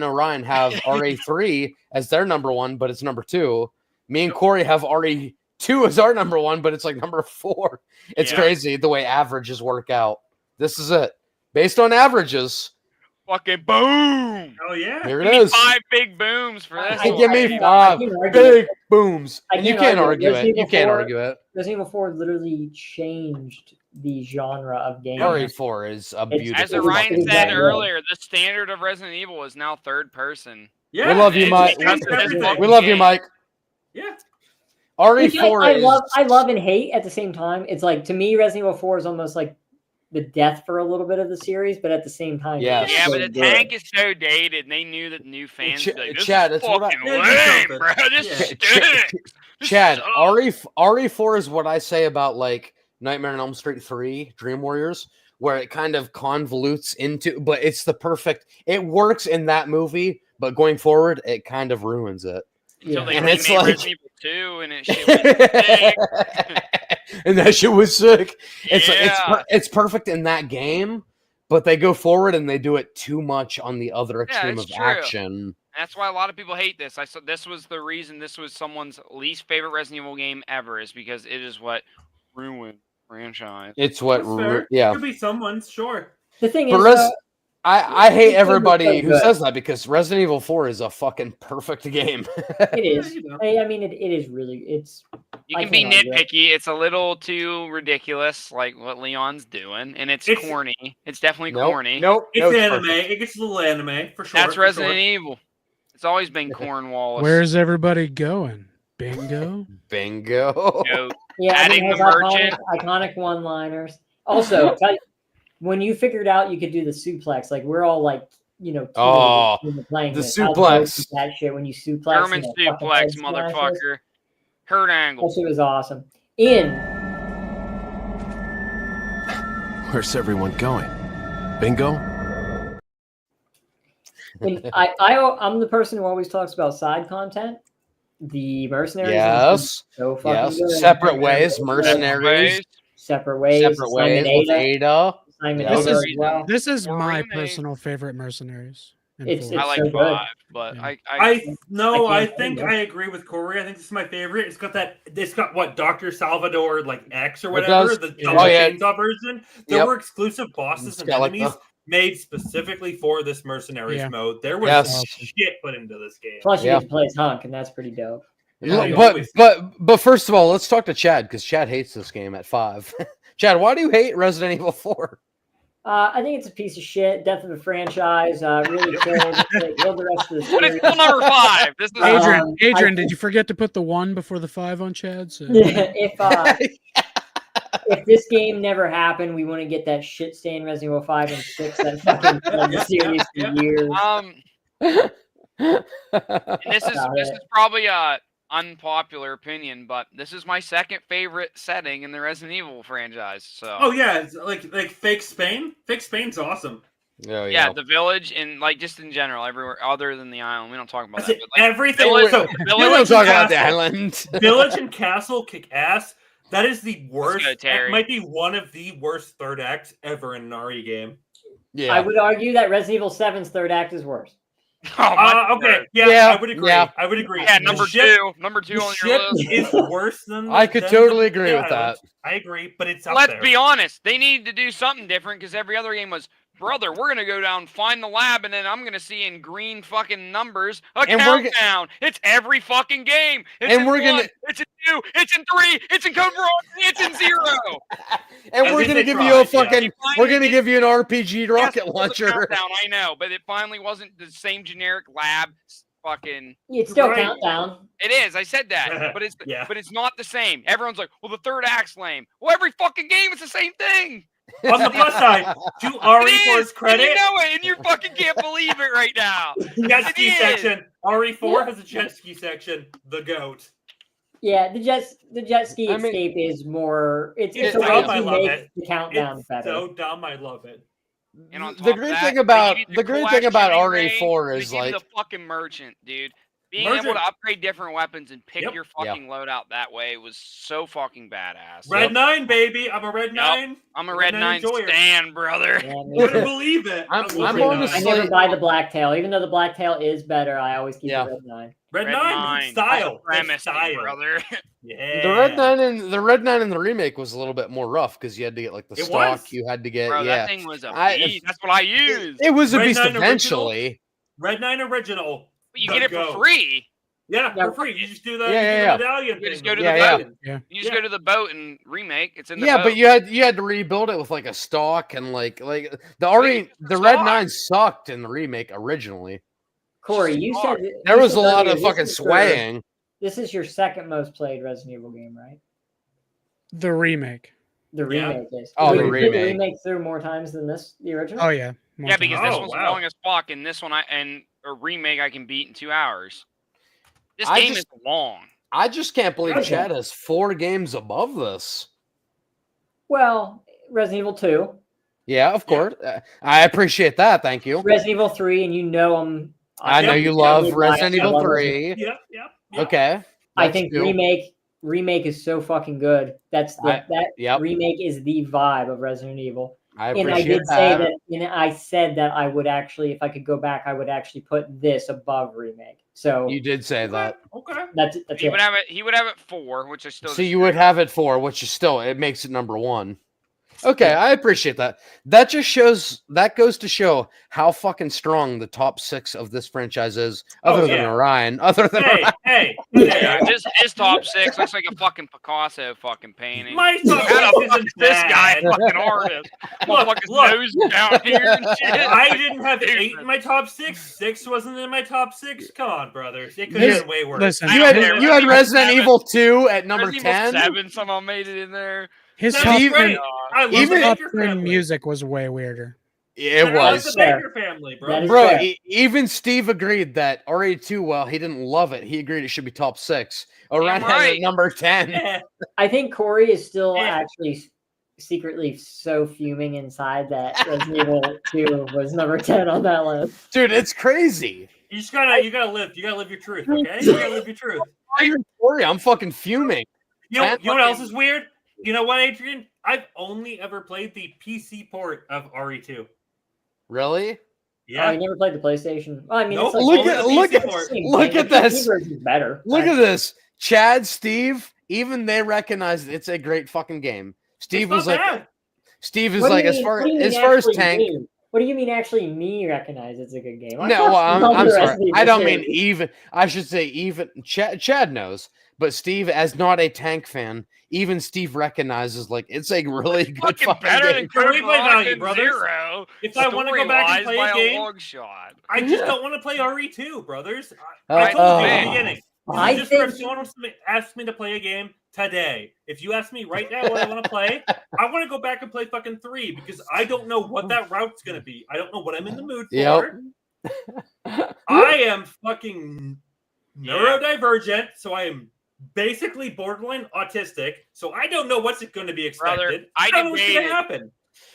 Orion have RE3 as their number 1, but it's number 2. Me and Corey have RE2 as our number 1, but it's like number 4. It's crazy the way averages work out. This is it. Based on averages. Fucking boom! Oh yeah! Here it is. 5 big booms for this. Give me 5 big booms. And you can't argue it. You can't argue it. Resident Evil 4 literally changed the genre of games. RE4 is a beautiful. As Orion said earlier, the standard of Resident Evil is now third person. Yeah, we love you, Mike. We love you, Mike. Yeah. RE4 I love and hate at the same time. It's like, to me, Resident Evil 4 is almost like the death for a little bit of the series, but at the same time, but the tank is so dated, and they knew that new fans would be like, this Chad, is fucking lame, bro. This stinks. Chad, RE4 is what I say about like Nightmare on Elm Street 3, Dream Warriors, where it kind of convolutes into, but it's the perfect. It works in that movie, but going forward, it kind of ruins it. Until they and it's like Resident Evil 2, and and that shit was sick. It's perfect in that game, but they go forward and they do it too much on the other extreme of action. That's why a lot of people hate this. This was the reason this was someone's least favorite Resident Evil game ever, is because it is what ruined the franchise. It's what, It could be someone's, sure. The thing is, I hate everybody who says that, because Resident Evil 4 is a fucking perfect game. It is. I mean, it is really. You can be nitpicky. It's a little too ridiculous, like what Leon's doing, and it's corny. It's definitely corny. It's anime. It gets a little anime for sure. That's Resident Evil. It's always been Cornwallis. Where's everybody going? Bingo. Bingo. Yeah, adding the merchant. Iconic one-liners. Also, when you figured out you could do the suplex, like we're all like, playing the suplex. That shit when you suplex. German suplex, motherfucker. Kurt Angle. That shit was awesome. Where's everyone going? Bingo? And I'm the person who always talks about side content. The mercenaries. Yes. So fucking good. Separate ways. Mercenaries. Separate ways. Separate ways. With Ada. This is my personal favorite mercenaries. It's I like so 5, good. but Yeah. I think I agree with Corey. I think this is my favorite. It's got what Dr. Salvador like X or whatever, the double chainsaw version. There were exclusive bosses and enemies made specifically for this mercenaries mode. There was shit put into this game. Plus, you get to play as Hunk, and that's pretty dope. But first of all, let's talk to Chad because Chad hates this game at 5. Chad, why do you hate Resident Evil 4? I think it's a piece of shit. Death of a franchise. Really killed the rest of the series. But it's still number 5. This is Adrian, did you forget to put the 1 before the 5 on Chad's? If this game never happened, we wouldn't get that shit stain Resident Evil 5 and 6 that fucking the series for years. And this is probably a unpopular opinion, but this is my second favorite setting in the Resident Evil franchise. So it's like fake Spain. Fake Spain's awesome. Yeah, the village and like just in general, everywhere other than the island. We don't talk about that. But, like, everything. We don't talk about the island. Village and castle kick ass. That is the worst. It might be one of the worst third acts ever in an RE game. Yeah, I would argue that Resident Evil 7's third act is worse. Okay. Yeah, I would agree. Yeah. I would agree. Yeah, number two on your list is worse than. I could totally agree with that. I agree, but it's up Let's there. be honest. They needed to do something different because every other game was, brother, we're gonna go down, find the lab, and then I'm gonna see in green fucking numbers a countdown. It's every fucking game. It's in 1, it's in 2, it's in 3, it's in Code Veronica, it's in 0. And we're gonna give you a fucking. We're gonna give you an RPG rocket launcher. Countdown, I know, but it finally wasn't the same generic lab. Fucking. It's still Countdown. It is. I said that, but it's not the same. Everyone's like, well, the third act's lame. Well, every fucking game is the same thing. On the plus side, to RE4's credit, and you know it, and you fucking can't believe it right now. Jet ski section. RE4 has a jet ski section. The goat. Yeah, the jet ski escape is more. It's so dumb. I love it. The countdown it's better. so dumb. I love it. And on top the great thing about RE4 is like the fucking merchant, dude. Being able to upgrade different weapons and pick your fucking loadout that way was so fucking badass. Red 9, baby. I'm a Red 9. I'm a Red 9 stan, brother. You wouldn't believe it. I never buy the Blacktail. Even though the Blacktail is better, I always keep the Red 9. Red 9 style. Premise, brother. Yeah. The Red 9 in the remake was a little bit more rough because you had to get like the stock. You had to get that thing was a beast. That's what I used. It was a beast eventually. Red 9 original. But you get it for free. Yeah, for free. You just do the medallion. You just go to the boat. You just go to the boat and remake. It's in the boat. But you had to rebuild it with like a stock and like the Red 9 sucked in the remake originally. Corey, you said there was a lot of fucking swaying. This is your second most played Resident Evil game, right? The remake. The remake is. Oh, the remake. The remake through more times than the original. Oh yeah. Yeah, because this one's long as fuck, and this one a remake I can beat in 2 hours. This game is long. I just can't believe Chad has 4 games above this. Well, Resident Evil 2. Yeah, of course. I appreciate that. Thank you. Resident Evil 3, and you know I know you love Resident Evil 3. Yeah. Okay. I think remake is so fucking good. Remake is the vibe of Resident Evil. I appreciate that. I said that I would actually, if I could go back, I would actually put this above remake. So you did say that. Okay. That's he would have it. He would have it 4, which is still. So you would have it 4, which is still it makes it number 1. Okay, I appreciate that. That goes to show how fucking strong the top 6 of this franchise is, other than Orion. His top 6 looks like a fucking Picasso fucking painting. My top 6 isn't this guy, fucking artist. Look, nose down here and shit. I didn't have 8 in my top 6. 6 wasn't in my top 6. Come on, brothers. It could have been way worse. Listen, you had Resident Evil 2 at number 10. 7 somehow made it in there. His top 10 music was way weirder. It was. The Baker family, bro. Even Steve agreed that RE2, well, he didn't love it. He agreed it should be top 6. Orion has it number 10. I think Corey is still actually secretly so fuming inside that Resident Evil 2 was number 10 on that list. Dude, it's crazy. You gotta live. You gotta live your truth, okay? You gotta live your truth. Corey, I'm fucking fuming. You know what else is weird? You know what, Adrian? I've only ever played the PC port of RE2. Really? Yeah. Oh, you never played the PlayStation? Well, I mean, nope. it's like, look at this. Better. Look at this. Chad, Steve, even they recognize it's a great fucking game. Steve was like, bad. Steve is like, as far as Tank. What do you mean? Actually, me recognize it's a good game? No, well, I'm sorry. I don't mean even. I should say even. Chad knows, but Steve, as not a Tank fan, even Steve recognizes like it's a really good fucking better game. Than replay value, brothers. Zero. If I want to go back and play a game, I just don't want to play RE2, brothers. I told you in the beginning. If someone wants to ask me to play a game today, if you ask me right now what I want to play, I want to go back and play fucking 3 because I don't know what that route's going to be. I don't know what I'm in the mood for. I am fucking neurodivergent, so I am basically borderline autistic, so I don't know what's going to be expected. Brother, I don't know what's going to happen.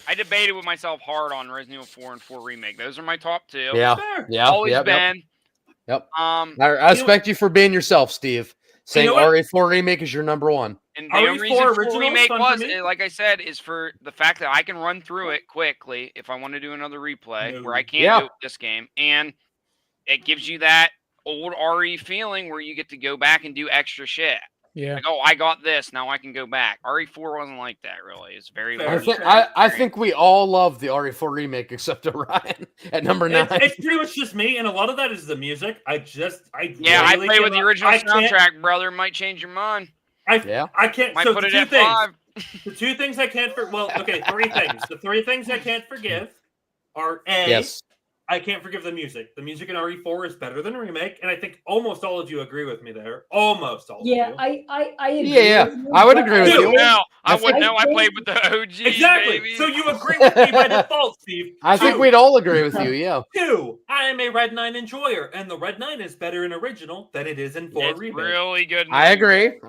I debated with myself hard on Resident Evil 4 and 4 Remake. Those are my top 2. Yeah. Always been. Yep. I respect you for being yourself, Steve. Saying RE4 Remake is your number 1. And the only reason for Remake was, like I said, is for the fact that I can run through it quickly if I want to do another replay, where I can't do it with this game. And it gives you that old RE feeling where you get to go back and do extra shit. Yeah. Like, oh, I got this. Now I can go back. RE4 wasn't like that, really. It's very. I think we all love the RE4 remake except Orion at number 9. It's pretty much just me, and a lot of that is the music. I play with the original soundtrack, brother. Might change your mind. I can't. Might so put it two at things. 5. The 2 things I can't. 3 things. The 3 things I can't forgive are I can't forgive the music. The music in RE4 is better than Remake, and I think almost all of you agree with me there. Almost all of you. I agree. Yeah, I would agree with you. No, I wouldn't know. I played with the OG. Exactly. Baby. So you agree with me by default, Steve. I think we'd all agree with you, yeah. 2, I am a Red 9 enjoyer, and the Red 9 is better in original than it is in 4 Remake. Really good. I agree.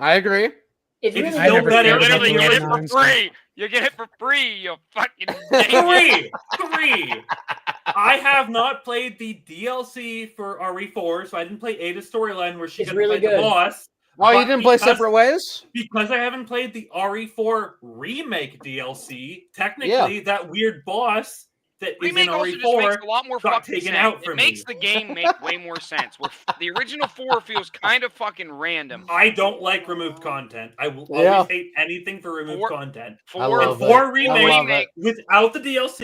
It's really still better. You literally get it for free. You get it for free, you fucking 3. I have not played the DLC for RE4, so I didn't play Ada's storyline where she got to fight the boss. Oh, you didn't play Separate Ways? Because I haven't played the RE4 Remake DLC, technically that weird boss that Remake is in also just RE4 makes a lot more got fucking taken sense. out for it me. makes the game make way more sense. Where the original 4 feels kind of fucking random. I don't like removed content. I will always hate anything for removed content. 4 Remake without the DLC.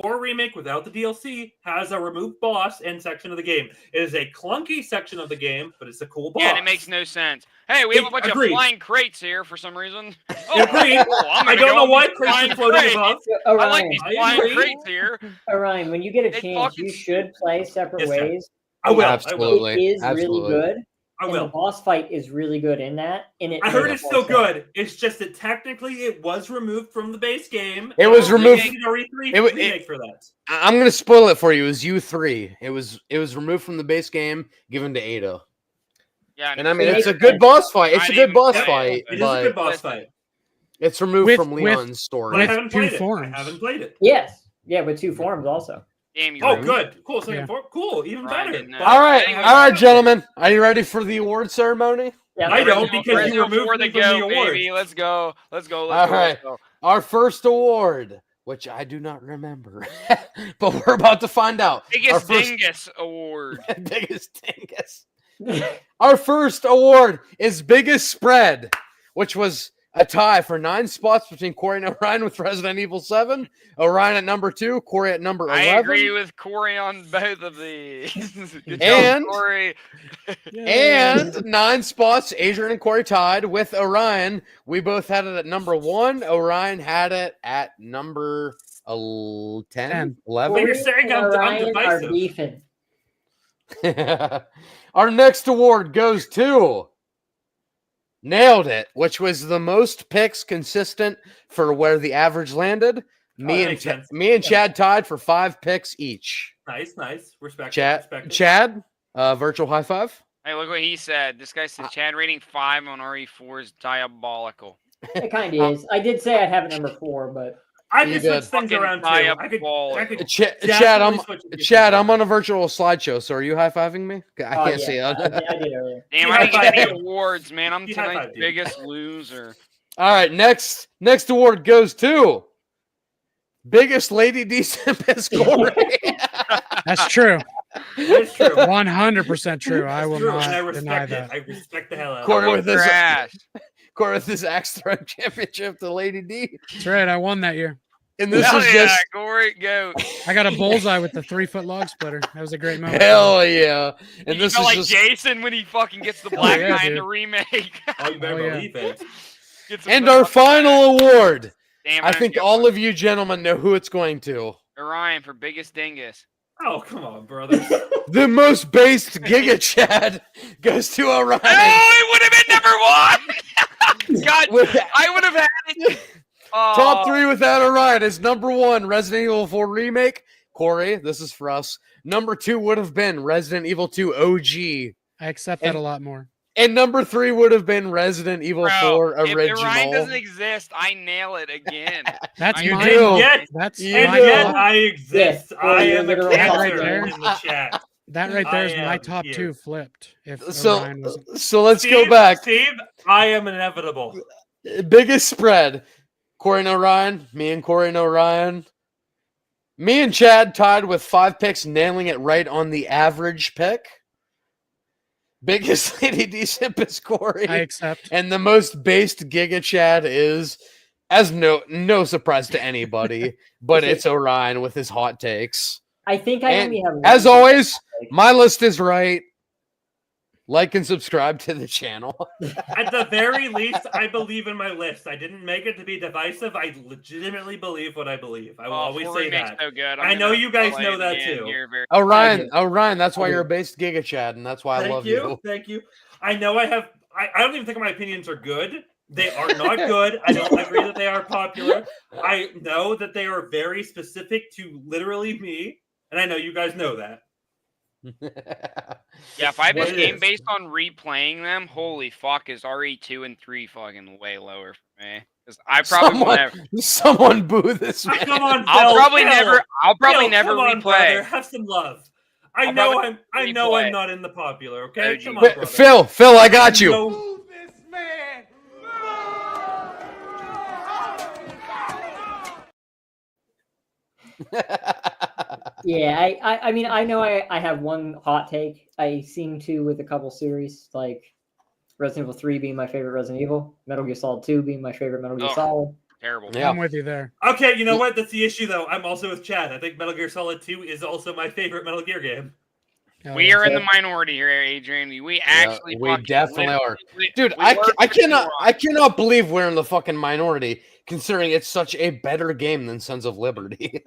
4 Remake without the DLC has a removed boss and section of the game. It is a clunky section of the game, but it's a cool boss. Yeah, and it makes no sense. Hey, we have a bunch of flying crates here for some reason. Agreed. I don't know why crates are floating above. I like these flying crates here. Orion, when you get a chance, you should play Separate Ways. I will. Absolutely. It is really good. I will. And the boss fight is really good in that. And I heard it's still good. It's just that technically it was removed from the base game. It was removed. Remake for that. I'm going to spoil it for you. It was U3. It was removed from the base game, given to Ada. Yeah, and I mean it's a good boss fight. It's a good boss fight. It is a good boss fight. It's removed from Leon's story. But I haven't played it. I haven't played it. Yes. Yeah, with 2 forms also. Good. Cool. Cool. Even better. All right, gentlemen. Are you ready for the award ceremony? Yeah, I don't because you removed me from the award. Baby. Let's go. All right. Our first award, which I do not remember, but we're about to find out. Biggest Dingus award. Biggest Dingus. Our first award is Biggest Spread, which was a tie for 9 spots between Corey and Orion with Resident Evil 7. Orion at number 2, Corey at number 11. I agree with Corey on both of these. Good job, Corey. And 9 spots, Adrian and Corey tied with Orion. We both had it at number 1. Orion had it at number 10, 11. Well, you're saying I'm divisive. Our next award goes to Nailed It, which was the most picks consistent for where the average landed. Me and Chad tied for 5 picks each. Nice. Respect. Chad, virtual high five. Hey, look what he said. This guy said Chad rating 5 on RE4 is diabolical. It kind of is. I did say I'd have it number 4, but I could switch things around too. I could Chad, I'm on a virtual slideshow, so are you high fiving me? I can't see it. I did earlier. Damn, I didn't get any awards, man. I'm tonight's biggest loser. All right, next award goes to Biggest Lady Decent Miss Corey. That's true. That's true. 100% true. I will True, not and I deny respect that. it. I respect the hell out Corey of it. with his Corey with his axe throwing championship to Lady D. That's right. I won that year. And this Hell is yeah, just Corey, go. I got a bullseye with the 3-foot log splitter. That was a great moment. hell yeah. And You this felt is like just Jason when he fucking gets the black yeah, guy in the dude. remake. Oh, you better believe it. Gets him and the our fucking final award. Damn, I think all of you gentlemen know who it's going to. Orion for biggest dingus. Oh, come on, brother. The most based Giga Chad goes to Orion. Oh, it would have been number 1. God, I would have had it. Top 3 without Orion is number 1, Resident Evil 4 Remake. Corey, this is for us. Number 2 would have been Resident Evil 2 OG. I accept that a lot more. And number 3 would have been Resident Evil 4 If Original. Orion doesn't exist, I nail it again. That's You mine. do. That's And my yet top. I exist. I am a literally That right cancer there. in the chat. That right there is I my am top here. 2 flipped. If So, Orion was so let's go Steve, back. Steve, I am inevitable. Biggest spread. Corey and Orion. Me and Corey and Orion. Me and Chad tied with 5 picks, nailing it right on the average pick. Biggest Lady D simp is Corey. I accept. And the most based Giga Chad is, as no surprise to anybody, but it's Orion with his hot takes. I think I And only have one as hot always, take. my list is right. Like and subscribe to the channel. At the very least, I believe in my list. I didn't make it to be divisive. I legitimately believe what I believe. I will always say that. So good. I know you guys know that too. Orion, that's why you're a based Giga Chad, and that's why I love you. Thank you. I know I don't even think my opinions are good. They are not good. I don't agree that they are popular. I know that they are very specific to literally me, and I know you guys know that. Yeah, if I have What this it game is. based on replaying them, holy fuck, is RE2 and 3 fucking way lower for me? Because I probably will never. Someone boo this man. Come on, I'll Phil, probably Phil. never Come on, replay. brother. Have some love. I I'll know probably I'm replay. not in the popular. Okay, come on, Wait, brother. Phil, I got you. No- Yeah, I mean, I know I have one hot take. I seem to with a couple series, like Resident Evil 3 being my favorite Resident Evil, Metal Gear Solid 2 being my favorite Metal Gear Solid. Terrible. I'm with you there. Okay, you know what? That's the issue, though. I'm also with Chad. I think Metal Gear Solid 2 is also my favorite Metal Gear game. We are in the minority here, Adrian. We actually, we fucking definitely live- are, we- dude. we I work cannot believe we're in the fucking minority, considering it's such a better game than Sons of Liberty.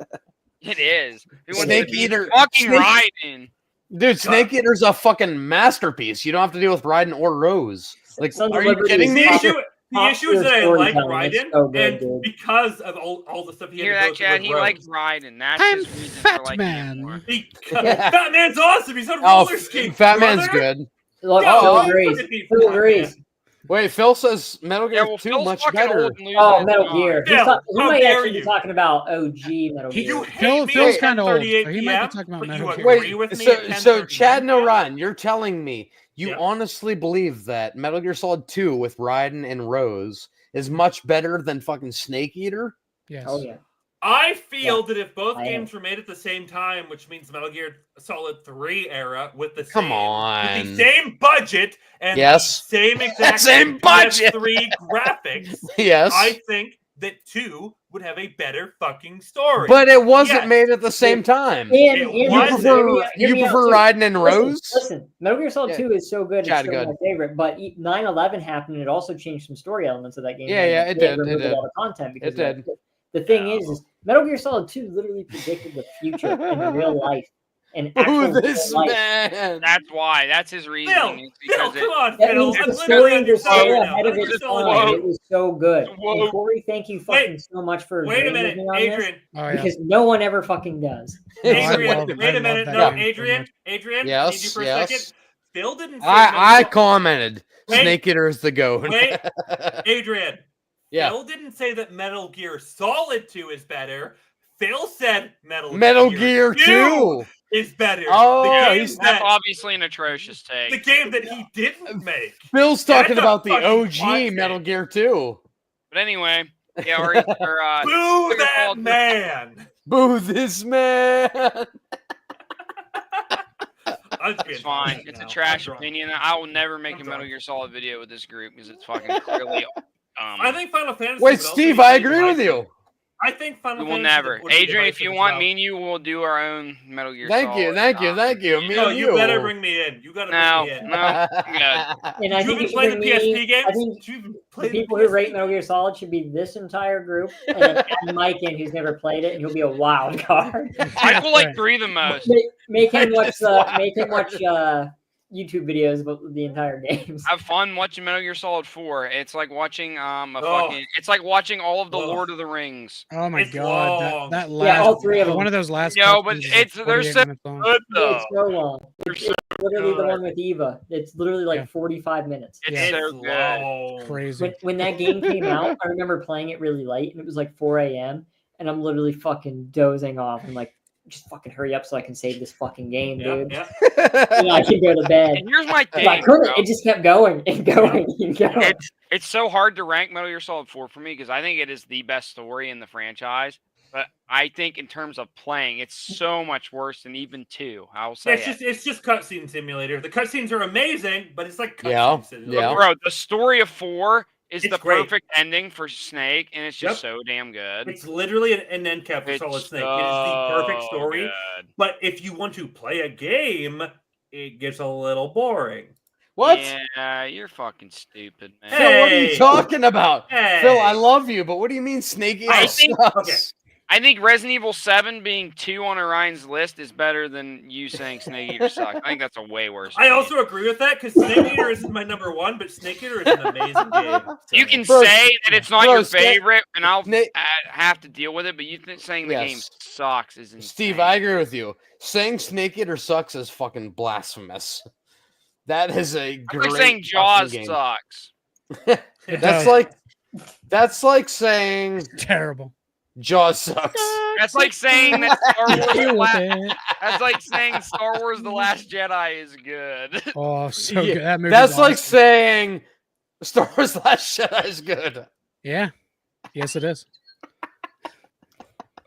It is. Who wants Snake to be Eater, fucking Snake- Raiden? Dude, Snake Eater's a fucking masterpiece. You don't have to deal with Raiden or Rose. Like, Sons of are you Liberty kidding is me? The issue is that I like storytelling is Raiden, so good, and dude. because of all the stuff he Hear had to that, go through Chad? with He Rose. likes Raiden. That's I'm his reason for Fat liking Man. him more. Fat Man's awesome. He's on Oh, roller skates. Fat Man's brother. good. Look, No, Phil don't agrees. fucking be Phil Fat agrees. Man. Wait, Phil says Metal Gear 2 Phil's much fucking better. old and losing Oh, his Metal mind. Gear. Phil, He how might dare actually be you. talking about OG Metal Gear. You hate me Phil's at kind of old, 10:38 so he might be PM, talking about but Metal you Gear. agree with me at So 10:39 Chad and PM? Orion, you're telling me you Yep. honestly believe that Metal Gear Solid 2 with Raiden and Rose is much better than fucking Snake Eater? Yes. Oh yeah. I feel that if both I games were made at the same time, which means Metal Gear Solid 3 era with the Come same, on. with the same budget and Yes. the same exact Same budget. PS3 graphics, Yes. I think that 2 would have a better fucking story. But it wasn't Yes. made at the same time. And It You wasn't. prefer Raiden and Rose? Listen, Metal Gear Solid Yeah. 2 is so good. Chad, It's still good. my favorite. But 9/11 happened, and it also changed some story elements of that game. Yeah, yeah, it did, it removed did. a lot of content because It of that. did. The thing is Metal Gear Solid 2 literally predicted the future in real life. And actual Who this real life. man? That's why. That's his reasoning. It's Phil, because come on, That Phil. means I'm the literally story on your was side so now. ahead of I'm its still on time. you. It was so good. Whoa. And Corey, thank you fucking so much for Wait a agreeing with minute, me on this, Adrian. Oh, yeah. because no one ever fucking does. Adrian, love- wait I a love minute. that No, game so Adrian, much. Adrian, I need Yes, you for a yes. second. Phil didn't say I Metal commented Wait. Snake Eater is the goat. Wait, Adrian. Yeah. Phil didn't say that Metal Gear Solid 2 is better. Phil said Metal Gear 2 is better. Oh, the game he's- that's that, obviously an atrocious take. the game that he didn't make. Phil's talking That's a about the fucking OG hot Metal take. Gear 2. But anyway, yeah, or Boo Metal Gear that Solid 2. man. Boo this man. It's fine. It's a trash opinion. I will never make a Metal Gear Solid video with this group because it's fucking clearly. I think Final Fantasy. Wait, Steve, I agree with you. I think Final We will Fantasy never. Adrian, if you want, me and you will do our own Metal Gear Solid. Thank you. Me and you better bring me in. You gotta bring me in. No. And I think play the PSP games. I think the people who rate Metal Gear Solid should be this entire group, and then add Mike in who's never played it, and he'll be a wild card. I will like 3 the most. Make him watch YouTube videos about the entire games. Have fun watching Metal Gear Solid 4. It's like watching it's like watching all of the Lord of the Rings. Oh my god, that last yeah, all 3 of them. One of those last. No, but they're so good though. It's so long. It's literally the one with Eva. It's literally like 45 minutes. It's so good. Crazy. When that game came out, I remember playing it really late, and it was like 4 a.m. and I'm literally fucking dozing off. I'm like, just fucking hurry up so I can save this fucking game, dude. Yeah. And I can go to bed. And here's my thing. I couldn't. It just kept going and going and going. It's so hard to rank Metal Gear Solid 4 for me because I think it is the best story in the franchise. But I think in terms of playing, it's so much worse than even 2. I will say it's just cutscene simulator. The cutscenes are amazing, but it's like cutscene simulator. Yeah. Bro, the story of 4 is It's the great. perfect ending for Snake, and it's just so damn good. It's literally an end cap for Solid Snake. It is the perfect story. Good. But if you want to play a game, it gets a little boring. What? Yeah, you're fucking stupid, man. Phil, what are you talking about? Hey. Phil, I love you, but what do you mean Snake Eater sucks? I think Resident Evil 7 being 2 on Orion's list is better than you saying Snake Eater sucks. I think that's a way worse. I also agree with that because Snake Eater isn't my number 1, but Snake Eater is an amazing game. So. You can say that it's not your favorite, and I'll have to deal with it, but you think saying the game sucks is insane. Steve, I agree with you. Saying Snake Eater sucks is fucking blasphemous. That is a great like saying Jaws game. sucks. That's like saying terrible. Jaws sucks. That's like saying that That's like saying Star Wars: The Last Jedi is good. Oh, so good. That movie's That's like awesome. saying Star Wars: The Last Jedi is good. Yeah. Yes, it is.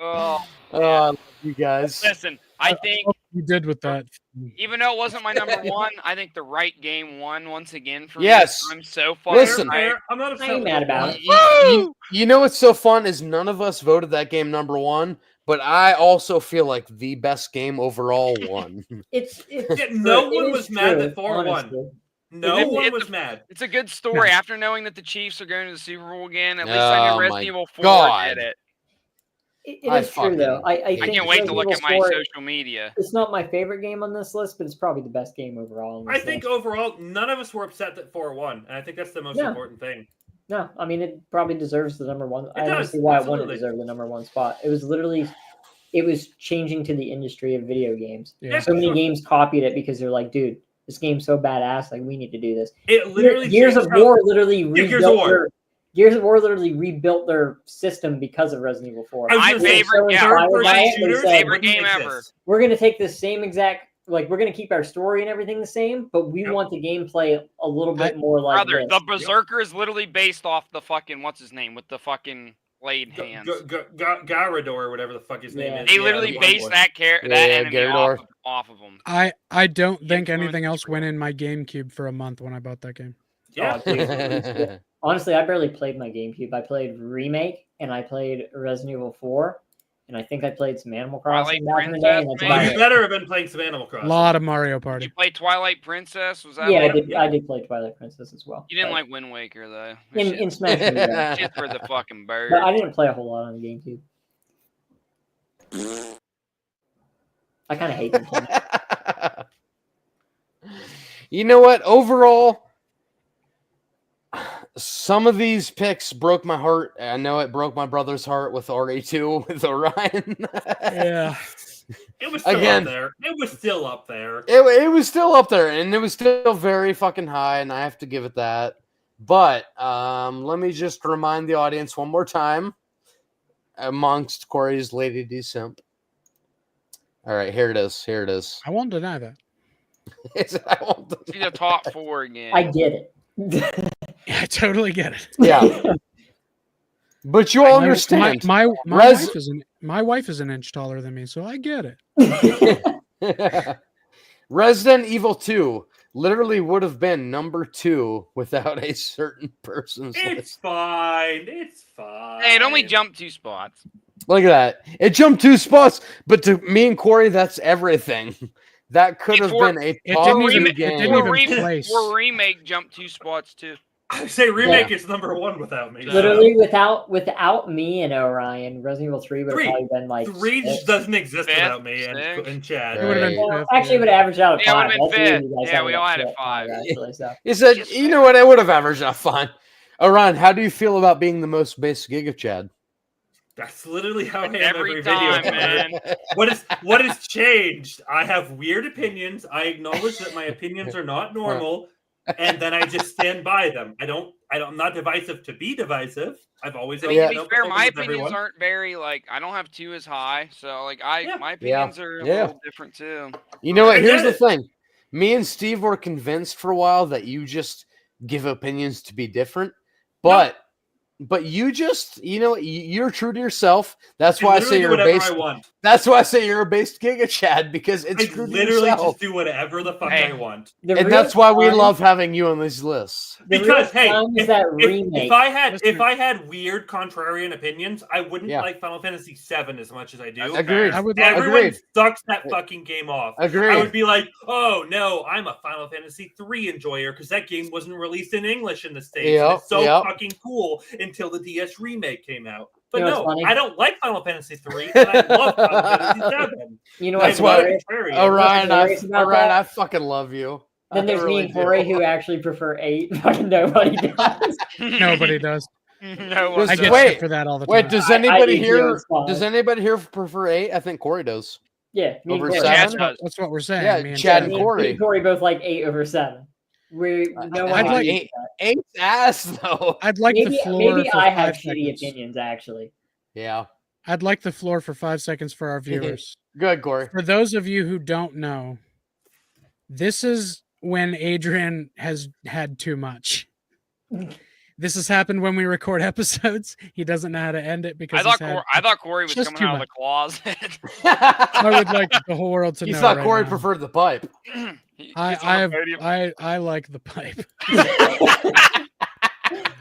Oh, I love you guys. Listen, I think you did with that. Even though it wasn't my number 1, I think the right game won once again for Yes. me. I'm so fucking Listen, I'm not mad about it. You know what's so fun is none of us voted that game number 1, but I also feel like the best game overall won. No one was mad that 4 won. No one was mad. It's a good story. After knowing that the Chiefs are going to the Super Bowl again, at least I know Resident Evil 4 did it. It is true, though. I can't wait to look at my social media. It's not my favorite game on this list, but it's probably the best game overall. I think overall, none of us were upset that 4 won, and I think that's the most important thing. No, I mean, it probably deserves the number 1. I don't does, see why absolutely. it wouldn't deserve the number 1 spot. It was changing to the industry of video games. Yeah. So many games copied it because they're like, dude, this game's so badass, like we need to do this. It literally Gears of War literally Gears of War literally rebuilt their system because of Resident Evil 4. My favorite game ever. We're gonna take the same exact, we're gonna keep our story and everything the same, but we want the gameplay a little bit more like Brother, this. the Berserker is literally based off the fucking what's his name with the fucking blade hands. Gyarados or whatever the fuck his name is. They literally based that enemy off of him. I don't think anything else went in my GameCube for a month when I bought that game. Yeah. Oh, dude. Honestly, I barely played my GameCube. I played Remake and I played Resident Evil 4, and I think I played some Animal Crossing back in the day. You better have been playing some Animal Crossing. A lot of Mario Party. Did you play Twilight Princess? Was that? Yeah, I did play Twilight Princess as well. You didn't like Wind Waker though. In Smash Bros. Shit for the fucking bird. But I didn't play a whole lot on the GameCube. I kind of hate them. You know what? Overall, some of these picks broke my heart. I know it broke my brother's heart with RE2 with Orion. Yeah. It was still up there. It was still up there. It was still up there, and it was still very fucking high, and I have to give it that. But let me just remind the audience one more time amongst Corey's Lady D Simp. All right, here it is. Here it is. I won't deny that. See the top 4 again. I get it. I totally get it. Yeah. But you all understand. My wife is an inch taller than me, so I get it. Resident Evil 2 literally would have been number 2 without a certain person's It's list. fine. It's fine. Hey, it only jumped 2 spots. Look at that. It jumped 2 spots, but to me and Corey, that's everything. That could have been a top 2 game. For Remake jumped 2 spots too. I say Remake is number 1 without me. Literally, without me and Orion, Resident Evil 3 would have probably been like 3 6. doesn't exist without me and Chad. It would have been actually would have averaged out at 5. Yeah, we all had it 5. Actually, so. He said, you know what? I would have averaged out fine. Orion, how do you feel about being the most basic Giga Chad? That's literally how I am every video. time, man. What has changed? I have weird opinions. I acknowledge that my opinions are not normal, and then I just stand by them. I'm not divisive to be divisive. I've always. To be fair, my opinions aren't very I don't have 2 as high, so my opinions are a little different too. You know what? Here's the thing. Me and Steve were convinced for a while that you just give opinions to be different, but. But you just, you're true to yourself. That's why I say you're a based. That's why I say you're a based Giga Chad, because it's true to yourself. Literally just do whatever the fuck I want. And that's why we love having you on these lists. Because if I had weird contrarian opinions, I wouldn't like Final Fantasy VII as much as I do. Agreed. Everyone sucks that fucking game off. Agreed. I would be like, oh no, I'm a Final Fantasy III enjoyer because that game wasn't released in English in the States. And it's so fucking cool until the DS remake came out. But I don't like Final Fantasy III, and I love Final Fantasy VII. You know that's why, Orion, I fucking love you. Then there's me and Corey who actually prefer 8. Fucking nobody does. Nobody does. No one. I get shit for that all the time. Wait, does anybody here? Does anybody here prefer 8? I think Corey does. Yeah, me over and Corey. 7. That's what we're saying. Yeah, me and Chad and Corey. Me and Corey both like 8 over 7. I'd like 8 ass though. I'd like the floor. Maybe for I have 5 shitty seconds. opinions actually. Yeah. I'd like the floor for 5 seconds for our viewers. Good, Corey. For those of you who don't know, this is when Adrian has had too much. This has happened when we record episodes. He doesn't know how to end it because I thought Corey was coming out of the closet. I would like the whole world to know. You thought right Corey now. preferred the pipe. I like the pipe.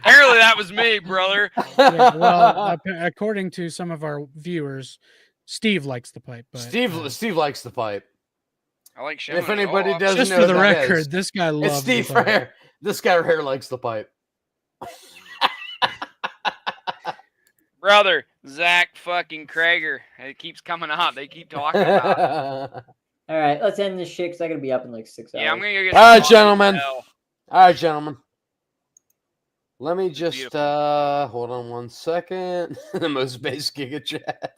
Apparently that was me, brother. Yeah, well, according to some of our viewers, Steve likes the pipe. But, Steve likes the pipe. I like shit. If anybody doesn't just know, for the record, this guy loves it's Steve the pipe. Fair. This guy right here likes the pipe. Brother, Zach fucking Krager. It keeps coming up. They keep talking about it. All right, let's end this shit because I gotta be up in like 6 hours. Yeah, I'm gonna go get All right, gentlemen. All right, gentlemen. Let me just hold on 1 second. The most basic Giga Chat.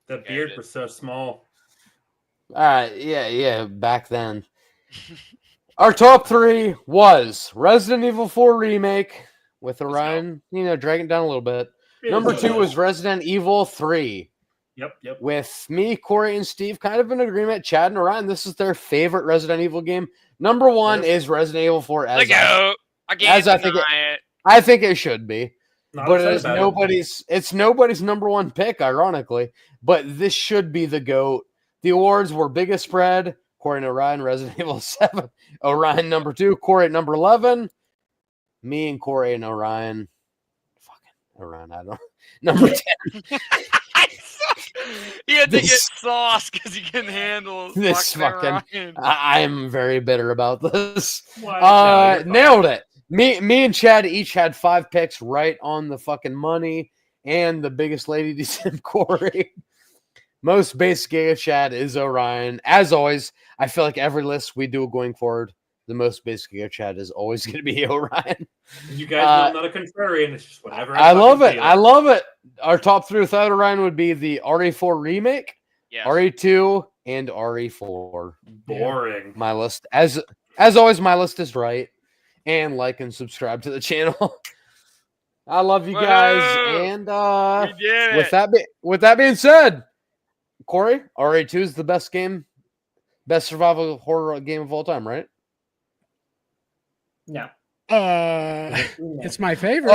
The beard was so small. All right, yeah. Back then, our top 3 was Resident Evil 4 remake with Orion, dragging it down a little bit. Number 2 was Resident Evil 3. Yep. With me, Corey, and Steve kind of in agreement. Chad and Orion, this is their favorite Resident Evil game. Number 1 is Resident Evil 4. I think it should be. But it is it's nobody's number 1 pick, ironically. But this should be the GOAT. The awards were biggest spread. Corey and Orion, Resident Evil 7. Orion number 2. Corey at number 11. Me and Corey and Orion. Fucking Orion, I don't. Number 10. He had to get sauce because he couldn't handle this fucking. I am very bitter about this. Nailed it. Me and Chad each had 5 picks right on the fucking money, and the biggest lady decent Corey. Most basic Giga Chad is Orion. As always, I feel like every list we do going forward, the most basic Giga Chad is always going to be Orion. You guys know I'm not a contrarian. It's just whatever. I love it. I love it. Our top 3 without Orion would be the RE4 remake, RE2, and RE4. Boring. My list, as always, my list is right. And like and subscribe to the channel. I love you guys. And with that being said, Corey, RE2 is the best survival horror game of all time, right? No. It's my favorite.